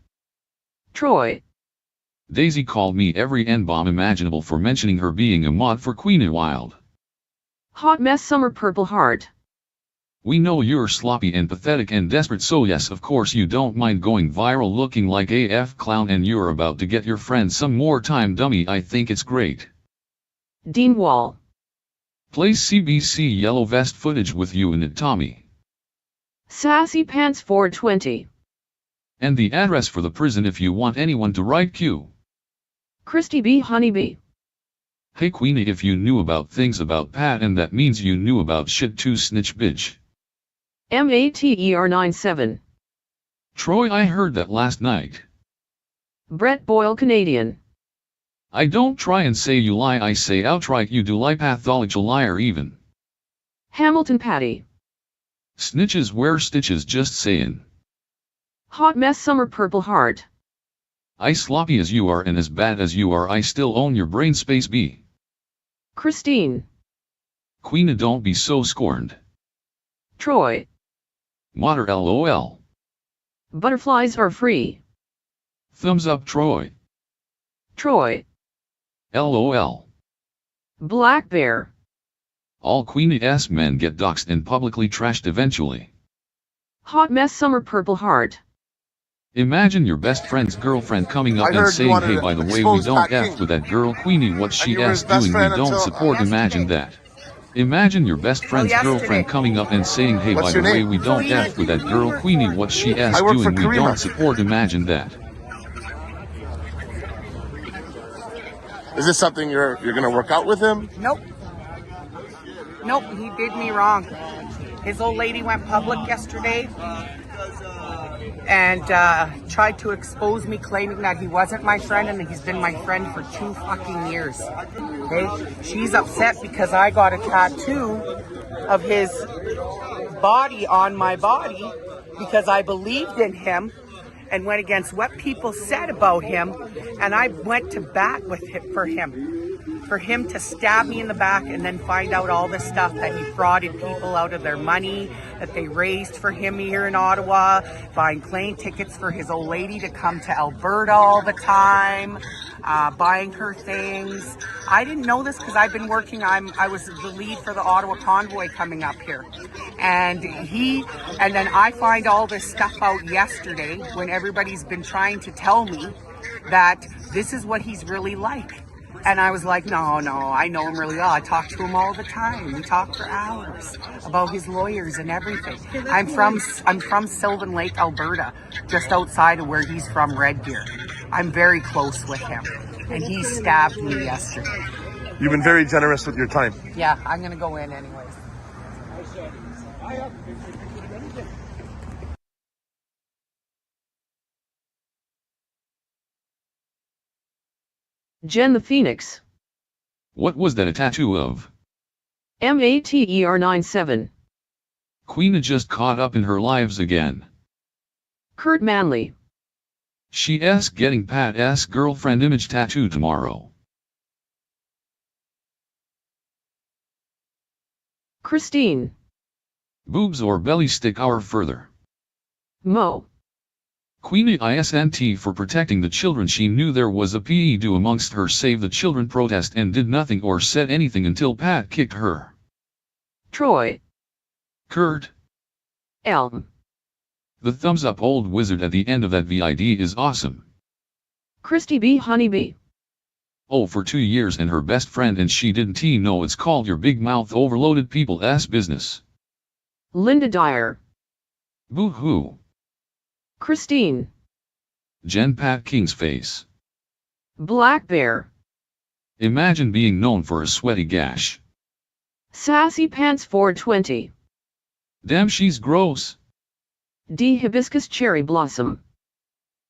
Troy. Daisy called me every N-bomb imaginable for mentioning her being a mod for Queenie Wild. Hot Mess Summer Purple Heart. We know you're sloppy and pathetic and desperate, so yes, of course you don't mind going viral looking like AF clown, and you're about to get your friend some more time, dummy. I think it's great. Dean Wall. Play CBC yellow vest footage with you in it, Tommy. Sassy Pants 420. And the address for the prison if you want anyone to write Q. Christy B. Honeybee. Hey Queenie, if you knew about things about Pat, and that means you knew about shit too, snitch bitch. MATER97. Troy, I heard that last night. Brett Boyle Canadian. I don't try and say you lie, I say outright you do lie, pathological liar even. Hamilton Patty. Snitches wear stitches, just saying. Hot Mess Summer Purple Heart. I sloppy as you are and as bad as you are, I still own your brain space B. Christine. Queena, don't be so scorned. Troy. Mater LOL. Butterflies are free. Thumbs up, Troy. Troy. LOL. Black Bear. All Queenie-esque men get doxxed and publicly trashed eventually. Hot Mess Summer Purple Heart. Imagine your best friend's girlfriend coming up and saying, hey, by the way, we don't F with that girl Queenie, what she ass doing, we don't support. Imagine that. Imagine your best friend's girlfriend coming up and saying, hey, by the way, we don't F with that girl Queenie, what she ass doing, we don't support. Imagine that. Is this something you're gonna work out with him? Nope. Nope, he did me wrong. His old lady went public yesterday and tried to expose me, claiming that he wasn't my friend and he's been my friend for 2 fucking years. Okay? She's upset because I got a tattoo of his body on my body because I believed in him and went against what people said about him, and I went to bat with him for him to stab me in the back and then find out all this stuff that he frauded people out of their money that they raised for him here in Ottawa, buying plane tickets for his old lady to come to Alberta all the time, buying her things. I didn't know this because I've been working, I was the lead for the Ottawa convoy coming up here. And then I find all this stuff out yesterday when everybody's been trying to tell me that this is what he's really like. And I was like, no, I know him really well. I talk to him all the time. We talk for hours about his lawyers and everything. I'm from Sylvan Lake, Alberta, just outside of where he's from, Red Deer. I'm very close with him, and he stabbed me yesterday. You've been very generous with your time. Yeah, I'm gonna go in anyways. Jen the Phoenix. What was that a tattoo of? MATER97. Queena just caught up in her lives again. Kurt Manley. She-esque getting Pat-esque girlfriend image tattoo tomorrow. Christine. Boobs or belly stick hour further. Mo. Queenie ISNT for protecting the children. She knew there was a PE due amongst her Save the Children protest and did nothing or said anything until Pat kicked her. Troy. Kurt. Elm. The thumbs up old wizard at the end of that VID is awesome. Christy B. Honeybee. Oh, for 2 years and her best friend and she didn't know. It's called your big mouth overloaded people ass business. Linda Dyer. Boo-hoo. Christine. Jen Pat King's face. Black Bear. Imagine being known for a sweaty gash. Sassy Pants 420. Damn, she's gross. D. Hibiscus Cherry Blossom.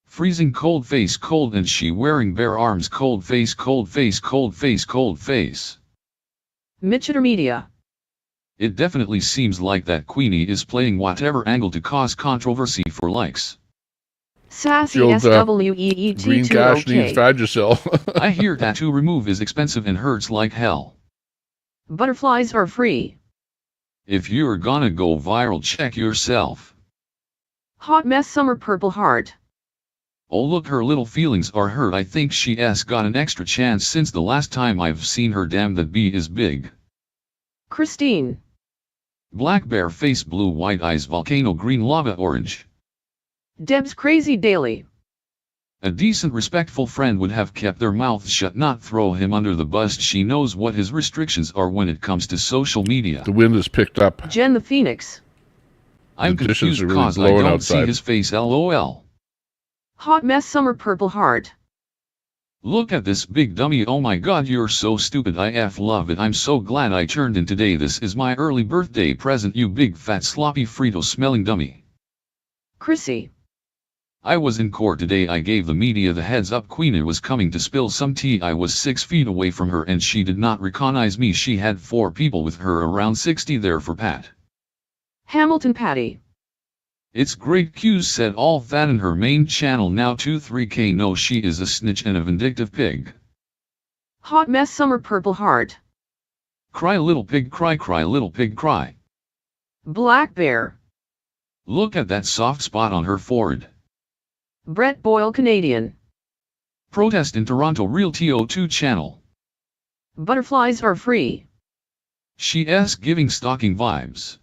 Freezing cold face cold and she wearing bare arms cold face cold face cold face cold face. Mitchiter Media. It definitely seems like that Queenie is playing whatever angle to cause controversy for likes. Sassy Green SWEET2OK. cash needs Vagisil. I hear tattoo remove is expensive and hurts like hell. Butterflies are free. If you're gonna go viral, check yourself. Hot Mess Summer Purple Heart. Oh look, her little feelings are hurt. I think she's got an extra chance since the last time I've seen her. Damn, that B is big. Christine. Black bear face blue white eyes volcano green lava orange. Deb's Crazy Daily. A decent respectful friend would have kept their mouth shut, not throw him under the bus. She knows what his restrictions are when it comes to social media. The wind has picked up. Jen the Phoenix. I'm The dishes confused are really cause I blowing don't outside. see his face. LOL. Hot Mess Summer Purple Heart. Look at this big dummy. Oh my god, you're so stupid. I love it. I'm so glad I turned in today. This is my early birthday present, you big fat sloppy Frito smelling dummy. Chrissy. I was in court today. I gave the media the heads up. Queenie was coming to spill some tea. I was 6 feet away from her and she did not recognize me. She had 4 people with her, around 60 there for Pat. Hamilton Patty. It's great Q's said all that in her main channel now 23K. No, she is a snitch and a vindictive pig. Hot Mess Summer Purple Heart. Cry little pig cry, cry little pig cry. Black Bear. Look at that soft spot on her forehead. Brett Boyle Canadian. Protest in Toronto Real TO2 channel. Butterflies are free. She's giving stalking vibes.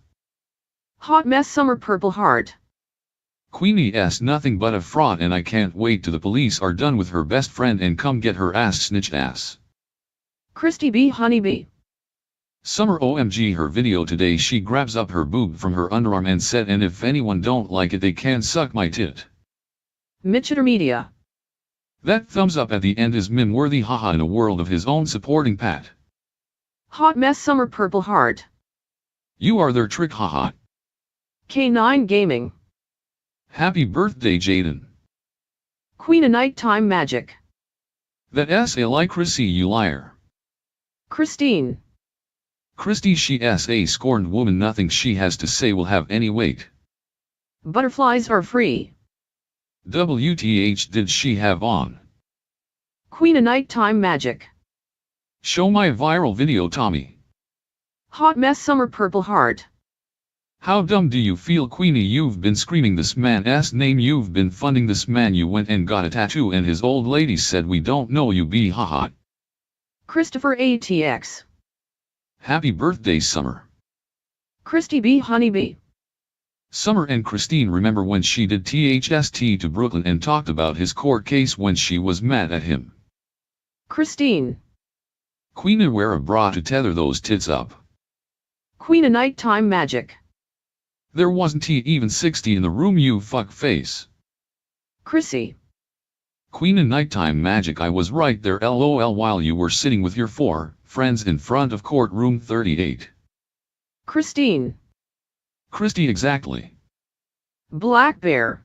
Hot mess summer purple heart. Queenie's nothing but a fraud and I can't wait till the police are done with her best friend and come get her ass snitched ass. Christy B Honeybee. Summer OMG her video today she grabs up her boob from her underarm and said and if anyone don't like it they can suck my tit. Mitchitter Media. That thumbs up at the end is meme worthy haha in a world of his own supporting Pat. Hot mess summer purple heart. You are their trick haha. K9 Gaming. Happy birthday Jaden. Queen of Nighttime Magic. That S.A. like Chrissy you liar. Christine. Christy she's a scorned woman nothing she has to say will have any weight. Butterflies are free. WTH did she have on? Queen of Nighttime Magic. Show my viral video Tommy. Hot mess summer purple heart. How dumb do you feel Queenie you've been screaming this man's name you've been funding this man you went and got a tattoo and his old lady said we don't know you be haha. Christopher ATX. Happy birthday Summer. Christy B Honeybee. Summer and Christine remember when she did THST to Brooklyn and talked about his court case when she was mad at him. Christine. Queenie wear a bra to tether those tits up. Queen of Nighttime Magic. There wasn't even 60 in the room you fuck face. Chrissy. Queen of Nighttime Magic I was right there lol while you were sitting with your 4 friends in front of courtroom 38. Christine. Christy exactly. Black Bear.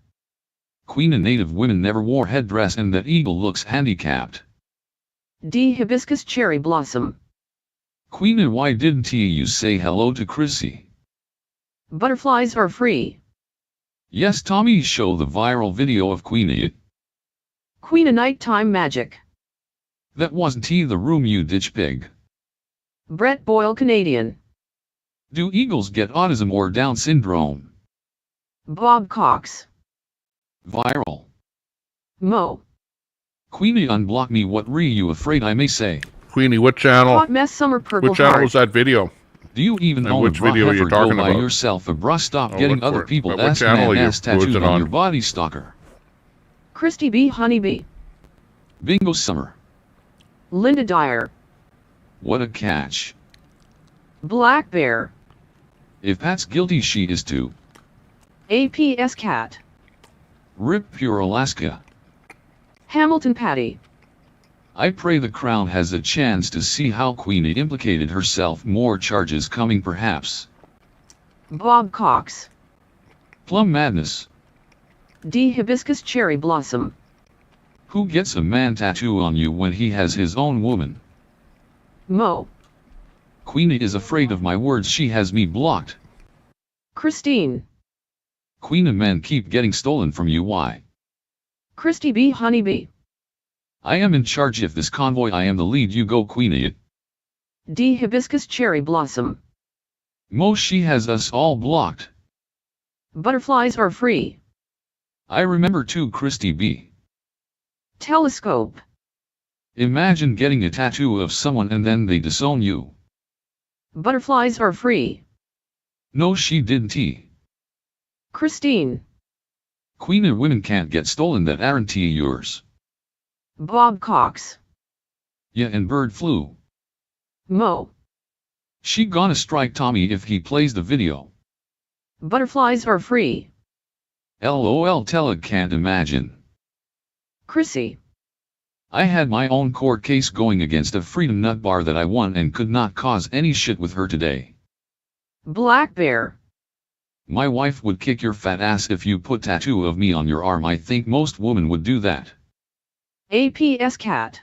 Queen of Native women never wore headdress and that eagle looks handicapped. D Hibiscus Cherry Blossom. Queen of why didn't you say hello to Chrissy? Butterflies are free. Yes Tommy show the viral video of Queenie. Queen of Nighttime Magic. That wasn't the room you ditch pig. Brett Boyle Canadian. Do eagles get autism or Down syndrome? Bob Cox. Viral. Mo. Queenie unblock me what re you afraid I may say? Queenie, what channel? Hot mess summer purple What channel heart. was that video? Do you even And own which a bra video are you heifer talking go buy about? yourself a bra stop I'll getting look other for it. people But what ass channel man you ass tattooed posted on on? your body stalker? Christy B Honeybee. Bingo Summer. Linda Dyer. What a catch. Black Bear. If Pat's guilty she is too. APS Cat. Rip Pure Alaska. Hamilton Patty. I pray the crown has a chance to see how Queenie implicated herself. More charges coming perhaps. Bob Cox. Plum Madness. D Hibiscus Cherry Blossom. Who gets a man tattoo on you when he has his own woman? Mo. Queenie is afraid of my words she has me blocked. Christine. Queen of men keep getting stolen from you why? Christy B Honeybee. I am in charge if this convoy I am the lead you go Queenie. D Hibiscus Cherry Blossom. Mo she has us all blocked. Butterflies are free. I remember too Christy B. Telescope. Imagine getting a tattoo of someone and then they disown you. Butterflies are free. No she didn't Christine. Queen of women can't get stolen that aren't yours. Bob Cox. Yeah and bird flu. Mo. She gonna strike Tommy if he plays the video. Butterflies are free. LOL Tella can't imagine. Chrissy. I had my own court case going against a freedom nut bar that I won and could not cause any shit with her today. Black Bear. My wife would kick your fat ass if you put tattoo of me on your arm. I think most women would do that. APS Cat.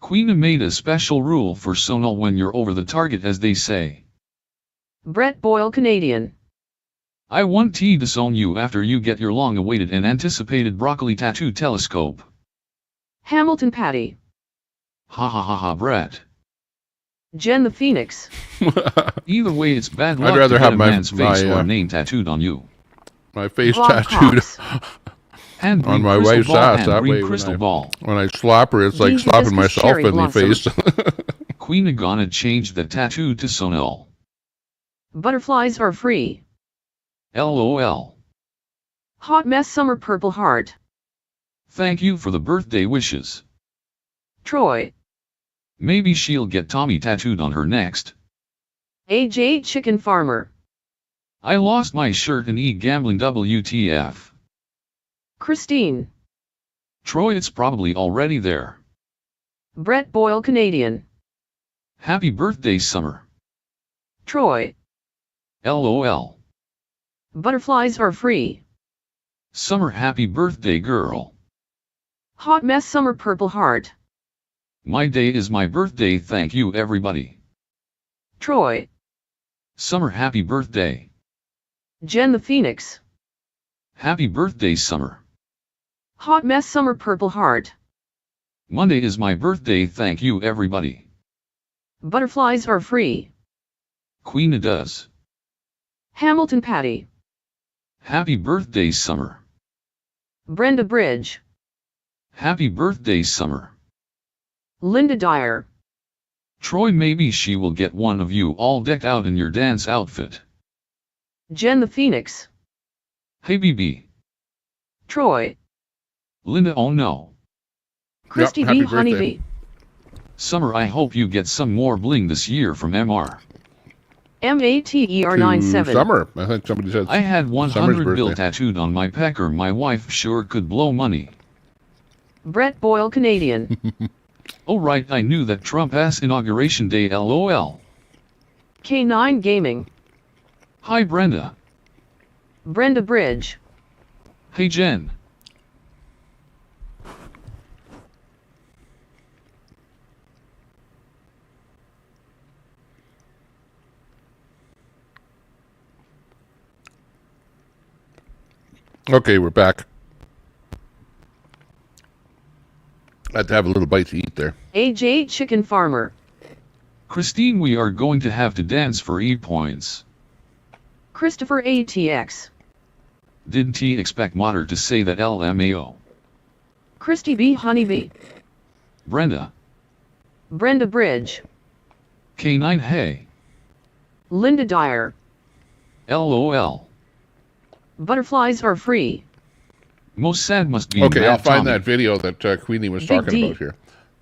Queen made a special rule for Sonal when you're over the target as they say. Brett Boyle Canadian. I want to disown you after you get your long-awaited and anticipated broccoli tattoo telescope. Hamilton Patty. Ha ha ha ha Brett. Jen the Phoenix. Either way it's bad luck I'd rather to have get a my man's face or name tattooed on you. My face Bob tattooed. Cox. Hand on green my crystal wife's ball, ass. hand That green way, crystal ball. when I slap her, it's like D slapping hibiscus myself cherry in the blossom. face. Queen Agana changed the tattoo to Sonal. Butterflies are free. LOL. Hot mess summer purple heart. Thank you for the birthday wishes. Troy. Maybe she'll get Tommy tattooed on her next. AJ chicken farmer. I lost my shirt in e-gambling WTF. Christine. Troy, it's probably already there. Brett Boyle Canadian. Happy birthday, Summer. Troy. LOL. Butterflies are free. Summer, happy birthday, girl. Hot mess summer purple heart. My day is my birthday, thank you everybody. Troy. Summer, happy birthday. Jen the Phoenix. Happy birthday, Summer. Hot mess summer purple heart. Monday is my birthday, thank you everybody. Butterflies are free. Queen does. Hamilton Patty. Happy birthday, Summer. Brenda Bridge. Happy birthday, Summer. Linda Dyer. Troy, maybe she will get one of you all decked out in your dance outfit. Jen the Phoenix. Hey BB. Troy. Linda, oh no. Christy Yep, B. happy birthday. Honeybee. Summer, I hope you get some more bling this year from MR. MATER97. Summer. I think somebody said I had Summer's 100 bill birthday. tattooed on my pecker. My wife sure could blow money. Brett Boyle Canadian. Oh right, I knew that Trump ass inauguration day, LOL. K9 Gaming. Hi Brenda. Brenda Bridge. Hey Jen. Okay, we're back. I had to have a little bite to eat there. AJ Chicken Farmer. Christine, we are going to have to dance for E-points. Christopher ATX. Didn't he expect Mater to say that LMAO? Christy B. Honeybee. Brenda. Brenda Bridge. K9, hey. Linda Dyer. LOL. Butterflies are free. Most sad must be Okay, Mad I'll find Tommy. that video that Queenie was Big talking D. about here.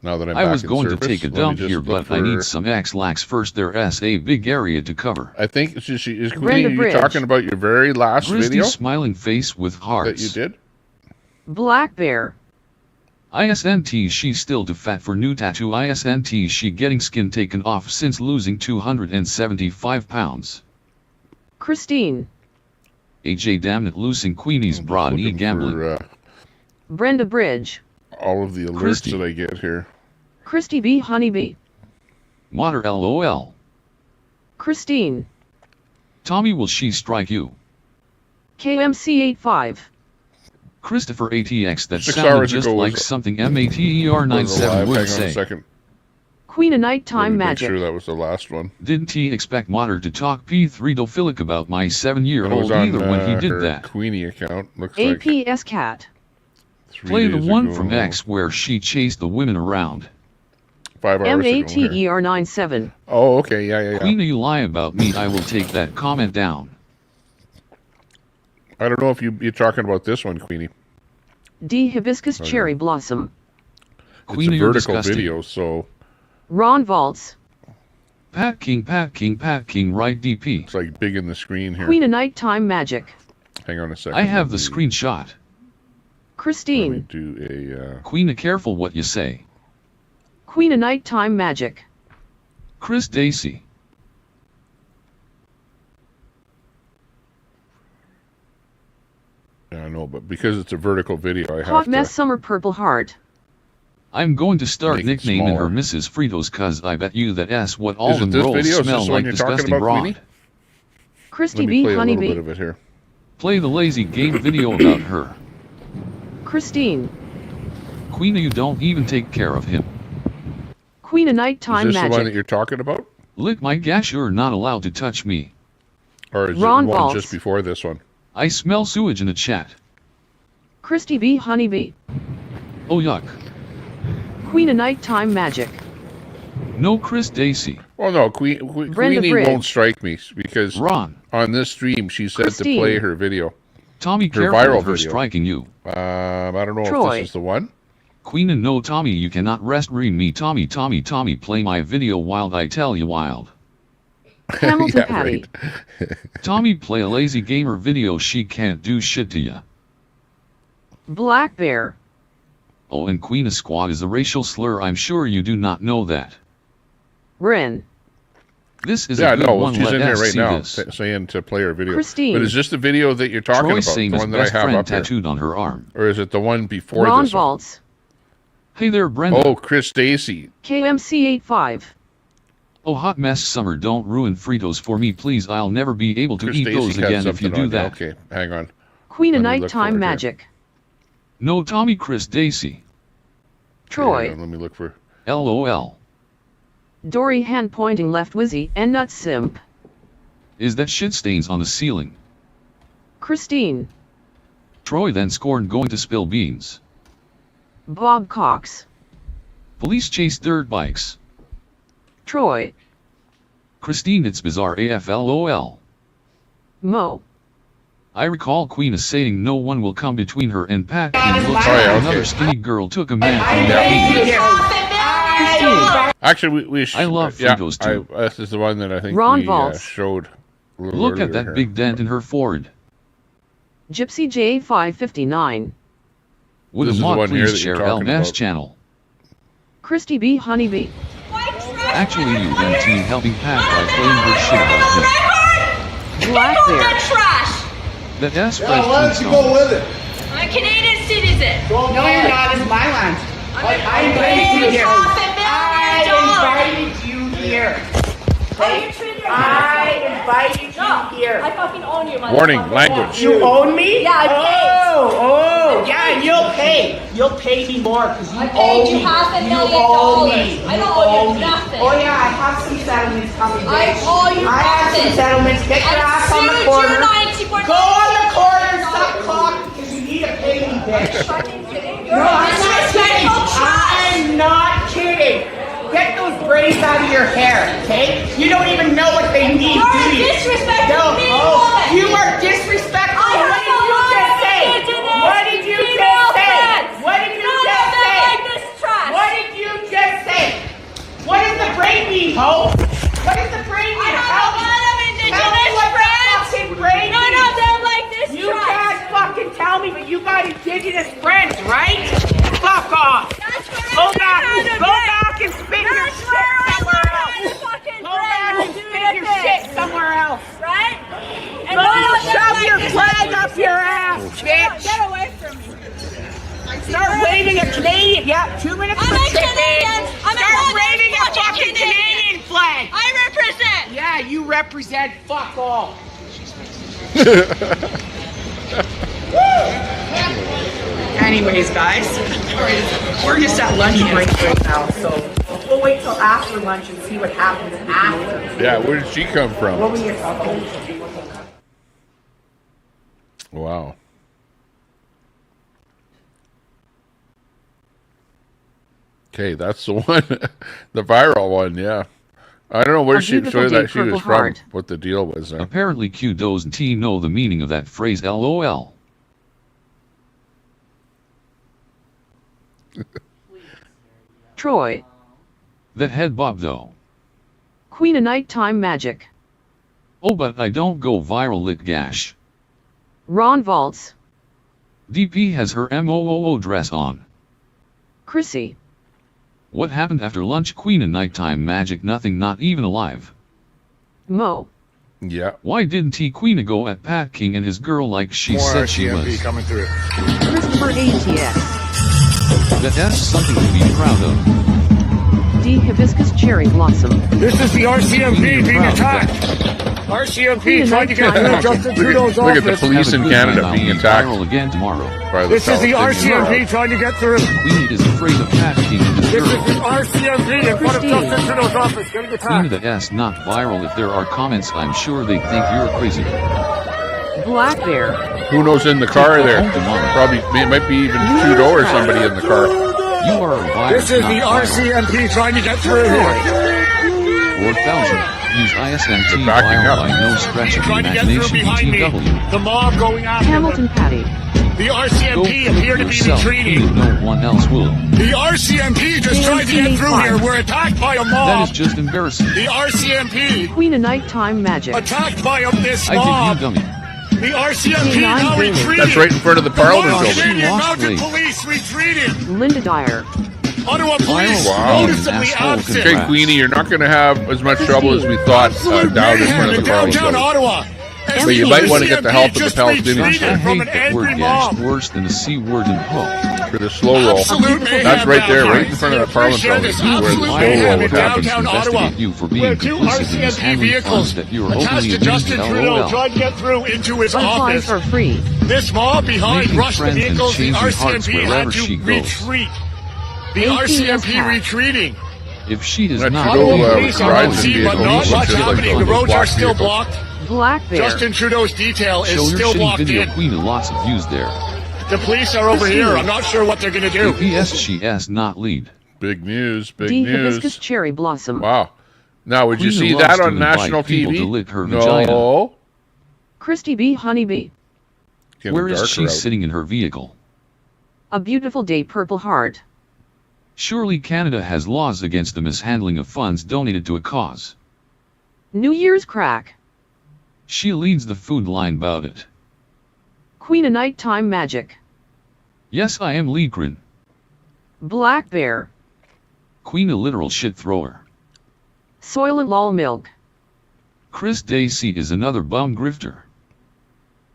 Now that I'm I back was in going to service, take a let me dump just here, look but I for- need some X-lax first. There's a big area to cover. I think is Brenda Queenie, you Bridge. talking about your very last Grizzly video smiling face with hearts. that you did? Black Bear. ISNT, she's still too fat for new tattoo. ISNT, she getting skin taken off since losing 275 pounds. Christine. AJ, damn it, losing Queenie's bra and Looking e-gambling. for, Brenda Bridge. all of the alerts Christy. that I get here. Christy B. Honeybee. Mater, LOL. Christine. Tommy, will she strike you? KMC85. Christopher ATX, that 6 sounded hours just ago like was- something Was MATER97 alive. would Hang on a say. second. Queen of Let Nighttime me make Magic. sure that was the last one. Didn't he expect Mater to talk P3dophilic about my It was 7-year-old on either when he her did that? Queenie account. Looks like APS Cat. 3 Play the days one ago. from X where she chased the women around. 5 hours ago. here. MATER97. Oh, okay, yeah. Queen, you lie about me, I will take that comment down. I don't know if you're talking about this one, Queenie. D. Hibiscus Okay. Cherry Blossom. Queen, It's a you're vertical disgusting. video, so Ron Valtz. Pat King, right DP. it's like big in the screen here. Queen of Nighttime Magic. Hang on a second. I have let the me- screenshot. Let me Christine. do a. Queen, careful what you say. Queen of Nighttime Magic. Chris Dacey. I know, but because it's a vertical video, I have Hot to. Mess Summer Purple Heart. I'm going to start Make it nicknaming her smaller. Mrs. Fritos, cause I bet you that S what all Is it them this rolls video? Is this smell the one like you're talking disgusting about, Queenie? broad. Christy Let me B. play a little bit Honeybee. of it here. Play the lazy game video about her. Christine. Queen, you don't even take care of him. Queen of Is Nighttime this the one that Magic. you're talking about, Lick my gash, you're not allowed to touch me. or is Ron it one Valtz. just before this one? I smell sewage in the chat. Christy B. Honeybee. Oh yuck. Queen of Nighttime Magic. No Chris Daisy. Well, no, Brenda Queenie Briggs. won't strike me because Ron. on this stream she said Christine. to play her video. Tommy, Her careful viral of her video. striking you. I don't know if Troy. this is the one. Queen and no Tommy, you cannot restream me. Tommy, play my video wild, I tell you wild. Hamilton Yeah, Patty. right. Tommy, play a lazy gamer video, she can't do shit to ya. Black Bear. Oh, and Queen of Squad is a racial slur, I'm sure you do not know that. Ren. This is Yeah, a good no, one, she's let in there us right see now this. saying to play her video. Christine. But is this the video that you're talking Troy about? saying The his one that I best have friend up here? tattooed on her arm. Or is it the one before Ron this one? Valtz. Hey there, Brenda. Oh, Chris Stacy. KMC85. Oh, hot mess summer, don't ruin Fritos for me, please. I'll never be able to Chris eat Stacy those had again if you something do on. that. Okay, hang on. Queen of Let me look for it Nighttime here. Magic. No Tommy, Chris Daisy. Troy. Hang on, let me look for... LOL. Dory hand pointing left Wizzy and Nut Simp. Is that shit stains on the ceiling? Christine. Troy then scorned going to spill beans. Bob Cox. Police chase dirt bikes. Troy. Christine, it's bizarre AF LOL. Mo. I recall Queen is saying no one will come between her and Pat, and looks Oh, like yeah, okay. another skinny girl took a man from the Actually, we I love Fritos too. This is the one that I think Ron we Valtz. showed a little Look at earlier that here. big dent in her forehead. Gypsy J559. Would This a is the mod one here please that you're share talking LMS about. channel? Christy B. Honeybee. Actually, you and team helping Pat by playing her shit about him. Black Bear. Trash! That ass Yeah, why don't you go with it? I'm a Canadian citizen. No, you're not. It's my land. I invited you here. I invited you here. I invited you here. I fucking own you, Warning, motherfucker. language. You own me? Yeah, I paid. Oh, yeah, you'll pay. You'll pay me more because you I owe paid me. you $500,000. owe me. I don't You owe you me. nothing. Oh yeah, I have some settlements coming. I bitch. owe you I have some nothing. settlements. Get your I ass on the sued corner. you 94 Go on the corner and suck cock because you need to pay me, bitch. No, I'm not kidding. I'm not kidding. Get those braids out of your hair, okay? You don't even know what they need, You're do you? disrespecting No, me, oh, woman. you are disrespectful. I What have did you no just say? right to this What did you female just say? friend. What did you None of just them say? like this trash. What did you just say? What does the brain mean, ho? What does the brain mean? I have a lot of Tell me indigenous what the friends. fucking brain None means. of them like this You trash. can't fucking tell me, but you got indigenous friends, right? Fuck off. That's where Go I back. learned how to Go drink. back and spit your That's shit where I somewhere learned how else. to fucking Go drink back and do spit your this. shit somewhere else. Right? And Go none of them shove like your this flag trash. up your ass, bitch. Get away from me. Start waving a Canadian. Yeah, 2 minutes I'm for a chicken. Canadian. I'm a Start mother waving a fucking fucking Canadian flag. I represent. Yeah, you represent fuck all. Anyways, guys, we're just at lunch break right now, so we'll wait till after lunch and see what happens after. Yeah, where did she come from? What were you talking? Wow. Okay, that's the one, the viral one. Yeah, I don't know where she beautiful where day, that she was Purple from. Heart. What the deal was there? Apparently Q doesn't T know the meaning of that phrase LOL. Troy. That head bob though. Queen of Nighttime Magic. Oh, but I don't go viral lit gash. Ron Valtz. DP has her MOOO dress on. Chrissy. What happened after lunch? Queen of Nighttime Magic, nothing, not even alive. Mo. Yeah. Why didn't T Queen go at Pat King and his girl like she said she was? coming through. Christopher ATX. That's something to be proud of. D. Hibiscus Cherry Blossom. This is the RCMP being attacked. RCMP trying to get through Justin Trudeau's Look at the office. police in Canada being attacked Viral again tomorrow. by the This is the Palestinian RCMP trying to get through. Queen is afraid of Pat King and his This is girl. the RCMP in front of Justin Trudeau's office getting Queen attacked. of the S not viral. If there are comments, I'm sure they think you're crazy. Black Bear. Who knows in the car there? Probably, it might be even Trudeau or somebody in the car. You are a virus, This is not the virus. RCMP trying to get through here. 4000. Use ISMT backing while up. by no stretch of the Trying to get through imagination behind me. ETW. The mob going after Hamilton Patty. The Go RCMP kill appear to be yourself, retreating. no one else will. The RCMP just tried to get through here. We're attacked by a That mob. is just embarrassing. The RCMP Queen of Nighttime Magic. attacked by this I mob. think you dummy. The RCMP now retreating. That's right in front of the Parliament building. Canadian Lost Mounted weight. Police retreating. Linda Dyer. Ottawa Police Wow. noticeably Asshole absent. Okay, Queenie, you're not going to have as much trouble as we thought down in front of the in Parliament downtown building. Ottawa. But you might want to get the help of the Just Palestinians I retreated from hate an that word angry gash mob. worse than the C word in Poe. for the slow roll. Absolute mayhem That's right there, down right here. in front of the Parliament Share building, this where the absolute slow mayhem roll in would happen. downtown Ottawa. Investigate you for being Where two complicit in RCMP handling vehicles funds that you are attached openly to admitting Justin to Trudeau LOL. tried to get through into his Fun flies office. for free. This mob behind Making rushed the friends and vehicles. The changing hearts RCMP had wherever to she goes. retreat. The APS RCMP hat. retreating. If she is That not Trudeau, Ottawa with police are on rides and scene, but vehicles, not looks much just like happening. The those roads are black still vehicles. blocked. Black Bear. Justin Trudeau's detail show is your still shitty blocked video in. queen and lots of views there. The police are over here. I'm not sure what they're going to do. APS she asked not lead. Big news, big D. news. Hibiscus Cherry Blossom. Wow. Now, would you Queen see loves that to on invite national people TV? to lick her No. vagina. Christy B. Honeybee. Getting Where is darker she out. sitting in her vehicle? A Beautiful Day Purple Heart. Surely Canada has laws against the mishandling of funds donated to a cause. New Year's Crack. She leads the food line about it. Queen of Nighttime Magic. Yes, I am Leadgren. Black Bear. Queen a literal shit thrower. Soylent Lol Milk. Chris Dacey is another bum grifter.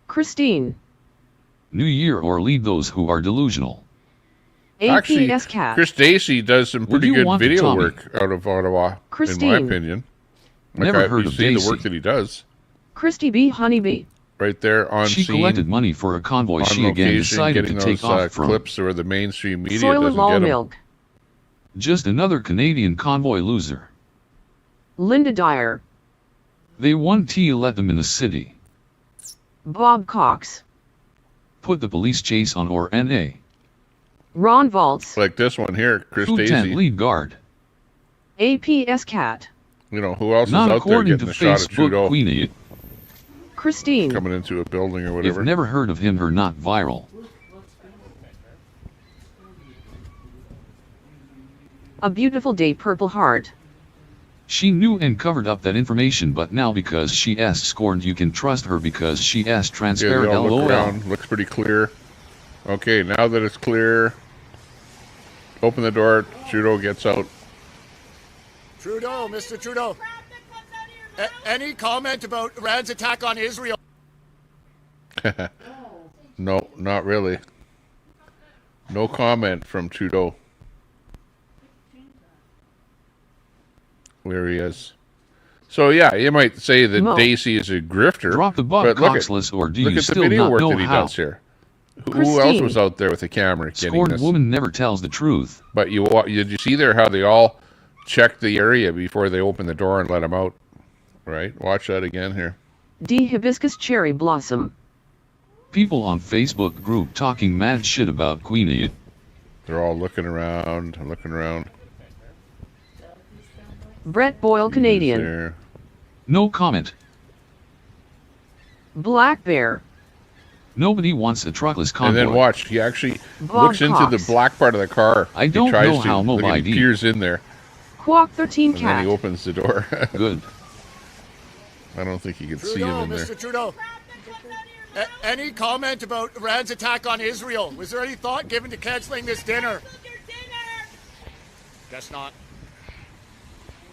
Christine. New Year or lead those who are delusional. Actually, APS Cat. Chris Dacey does some Would pretty you good want video Tommy? work out of Ottawa, in my Christine. opinion. Never heard you've of seen the Dacey. work that he does Christy B. Honeybee. right there on She scene, collected money for a convoy on she again location, decided to getting take those off from. clips where the mainstream media Soylent doesn't Lol get 'em. Milk. Just another Canadian convoy loser. Linda Dyer. They won T let them in the city. Bob Cox. Put the police chase on or NA. Ron Valtz. Like this one here, Chris Lieutenant Dacey. lead guard. APS Cat. You know, who else Not is out there according to getting a shot at Trudeau Facebook Queenie. Christine. coming into a building or If whatever? never heard of him, her not viral. A Beautiful Day Purple Heart. She knew and covered up that information, but now because she asked scorned, you can trust her because she asked Yeah, transparent they all look LOL. around. Looks pretty clear. Okay, now that it's clear, open the door. Trudeau gets out. Trudeau, Mr. Trudeau. Any comment about Iran's attack on Israel? No, not really. No comment from Trudeau. Where he is. So yeah, you might say that Mo. Dacey is a grifter. Drop the buck, but look at, coxless, or do look you at the still video not work know that he how? does here. Who Christine. else was out there with the camera getting Scorned this? woman never tells the truth. But did you see there how they all checked the area before they opened the door and let him out? Right? Watch that again here. D. Hibiscus Cherry Blossom. People on Facebook group talking mad shit about Queenie. They're all looking around and looking around. Brett Boyle Canadian. There. No comment. Black Bear. Nobody wants a truckless convoy. And then watch, he actually Bob looks into the Cox. black part of the car. I He don't tries know to. how Look, Mobile he ID. peers in there, Quack 13 and then Cat. he opens the door. Good. I don't think you can see Trudeau, him in there. Mr. Trudeau. Any comment about Iran's attack on Israel? Was there any thought given to canceling this dinner? Guess not.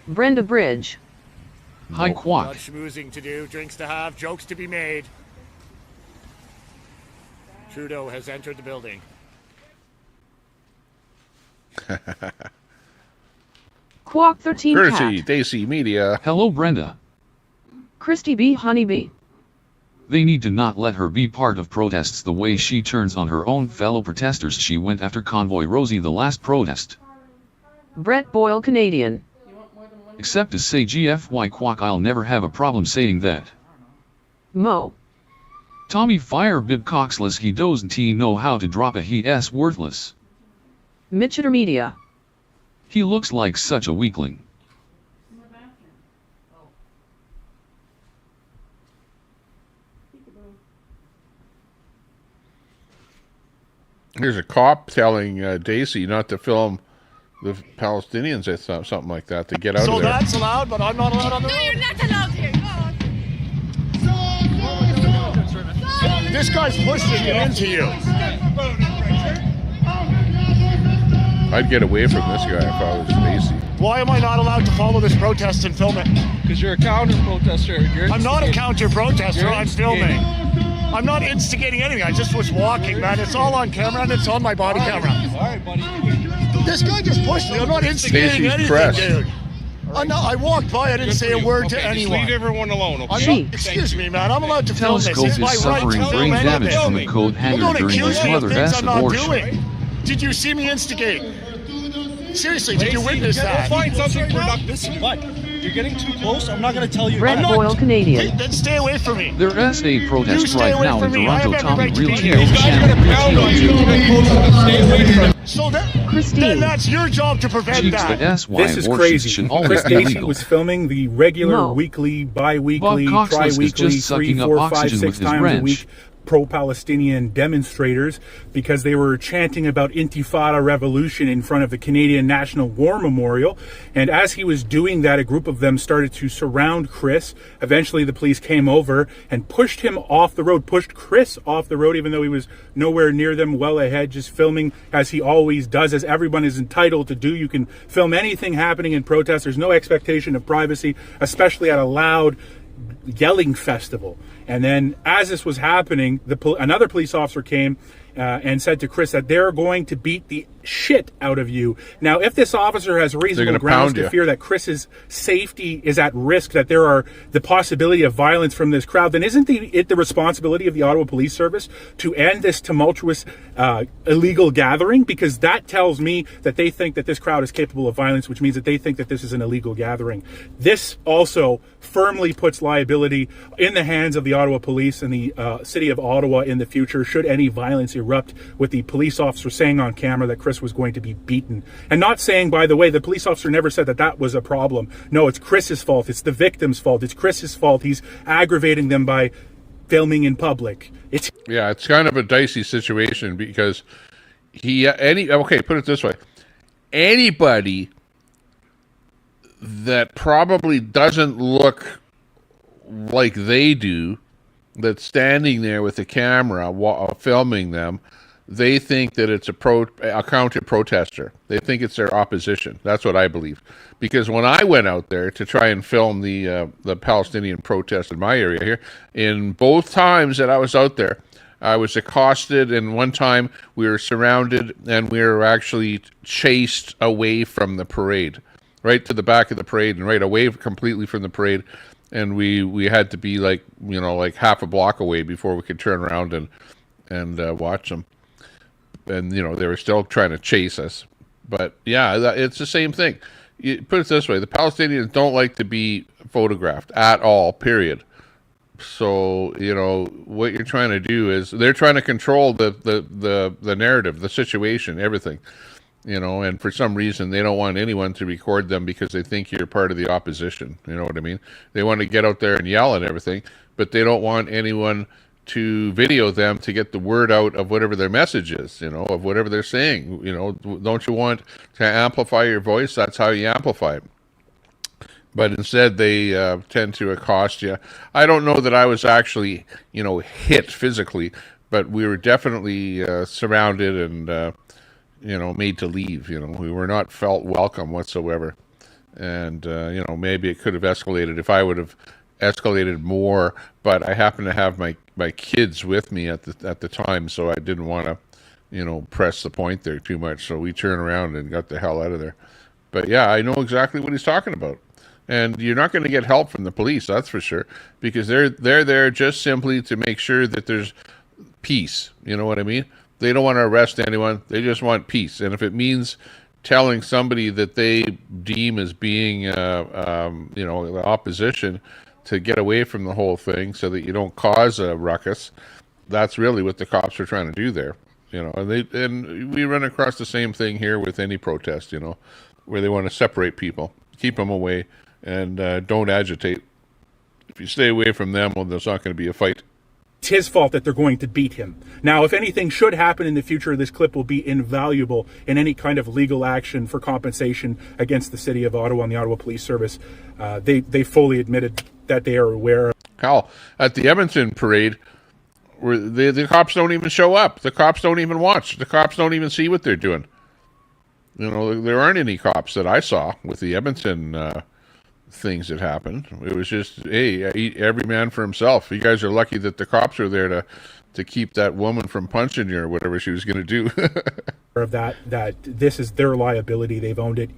Brenda Bridge. Hi, Lot Quack. of schmoozing to do, drinks to have, jokes to be made. Trudeau has entered the building. Quack 13 Courtesy, Cat. Dacey Media. Hello, Brenda. Christy B. Honeybee. They need to not let her be part of protests the way she turns on her own fellow protesters. She went after Convoy Rosie the last protest. Brett Boyle Canadian. Except to say GFY Quack, I'll never have a problem saying that. Mo. Tommy fire bib coxless, he doesn't he know how to drop a he s worthless. Mitchiter Media. He looks like such a weakling. Here's a cop telling Dacey not to film the Palestinians or something like that to get out of there. So that's allowed, but I'm not allowed on the road? No, you're not allowed here. This guy's pushing me into you. I'd get away from this guy if I was Dacey. Why am I not allowed to follow this protest and film it? Because you're a counter-protester. I'm not a counter-protester, I'm filming. I'm not instigating anything, I just was walking, man. It's all on camera and it's on my body camera. All right, buddy. This guy just pushed me, I'm not instigating Stacey's anything, press. dude. I walked by, I didn't say a word to anyone. Leave everyone alone, okay? I'm not, excuse me, man, I'm allowed to film this. Telescope It's my is right suffering to brain film damage anything. from the coat hanger Don't during accuse his me of mother things s I'm not abortion. doing. Did you see me instigate? Seriously, did you witness that? We'll find something productive. What? You're getting too close. I'm not going to tell you. Red Boil Canadian. Then stay away from me. There is a You protest stay right away now in from me. I Toronto. have every Tommy right to Real be Tio here. These guys Channel Stay away from him. So Christine. then that's your job to prevent Cheeks, but that. that's why This is abortions crazy. should always Chris be Dacey legal. was filming the regular Mo. weekly, bi-weekly, Bob Coxless is tri-weekly, just 3, sucking up 4, 5, oxygen 6 with his times a wrench. week pro-Palestinian demonstrators because they were chanting about Intifada revolution in front of the Canadian National War Memorial. And as he was doing that, a group of them started to surround Chris. Eventually, the police came over and pushed him off the road, pushed Chris off the road, even though he was nowhere near them, well ahead, just filming as he always does, as everyone is entitled to do. You can film anything happening in protest. There's no expectation of privacy, especially at a loud yelling festival. And then as this was happening, another police officer came and said to Chris that they're going to beat the shit out of you. Now, if this officer has reasonable grounds to fear that Chris's safety is at risk, that there are the possibility of violence from this crowd, then isn't it the responsibility of the Ottawa Police Service to end this tumultuous illegal gathering? Because that tells me that they think that this crowd is capable of violence, which means that they think that this is an illegal gathering. This also firmly puts liability in the hands of the Ottawa Police and the City of Ottawa in the future, should any violence erupt, with the police officer saying on camera that Chris was going to be beaten. And not saying, by the way, the police officer never said that that was a problem. No, it's Chris's fault. It's the victim's fault. It's Chris's fault. He's aggravating them by filming in public. It's kind of a dicey situation because put it this way. Anybody that probably doesn't look like they do, that's standing there with the camera filming them, they think that it's a counter-protester. They think it's their opposition. That's what I believe. Because when I went out there to try and film the Palestinian protest in my area here, in both times that I was out there, I was accosted, and one time we were surrounded and we were actually chased away from the parade, right to the back of the parade and right away completely from the parade. And we had to be like half a block away before we could turn around and watch them. And they were still trying to chase us. But yeah, it's the same thing. You put it this way: the Palestinians don't like to be photographed at all. Period. So what you're trying to do is they're trying to control the narrative, the situation, everything. And for some reason they don't want anyone to record them because they think you're part of the opposition. You know what I mean? They want to get out there and yell and everything, but they don't want anyone to video them to get the word out of whatever their message is, of whatever they're saying. Don't you want to amplify your voice? That's how you amplify it. But instead they tend to accost you. I don't know that I was actually, hit physically, but we were definitely surrounded and, made to leave. We were not felt welcome whatsoever. And, maybe it could have escalated if I would have escalated more, but I happened to have my kids with me at the time, so I didn't want to, press the point there too much. So we turned around and got the hell out of there. But yeah, I know exactly what he's talking about. And you're not going to get help from the police, that's for sure, because they're there just simply to make sure that there's peace. You know what I mean? They don't want to arrest anyone. They just want peace. And if it means telling somebody that they deem as being, the opposition, to get away from the whole thing so that you don't cause a ruckus. That's really what the cops are trying to do there. You know, and we run across the same thing here with any protest, you know, where they want to separate people, keep them away, and don't agitate. If you stay away from them, well, there's not going to be a fight. It's his fault that they're going to beat him. Now, if anything should happen in the future, this clip will be invaluable in any kind of legal action for compensation against the city of Ottawa and the Ottawa Police Service. They fully admitted that they are aware. Hell, at the Edmonton parade, where the cops don't even show up. The cops don't even watch. The cops don't even see what they're doing. You know, there aren't any cops that I saw with the Edmonton things that happened. It was just, hey, every man for himself. You guys are lucky that the cops are there to keep that woman from punching you or whatever she was going to do. Of that this is their liability. They've owned it.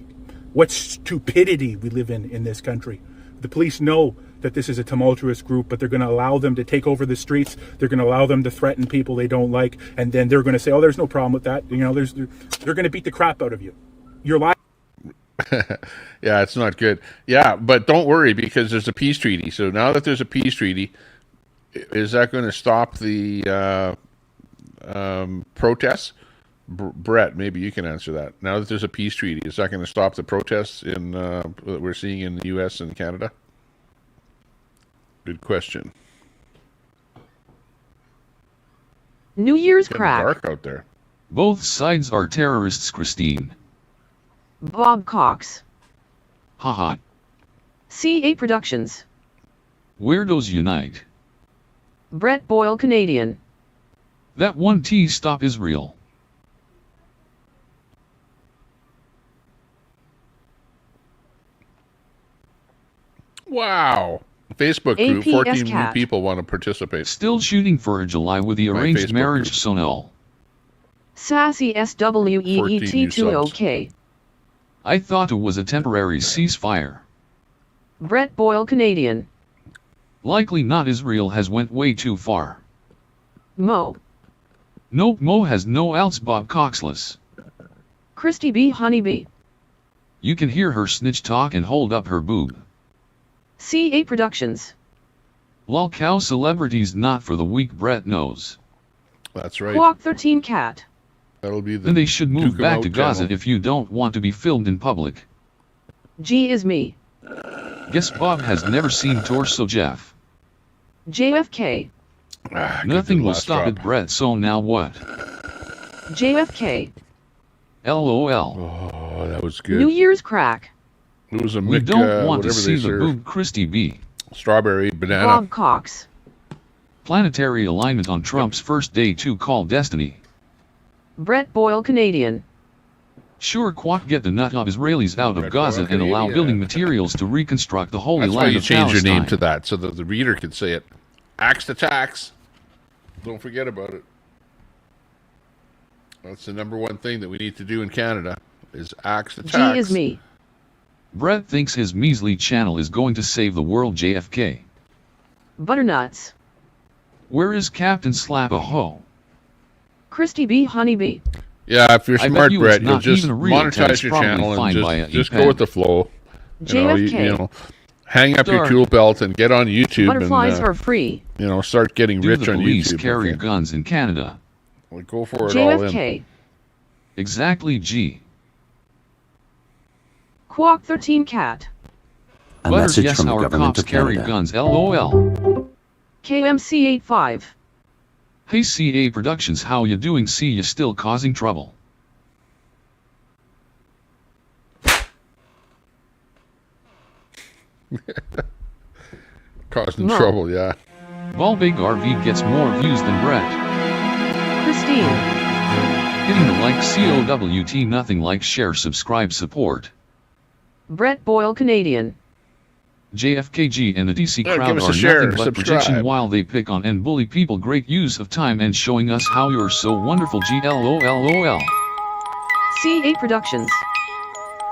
What stupidity we live in this country. The police know that this is a tumultuous group, but they're going to allow them to take over the streets. They're going to allow them to threaten people they don't like, and then they're going to say, "Oh, there's no problem with that." You know, they're going to beat the crap out of you. You're lying. Yeah, it's not good. Yeah, but don't worry, because there's a peace treaty. So now that there's a peace treaty, is that going to stop the protests? Brett, maybe you can answer that. Now that there's a peace treaty, is that going to stop the protests that we're seeing in the U.S. and Canada? Good question. New Year's It's getting crack. dark out there. Both sides are terrorists, Christine. Bob Cox. Haha. CA Productions. Weirdos unite. Brett Boyle Canadian. That one T stop Israel. Wow. Facebook group, 14 new cat. people want to participate. Still shooting for a July with the My arranged Facebook marriage group. Sonal. Sassy 14 new SWEET20K. I thought it was a temporary ceasefire. Brett Boyle Canadian. Likely not. Israel has went way too far. Mo. Nope, Mo has no outs. Bob Coxless. Christy B. Honeybee. You can hear her snitch talk and hold up her boob. CA Productions. Lol, cow celebrities not for the weak. Brett knows. That's right. Quack 13 Cat. That'll be the Then they should move Duke 'em back out to Gaza channel. if you don't want to be filmed in public. G is me. Guess Bob has never seen Torso Jeff. JFK. Nothing will last stop drop. it, Brett, so now what? JFK. LOL. Oh, that was good. New Year's crack. It was a We Mick, don't want to whatever see they the serve. boob Christy B. Strawberry, banana. Bob Cox. Planetary alignment on Trump's first day to call destiny. Brett Boyle Canadian. Sure, Quack, get the nut of Israelis out of Brett Gaza Boyle and allow Canadian. building materials to reconstruct the Holy That's why Land you of change your Palestine. name to that, so that the reader can say it. Axe to tax. Don't forget about it. That's the number one thing that we need to do in Canada, is axe to G tax. is me. Brett thinks his measly channel is going to save the world. JFK. Butternuts. Where is Captain Slap-a-Ho? Christy B. Honeybee. Yeah, if you're I bet smart, you Brett, it's you'll not just even a real monetize text, your probably channel fine and by a just pen. go with the flow. You know, JFK. hang up your Dark. tool belt and get on YouTube Butterflies and are free. start getting Do rich the on police YouTube. carry okay? guns in Canada? Well, go for it all in. JFK. Exactly, G. Quack 13 Cat. Butter, message yes, from the our government cops of carry Canada. guns. LOL. KMC 85. Hey, CA Productions, how you doing? See you still causing trouble. Causing No. trouble, yeah. Ball Big RV gets more views than Brett. Christine. Hitting the like COWT, nothing like, share, subscribe, support. Brett Boyle Canadian. JFKG and the DC Yeah, crowd give us a are share, nothing but subscribe. projection while they pick on and bully people. Great use of time and showing us how you're so wonderful. GLOLOL. CA Productions.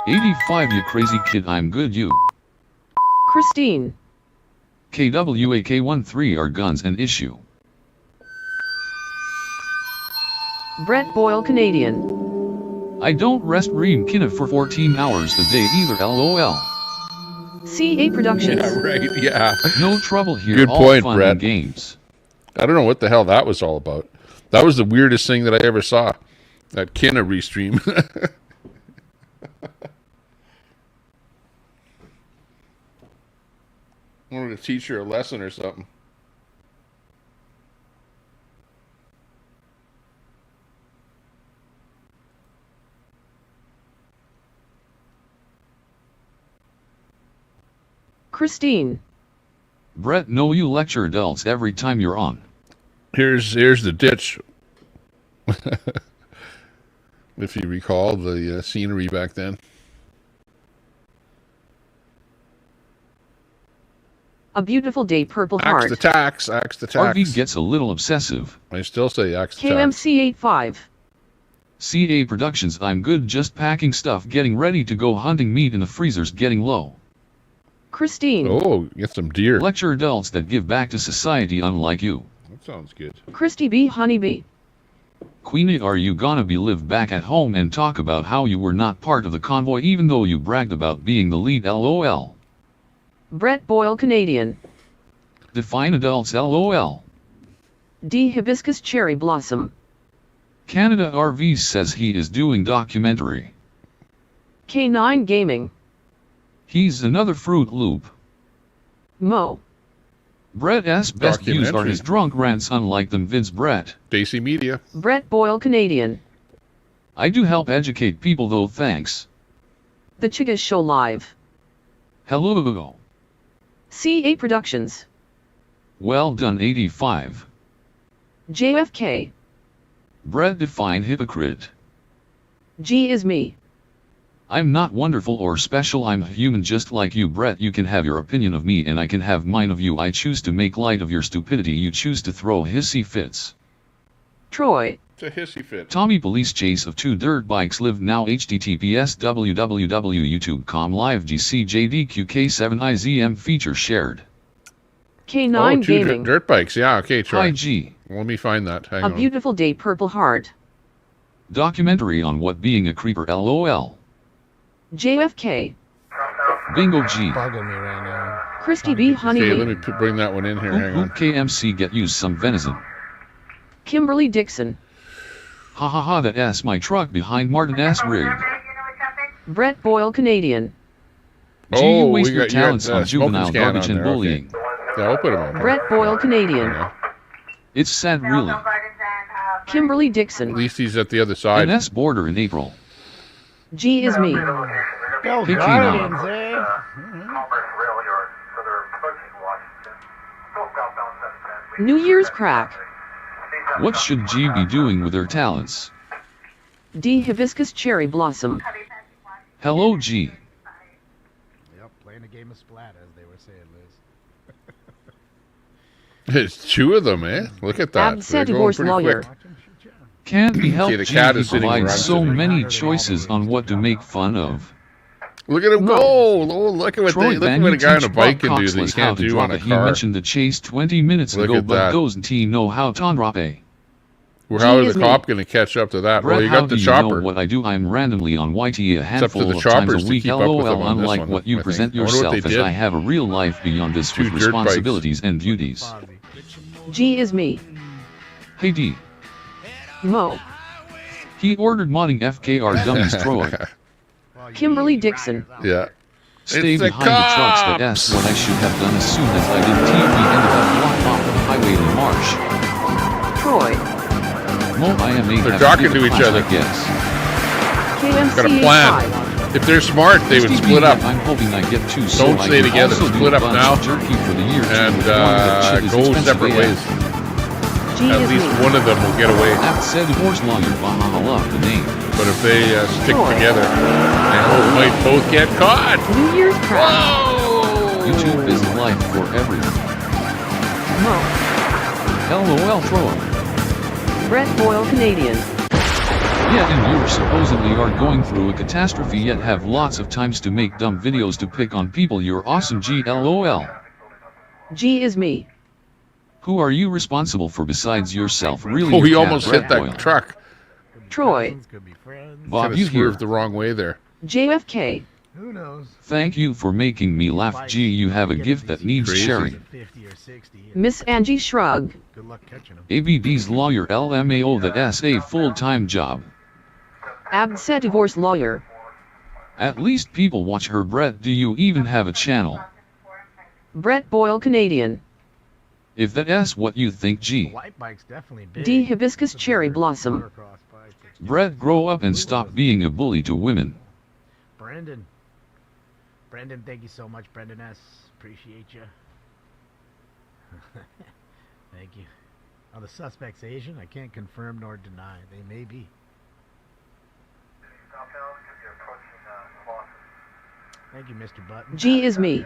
85, you crazy kid, I'm good, you. Christine. KWAK13 are guns an issue. Brett Boyle Canadian. I don't rest reading Kinna for 14 hours a day either. LOL. CA Productions. Yeah, right. Yeah. No trouble here. Good all point, fun Brett. and games. I don't know what the hell that was all about. That was the weirdest thing that I ever saw. That Kinna restream. I wanted to teach her a lesson or something. Christine. Brett, no, you lecture adults every time you're on. Here's the ditch. If you recall the scenery back then. A beautiful day, Purple Axe Heart. the tax. Axe the tax. RV gets a little obsessive. I still say axe the tax. KMC85. CA Productions, I'm good, just packing stuff, getting ready to go hunting, meat in the freezer's getting low. Christine. Oh, get some deer. Lecture adults that give back to society unlike you. That sounds good. Christy B. Honeybee. Queenie, are you gonna be live back at home and talk about how you were not part of the convoy even though you bragged about being the lead, lol? Brett Boyle Canadian. Define adults, lol. D. Hibiscus Cherry Blossom. Canada RVs says he is doing documentary. K9 Gaming. He's another Fruit Loop. Mo. Brett S. best views are Documentary. his drunk rants, unlike them vids Brett. Daisy Media. Brett Boyle Canadian. I do help educate people though, thanks. The Chigas Show Live. Hello. CA Productions. Well done, 85. JFK. Brett define hypocrite. G is me. I'm not wonderful or special, I'm human just like you, Brett. You can have your opinion of me and I can have mine of you. I choose to make light of your stupidity, you choose to throw hissy fits. Troy. It's a hissy fit. Tommy police chase of two dirt bikes live now. https www.youtube.com live GCJDQK7IZM feature shared. K9 two Gaming. dirt bikes. Yeah, okay, try. Hi G. Let me find that. Hang A on. Beautiful Day, Purple Heart. Documentary on what being a creeper, lol. JFK. Bingo G. Bugging me right now. Christy B. Okay, Honeybee. let me bring that one in here. Hang on. KMC get you some venison. Kimberly Dixon. Ha ha ha, that S my truck behind Martin S rigged. Brett Boyle Canadian. G, you Oh, waste we your got- you got, talents on juvenile smoker's can garbage on and there, okay. bullying. Yeah, I'll put them on. Brett Boyle Canadian. Yeah. It's sad, really. Kimberly Dixon. At least he's at the other side. NS border in April. G is me. Go Picky Guardians, now. eh? New Year's Crack. What should G be doing with her talents? D. Hibiscus Cherry Blossom. Hello G. Yep, playing a game of Splat, as they were saying, Liz. It's two of them, eh? Look at that. Absent They're going divorce pretty lawyer. quick. Can't be helped. Okay, the G, cat he is sitting where provides I'm so sitting. many choices on what to make fun of. Look at him go! Oh, look at what Troy they, look Van, at what you a guy on teach a bike Bob can do that you Coxless how can't to do drop on a it. He car. mentioned the chase 20 minutes Look ago, at but that. doesn't he know how to drop a? Well, how G is is the me. cop going to catch up to that? Brett, Well, you how got the do you chopper. know what I do? I'm randomly on YT a up to handful the of choppers times to a week. keep up with LOL, them on this unlike one, what you I present think. I wonder what yourself they as, did. I have a real life beyond this Two with dirt bikes. responsibilities and duties. G is me. Hey D. Mo. He ordered modding FKR dummies Troy. Kimberly Dixon. Yeah. Stay It's the behind the trucks that cops! asked what I should have done as soon as I did TV ended up blocked off the highway in March. Troy. Mo I am a They're talking to each other. I guess. Got a KMC85. plan. If they're smart, they would Stevie, split up. I'm hoping I get two. So Don't I stay can together. also do Split a up bunch now of jerky for the year and too, knowing that shit is go expensive separate AF. ways. G At is least me. one of them will get away. Apt said divorce lawyer. Baha love the name. But if they stick Troy. together, they might both get caught. New Year's Crack. Whoa! YouTube is life for everyone. Mo. LOL Troy. Brett Boyle Canadian. Yeah, and you supposedly are going through a catastrophe yet have lots of times to make dumb videos to pick on people. You're awesome G LOL. G is me. Who are you responsible for besides yourself? Really? Oh, he your cat, almost Brett hit that Boyle. truck. Troy. Bob, Kind you of here? swerved the wrong way there. JFK. Who knows? Thank you for making me laugh. G, you have a gift that needs sharing. Miss Angie Shrug. Good luck catching him. ABD's lawyer LMAO, that's a full-time job. Abd said divorce lawyer. At least people watch her. Brett, do you even have a channel? Brett Boyle Canadian. If that's what you think, G. White bike's definitely big. D hibiscus cherry blossom. Brett, grow up and stop being a bully to women. Brendan, thank you so much, Brendan S. Appreciate you. Thank you. Are the suspects Asian? I can't confirm nor deny. They may be. Thank you, Mr. Button. G is me.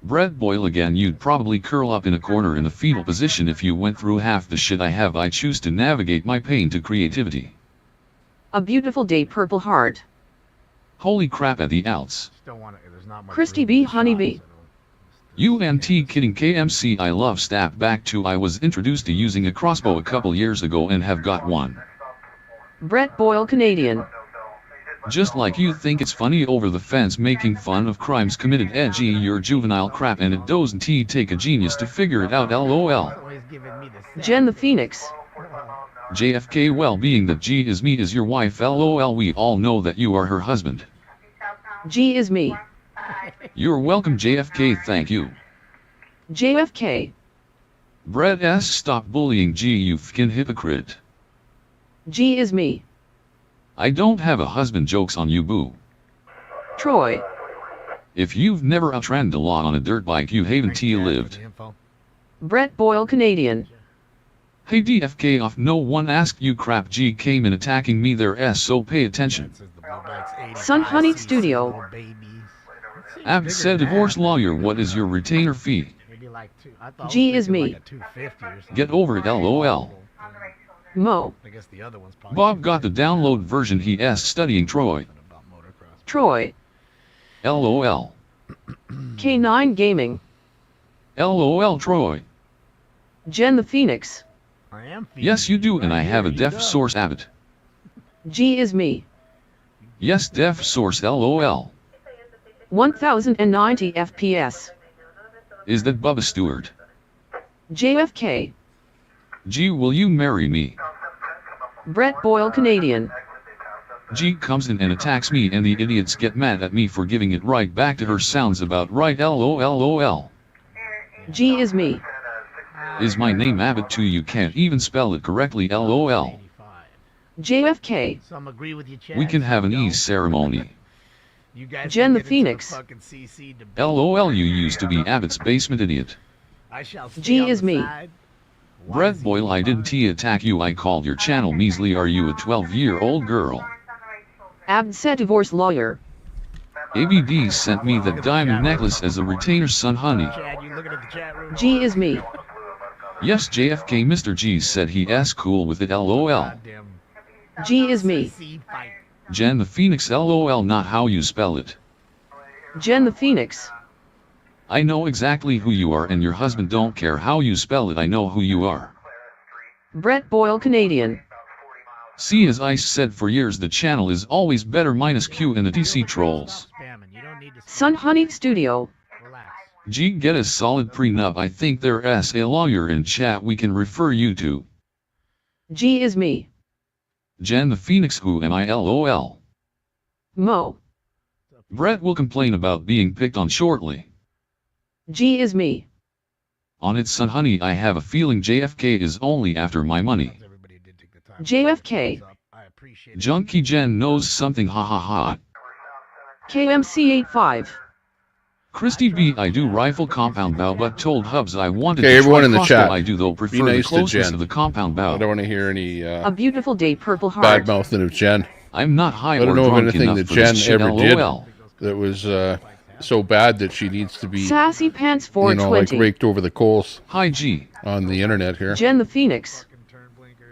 Brett Boyle again, you'd probably curl up in a corner in a fetal position if you went through half the shit I have. I choose to navigate my pain to creativity. A beautiful day, Purple Heart. Holy crap at the outs. Christy B. Honeybee. UNT kidding KMC. I love stab back too. I was introduced to using a crossbow a couple years ago and have got one. Brett Boyle Canadian. Just like you think it's funny over the fence making fun of crimes committed. Edgy, your juvenile crap, and it doesn't take a genius to figure it out. LOL. Jen the Phoenix. JFK, well, being that G is me is your wife. LOL. We all know that you are her husband. G is me. You're welcome, JFK. Thank you. JFK. Brett S. Stop bullying G, you fkin hypocrite. G is me. I don't have a husband. Jokes on you, boo. Troy. If you've never outran the law on a dirt bike, you haven't lived. Brett Boyle Canadian. Hey DFK off, no one asked you crap. G came in attacking me there S, so pay attention. Sun Honey Studio. Abd said divorce lawyer, what is your retainer fee? G is me. Get over it, LOL. Mo. Bob got the download version. He S studying Troy. Troy. LOL. K9 Gaming. LOL Troy. Jen the Phoenix. Yes you do, and I have a deaf source. Abbott. G is me. Yes, deaf source. LOL. 1090 FPS. Is that Bubba Stewart? JFK. G, will you marry me? Brett Boyle Canadian. G comes in and attacks me, and the idiots get mad at me for giving it right back to her. Sounds about right. LOL. G is me. Is my name Abbott too? You can't even spell it correctly. LOL. JFK. Some agree with you, Chad. We can have an ease ceremony. Jen the Phoenix. LOL, you used to be Abbott's basement idiot. G is me. Brett Boyle, I didn't attack you. I called your channel measly. Are you a 12-year-old girl? Abd said divorce lawyer. ABD sent me that diamond necklace as a retainer, son, honey. G is me. Yes, JFK. Mr. G said he s cool with it. LOL. G is me. Jen the Phoenix. LOL, not how you spell it. Jen the Phoenix. I know exactly who you are, and your husband don't care how you spell it. I know who you are. Brett Boyle Canadian. See, as I said for years, the channel is always better minus Q and the TC trolls. Sun Honey Studio. G, get a solid prenup. I think there's a lawyer in chat we can refer you to. G is me. Jen the Phoenix. Who am I? LOL. Mo. Brett will complain about being picked on shortly. G is me. On it, son, honey. I have a feeling JFK is only after my money. JFK. Junkie Jen knows something. Ha ha ha. KMC85. Christy B, I do rifle compound bow, but told Hubs I wanted to everyone try in the crossbow. chat. I do though prefer nice the closeness Jen. of the compound bow. I don't want to hear any A beautiful day, Purple Heart. bad mouthing of Jen. I'm not high I don't or know of drunk anything enough that for this Jen shit. ever LOL. did that was so bad that she needs to be, Sassy Pants you know, like 420. raked over the coals. Hi G. On the internet here. Jen the Phoenix.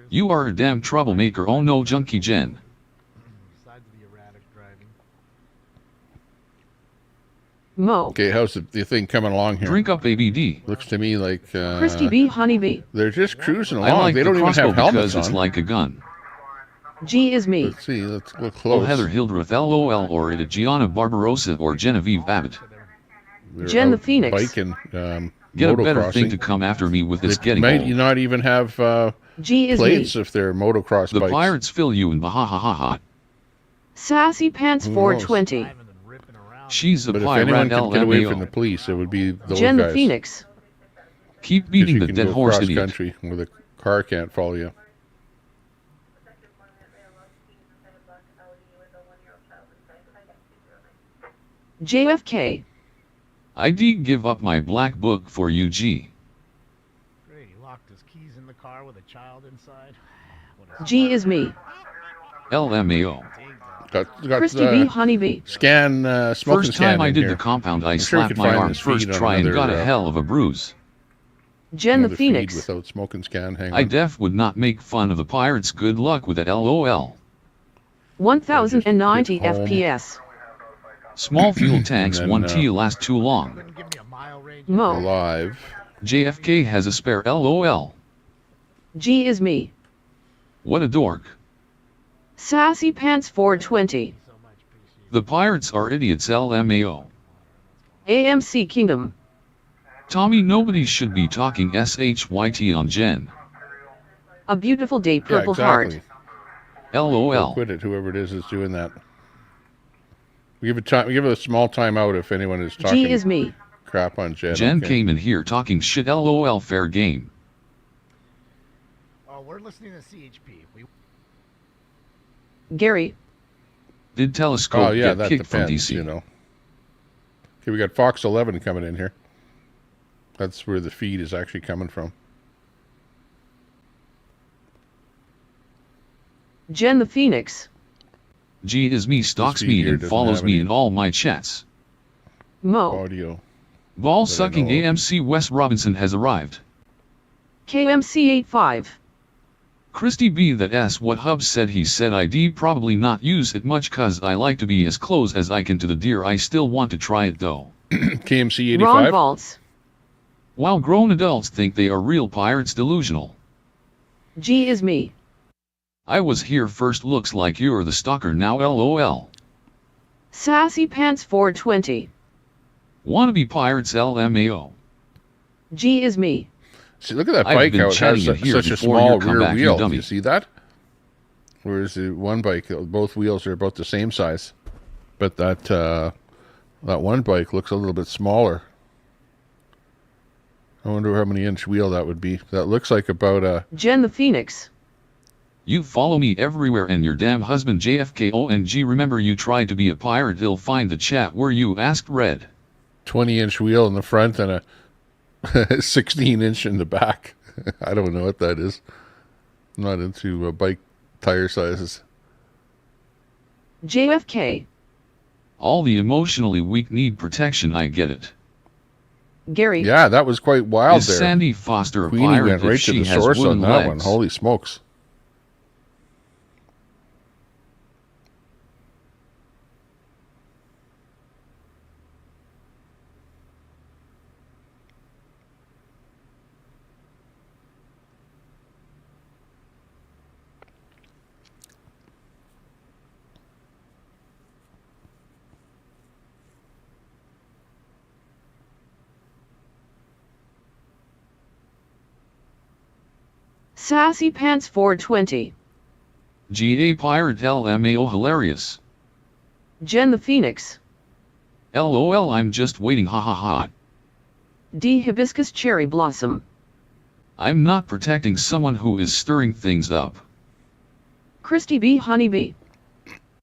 You are a damn troublemaker. Oh no, Junkie Jen. Mo. Okay, how's the thing coming along here? Drink up, ABD. Looks to me like Christy B. Honeybee. they're just cruising I along. like They the don't even crossbow have helmets because it's on. like a gun. G is me. Let's see. Let's look Oh, close. Heather Hildreth LOL or it Gianna Barbarossa or Genevieve Abbott. They're Jen the out Phoenix. Biking, Get a better motocrossing. thing to come after me with this They getting might old. not even have G is plates me. if they're motocross The bikes. pirates fill you in ha ha ha ha. Sassy Pants Who 420. She's a But if pirate anyone could get away from the LMAO. police, it would be those Jen the guys. Phoenix. Keep 'Cause beating you the can dead go horse cross idiot. country where the car can't follow you. JFK. I did give up my black book for UG. Great, he locked his keys in the car with a child inside. G is me. LMAO. Got Christy B. Honeybee. scan smoke First and scan time I in did here. the compound, I I'm sure we slapped could my find arm this first feed on try and got a another, hell of a bruise. Jen the another feed Phoenix. without smoke and scan. Hang I on. def would not make fun of the pirates. Good luck with that LOL. 1090 hit home. FPS. Small fuel tanks then, 1T last too long. Mo. Alive. JFK has a spare LOL. G is me. What a dork. Sassy Pants 420. The pirates are idiots LMAO. AMC Kingdom. Tommy, nobody should be talking SHYT on Jen. A beautiful day, Purple exactly. Heart. LOL. Quit it, whoever it is doing that. We give it time. We give it a small timeout if anyone is talking. G is me. Crap on Jen. Jen okay. came in here talking shit LOL. Fair game. Oh, we're listening to CHP. Gary. Did Telescope yeah, get that kicked from depends, DC? you know. Okay, we got Fox 11 coming in here. That's where the feed is actually coming from. Jen the Phoenix. G is me, stalks feed me, here and doesn't follows have me any in all my chats. Mo. Audio. Ball that I sucking know of. AMC Wes Robinson has arrived. KMC 85. Christy B. That S. What Hubs said he said I'd probably not use it much cause I like to be as close as I can to the deer. I still want to try it though. KMC 85. Ron Vaults. While grown adults think they are real pirates, delusional. G is me. I was here first. Looks like you're the stalker now. LOL. Sassy Pants 420. Wannabe pirates LMAO. G is me. See, look at that I've bike, been how it chatting has in here such a before small your rear comeback, you wheel. Do dummy. you see that? Whereas the one bike, both wheels are about the same size. But that one bike looks a little bit smaller. I wonder how many inch wheel that would be. That looks like about a... Jen the Phoenix. You follow me everywhere and your damn husband JFK ONG. Remember you tried to be a pirate. He'll find the chat where you asked Red. 20-inch wheel in the front and a 16-inch in the back. I don't know what that is. I'm not into bike tire sizes. JFK. All the emotionally weak need protection. I get it. Gary. Yeah, that was quite wild Is there. Sandy Foster a Queenie pirate went if right she to the has source on wooden that one. legs? Holy smokes. Sassy Pants 420. GA pirate LMAO hilarious. Jen the Phoenix. LOL I'm just waiting ha ha ha. D Hibiscus Cherry Blossom. I'm not protecting someone who is stirring things up. Christy B Honeybee.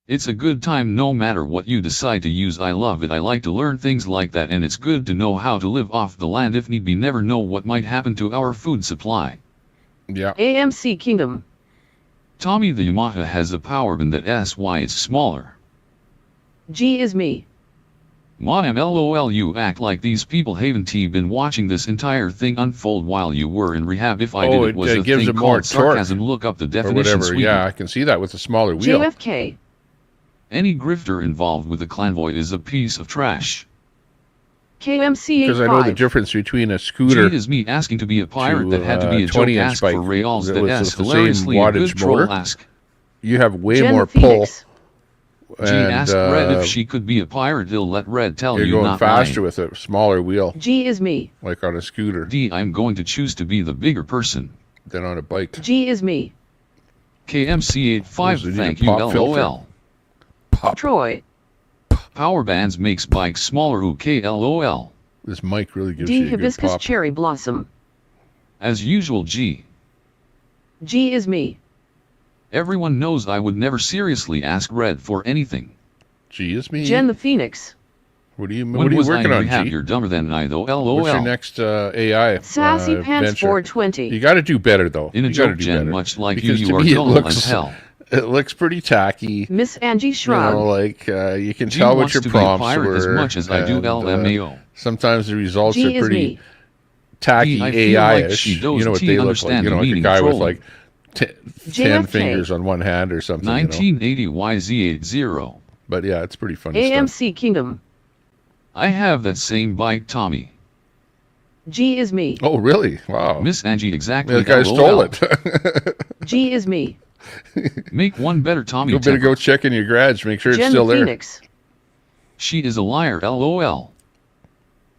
It's a good time no matter what you decide to use. I love it. I like to learn things like that and it's good to know how to live off the land if need be. Never know what might happen to our food supply. Yeah. AMC Kingdom. Tommy the Yamaha has a power band that's why it's smaller. G is me. Mom LOL you act like these people haven't been watching this entire thing unfold while you were in rehab. If I did it was a gives thing it more called sarcasm. Look up the or definition. whatever. Sweetie. Yeah, I can see that with a smaller wheel. JFK. Any grifter involved with a clanvoid is a piece of trash. KMC 85. Because I know the difference between a scooter. Jade is me asking to be a pirate that had to be a joke. 20-inch ask bike for Rayals that that was ass the same hilariously a good wattage troll motor. ask. You have way Jen more the pull. Phoenix. G asked Red if she could be a pirate. He'll let Red tell you're you going not faster lying. with a smaller wheel. G is me. Like on a scooter. D, I'm going to choose to be the bigger person. Than on a bike. G is me. KMC85, thank you, LOL. Pop. Troy. Power bands makes bikes smaller, OK, LOL. This mic really gives D you a good hibiscus pop. cherry blossom. As usual, G. G is me. Everyone knows I would never seriously ask Red for anything. G is me. Jen the Phoenix. What are you When working was I on, have G? You're dumber than I, though, LOL. What's your next AI Sassy Pants venture? 420. You got to do better, though. In a you gotta joke, do Jen, better. much like Because you to are me, dull as hell. It looks pretty tacky. Miss Angie You Shrug. know, like you can G tell what wants your to be a prompts pirate were. as much as I do and, LMAO. sometimes the results G are is pretty me. tacky D, I feel like AI-ish. she You knows know what T they look like. understand You know, the like a meaning guy with trolling. like 10 JFK. fingers on one hand or something. 1980 YZ80. But yeah, it's pretty funny stuff. AMC Kingdom. I have that same bike, Tommy. G is me. Oh, really? Wow. Miss Angie, exactly. The guy stole it. G is me. Make one better, Tommy. You better go check in your garage. Make sure it's Jen still the there. Phoenix. She is a liar, LOL.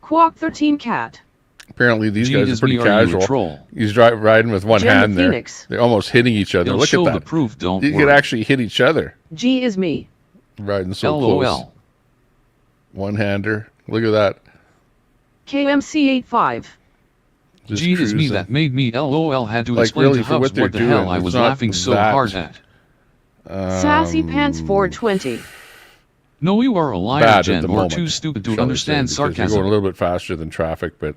Quack 13 Cat. Apparently, these G guys are is pretty me, are you a casual. troll? He's riding with one Jen the hand there. Phoenix. They're almost hitting each other. He'll Look show at the that. proof, don't You could worry. actually hit each other G is me. riding so LOL. close. One-hander. Look at that. KMC 85. Just G is me, cruising. that made me LOL. Had to Like, explain really, to for Hubs what they're what the doing, hell I it's was not laughing so that- hard at. Sassy Pants 420. No, you are a liar, bad at Jen, the or moment, too stupid to shall we understand say, because You're going a sarcasm. little bit faster than traffic, but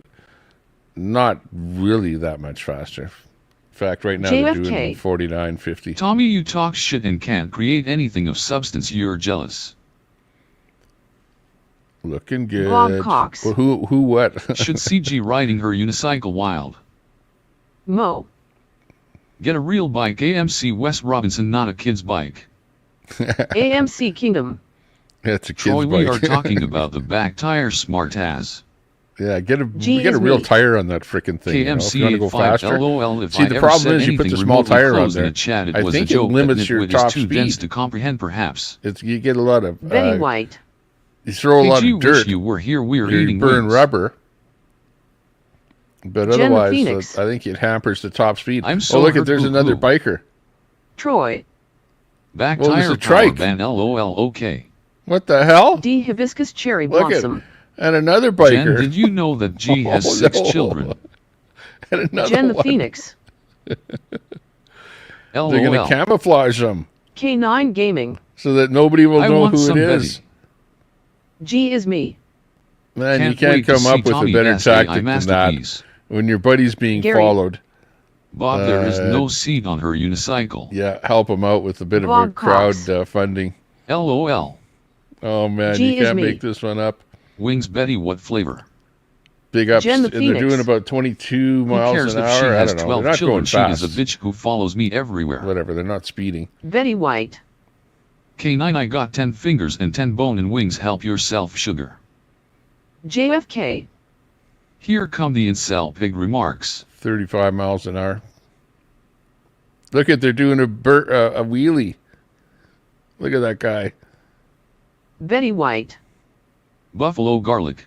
not really that much faster. In fact, right now they're doing JFK. 49.50. Tommy, you talk shit and can't create anything of substance. You're jealous. Looking good. Bob Cox. Well, who what? Should CG riding her unicycle wild. Mo. Get a real bike, AMC West Robinson, not a kid's bike. AMC Kingdom. It's a kid's Troy, bike. we are talking about the back tire, smart as. Yeah, get a G get a is real me. tire on that freaking thing. You know, if you want to go KMC85 faster. LOL. If See, I the ever problem said is you put anything the small remotely tire on close in there. the chat, it I was think a joke it limits that your nitwit top is too dense speed. to comprehend, perhaps. You get a lot of Betty White. You throw a Hey, lot G, of dirt. wish you were here. We're you eating burn wings. rubber. But Jen the otherwise, Phoenix. I think it hampers the top speed. I'm so oh, look hurt, at there's boo-hoo. another biker. Troy. Back Well, there's tire a power trike. ban LOL. Okay. What the hell? D hibiscus cherry Look at blossom. and another Jen, biker. did you know that G has Oh, 6 no. children? And another Jen the one. Phoenix. LOL. They're going to camouflage them K9 Gaming. so that nobody will I know want who it some is. Betty. G is me. Man, you Can't can't wait to come see up with Tommy a better S.A.I. tactic than that masterpiece. when your buddy's being Gary. followed. Bob, there is Uh, no seat on her unicycle. Yeah, help him out with a bit of a Bob crowd Cox. funding. LOL. Oh man, G you is can't me. make this one up. Wings Betty, what flavor? Big ups, Jen the and they're Phoenix. doing about 22 Who miles cares an if she hour. I has don't know. 12 They're not children? going She fast. is a bitch who follows me everywhere. Whatever, they're not speeding. Betty White. K9, I got 10 fingers and 10 bone and wings. Help yourself, sugar. JFK. Here come the incel pig remarks. 35 miles an hour. Look at, they're doing a wheelie. Look at that guy. Betty White. Buffalo garlic.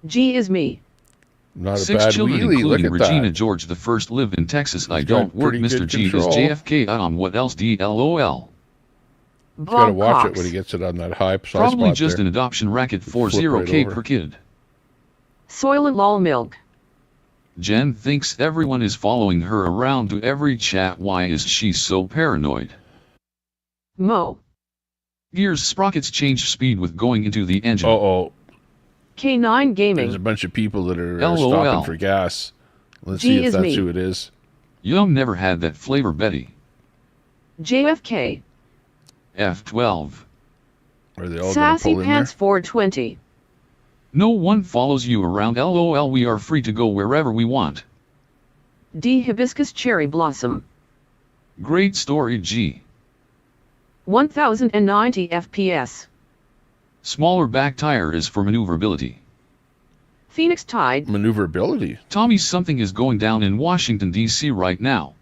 G is me. Not a 6 bad children, wheelie. Look including at Regina that. George the first, live in Texas. I He's don't got work. pretty Mr. good G does control. JFK what else? DLOL. He's got to Bob watch Cox. it when he gets it on that high spot Probably just there. an adoption racket for Flip right 0K over. per kid. Soylent Lol Milk. Jen thinks everyone is following her around to every chat. Why is she so paranoid? Mo. Gears sprockets change speed with going into the engine. Uh-oh. K9 Gaming. There's a bunch of people that are LOL. stopping for gas. Let's G see if is that's me. who it is. Yum, never had that flavor, Betty. JFK. F12. Are they all going to Sassy pull in Pants there? 420. No one follows you around. LOL. We are free to go wherever we want. D hibiscus cherry blossom. Great story, G. 1090 FPS. Smaller back tire is for maneuverability. Phoenix Tide. Maneuverability. Tommy, something is going down in Washington, D.C. right now.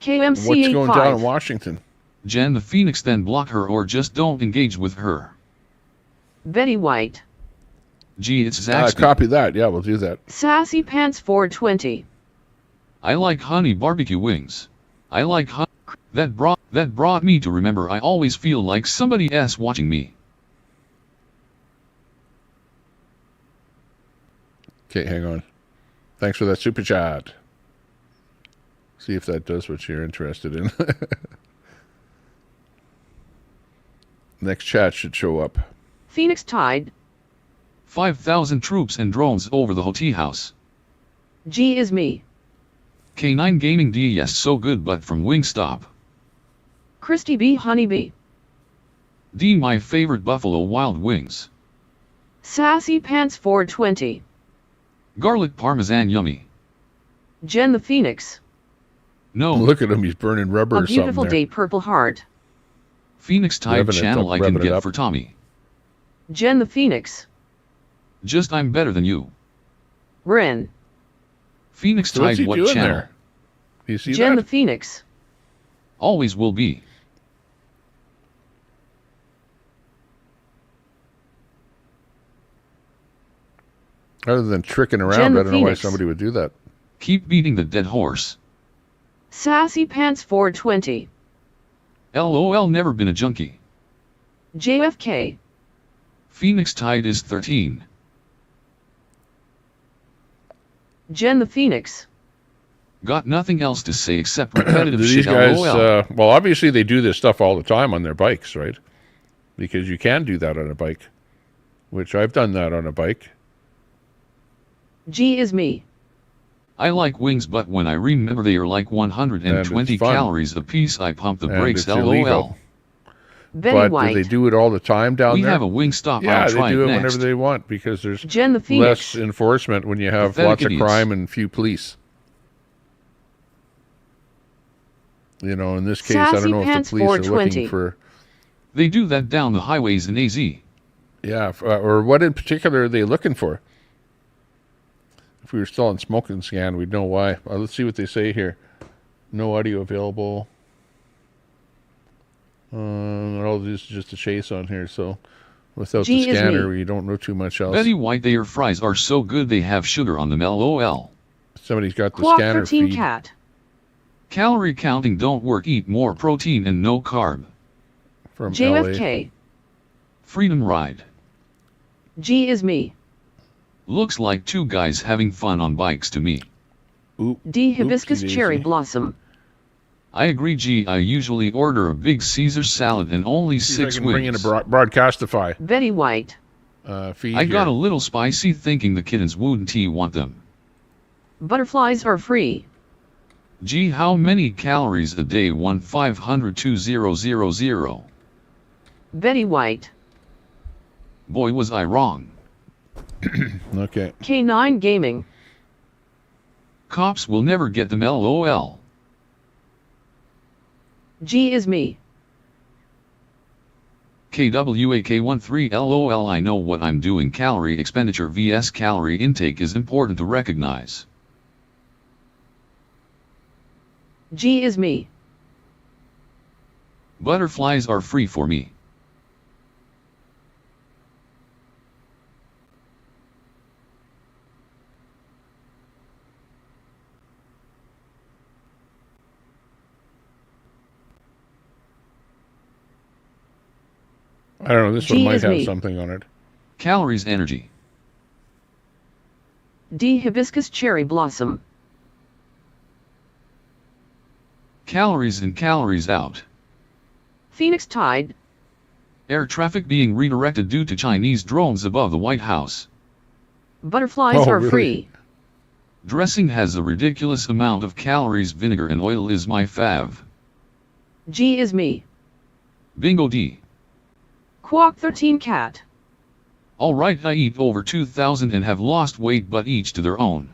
KMC What's going down in 85. Washington? Jen the Phoenix, then block her or just don't engage with her. Betty White. Gee, it's Zaxby. Copy that. Yeah, we'll do that. Sassy Pants 420. I like honey barbecue wings. I like that brought me to remember I always feel like somebody else watching me. Okay, hang on. Thanks for that super chat. See if that does what you're interested in. Next chat should show up. Phoenix Tide. 5,000 troops and drones over the Hoti house. G is me. K9 Gaming D, yes, so good, but from Wingstop. Christy B. Honeybee. D, my favorite Buffalo Wild Wings. Sassy Pants 420. Garlic Parmesan yummy. Jen the Phoenix. No. Look at him, he's burning rubber A or something beautiful there. day, Purple Heart. Phoenix Tide channel I can get for Tommy. Jen the Phoenix. Just I'm better than you. Ren. Phoenix So what's Tide he what doing channel? there? You see Jen that? the Phoenix. Always will be. Other than tricking around, Jen the I don't know why Phoenix. somebody would do that. Keep beating the dead horse. Sassy Pants 420. LOL, never been a junkie. JFK. Phoenix Tide is 13. Jen the Phoenix. Got nothing else to say except repetitive Do shit. these guys, LOL. well, obviously they do this stuff all the time on their bikes, right? Because you can do that on a bike, which I've done that on a bike. G is me. I like wings, but when I remember they are like 120 And it's fun. calories a piece, I pump the And brakes. it's LOL. illegal. Betty But White. do they do it all the time down We there? have a wing stop. Yeah, I'll they try do it it next. whenever they want because there's Jen the Phoenix. less enforcement when you have Pathetic lots of idiots. crime and few police. You know, in this case, I Sassy don't know if Pants the police are 420. looking for... They do that down the highways in AZ. Yeah, or what in particular are they looking for? If we were still on smoking scan, we'd know why. Let's see what they say here. No audio available. All this is just a chase on here, so without G the is scanner, me. we don't know too much else. Betty White, their fries are so good they have sugar on them. LOL. Somebody's got the Quack scanner 13 feed. Cat. Calorie counting don't work. Eat more protein and no carb. From LA. JFK. Freedom Ride. G is me. Looks like two guys having fun on bikes to me. D Hibiscus Oopsie Cherry daisy. Blossom. I agree, G. I usually order a big Caesar salad and only See if I 6 can wings. bring in a Broadcastify Betty White. feed I got a here. little spicy thinking the kittens wouldn't want them. Butterflies are free. Gee, how many calories a day? 1,500,2000. Betty White. Boy, was I wrong. Okay. K9 Gaming. Cops will never get them. LOL. G is me. KWAK13 LOL. I know what I'm doing. Calorie expenditure vs calorie intake is important to recognize. G is me. Butterflies are free for me. I don't know. This one G might is have me. something on it. Calories energy. D Hibiscus Cherry Blossom. Calories in, calories out. Phoenix Tide. Air traffic being redirected due to Chinese drones above the White House. Butterflies Oh, are really? free. Dressing has a ridiculous amount of calories. Vinegar and oil is my fav. G is me. Bingo D. Quack 13 Cat. Alright, I eat over 2,000 and have lost weight, but each to their own.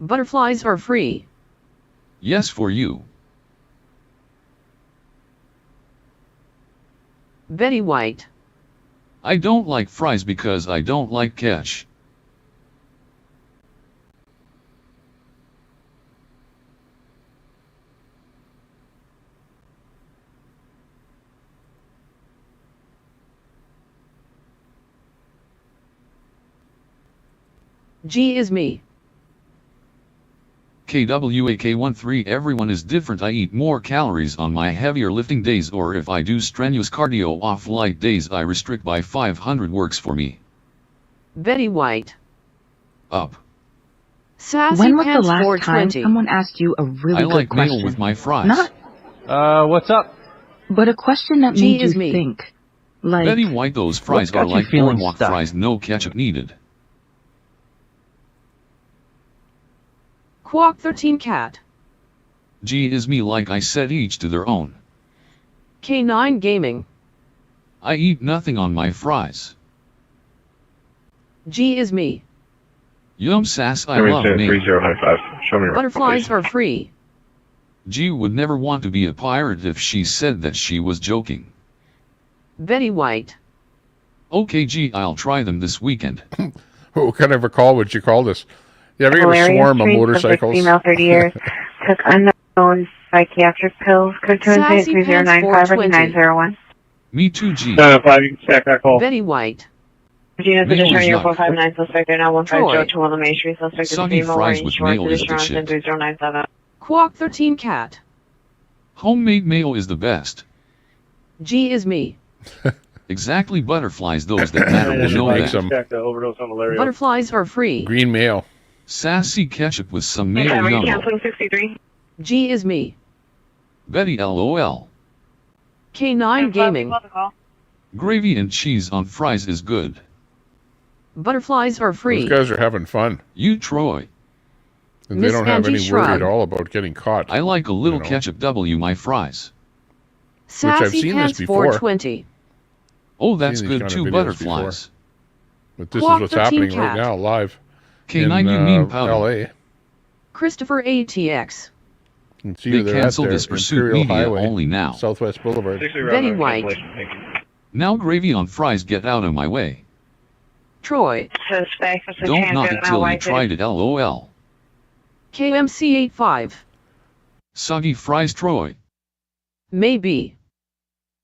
Butterflies are free. Yes, for you. Betty White. I don't like fries because I don't like catch. G is me. KWAK13 Everyone is different. I eat more calories on my heavier lifting days, or if I do strenuous cardio off light days I restrict by 500. Works for me. Betty White. Up. Sassy When was the Pants last time 420. someone asked you a really I good like question? mayo with my fries. Not, What's up? but a question that G made is you me. think. Like, Betty White, those fries got are you like feeling boardwalk stuck? fries, no ketchup needed. Quack 13 Cat. G is me, like I said, each to their own. K9 Gaming. I eat nothing on my fries. G is me. Yum sass, I love me. 3055. Show me your Butterflies are free. G would never want to be a pirate if she said that she was joking. Betty White. Okay G, I'll try them this weekend. What kind of a call would you call this? Yeah, we got a Hilarious swarm of street, motorcycles. Female, 30 years, took unknown psychiatric pills. Code 218-3095 or 901. Me too G. 5, you can stack that call. Betty White. Gina's Mayo additional is year not. 459, suspect now Troy. 1502 on the Main Street, suspect is Soggy female, fries range with north mayo is the additional shit. 3097. Quack 13 Cat. Homemade mayo is the best. G is me. Exactly, butterflies, those that matter will know Make that. some Butterflies are free. green mayo. Sassy ketchup with some mayo Are you yum. canceling 63? G is me. Betty LOL. K9 Gaming. Gravy and cheese on fries is good. Butterflies are free. Those guys are having fun. You Troy. And they Miss don't have Angie any worry Shrug. at all about getting caught. I like a little You know. ketchup W my fries. I've Sassy seen this Pants before. 420. Oh, that's Seen these good kind of too, videos butterflies. But this Quack is what's 13 happening right Cat. now, live K9 in you mean powder. LA. Christopher ATX. You can see They they're at canceled their this pursuit Imperial media Highway, only now. Southwest Boulevard. Betty White. Now gravy on fries, get out of my way. Troy. Suspect is a Don't knock transit it till you white tried it LOL. KMC 85. Soggy fries Troy. Maybe.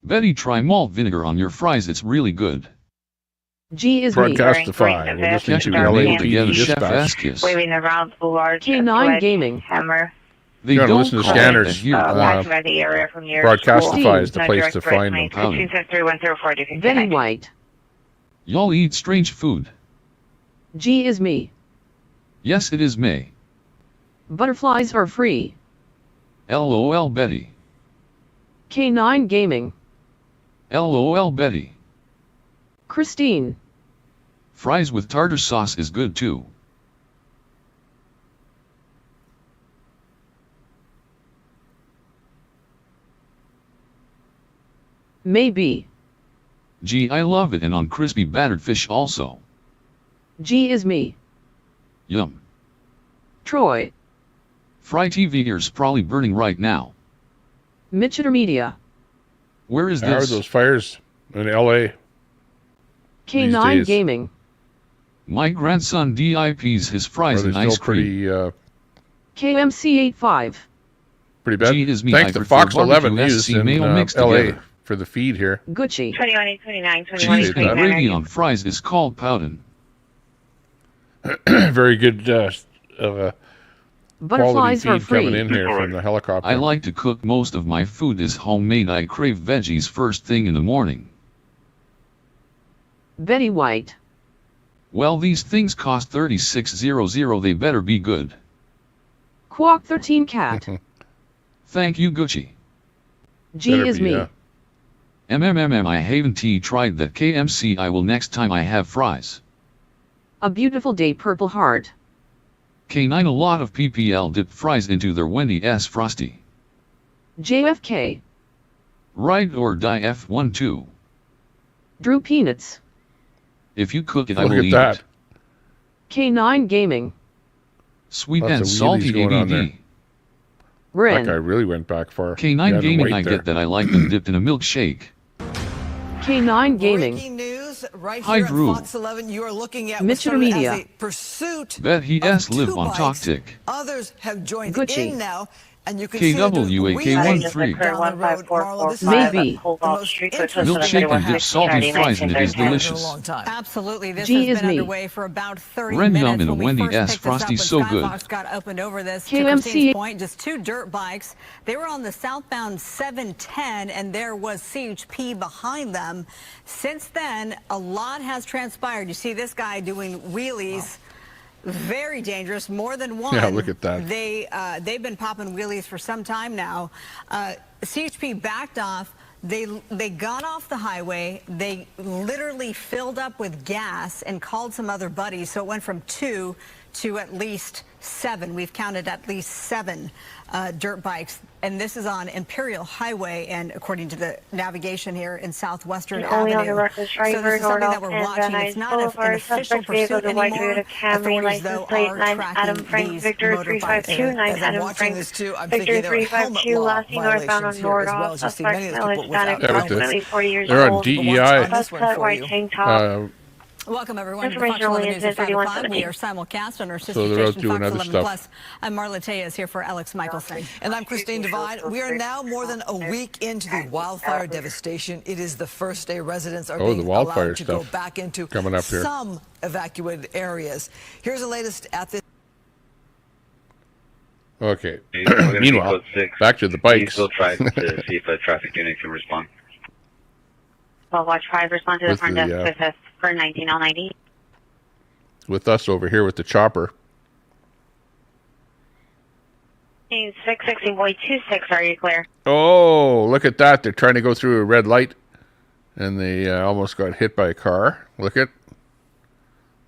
Betty, try malt vinegar on your fries, it's really good. G is me. Broadcastify. We're listening Ketchup to and mayo LAPD together, chef dispatch. ass kiss. waving around Boulevard. K9 Gaming. Hammer. They You gotta don't listen to call it scanners. that here. Watch by the area from your Broadcastify school. is the place Direct to flight find them. plane 1663-104. Betty White. Y'all eat strange food. G is me. Yes, it is May. Butterflies are free. LOL Betty. K9 Gaming. LOL Betty. Christine. Fries with tartar sauce is good too. Maybe. Gee, I love it, and on crispy battered fish also. G is me. Yum. Troy. Fry TV ears probably burning right now. Mitchell Media. Where is How are this? those fires in LA? K9 days. Gaming. My grandson DIPs his Are fries they and ice still cream. KMC 85. Pretty bad? G is me, Thanks I to prefer Fox 11 barbecue News SC in mayo mixed LA together. for the feed here. Gucci. 21-29, Cheese with 21-29. gravy on fries is called powden. Very good Butterflies quality are feed coming free. in here from the helicopter. I like to cook. Most of my food is homemade. I crave veggies first thing in the morning. Betty White. Well, these things cost $36.00. They better be good. Quack 13 Cat. Thank you, Gucci. G Better is be, me. yeah. I haven't tried that KMC. I will next time I have fries. A beautiful day, Purple Heart. K9 a lot of PPL dipped fries into their Wendy S Frosty. JFK. Ride or die F12. Drew Peanuts. If you cook it, I Look will at eat that. it. K9 Gaming. Sweet Lots and of salty wheelies going on there. ABV. That guy Ren. really went back far. K9 Yeah, Gaming, wait I there. get that. I like them dipped in a milkshake. K9 Gaming. Breaking news right Hi, here Drew. on Fox 11. You are looking at Mitchell what's known Media. as a pursuit Bet he of s live two on bikes. Toktik. Others have joined Gucci. in now And you can see KWAK13. down the road. Marla, this is Maybe. the most interesting Milkshake and dip salty fries and it is in a delicious. long time. Absolutely. This G has is been me. underway for about 30 Ren minutes. Yum and a When we Wendy first S. picked this up, Frosty's when so good. Skyfox got opened over this to QMC. Christine's point, just 2 dirt bikes. They were on the southbound 710 and there was CHP behind them. Since then, a lot has transpired. You see this guy doing wheelies. Very dangerous, more than one. Yeah, look at that. They've been popping wheelies for some time now. CHP backed off. They got off the highway. They literally filled up with gas and called some other buddies. So it went from 2 to at least 7. We've counted at least 7 dirt bikes. And this is on Imperial Highway, and according to the navigation here in Southwestern Only on the Avenue. reckless So driver, this is something that Nordoff we're and watching. Van It's Nuys not an Boulevard. official Suspect vehicle pursuit is a white anymore. Toyota Camry, Authorities, though, license plate are 9 tracking Adam Frank these Victor motorbikes. 352, 9 As I'm Adam watching Frank this too, I'm Victor thinking there are helmet 352, law Lassie northbound on violations here as well. Nordoff. As you see, Suspect many of these male people Hispanic, without approximately 40 years They're on old. DEI. Suspect white tank top. Welcome, everyone, to the Information Fox 11 only News is at 5 31 o'clock. We 17. are simulcast on our sister So they're out station, doing Fox other 11 stuff. Plus. I'm Marla Tejas here for Alex Michelson. And I'm Christine Devine. We are now more than a week into the wildfire devastation. It is the first day residents are Oh, the being wildfire allowed to go stuff back into coming up here. some evacuated areas. Here's the latest at this. Okay. Meanwhile, back to the bikes. Still try to see if a traffic unit can respond. Well, watch 5 respond to the With front the, desk with us for 19L90. With us over here with the chopper. 660 boy 26, are you clear? Oh, look at that. They're trying to go through a red light, and they almost got hit by a car. Look at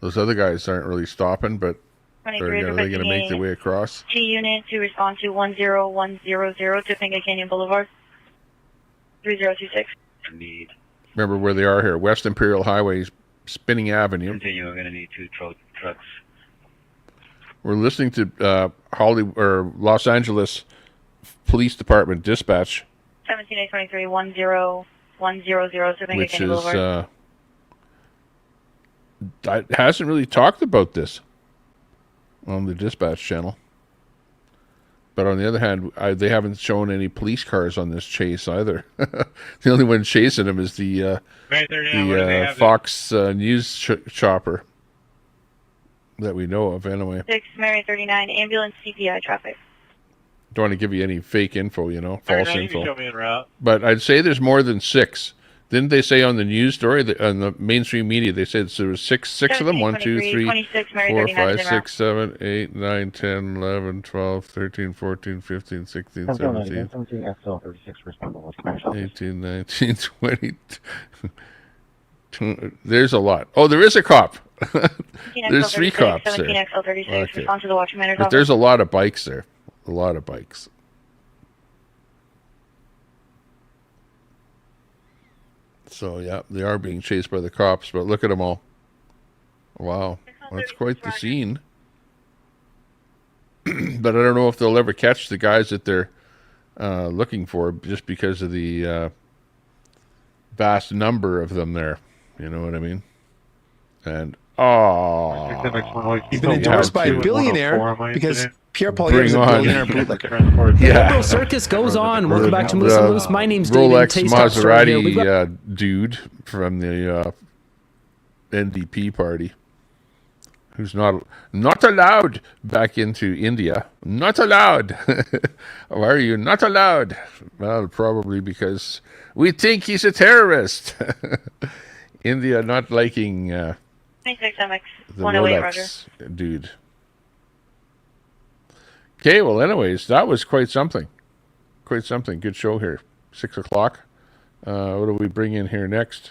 those other guys aren't really stopping, but are they going to make their way across? T unit to respond to 10100 to Finger Canyon Boulevard. 3026. Need. Remember where they are here. West Imperial Highway, Spinning Avenue. Continue. We're going to need 2 trucks. We're listening to Los Angeles Police Department dispatch, 17823 10100 to Finger which Canyon is Boulevard. hasn't really talked about this on the dispatch channel. But on the other hand, they haven't shown any police cars on this chase either. The only one chasing them is the Fox News chopper that we know of anyway. 6 Mary 39 ambulance CPI traffic. Don't want to give you any fake info, false info. Show me en route. But I'd say there's more than 6. Didn't they say on the news story, on the mainstream media, they said there was six of them? 1, 2, 3, 4, 5, 6, 7, 8, 9, 10, 11, 12, 13, 14, 15, 16, 17, 18, 19, 20. There's a lot. Oh, there is a cop. There's 3 cops there. Okay. But there's a lot of bikes there. A lot of bikes. So, yeah, they are being chased by the cops, but look at them all. Wow, that's quite the scene. But I don't know if they'll ever catch the guys that they're looking for just because of the vast number of them there. You know what I mean? And, he's been endorsed by a billionaire because Pierre Paul is a billionaire bootlegger. Yeah. Liberal circus goes on. Welcome back to Moose The and Loose. My name's David. Rolex Taste Talk Story here. We've got- Maserati dude from the NDP party, who's not allowed back into India. Not allowed. Why are you not allowed? Well, probably because we think he's a terrorist. India not liking 26MX the 108, Roger. Rolex dude. Okay, well, anyways, that was quite something. Quite something. Good show here. 6 o'clock. What do we bring in here next?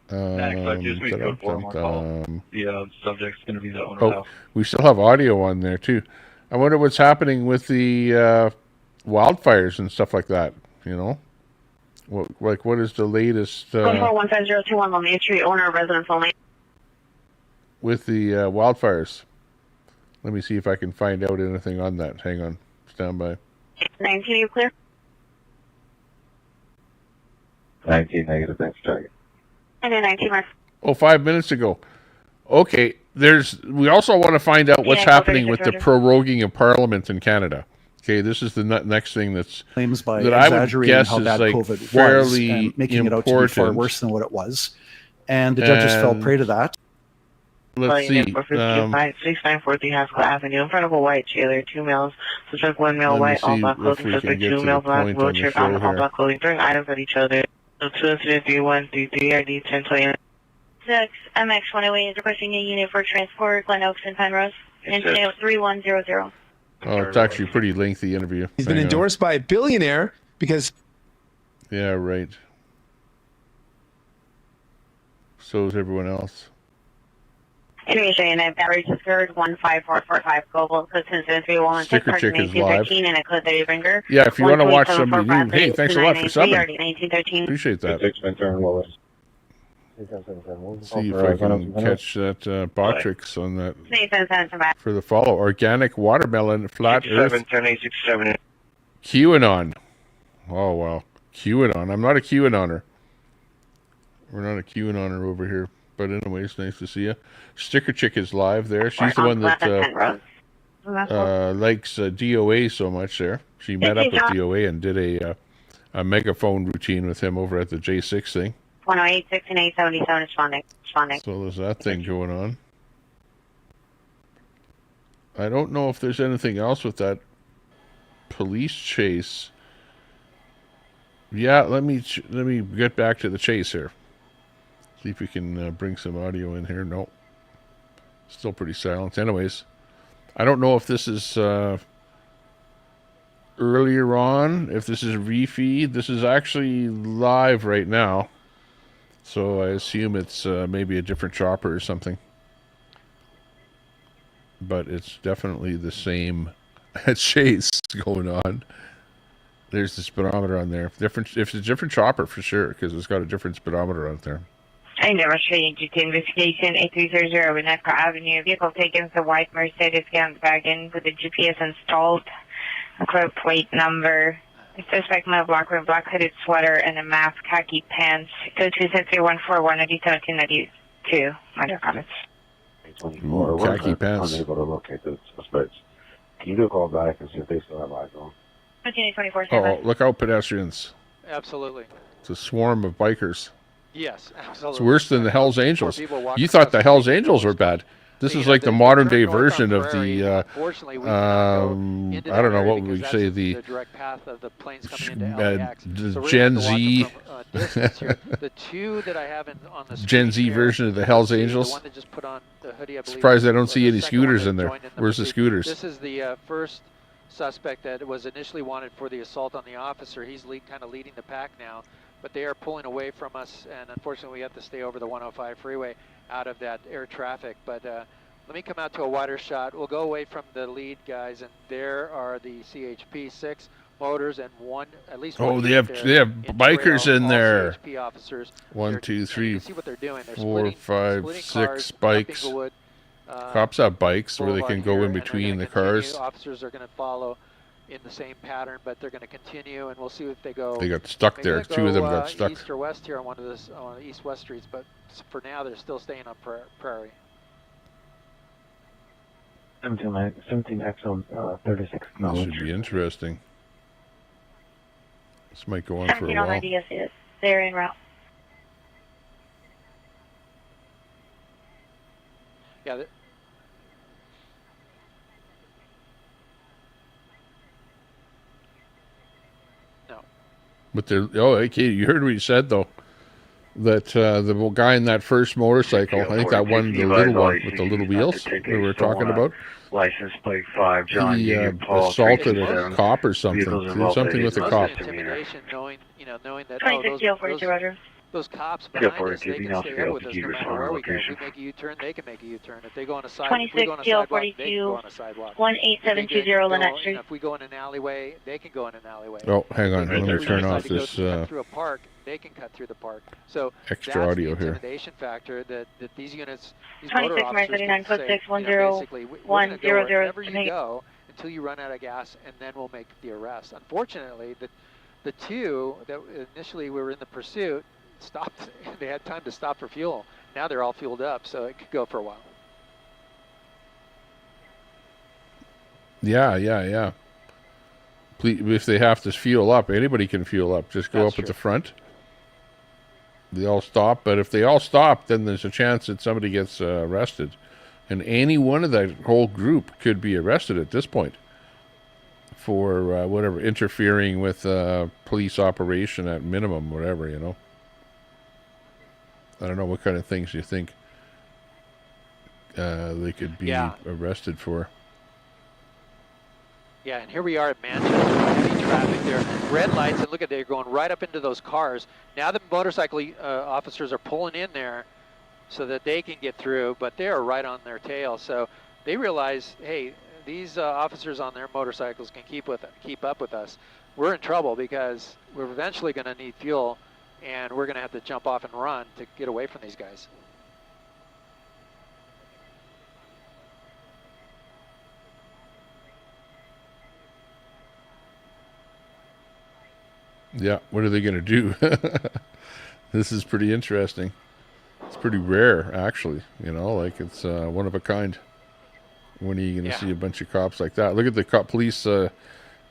Just wait for 4 more calls. The subject's going to be the owner's house. We still have audio on there, too. I wonder what's happening with the wildfires and stuff like that, What is the latest... 1415021 Main Street, owner of residence only. With the wildfires. Let me see if I can find out anything on that. Hang on. Stand by. 19, you clear? 19 negative, thanks, target. And then 19 mark. 5 minutes ago. Okay, we also want to find out what's happening with the proroguing of Parliament in Canada. Okay, this is the next thing that's claims by that I would exaggerating guess how is bad like COVID was fairly and making it out to be far important. worse than what it was. And the judges fell prey to that. Let's see. 6943 Haskell Avenue in front of a white trailer, 2 males. Suspect 1 male white, all black clothing. Suspect 2 male black, wheelchair bound, all black clothing. Throwing items at each other. So 2 incident 3133 RD 1020. 6 MX108 is requesting a unit for transport, Glen Oaks and Penrose. Incident 3100. Oh, it's actually a pretty lengthy interview. He's been endorsed by a billionaire because... Yeah, right. So is everyone else. Information and average skirt 15445 global incident 3116 Sticker Chick is live. and a code that bringer. Yeah, if you want to watch somebody new, hey, thanks a lot for subbing. Appreciate that. See if I can catch that Botrix on that for the follow. Organic watermelon, flat earth. QAnon. Oh, wow. QAnon. I'm not a QAnoner. We're not a QAnoner over here. But anyways, nice to see you. Sticker Chick is live there. She's the one that likes DOA so much there. She met up with DOA and did a megaphone routine with him over at the J6 thing. 108 1677 responding. So there's that thing going on. I don't know if there's anything else with that police chase. Yeah, let me get back to the chase here. See if we can bring some audio in here. Nope. Still pretty silent. Anyways, I don't know if this is earlier on, if this is a refeed. This is actually live right now. So I assume it's maybe a different chopper or something. But it's definitely the same chase going on. There's the speedometer on there. If it's a different chopper for sure, because it's got a different speedometer on there. I demonstrating to investigation 8300 Winnetka Avenue. Vehicle taken to white Mercedes Benz wagon with the GPS installed. A clear plate number. Suspect male black with black hooded sweater and a mask, khaki pants. Go to 3141 1792. Other comments. Ooh, khaki pants. Unable to locate the suspects. Can you do a call back and see if they still have eyes on? 24/7. Oh, look out, pedestrians. Absolutely. It's a swarm of bikers. Yes, absolutely. It's worse than the Hells Angels. You thought the Hells Angels were bad. This is like the modern day version of the, I don't know, what would we say, the Gen Z, the two that I have on the Gen Z version of the Hells Angels. Surprised I don't see any scooters in there. Where's the scooters? This is the first suspect that was initially wanted for the assault on the officer. He's kind of leading the pack now, but they are pulling away from us, and unfortunately we have to stay over the 105 freeway out of that air traffic. But let me come out to a wider shot. We'll go away from the lead guys, and there are the CHP 6 motors and at least one. Oh, they have bikers in there. CHP officers. 1, 2, 3, see what they're doing. They're 4, 5, 6 bikes. Cops have bikes where they can go in between the cars. Officers are going to follow in the same pattern, but they're going to continue, and we'll see if they go. They got stuck there. Two of them got stuck. East or west here on one of the east-west streets, but for now they're still staying on Prairie. 17X on 36. This should be interesting. This might go on for a while. They're en route. Yeah. But okay, you heard what he said though. That the guy in that first motorcycle, I think that one, the little one with the little wheels that we were talking about. License plate 5, John. He assaulted a cop or something. Did something with a cop. Intimidation, knowing that 26 those cops behind us, they can stay up with us no matter where we go. If we make a U-turn, they can make a U-turn. If they go on a sidewalk, 26 they can go on a sidewalk. 18720 Lynette Street. If we go in an alleyway, they can go in an alleyway. Oh, hang on. Let me turn off this through a park, they can cut through the park. So extra audio the here. Intimidation factor that these units, these 26 motor officers can say, basically, we're going to go wherever you go until you run out of gas, and then we'll make the arrest. Unfortunately, the two that initially were in the pursuit stopped. They had time to stop for fuel. Now they're all fueled up, so it could go for a while. Yeah. if they have to fuel up, anybody can fuel up. Just go up at the front. They all stop, but if they all stop, then there's a chance that somebody gets arrested. And any one of that whole group could be arrested at this point for whatever, interfering with police operation at minimum, whatever, you know. I don't know what kind of things you think they could be arrested for. Yeah, and here we are at Manchester, heavy traffic there, red lights, and look at they're going right up into those cars. Now the motorcycle officers are pulling in there so that they can get through, but they're right on their tail. So they realize, hey, these officers on their motorcycles can keep up with us. We're in trouble because we're eventually going to need fuel, and we're going to have to jump off and run to get away from these guys. Yeah, what are they going to do? This is pretty interesting. It's pretty rare, actually. You know, like it's one of a kind. When are you going to see a bunch of cops like that? Look at the police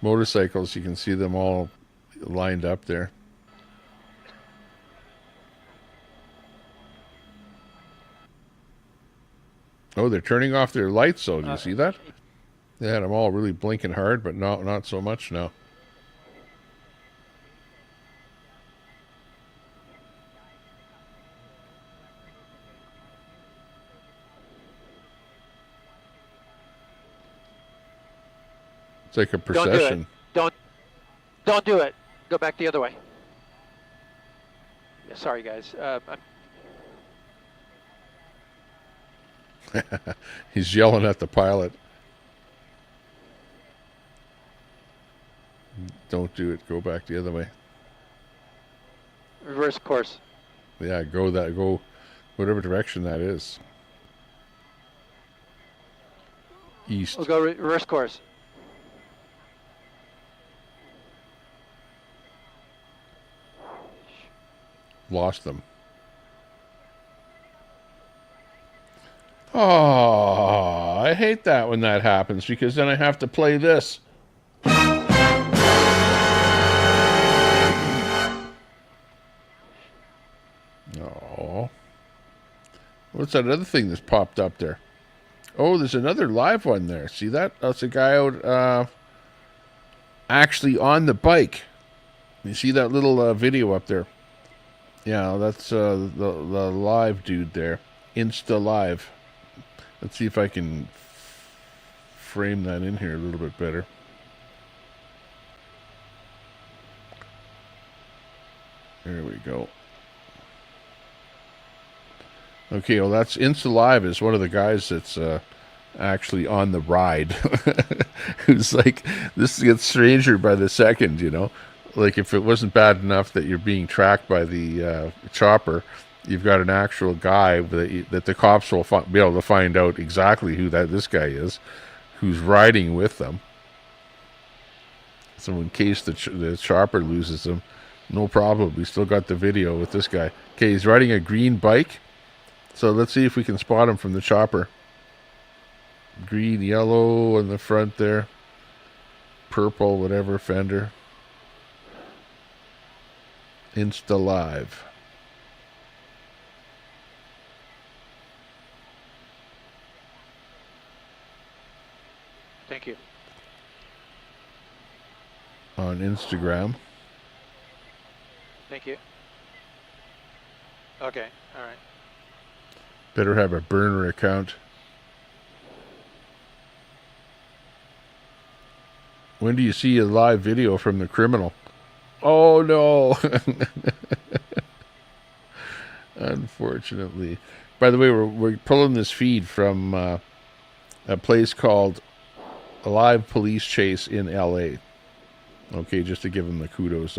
motorcycles. You can see them all lined up there. Oh, they're turning off their lights, though. Do you see that? They had them all really blinking hard, but not so much now. It's like a procession. Don't do it. Go back the other way. Yeah, sorry, guys. He's yelling at the pilot. Don't do it. Go back the other way. Reverse course. Yeah, go whatever direction that is. East. We'll go reverse course. Lost them. Oh, I hate that when that happens because then I have to play this. Oh. What's that other thing that's popped up there? Oh, there's another live one there. See that? That's a guy out actually on the bike. You see that little video up there? Yeah, that's the live dude there. Insta Live. Let's see if I can frame that in here a little bit better. There we go. Okay, well, that's Insta Live is one of the guys that's actually on the ride. Who's like, this gets stranger by the second, you know? Like, if it wasn't bad enough that you're being tracked by the chopper, you've got an actual guy that the cops will be able to find out exactly who this guy is, who's riding with them. So in case the chopper loses him, no problem. We still got the video with this guy. Okay, he's riding a green bike. So let's see if we can spot him from the chopper. Green, yellow on the front there. Purple, whatever, fender. Insta Live. Thank you. On Instagram. Thank you. Okay, all right. Better have a burner account. When do you see a live video from the criminal? Oh no. Unfortunately. By the way, we're pulling this feed from a place called Live Police Chase in LA. Okay, just to give them the kudos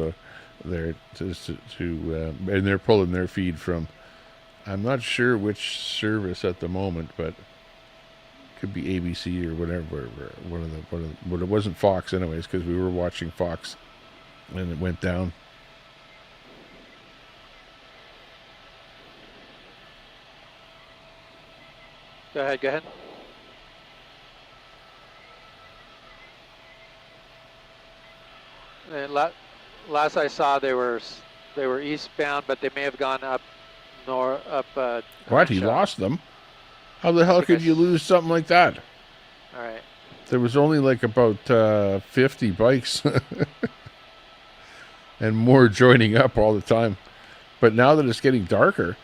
there and they're pulling their feed from, I'm not sure which service at the moment, but it could be ABC or whatever. But it wasn't Fox anyways, because we were watching Fox and it went down. Go ahead. Last I saw, they were eastbound, but they may have gone up What? He lost them? How the hell could you lose something like that? All right. There was only like about 50 bikes and more joining up all the time. But now that it's getting darker,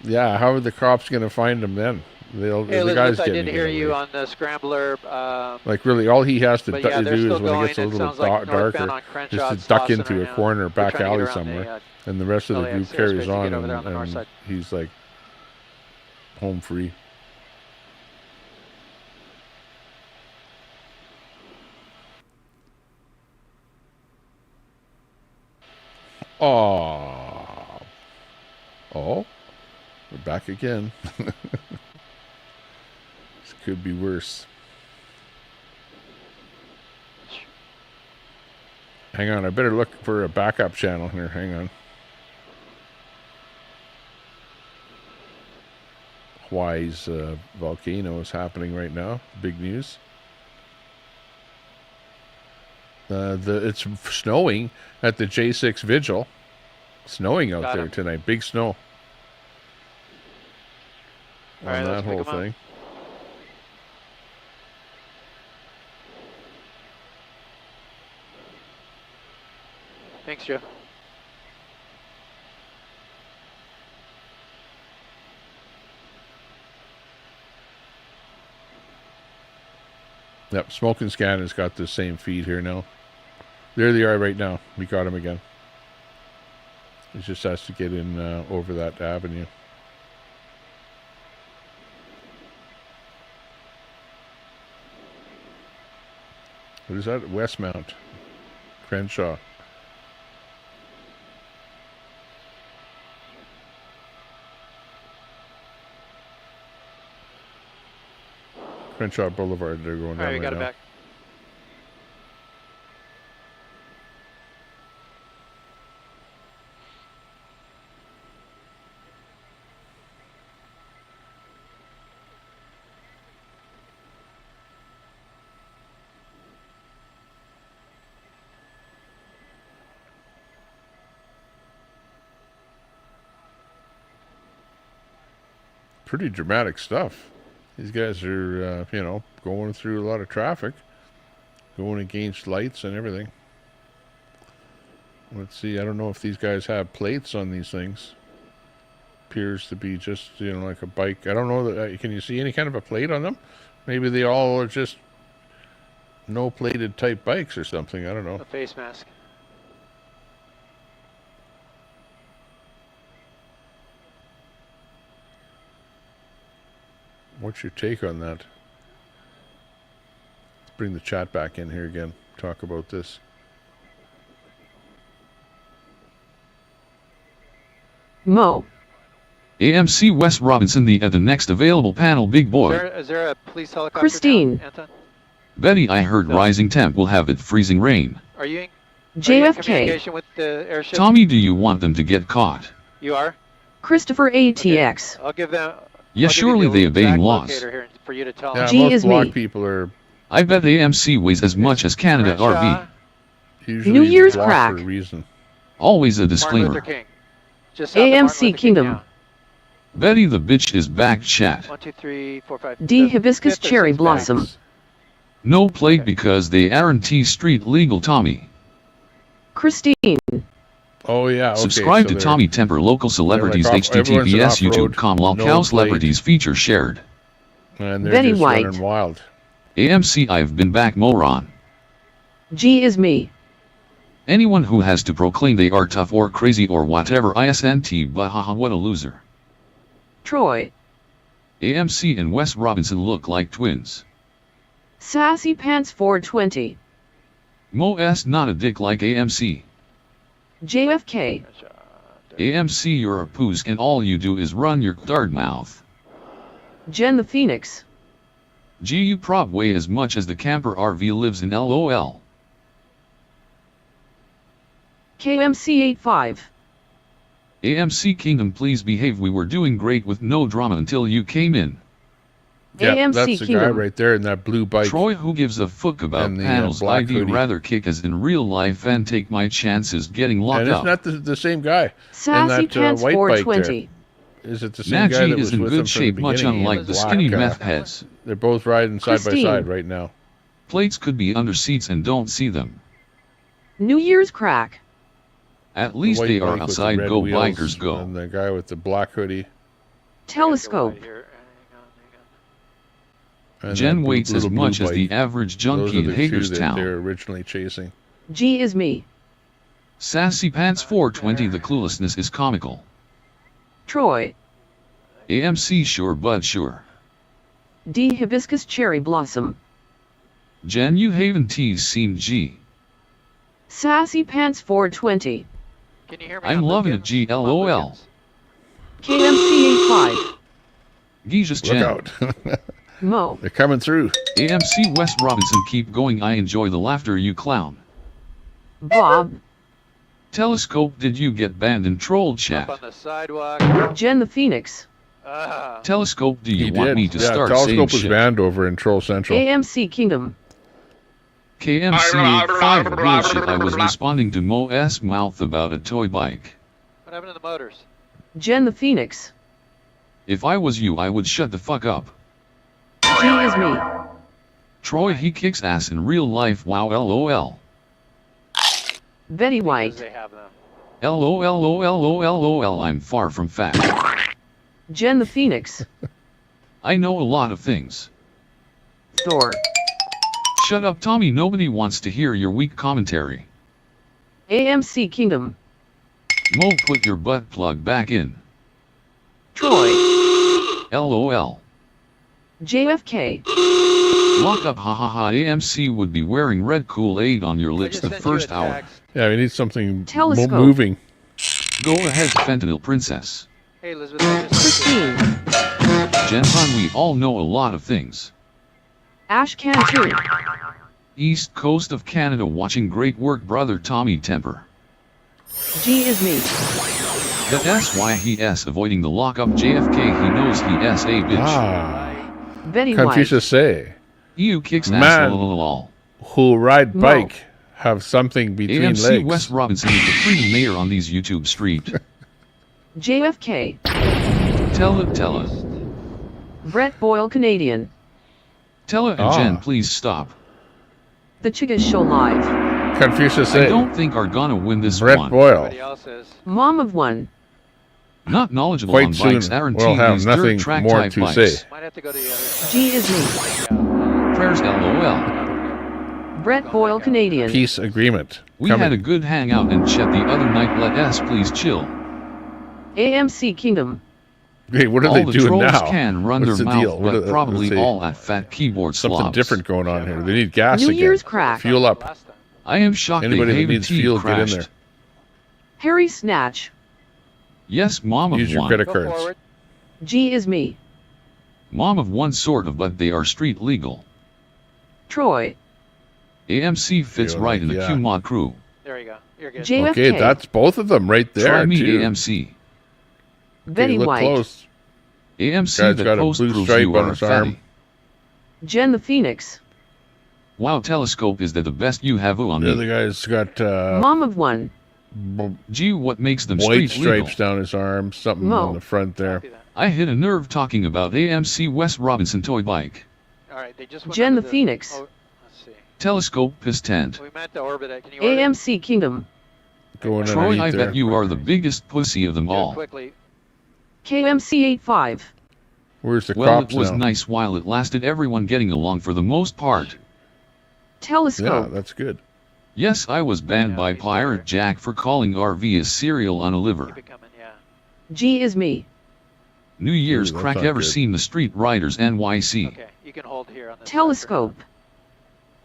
yeah, how are the cops going to find them then? Hey, Elizabeth, I did hear you on the scrambler. Like really, all he has to do yeah, is when it gets a little bit darker, is to duck into a corner, back alley somewhere, and the rest of the group carries on, and he's like home free. Oh, we're back again. This could be worse. Hang on, I better look for a backup channel here. Hang on. Hawaii's volcano is happening right now. Big news. It's snowing at the J6 Vigil. Snowing out there tonight. Big snow. On that whole thing. Thanks, Joe. Yep, Smoke and Scan has got the same feed here now. There they are right now. We got him again. He just has to get in over that avenue. What is that? Westmount. Crenshaw. Crenshaw Boulevard, they're going down All right, we got right it now. back. Pretty dramatic stuff. These guys are, you know, going through a lot of traffic, going against lights and everything. Let's see. I don't know if these guys have plates on these things. Appears to be just, you know, like a bike. I don't know that. Can you see any kind of a plate on them? Maybe they all are just no plated type bikes or something. I don't know. A face mask. What's your take on that? Let's bring the chat back in here again. Talk about this. Mo. AMC West Robinson the next available panel big boy. Is there a police helicopter Christine. down, Anton? Betty, I heard rising temp will have it freezing rain. Are you in JFK. with the airship? Tommy, do you want them to get caught? You are? Christopher ATX. I'll give them... Yeah, surely they obeying laws. For you to tell Yeah, G most is block me. people are I bet the AMC weighs as much as Canada RV. usually New Year's blocked crack. for a reason. Always a Martin Luther disclaimer. King. Just south of Martin AMC Luther King Kingdom. now. Betty the bitch is back, chat. 1, 2, 3, 4, 5. D The hibiscus fifth or cherry sixth blossom. bags. No plate because they aren't T Street legal, Tommy. Christine. Oh yeah. Okay, Subscribe so to they're- Tommy Temper Local Celebrities everyone's an https off-road, youtube.com no locale plate. celebrities feature shared. And they're Betty just White. running wild. AMC I've been back moron. G is me. Anyone who has to proclaim they are tough or crazy or whatever ISNT but haha what a loser. Troy. AMC and Wes Robinson look like twins. Sassy Pants 420. Mo S not a dick like AMC. JFK. AMC you're a poos and all you do is run your dard mouth. Jen the Phoenix. G you prob weigh as much as the camper RV lives in LOL. KMC 85. AMC Kingdom please behave we were doing great with no drama until you came in. Yeah, AMC that's the Kingdom. guy right there in that blue bike. Troy, who gives a fuck about And the, panels? black I'd hoodie. rather kick as in real life and take my chances getting locked And up. isn't that the same guy? Sassy in that Pants white bike 420. there? Is it the same guy Nagy that is was in with good him from shape, the much beginning? unlike the skinny Black, meth heads. They're both riding side by Christine. side right now. Plates could be under seats and don't see them. New Year's crack. At The least white they are bike with the outside. red Go wheels bikers go. And the guy with the black hoodie. Telescope. And Jen that waits as little blue much as the bike. average Those junkie are in the two that Hagerstown. they were originally chasing. G is me. Sassy Pants 420. The cluelessness is comical. Troy. AMC sure bud sure. D hibiscus cherry blossom. Jen you haven't seen G. Sassy Pants 420. Can you hear me? I'm loving it G LOL. KMC 85. Gijas Look Jen. out. Mo. They're coming through. AMC West Robinson keep going. I enjoy the laughter you clown. Bob. Telescope did you get banned in troll chat? Up on the sidewalk. Jen the Phoenix. Telescope do you He want did. me to Yeah, start saying Telescope was shit? banned over in Troll Central. AMC Kingdom. KMC 85 bullshit. I was responding to Mo S mouth about a toy bike. What happened to the motors? Jen the Phoenix. If I was you I would shut the fuck up. G is me. Troy he kicks ass in real life. Wow LOL. Betty White. They have them. LOL. I'm far from fact. Jen the Phoenix. I know a lot of things. Thor. Shut up Tommy, nobody wants to hear your weak commentary. AMC Kingdom. Mo put your butt plug back in. Troy. LOL. JFK. Lock up hahaha. AMC would be wearing red Kool-Aid on your lips the first hour. Yeah, we need something Telescope. moving. Go ahead fentanyl princess. Hey Elizabeth. I just Christine. Jen Hun, we all know a lot of things. Ash Cantu. East Coast of Canada watching great work brother Tommy Temper. G is me. That's why he S avoiding the lockup JFK, he knows he S a bitch. Ah. Betty White. Confucius say. You kicks ass Man lol. who ride Mo. bike have something between AMC legs. West Robinson is the free mayor on these YouTube street. JFK. Tell it. Brett Boyle Canadian. Tell it and Jen please stop. The Chickas Show Live. Confucius I say. don't think are gonna win this Brett one. Boyle. Everybody else is. Mom of one. Not knowledgeable Quite on soon bikes. Aaron we'll T have is nothing dirt track more type to bikes. say. Might have to go to the other side. G is me. Prayers LOL. Brett Boyle Canadian. Peace agreement. We Coming. had a good hangout and chat the other night. Let us please chill. AMC Kingdom. Hey, what are All they the doing trolls now? can run What's their the mouth, deal? What but are- probably let's see. all at fat keyboard Something slobs. different going on here. They need gas New again. Year's crack. Fuel up. I am shocked Anybody they that haven't needs fuel, get in crashed. there. Harry Snatch. Yes, mom of Use your one. credit Go cards. forward. G is me. Mom of one sort of, but they are street legal. Troy. AMC fits Feel right like, in the yeah. Q-Mod crew. There you go. You're good. JFK. Okay, that's both of them right there. Try me too. AMC. Betty Okay, look White. close. AMC Guy's that got a post blue proves stripe you on are a his arm. fatty. Jen the Phoenix. Wow, Telescope is that the best you have on The other me. guy's got Mom of one. Gee, what makes them white street legal? stripes down his arm, something Mo. on the front there. I hit a nerve talking about AMC West Robinson toy bike. All right, they just went Jen under the Phoenix. Oh, let's see. Telescope piss tent. We meant to orbit it. Can you orbit AMC Kingdom. Going Troy, I underneath there. bet you are the biggest pussy of them do it all. quickly? KMC 85. Where's the Well, cops it was now? nice while it lasted, everyone getting along for the most part. Yeah, Telescope. that's good. Yes, I was banned by Pirate Jack for calling RV a cereal on a liver. Keep it coming, yeah. G is me. New Year's Ooh, that's crack not ever good. seen the Street Riders NYC? Okay, you can hold here on this. Telescope.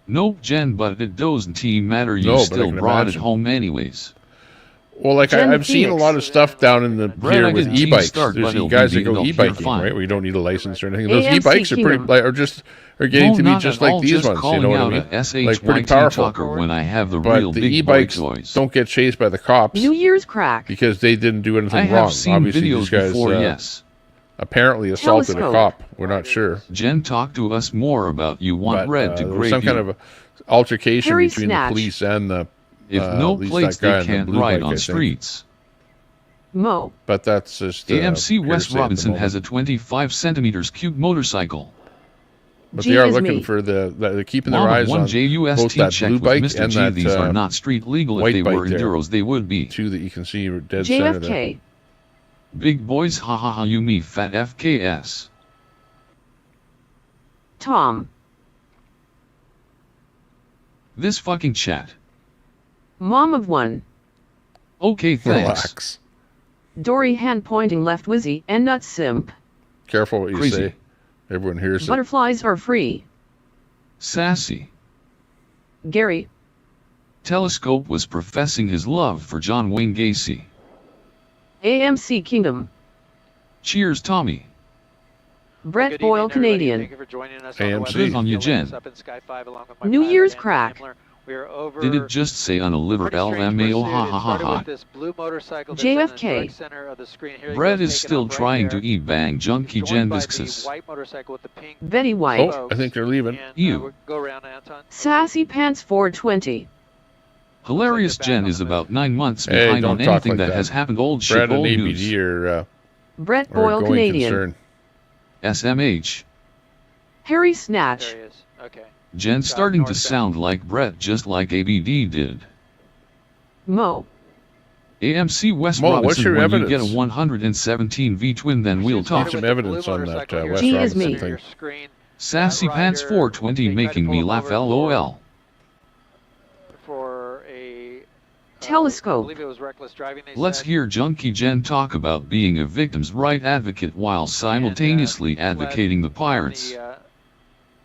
Nope, Jen, but it doesn't matter. You No, but I still can brought imagine. it home anyways. Well, like Jen I've seen a Phoenix. lot of stuff down in the Brad, here I with didn't team e-bikes. start, There's but it'll guys be that go beaten up. e-biking, You're fine. right? Where you don't need a license or anything. Those AMC e-bikes are pretty, Kingdom. like, are getting No, to be not just at like all, these just ones. You calling know what I out mean? a Like pretty SHYT powerful. talker when I have the But real the big e-bikes boy toys. don't get chased by the cops New Year's crack. because they didn't do anything I wrong. have seen Obviously, videos these guys before, yes. apparently assaulted a cop. We're not sure. Jen, talk to us more about you want Red to there was grade some kind you. of altercation Harry between Snatch. the police and the If no at least plates, that guy they on the can't blue ride bike, I on think. streets. Mo. But that's just AMC West hearsay at the Robinson moment. has a 25 centimeters cube motorcycle. But G they are is looking me. for they're keeping their Mom of eyes one on JUST both that checked blue with bike Mr. and G. that These are not street legal. If white they were bike there. enduros, they would be. Two that you can see dead center there. JFK. Big boys, ha ha ha, you me fat FKS. Tom. This fucking chat. Mom of one. Okay, thanks. Relax. Dory hand pointing left Wizzy and nut simp. Careful what you Crazy. say. Everyone hears it. Butterflies are free. Sassy. Gary. Telescope was professing his love for John Wayne Gacy. AMC Kingdom. Cheers, Tommy. Brett Boyle Canadian. Thank you for joining us on the AMC. website. Good on you, Jen. Up in Sky 5 along with my New pilot, Year's Van crack. Hamler. We are over Did it just say on a liver pretty strange LMAO, pursuit. ha It ha ha started ha. with this blue motorcycle that's in the JFK. direct center of the screen. Here he Brett goes, is taking still off right trying there. to e-bang junkie Joined Jen by the Discus. white motorcycle with the pink Betty White. Oh, I think they're leaving. and, You. we'll go around, Anton. Sassy Pants 420. Hilarious Jen is about 9 months Hey, behind don't on talk anything like that that. has happened. Old shit, Brad and old ABD news. are Brett a Boyle going Canadian. concern. SMH. Harry Snatch. There he is. Okay. Jen starting to northbound. sound like Brett, just like ABD did. Mo. AMC West Mo, what's Robinson, your when evidence? you get a 117 V twin, then we'll talk. Some evidence on that West G is Robinson me. thing. Sassy Pants 420 making me laugh, LOL. For a I Telescope. believe it was reckless driving. They Let's said. hear Junkie Jen talk about being a victim's right advocate while simultaneously advocating the pirates.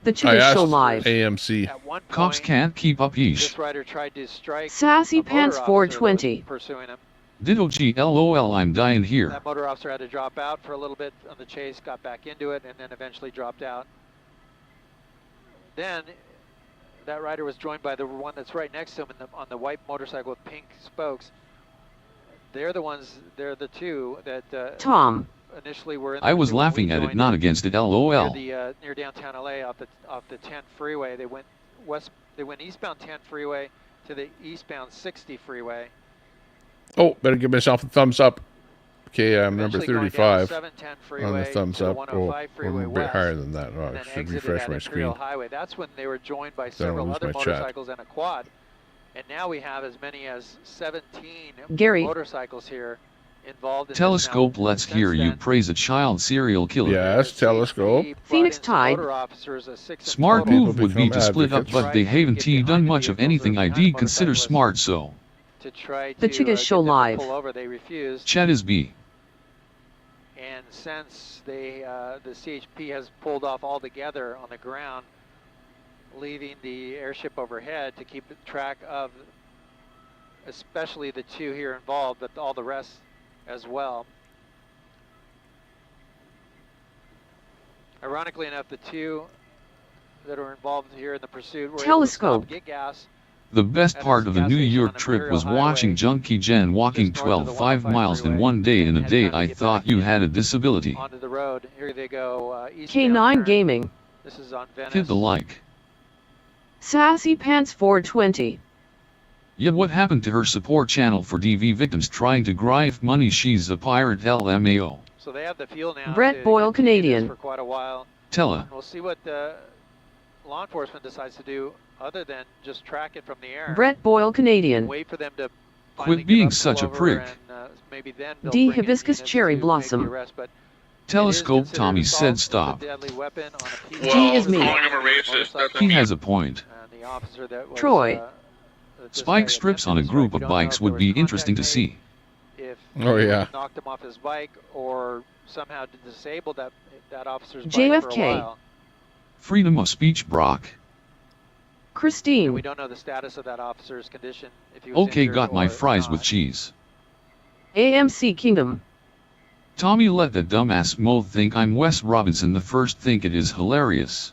The I Chicken asked Show Live. AMC. At one Cops point, can't keep up yeesh. this rider tried to strike Sassy a motor Pants officer that 420. was pursuing him. Ditto G LOL, I'm dying here. That motor officer had to drop out for a little bit on the chase, got back into it, and then eventually dropped out. Then that rider was joined by the one that's right next to him on the white motorcycle with pink spokes. They're the two that Tom. initially were in the I was pursuit when laughing we at it, joined not in. against it, LOL. Near downtown LA off the 10 freeway. They went eastbound 10 freeway to the eastbound 60 freeway. Oh, better give myself a thumbs up. Okay, I'm number Eventually going down the 35 710 on the freeway thumbs to the up. 105 Oh, freeway I'm a bit west, higher than that. Oh, and I then should exited refresh at my Imperial screen. Highway. That's when they were joined by Then I'll several lose other my chat. motorcycles and a quad. And now we have as many as 17 Gary. motorcycles here involved in Telescope, this now. let's Since hear you then, praise a child serial killer. Yes, Telescope. he brought Phoenix in some Tide. motor officers, 6 in Smart total, move would be become to split up, advocates. but they haven't done much of anything I'd consider smart, so. to try The to Chicken get Show them to Live. pull over. They refused. Chat is B. And since the CHP has pulled off altogether on the ground, leaving the airship overhead to keep track of especially the two here involved, but all the rest as well. Ironically enough, the two that are involved here in the pursuit were Telescope. able to stop, get gas. The best At part this of the gas New station York on trip Imperial was Highway, watching Junkie Jen walking just north of the 5 105 miles in freeway, one day. In a and day, had time to I get thought back you in had a disability. onto the road. Here they go. K9 eastbound turn. Gaming. This is on Venice. Hit the like. Sassy Pants 420. Yet what happened to her support channel for DV victims trying to grift money? She's a pirate, LMAO. So they have the fuel now. Brett to Boyle continue this Canadian. for quite a while. Tella. And we'll see what law enforcement decides to do, other than just track it from the air. Brett Boyle Canadian. Wait for them to Quit being such a prick. and, maybe then they'll D. bring in Hibiscus units Cherry to make Blossom. the arrest, but Telescope it is Tommy considered said assault stop. with a deadly weapon on a piece G is of me. motorcycle. Calling him a racist doesn't He mean has a point. And the officer that was, Troy. that this Spike guy strips on a attempted to group strike. of We don't know bikes if would there be was interesting to contact see. made, If Oh, he yeah. knocked him off his bike or somehow disabled that officer's bike for a JFK. while. Freedom of speech, Brock. Christine. We don't know the status of that officer's condition. If he was Okay, injured got my or fries not. with cheese. AMC Kingdom. Tommy, let the dumbass Mo think I'm Wes Robinson. The first think it is hilarious.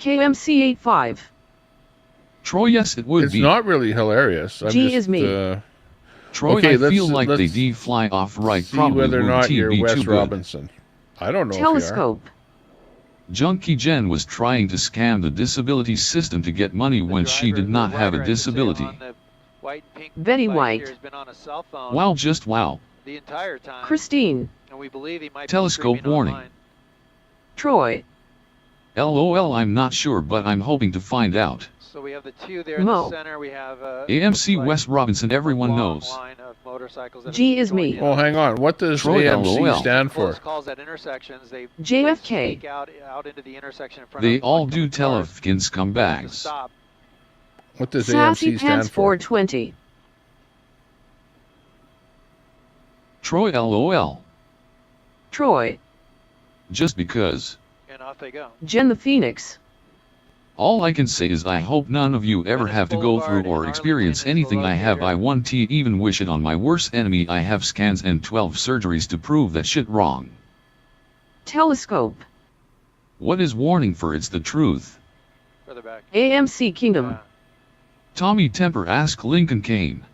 KMC 85. Troy, yes, it would It's be. not really hilarious. I'm G just, is me. Troy, okay, I let's- feel like they let's fly off right. see Probably whether or would not you're be Wes too good. Robinson. I don't know. Telescope. Junkie Jen was trying to scam the disability system to get money when she did not have a disability. Betty White. Wow, just wow. The entire time. Christine. And we believe he might Telescope be warning. online. Troy. LOL, I'm not sure, but I'm hoping to find out. So we have the two there in the center. We have AMC Wes Robinson, everyone knows. G is me. Oh, hang on. What does Troy AMC LOL. stand for? Calls at intersections. They JFK. out into the intersection in front They of all do telefkin scumbags. What does Sassy AMC Pants stand for? 420. Troy LOL. Troy. Just because. And off they go. Jen the Phoenix. All I can say is I hope none of you ever have to go through or experience anything I have. I want to even wish it on my worst enemy. I have scans and 12 surgeries to prove that shit wrong. Telescope. What is warning for? It's the truth. Further back. AMC Kingdom. Tommy Temper, ask Lincoln Kane.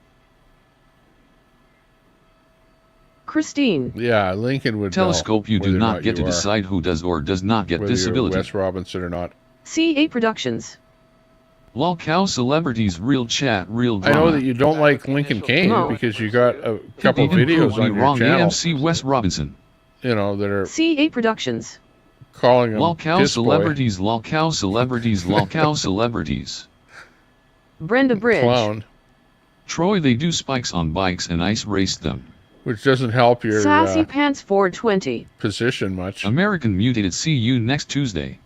Christine. Yeah, Lincoln would Telescope, know you do whether or not get to you are, decide who does or does not get whether disability. you're Wes Robinson or not. C8 Productions. Lol cow celebrities, real chat, real drama. I know that you don't like Lincoln Kane because you got a couple videos on your wrong. channel. AMC Wes Robinson. You know that are C8 Productions. calling him Lol cow piss boy. celebrities, lol cow celebrities, lol cow celebrities. Brenda Bridge. Clown, Troy, they do spikes on bikes and ice race them. which doesn't help your Sassy Pants 420. position much. American Mutated, see you next Tuesday.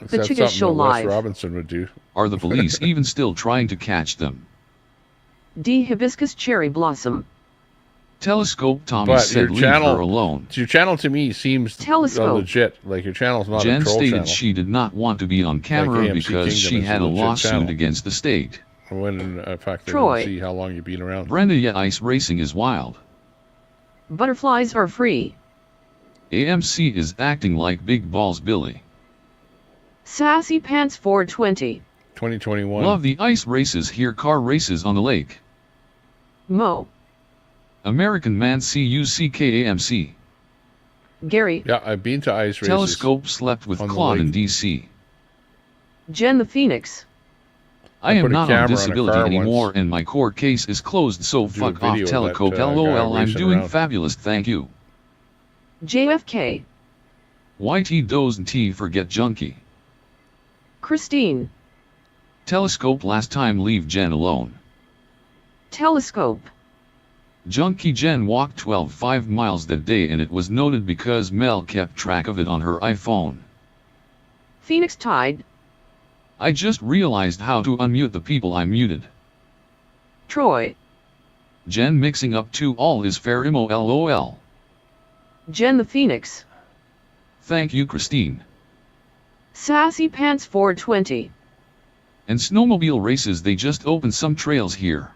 The That's Chicken something Show that Wes Live. Robinson would do. Are the police even still trying to catch them? D Hibiscus Cherry Blossom. Telescope, Tommy But said your leave channel, her alone. your channel to me seems Telescope. legit. Like your channel's not Jen a troll stated channel. she did not want to be on camera AMC because Kingdom she is had a a legit lawsuit channel. against the state. When in fact they Troy. didn't see how long you've been around. Brenda, yeah, ice racing is wild. Butterflies are free. AMC is acting like Big Balls Billy. Sassy Pants 420. 2021. Love the ice races here, car races on the lake. Mo. American Man CUCKAMC. Gary. Yeah, I've been to ice races. Telescope slept with on the Claude in lake. DC. Jen the Phoenix. I put am a not camera on on a disability car anymore once. and my court case is closed, so Do a fuck off. video of Telecope that, guy LOL, I'm racing doing around. fabulous, thank you. JFK. YT does and T forget junkie. Christine. Telescope, last time leave Jen alone. Telescope. Junkie Jen walked 5 miles that day and it was noted because Mel kept track of it on her iPhone. Phoenix Tide. I just realized how to unmute the people I muted. Troy. Jen mixing up to all is fair imo LOL. Jen the Phoenix. Thank you, Christine. Sassy Pants 420. And snowmobile races, they just opened some trails here.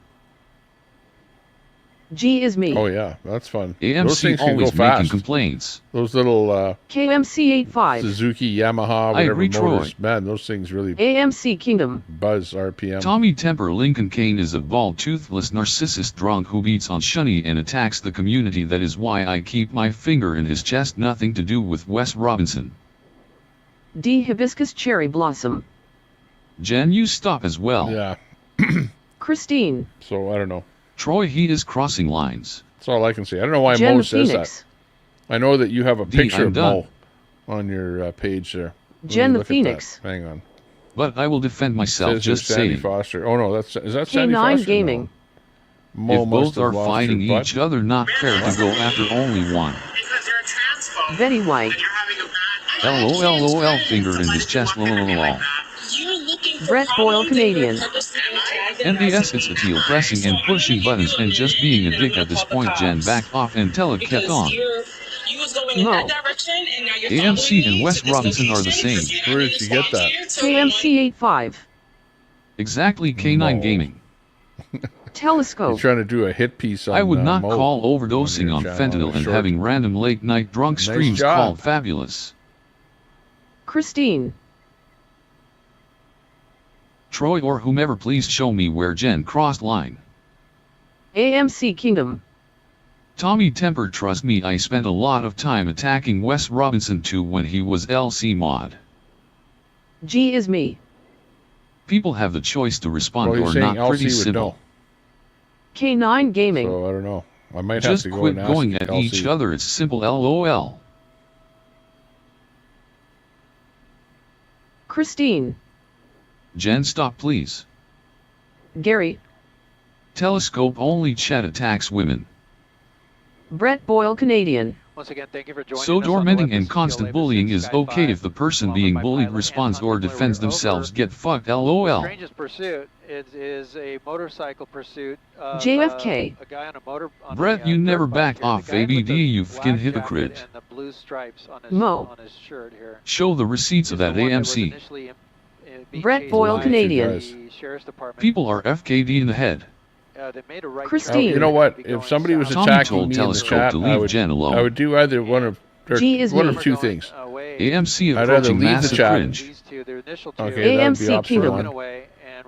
G is me. Oh yeah, that's fun. Those AMC things can go always making fast. complaints. Those little KMC85. Suzuki, Yamaha, I whatever agree, motors. Troy. Man, those things really AMC Kingdom. buzz RPM. Tommy Temper Lincoln Kane is a bald, toothless narcissist drunk who beats on Shunny and attacks the community. That is why I keep my finger in his chest. Nothing to do with Wes Robinson. D Hibiscus Cherry Blossom. Jen, you stop as well. Yeah. Christine. So I don't know. Troy, he is crossing lines. That's all I can say. I don't know why Jen Mo the says Phoenix. that. I know that you have a D, picture I'm of done. Mo on your page there. Let Jen me the look at Phoenix. that. Hang on. But I will defend myself, Says just Sandy saying. Foster. Oh no, is that Sandy K9 Foster? Gaming. No. Mo If must both have are lost fighting her butt. each other, not fair to go after only one. Betty White. LOL finger in his chest lol. Brett Boyle Canadian. NDS, it's a teal pressing and pushing buttons and just being a dick at this point. Jen backed off and Tella kept on. Mo. AMC and Wes Robinson are the same. Where did you get that? KMC85. Exactly, K9 Mo. Gaming. Telescope. You're trying to do a hit piece on I would not Mo call overdosing your on channel, fentanyl and short. having random late night drunk Nice streams job. called fabulous. Christine. Troy or whomever, please show me where Jen crossed line. AMC Kingdom. Tommy Temper, trust me, I spent a lot of time attacking Wes Robinson too when he was LC mod. G is me. People have the choice to respond Well, or saying not. Pretty LC would simple. know. K9 Gaming. So I don't know. I might Just have to go quit and ask going at LC. each other. It's simple. LOL. Christine. Jen, stop please. Gary. Telescope only chat attacks women. Brett Boyle Canadian. Once again, thank you for joining So us. tormenting and constant bullying is okay if the person being bullied responds or defends themselves. Get fucked. LOL. Strangest pursuit is a motorcycle pursuit. Of, JFK. A guy on a motor. On Brett, you never backed off, ABD, you fucking hypocrite. And the blue stripes on his, Mo. on his shirt here. Show the receipts of that AMC. Brett Boyle Canadian. People are FKD in the head. They made a right Christine. You know what? If somebody was Tommy attacking told me in the Telescope chat, to leave Jen alone. I would do either one of G is one me. of two things. AMC I'd either approaching leave the massive chat. cringe. Okay, that'd be AMC option Kingdom. one.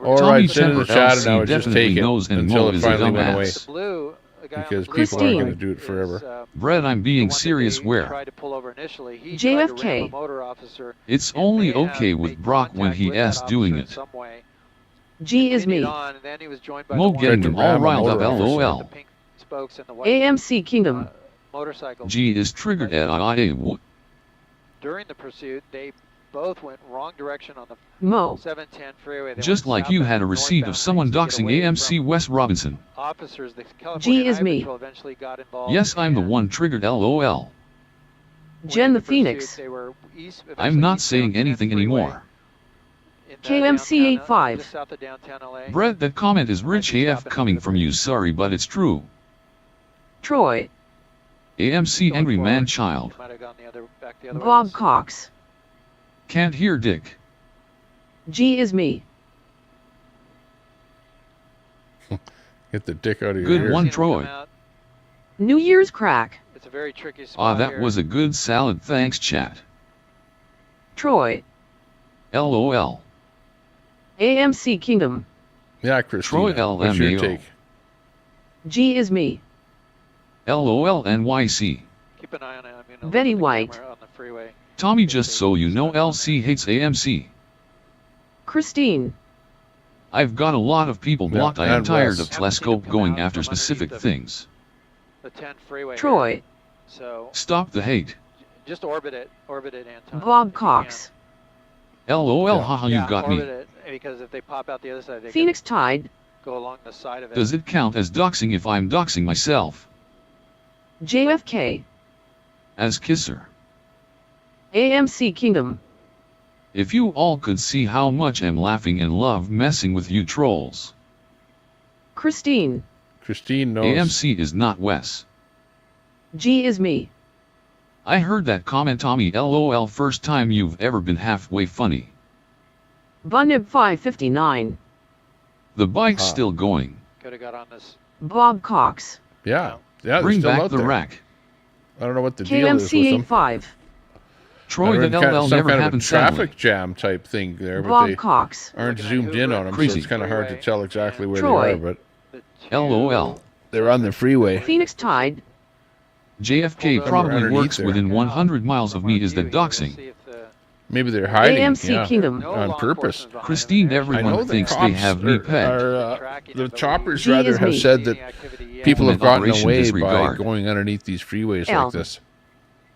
Or Tommy I'd sit in the Temper chat and I LC would just definitely take it knows and until Mo it is a finally went away. dumbass. Because people Christine. aren't going to do it forever. Brett, I'm being serious where? JFK. It's only okay with Brock when he asks doing it. G is me. Mo getting them all riled up. LOL. AMC Kingdom. G is triggered at I. During the pursuit, they both went wrong direction on the Mo. 710 freeway. They Just went like you southbound had a and receipt of northbound. someone They managed to doxing get away AMC from Wes Robinson. Officers, the G California is Highway me. Patrol eventually got involved. Yes, I'm the one triggered. LOL. Jen the Phoenix. They were I'm not saying anything anymore. KMC 85. Just south of downtown LA. Brett, that comment is rich AF coming from you. Sorry, but it's true. Troy. AMC Angry Man Child. Might have gone back the other way. Bob Cox. Can't hear Dick. G is me. Get the dick out of your Good ear. one, Troy. New Year's crack. It's a very tricky spot That here. was a good salad. Thanks, chat. Troy. LOL. AMC Kingdom. Yeah, Christine. Troy What's your LMAO. take? G is me. LOL NYC. Keep an eye on it. I'm gonna Betty look at the White. camera on the freeway. Tommy, just so you know, LC hates AMC. Christine. I've got a lot of people Yeah, blocked. I am and tired Wes. of Telescope going after specific things. The 10 freeway. Troy. Here. So Stop the hate. just orbit it, Anton. Bob if you Cox. LOL, Yeah. haha, can. you Yeah, got orbit me. it, because if they pop out the other side, they Phoenix Tide. can go along the side of it. Does it count as doxing if I'm doxing myself? JFK. As kisser. AMC Kingdom. If you all could see how much I'm laughing and love messing with you trolls. Christine. Christine knows. AMC is not Wes. G is me. I heard that comment, Tommy. LOL, first time you've ever been halfway funny. Bunib 559. The bike's still going. Could have got on this. Bob Cox. Yeah. Yeah, they're Bring still back out the there. rack. I don't know what the deal is with KMC them. 85. Troy, They're the in LL some never kind of a happened traffic sadly. jam type thing there, but Bob they Cox. aren't zoomed in on them, Crazy. so it's kind of hard to tell exactly where Troy. they are, but LOL. they're on the freeway. Phoenix Tide. JFK probably underneath works there. within 100 miles of me. Is that doxing? See if the Maybe they're hiding AMC yeah, Kingdom. no on law purpose. enforcement behind Christine, them. I know everyone the thinks they cops have me pegged. the choppers G rather is have me. said that people have Implement gotten Operation away Disregard. by going underneath these freeways L. like this.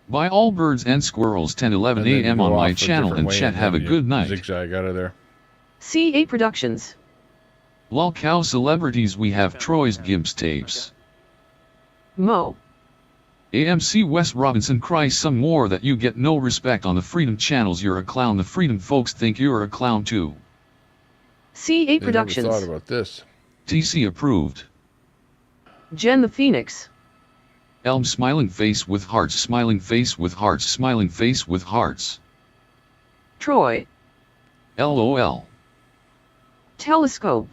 By all birds and squirrels, 10:11 And then a.m. go on my off a channel, different and way chat, have a then you good night. Zigzag out of there. C8 Productions. Lol cow celebrities, we have Troy's Gibbs tapes. Mo. AMC Wes Robinson cries some more that you get no respect on the Freedom channels. You're a clown. The Freedom folks think you're a clown too. C8 They never Productions. thought about this. TC approved. Jen the Phoenix. Elm smiling face with hearts, smiling face with hearts, smiling face with hearts. Troy. LOL. Telescope.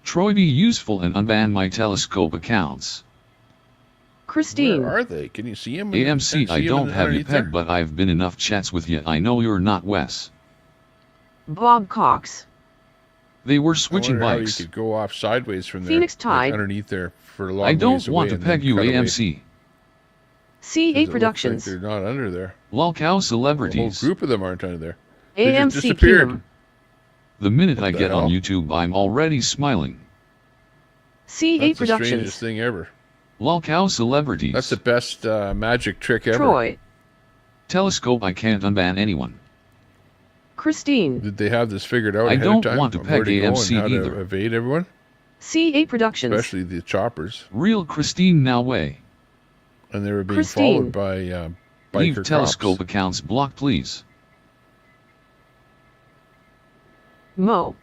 Troy, be useful and unban my Telescope accounts. Christine. Where are they? Can you see them? AMC, I don't have you pegged, but I've been enough chats with you. I know you're not Wes. Bob Cox. They were switching I wonder bikes. How you could go off sideways from there, Phoenix Tide. like underneath there for a long I don't ways want away to and then peg you, cut away. AMC. C8 Productions. They're not under there. Lolcow A celebrities. whole group of them aren't under there. They just AMC disappeared. Kingdom. The minute What I the get on hell? YouTube, I'm already smiling. C8 That's the Productions. strangest thing ever. Lolcow celebrities. That's the best magic trick ever. Troy. Telescope, I can't unban anyone. Christine. Did they have this figured out I ahead don't of time? want to of where peg go and AMC how to either. evade everyone, C8 Productions. especially the choppers, Real Christine now way. and they were being Christine. followed by Leave biker telescope cops. accounts blocked, please. Mo.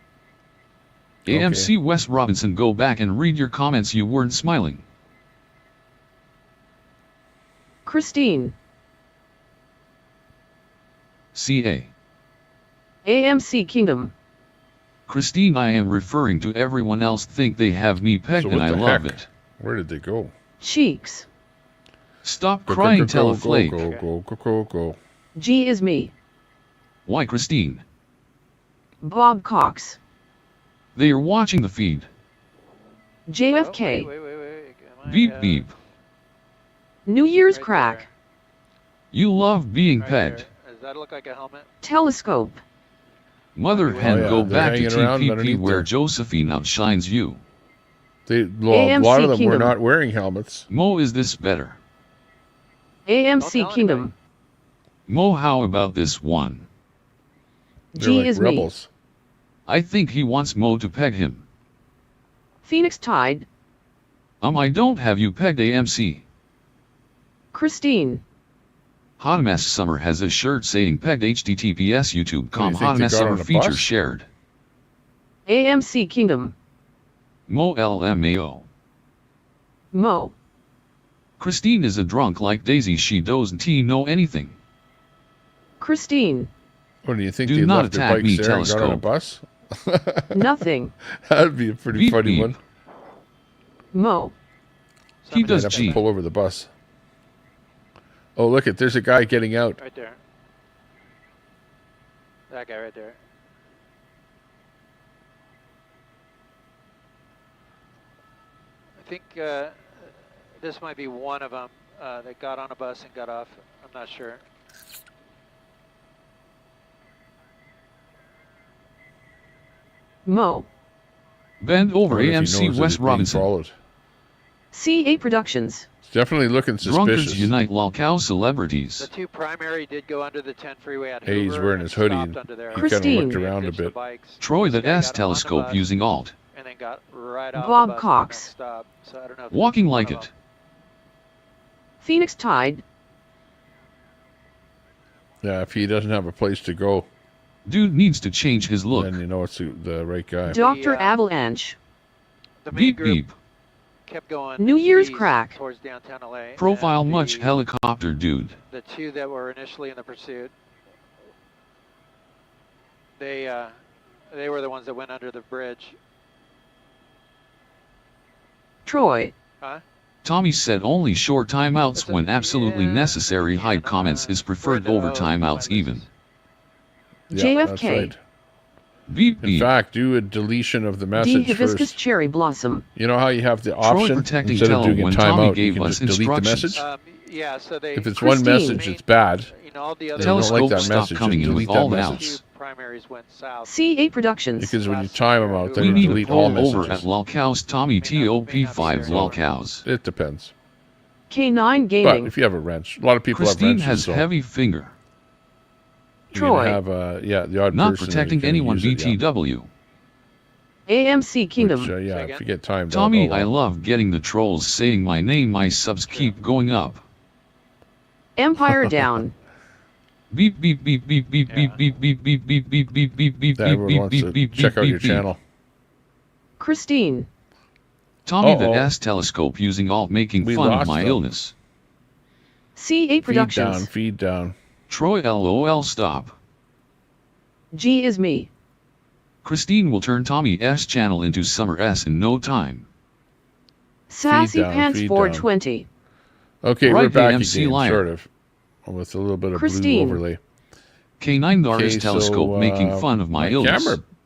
AMC West Robinson, go back and read your comments. You weren't smiling. Christine. CA. AMC Kingdom. Christine, I am referring to everyone else think they have me pegged So and what I the love heck? it. Where did they go? Cheeks. Stop Go, crying, go, tell a go, flake. go. G is me. Why, Christine? Bob Cox. They are watching the feed. JFK. Beep beep. New Year's crack. You love being pegged. Does that look like a helmet? Telescope. Mother hen, yeah, go they're back to hanging around TPP underneath where there. Josephine outshines you. A lot of them Kingdom. were not wearing helmets. Mo, is this better? AMC Kingdom. Mo, how about this one? They're G like is rebels. I think he wants Mo to peg him. me. Phoenix Tide. I don't have you pegged, AMC. Christine. Hot Mess Summer has a shirt saying pegged https youtube.com What do you think Hot they Mess got Summer on a feature bus? shared. AMC Kingdom. Mo LMAO. Mo. Christine is a drunk like Daisy, she doesn't know anything. Christine. What do you think? Do they not left their attack bikes me, there and got on a telescope. bus? Nothing. That'd be a pretty Beep, funny beep. one. Mo. He I'd does have to G. pull over the bus. Oh, look it! There's a guy getting out. Right there. That guy right there. I think this might be one of them that got on a bus and got off. I'm not sure. Mo. Bend over, I wonder if he knows AMC that West he's being Robinson. followed. C8 Productions. It's definitely looking Drunkards suspicious. Unite Lolcow celebrities. The two primary did go under the 10 freeway at Hey, he's Hoover wearing and his hoodie. stopped under there. He kind of Christine. looked around a Ditched the bit. bikes. Troy the This guy S got on the telescope bus using alt. and then got right off Bob the bus Cox. and stopped. So I don't know if Walking it's one like of it. them. Phoenix Tide. Yeah, if he doesn't have a place to go, Dude needs to change his look. then you know it's the right guy. Dr. Avalanche. The main Beep group beep. kept going New Year's east crack. towards downtown LA. Profile and much the- helicopter dude. The two that were initially in the pursuit, they were the ones that went under the bridge. Troy. Huh? Tommy said only short timeouts when absolutely necessary. Hide comments is preferred over timeouts even. Yeah, that's JFK. right. Beep In beep. fact, do a deletion of the D. message Hibiscus first. Cherry Blossom. You know how you have the Troy option protecting instead of Tell doing a when Tommy timeout, you gave can us just delete the instructions. message. Yeah, so they. If it's one Christine. message, it's bad. You know, all the They other don't like Telescope that stop message. coming Just in with delete that all the message. outs. primaries went south. C8 Productions. Because when you time them out, then We you need to delete all pull over at messages. Lolcows Tommy TOP5 Lolcows. It depends. K9 But Gaming. if you have a wrench, a lot of people Christine have wrenches. has so heavy finger. you Troy. have the odd Not person that protecting can anyone use it, yeah. BTW. AMC Kingdom. Which, yeah, if you get timed Tommy, out, I love getting the trolls saying my name. My subs keep going up. Empire Down. Beep beep beep beep beep beep beep beep beep beep beep beep beep beep everyone beep wants beep to beep check out your beep. channel. Christine. Tommy the Uh-oh. S telescope using alt making We fun of lost my them. illness. C8 Productions. Feed down. Troy LOL stop. G is me. Christine will turn Tommy S channel into Summer S in no time. Sassy down, Pants feed 420. Okay, Right, we're back AMC again, liar. sort of, with a little bit of Christine. blue overlay. K9 Okay, Doris telescope so, making fun of my illness. Camera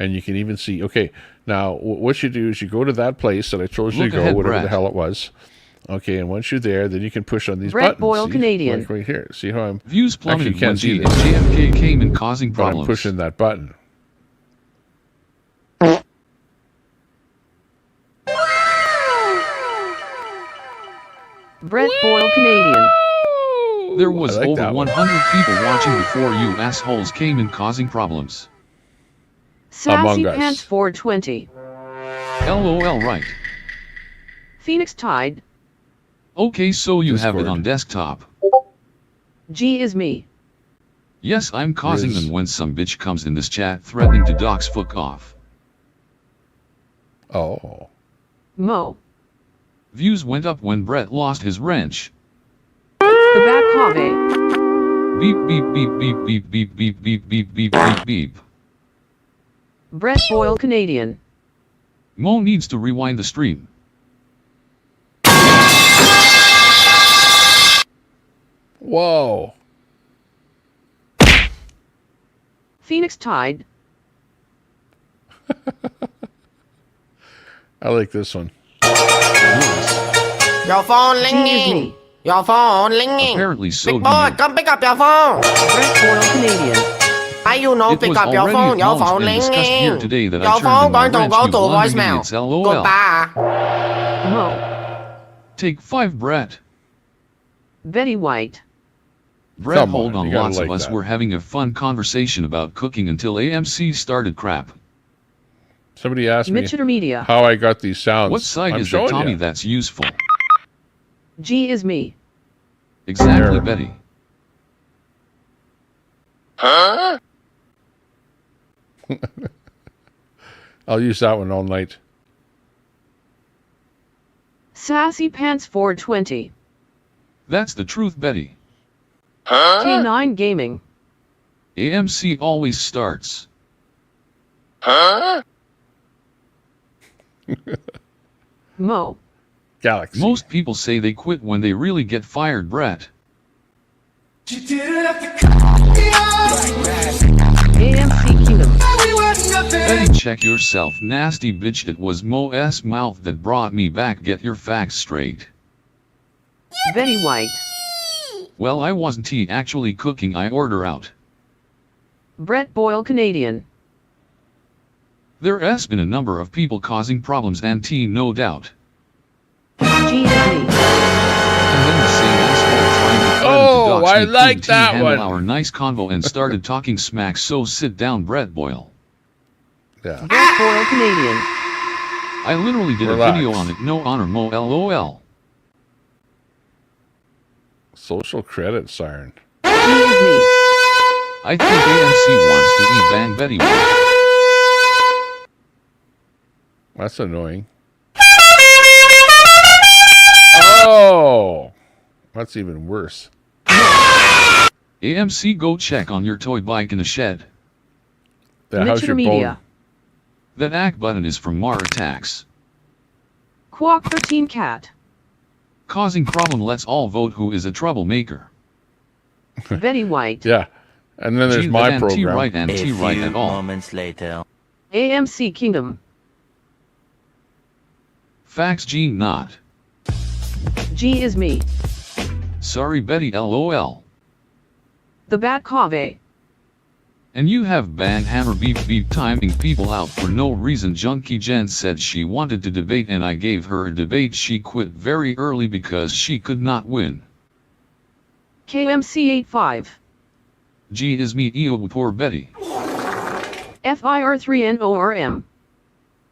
And you can even see, okay, now what you do is you go to that place that I told you to go, whatever the hell it was. Okay, and once you're there, then you can push on these buttons. Boyle see? Canadian. Like right here. See how I'm... Views plummeted actually, you can't see when this. JFK came in causing But problems. I'm pushing that button. Brett Boyle Canadian. There was I like over that one. 100 people watching before you assholes came in causing problems. Sassy Pants 420. LOL right. Phoenix Tide. Okay, so you have it Discord. on desktop. G is me. Yes, I'm causing Riz. them when some bitch comes in this chat threatening to dox fuck off. Oh. Mo. Views went up when Brett lost his wrench. The Bat Cave. Beep beep beep beep beep beep beep beep beep beep beep beep. Brett Boyle Canadian. Mo needs to rewind the stream. Whoa. Phoenix Tide. I like this one. Your phone G is ringing. me. Your phone ringing. Apparently so Big do boy, you. come pick up your phone. Brett Boyle Canadian. Why you no It pick was up your already phone? Your acknowledged phone and discussed here ringing. today that I Your turned phone in my going to wrench, go you to blundering voicemail. idiots, LOL. Goodbye. Mo. Take 5, Brett. Betty White. Brett, Come hold on, on, you gotta lots of like us that. were having a fun conversation about cooking until AMC started crap. Somebody asked me Mitchell Media. how I got these sounds. What side I'm is the showing Tommy you. that's useful? G is me. Exactly, There. Betty. Huh? I'll use that one all night. Sassy Pants 420. That's the truth, Betty. Huh? K9 Gaming. AMC always starts. Huh? Mo. Galaxy. Most people say they quit when they really get fired, Brett. AMC Kingdom. Betty, check yourself, nasty bitch. It was Mo's mouth that brought me back. Get your facts straight. Betty White. Well, I wasn't actually cooking, I order out. Brett Boyle Canadian. There has been a number of people causing problems and no doubt. G is me. And then the same asshole trying to Oh, I like that handle one. our nice convo and started talking smack, so sit down, Brett Boyle. Yeah. Brett Boyle Canadian. I literally did Relax. a video on it, no honor, Mo LOL. Social credit siren. G is me. I think AMC wants to e-bang Betty White. That's annoying. Oh, that's even worse. AMC, go check on your toy bike in the shed. Yeah, how's your Media. bone? That act button is from Mar Attacks. Quack 13 Cat. Causing problem, let's all vote who is a troublemaker. Betty White. Yeah, and then there's G my and program. T-right and T-right at all. Moments later. AMC Kingdom. Facts, G not. G is me. Sorry, Betty LOL. The Bat Cave. And you have bang hammer beep beep timing people out for no reason. Junkie Jen said she wanted to debate and I gave her a debate. She quit very early because she could not win. KMC 85. G is me, EO, poor Betty. FIR3NORM.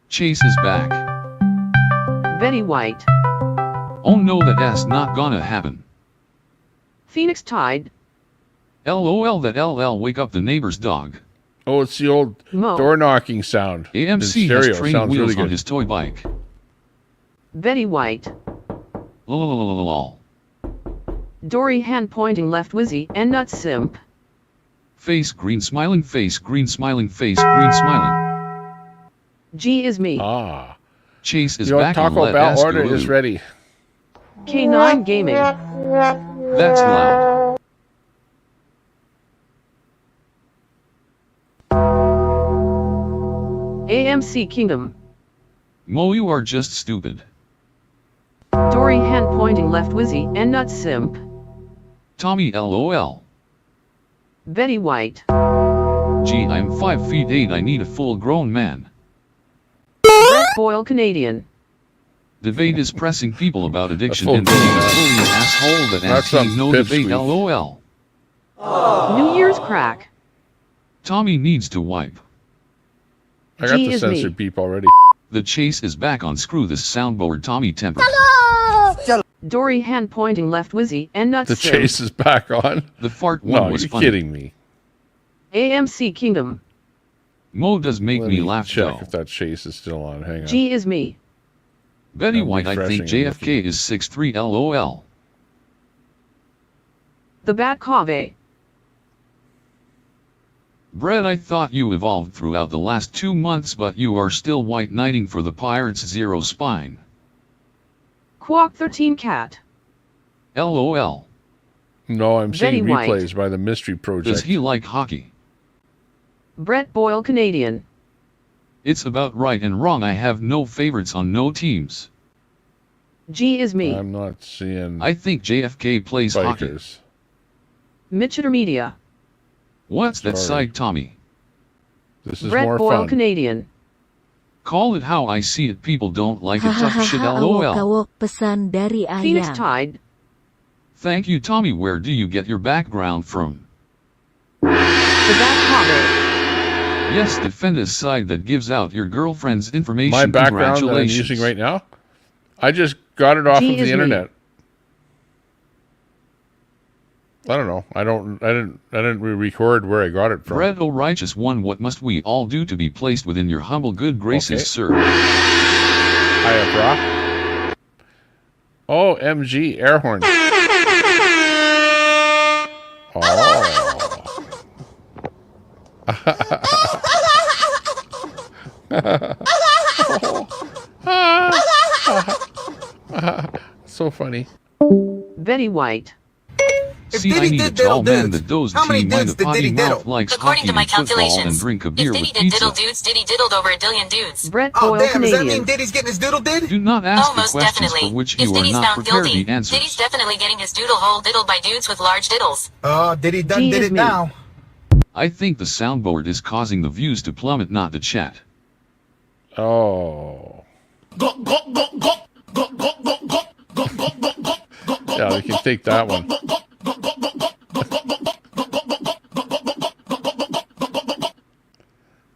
Chase is back. Betty White. Oh no, that's not gonna happen. Phoenix Tide. LOL, that LL, wake up the neighbor's dog. Oh, it's the old Mo. door knocking sound. AMC in stereo. has trained Sounds wheels really good. on his toy bike. Betty White. Lol. Dory hand pointing left Wizzy and nut simp. Face green smiling face green smiling face green smiling. G is me. Ah. Chase is Your back on Taco let Bell ask order Guru. is ready. K9 Gaming. That's loud. AMC Kingdom. Mo, you are just stupid. Dory hand pointing left Wizzy and Nut Simp. Tommy LOL. Betty White. Gee, I'm 5'8", I need a full-grown man. Brett Boyle Canadian. Debate is pressing people about addiction and being a bullying asshole that asking no debate LOL. New Year's crack. Tommy needs to wipe. I got the censored beep already. The chase is back on Screw This Soundboard Tommy Temper. Dory hand pointing left Wizzy and Nut The Simp. chase is back on. The fart one was you're funny. kidding me. AMC Kingdom. Mo does make me laugh check though. if that chase is still on. Hang on. G is me. Betty I'm White, I think refreshing and JFK is 6'3" LOL. The Bat Cave. Brett, I thought you evolved throughout the last 2 months, but you are still white knighting for the Pirates Zero Spine. Quack 13 Cat. LOL. No, I'm seeing Betty White. replays by the Mystery Project. Does he like hockey? Brett Boyle Canadian. It's about right and wrong. I have no favorites on no teams. G is me. I'm not seeing. I think JFK plays hockey. Bikers. Mitchell Media. What's that side, Tommy? This is Brett more Boyle fun. Canadian. Call it how I see it. People don't like it. Tough shit. LOL. Pesan dari Phoenix ayam. Tide. Thank you, Tommy. Where do you get your background from? The Bat Cave. Yes, defend a side that gives out your girlfriend's information. My background that I'm Congratulations. using right now, I just got it off G of is the me. internet. I don't know. I didn't record where I got it from. Brett, O righteous one, what must we all do to be placed within your humble good graces, Okay. sir? Hiya, brah. Oh, MG air horn. So funny. Betty White. See, I need a tall man that does tea mind a potty mouth likes hockey and football and drink a beer with pizza. dudes, Diddy diddled over a dillion dudes. Brett Boyle Canadian. Diddy's getting his doodle did? Do not ask the Most questions definitely. for which If you are Diddy's not found prepared guilty, the answers. Diddy's definitely getting his doodle hole diddled by dudes with large diddles. Oh, Diddy done G did is it me. now. I think the soundboard is causing the views to plummet, not the chat. Oh. Yeah, we can take that one.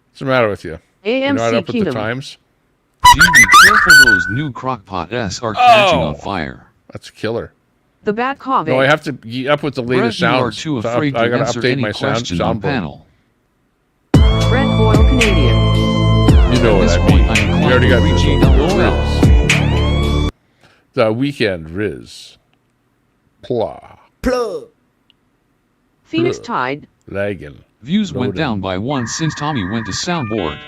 What's the matter with you? You're not AMC up with the Kingdom. times? Gee, be careful, those new crockpot S are catching on fire. That's a killer. The Bat Cave. No, I have to get up with the latest Brett, you are sounds. too afraid I to gotta answer update any my question on soundboard. panel. Brett Boyle Canadian. You know At what this I point, mean. I'm We already got inclined this to one. reach LOL. The Weekend Riz. Plah. Phoenix Ugh. Tide. Lagging. Views went Loading. down by 1 since Tommy went to soundboard.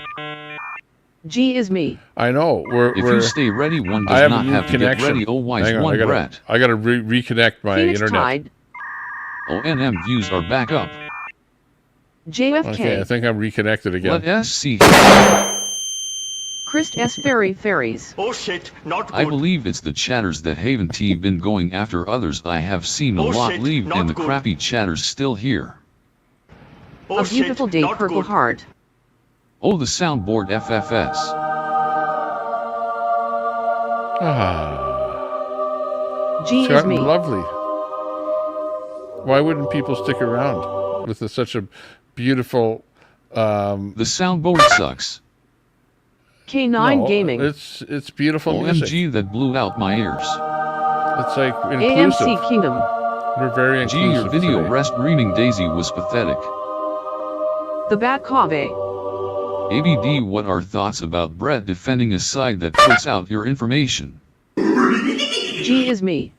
G is me. I know. If you stay ready, one I does have not a new have to get connection. ready. Oh, wise Hang on, one, Brett. I gotta reconnect my Phoenix internet. Tide. ONM views are back up. JFK. Okay, I think I'm reconnected again. Let us see. Chris S. Ferries. Oh shit, not good. I believe it's the chatters that Haven T been going after others. I have seen a Oh lot shit, leave not and the good. crappy chatters still here. Oh A beautiful shit, day, not Purple good. Heart. Oh, the soundboard FFS. G It's is gotten me. lovely. Why wouldn't people stick around with such a beautiful? The soundboard sucks. K9 no, Gaming. It's beautiful music. OMG, that blew out my ears. It's like inclusive. AMC Kingdom. We're very Gee, inclusive your video today. rest reaming Daisy was pathetic. The Bat Cave. ABD, what are thoughts about Brett defending a side that puts out your information? G is me.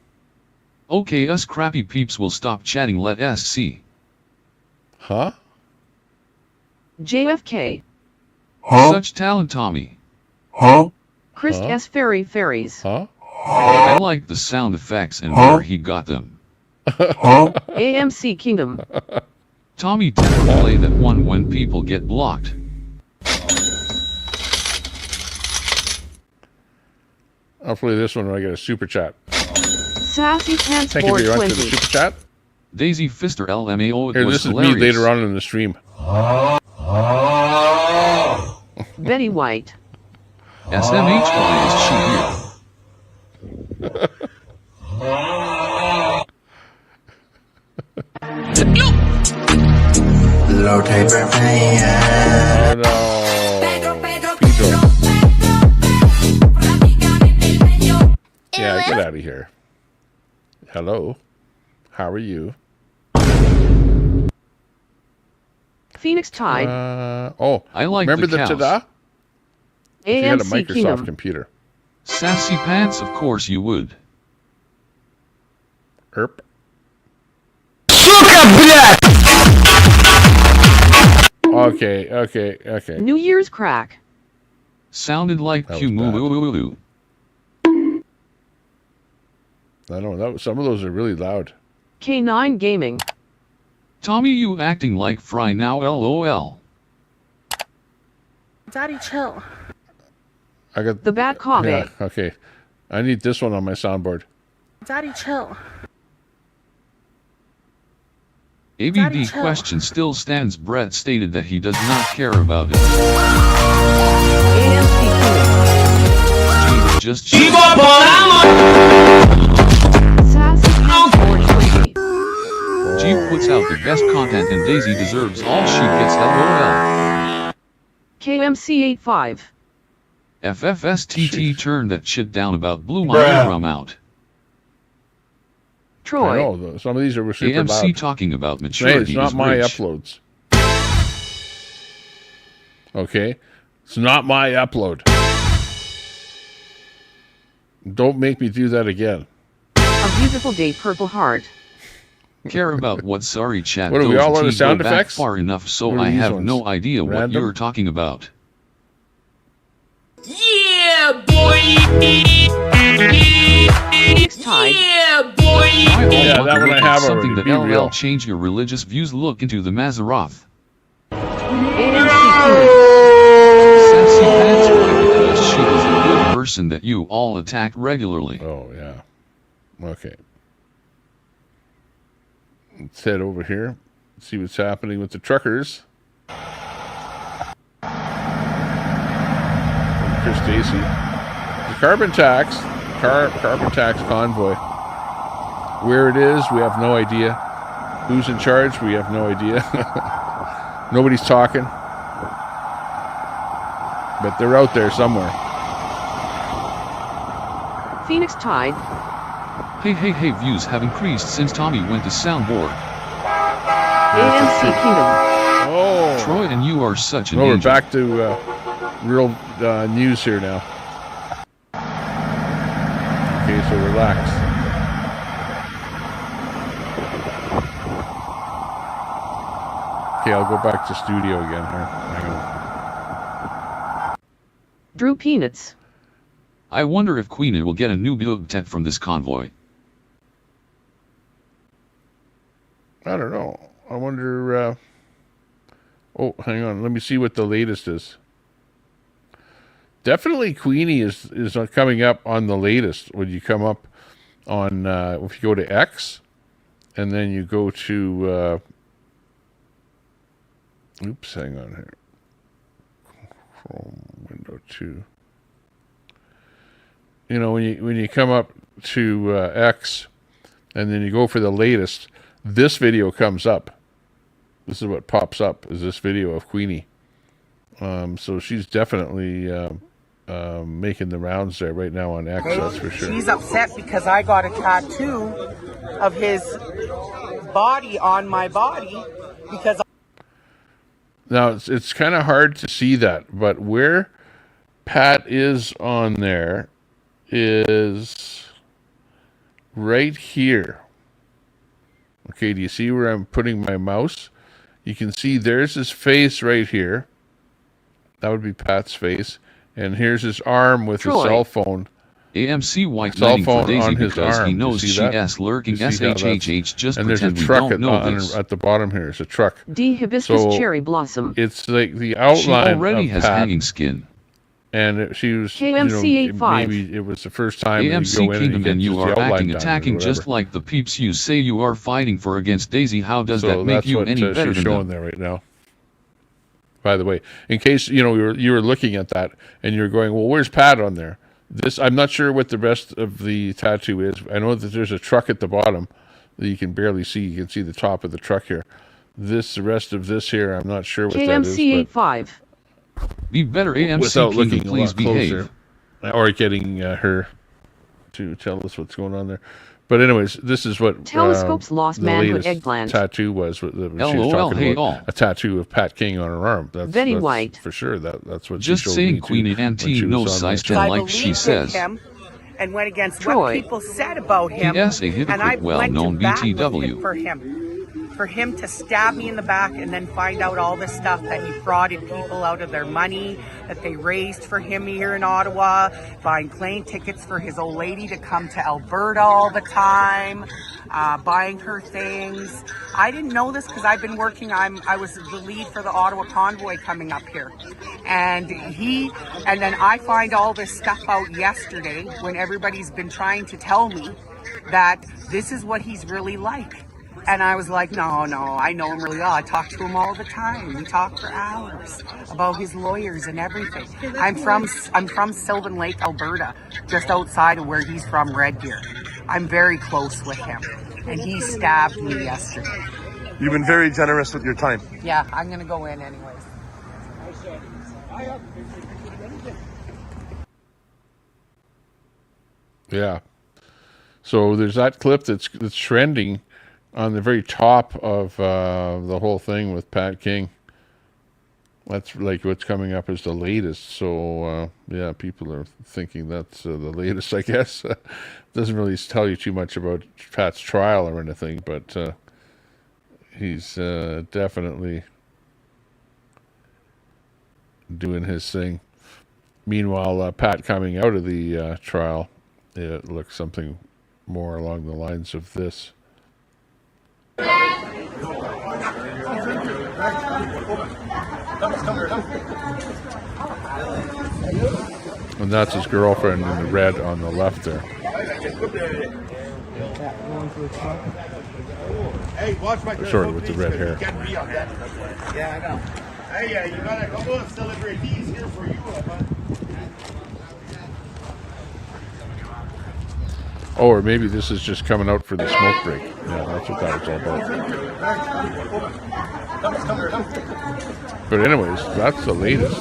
Okay, us crappy peeps will stop chatting. Let us see. Huh? JFK. Such talent, Tommy. Chris Huh? S. Ferries. Huh? I like the sound effects and where he got them. AMC Kingdom. Tommy, never play that one when people get blocked. Hopefully this one when I get a super chat. Sassy Pants Thank you Board very much for 20. the super chat. Daisy Fister LMAO. It Here, was this is hilarious. me later on in the stream. Betty White. SMHY is she here? Low taper oh no. Pedro. Yeah, get out of here. Hello. How are you? Phoenix Tide. I like remember the cows. ta-da? If you had a AMC Microsoft Kingdom. computer. Sassy Pants, of course you would. Erp. Okay. New Year's crack. Sounded like That Q was bad. moo. I don't know. Some of those are really loud. K9 Gaming. Tommy, you acting like Fry now, LOL. Daddy, chill. I got The Bad Comic. Yeah, okay. I need this one on my soundboard. Daddy, chill. AVD question still stands. Brett stated that he does not care about it. AMC Kingdom. Just Sassy Pants Board 20. Jeep puts out the best content and Daisy deserves all she gets, LOL. KMC 85. FFSTT turned that shit down about blew my eardrum out. Troy. I know, some of these are super AMC loud. talking about Hey, maturity it's not is my rich. uploads. Okay? It's not my upload. Don't make me do that again. A Beautiful Day Purple Heart. Care about what? Sorry, chat. What are we Those all on the T sound go back effects? far enough, so What are I these have ones? no idea what Random? you're talking about. Yeah, boy! Phoenix Tide. Yeah, boy! I all Yeah, want that to one look I at have something already. that Be LL real. change your religious views. Look into the Maseroth. AMC Kingdom. Sassy Pants, why? Because she is a good person that you all attack regularly. Oh, yeah. Okay. Let's head over here. See what's happening with the truckers. From Chris Stacy. The carbon tax convoy. Where it is, we have no idea. Who's in charge, we have no idea. Nobody's talking. But they're out there somewhere. Phoenix Tide. Hey, views have increased since Tommy went to soundboard. AMC Kingdom. Oh. Troy and you are such an No, we're angel. back to real news here now. Okay, so relax. Okay, I'll go back to studio again here. Hang on. Drew Peanuts. I wonder if Queenie will get a new build tent from this convoy. I don't know. I wonder. Oh, hang on. Let me see what the latest is. Definitely Queenie is coming up on the latest when you come up on, if you go to X, and then you go to, oops, hang on here. Chrome window 2. You know, when you come up to X, and then you go for the latest, this video comes up. This is what pops up, is this video of Queenie. So she's definitely making the rounds there right now on X, that's for sure. She's upset because I got a tattoo of his body on my body because Now, it's kind of hard to see that, but where Pat is on there is right here. Okay, do you see where I'm putting my mouse? You can see there's his face right here. That would be Pat's face. And here's his arm with his cell phone. AMC white Cell lighting for phone Daisy on his because arm. he You knows see she that? S lurking You see how that's- SHHH just and there's a pretend we truck don't know this. at the bottom here. It's a truck. D Hibiscus So Cherry Blossom. it's like the She outline already of has Pat, hanging skin. And she was, KMC85. maybe it was the first time that AMC you go in Kingdom, and and you you get just are the outline acting done or attacking just whatever. like the peeps you say you are fighting for against Daisy. How does So that make that's you what any better she's than showing them? there right now. By the way, in case you were looking at that and you're going, well, where's Pat on there? This, I'm not sure what the rest of the tattoo is. I know that there's a truck at the bottom that you can barely see. You can see the top of the truck here. The rest of this here, I'm not sure what that is. KMC85. Be better, AMC Without Kingdom, looking please a lot closer, behave. or getting her to tell us what's going on there. But anyways, this is what Telescope's lost the manhood latest eggplant. tattoo was. She was LOL, talking hey about all. a tattoo of Pat King on her arm. That's White. for sure. That's what Just she showed saying, me Queen too, and when Auntie she no was on my size channel. ten, like she says. Him and went against Troy. what people said about him. P.S. a hypocrite, and I went to well-known bat with BTW. him for him to stab me in the back and then find out all this stuff that he frauded people out of their money that they raised for him here in Ottawa, buying plane tickets for his old lady to come to Alberta all the time, buying her things. I didn't know this because I've been working. I was the lead for the Ottawa convoy coming up here, and then I find all this stuff out yesterday when everybody's been trying to tell me that this is what he's really like. And I was like, no, I know him really well. I talk to him all the time. We talk for hours about his lawyers and everything. I'm from Sylvan Lake, Alberta, just outside of where he's from, Red Deer. I'm very close with him, and he stabbed me yesterday. You've been very generous with your time. Yeah, I'm gonna go in anyways. Yeah. So there's that clip that's trending on the very top of the whole thing with Pat King. That's like what's coming up as the latest. So yeah, people are thinking that's the latest, I guess. Doesn't really tell you too much about Pat's trial or anything, but he's definitely doing his thing. Meanwhile, Pat coming out of the trial, it looks something more along the lines of this. And that's his girlfriend in the red on the left there. Sorry, with the red hair. Yeah, I know. Hey, you got a couple of celebrities here for you. Oh, or maybe this is just coming out for the smoke break. Yeah, that's what that was all about. But anyways, that's the latest.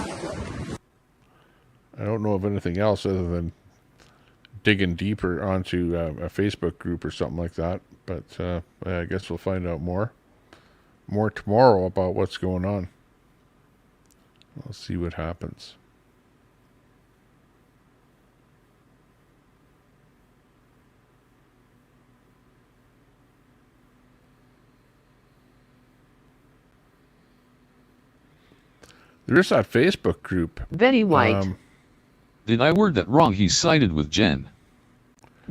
I don't know of anything else other than digging deeper onto a Facebook group or something like that. But I guess we'll find out more tomorrow about what's going on. We'll see what happens. There is that Facebook group. Betty White. Did I word that wrong? He sided with Jen.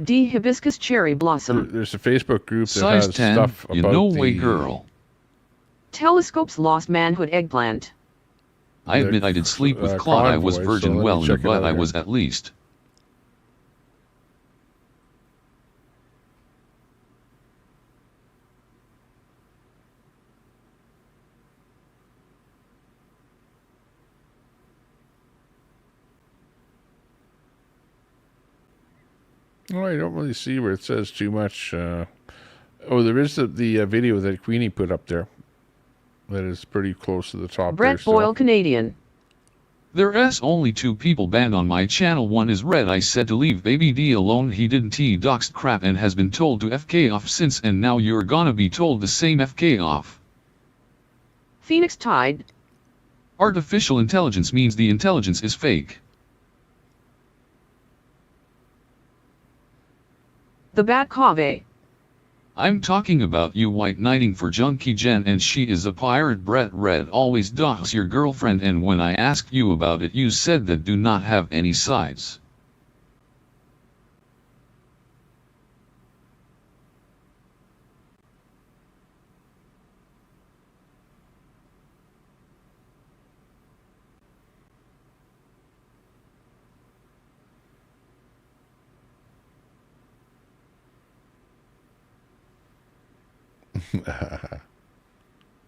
D. Hibiscus Cherry Blossom. There's a Facebook group that Size has 10, stuff about you know way girl. Telescope's lost manhood eggplant. I admit I did sleep with Claude. I was virgin well in the butt. I was at least. Oh, I don't really see where it says too much. Oh, there is the video that Queenie put up there. That is pretty close to the top. Brett Boyle, Canadian. There's only 2 people banned on my channel. One is Red. I said to leave Baby D alone. He didn't. He doxed crap and has been told to FK off since, and now you're gonna be told the same FK off. Phoenix Tide. Artificial intelligence means the intelligence is fake. The Bat Cave. I'm talking about you white knighting for Junkie Jen, and she is a pirate. Brett Red always doxes your girlfriend, and when I asked you about it you said that do not have any sides.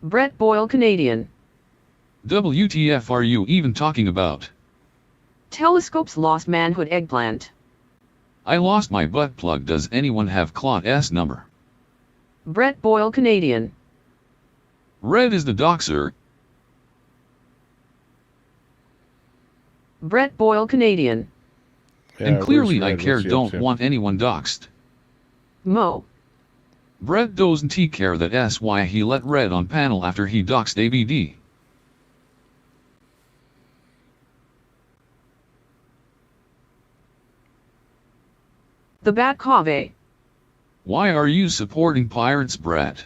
Brett Boyle Canadian. WTF are you even talking about? Telescopes lost manhood eggplant. I lost my butt plug. Does anyone have Claude's number? Brett Boyle Canadian. Red is the doxer. Brett Boyle Canadian. Yeah, And clearly where's I Red? care, What's he up don't to? want anyone doxed. Mo. Brett doesn't care that's why he let Red on panel after he doxed ABD. The Bat Cave. Why are you supporting pirates, Brett?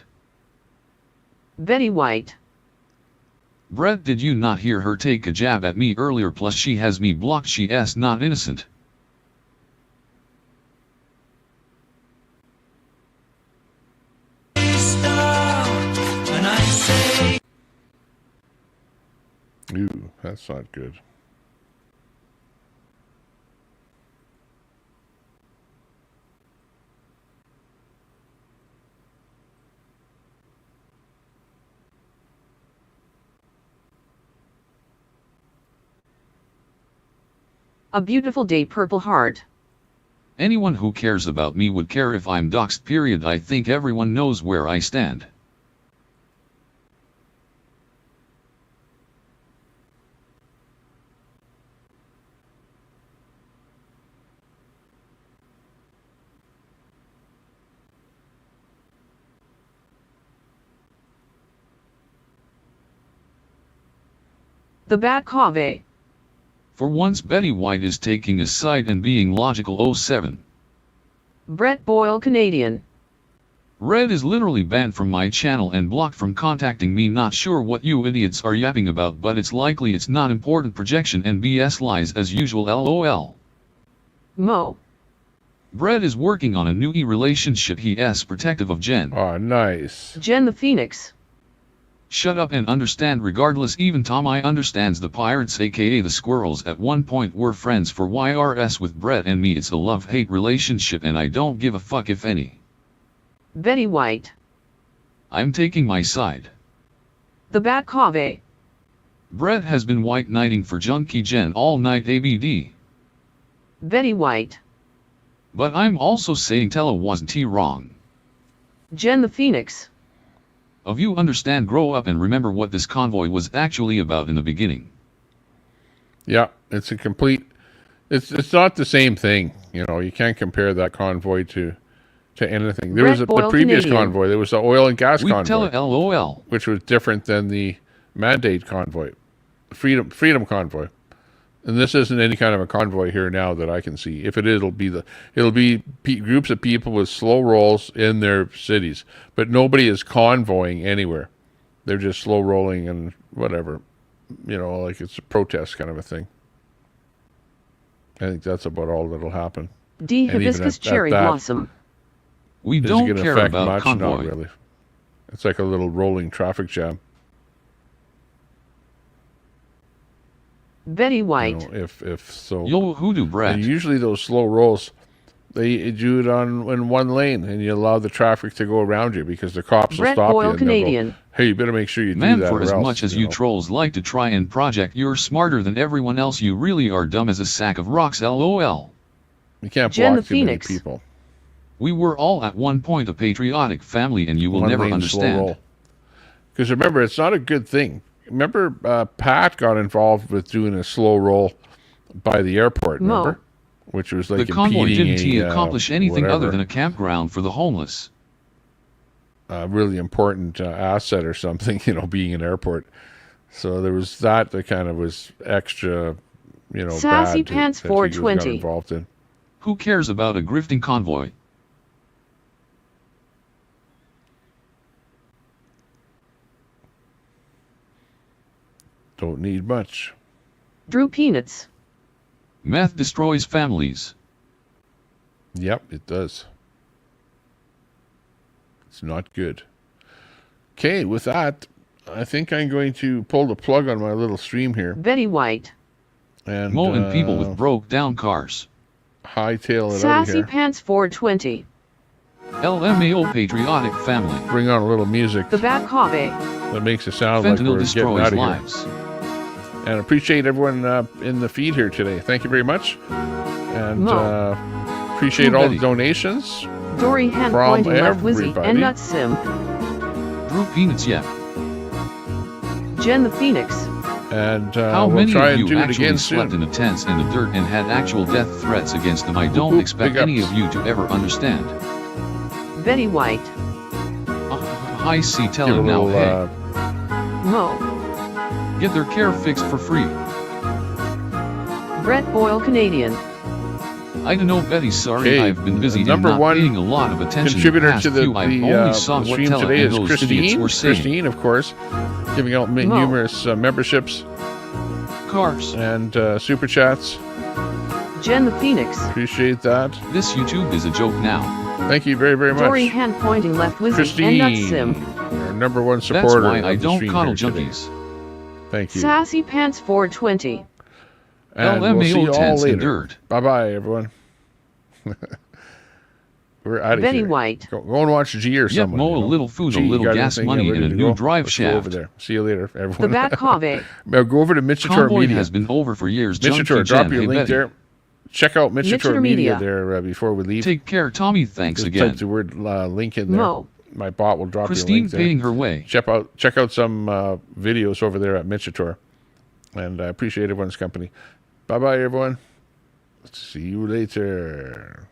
Betty White. Brett, did you not hear her take a jab at me earlier? Plus she has me blocked. She's not innocent. Ooh, that's not good. A Beautiful Day Purple Heart. Anyone who cares about me would care if I'm doxed, period. I think everyone knows where I stand. The Bat Cave. For once Betty White is taking a side and being logical. 07. Brett Boyle Canadian. Red is literally banned from my channel and blocked from contacting me. Not sure what you idiots are yapping about, but it's likely it's not important. Projection and BS lies as usual. LOL. Mo. Brett is working on a new relationship. He's protective of Jen. Oh, nice. Jen the Phoenix. Shut up and understand. Regardless, even Tom I understands the pirates aka the squirrels at one point were friends. For YRS with Brett and me it's a love-hate relationship and I don't give a fuck if any. Betty White. I'm taking my side. The Bat Cave. Brett has been white knighting for Junkie Jen all night. ABD. Betty White. But I'm also saying Tella wasn't he wrong. Jen the Phoenix. Of you understand, grow up and remember what this convoy was actually about in the beginning. Yeah, it's a complete. It's not the same thing. You know, you can't compare that convoy to anything. There was the previous convoy. There was the oil and gas convoy. Tell LOL. Which was different than the mandate convoy, freedom convoy. And this isn't any kind of a convoy here now that I can see. If it is, it'll be groups of people with slow rolls in their cities, but nobody is convoying anywhere. They're just slow rolling and whatever, you know, like it's a protest kind of a thing. I think that's about all that'll happen. D hibiscus cherry blossom. We don't care about much, convoy. not really. It's like a little rolling traffic jam. Betty White. You know, if so. Yo, hoodoo Brett. And usually those slow rolls, they do it in one lane, and you allow the traffic to go around you because the cops will stop you and they'll go, hey, you better make sure you do that. For as or else, much as you trolls like to try and project you're smarter than everyone else, you really are dumb as a sack of rocks. LOL. You can't Jen block the too many Phoenix. people. We were all at one point a patriotic family, and you will never understand. Because remember, it's not a good thing. Remember, Pat got involved with doing a slow roll by the airport, remember? Which was like the convoy impeding didn't accomplish anything whatever, other than a campground for the homeless. Really important asset or something, you know, being an airport. So there was that kind of was extra, you know, Sassy bad Pants that he was 420. involved in. Who cares about a grifting convoy? Don't need much. Drew Peanuts. Meth destroys families. Yep, it does. It's not good. Okay, with that, I think I'm going to pull the plug on my little stream here. Betty White. And Mowing people with broke down cars. Hightail it out of Sassy here. Pants 420. LMAO patriotic family. Bring on a little music. The Bat Cave. That makes it sound Fentanyl like we're getting out of lives. here. And appreciate everyone in the feed here today. Thank you very much. And appreciate all the donations. Dory Hen from pointing left Wizzy everybody. and Nut Simp. Drew Peanuts, yeah. Jen the Phoenix. How And we'll many try of and you do it actually again slept soon. in the tents in the dirt and had actual death threats against them? I don't expect big any ups. of you to ever understand. Betty White. I see, tell Give a him now, little, hey. Mo. Get their care fixed for free. Brett Boyle Canadian. I don't know, Betty, sorry, Okay, I've been busy number not one paying a lot of attention contributor past to the few. I only saw the what stream Tella today and is those idiots Christine. were saying. Christine, of course, giving out numerous memberships. Cars. And super chats. Jen the Phoenix. Appreciate that. This YouTube is a joke now. Thank you very, very much. Dory Hand pointing left Wizzy Christine, and Nut Simp. our number one supporter. That's why I of the don't stream coddle here today. junkies. Thank you. Sassy Pants 420. And we'll see you all tents and later. dirt. Bye-bye, everyone. We're out of Betty here. White. Go and watch G or Yep, someone. Mo, you a know. little food, G, a you little got gas anything money, ready and a to new go? drive Let's go shaft. over there. See you later, everyone. The Bat Cave. Now go over to Mitchitor Convoy Media. has been over for years. Mitchitor, Junkie drop Jen, your hey, link Betty. there. Check out Mitchitor Mitchitor Media Media. there before we leave. Take care, Tommy. Thanks Just again. type the word link in there. Mo. My bot will drop Christine your link there. paying her way. Check out some videos over there at Mitchitor. And I appreciate everyone's company. Bye-bye, everyone. See you later.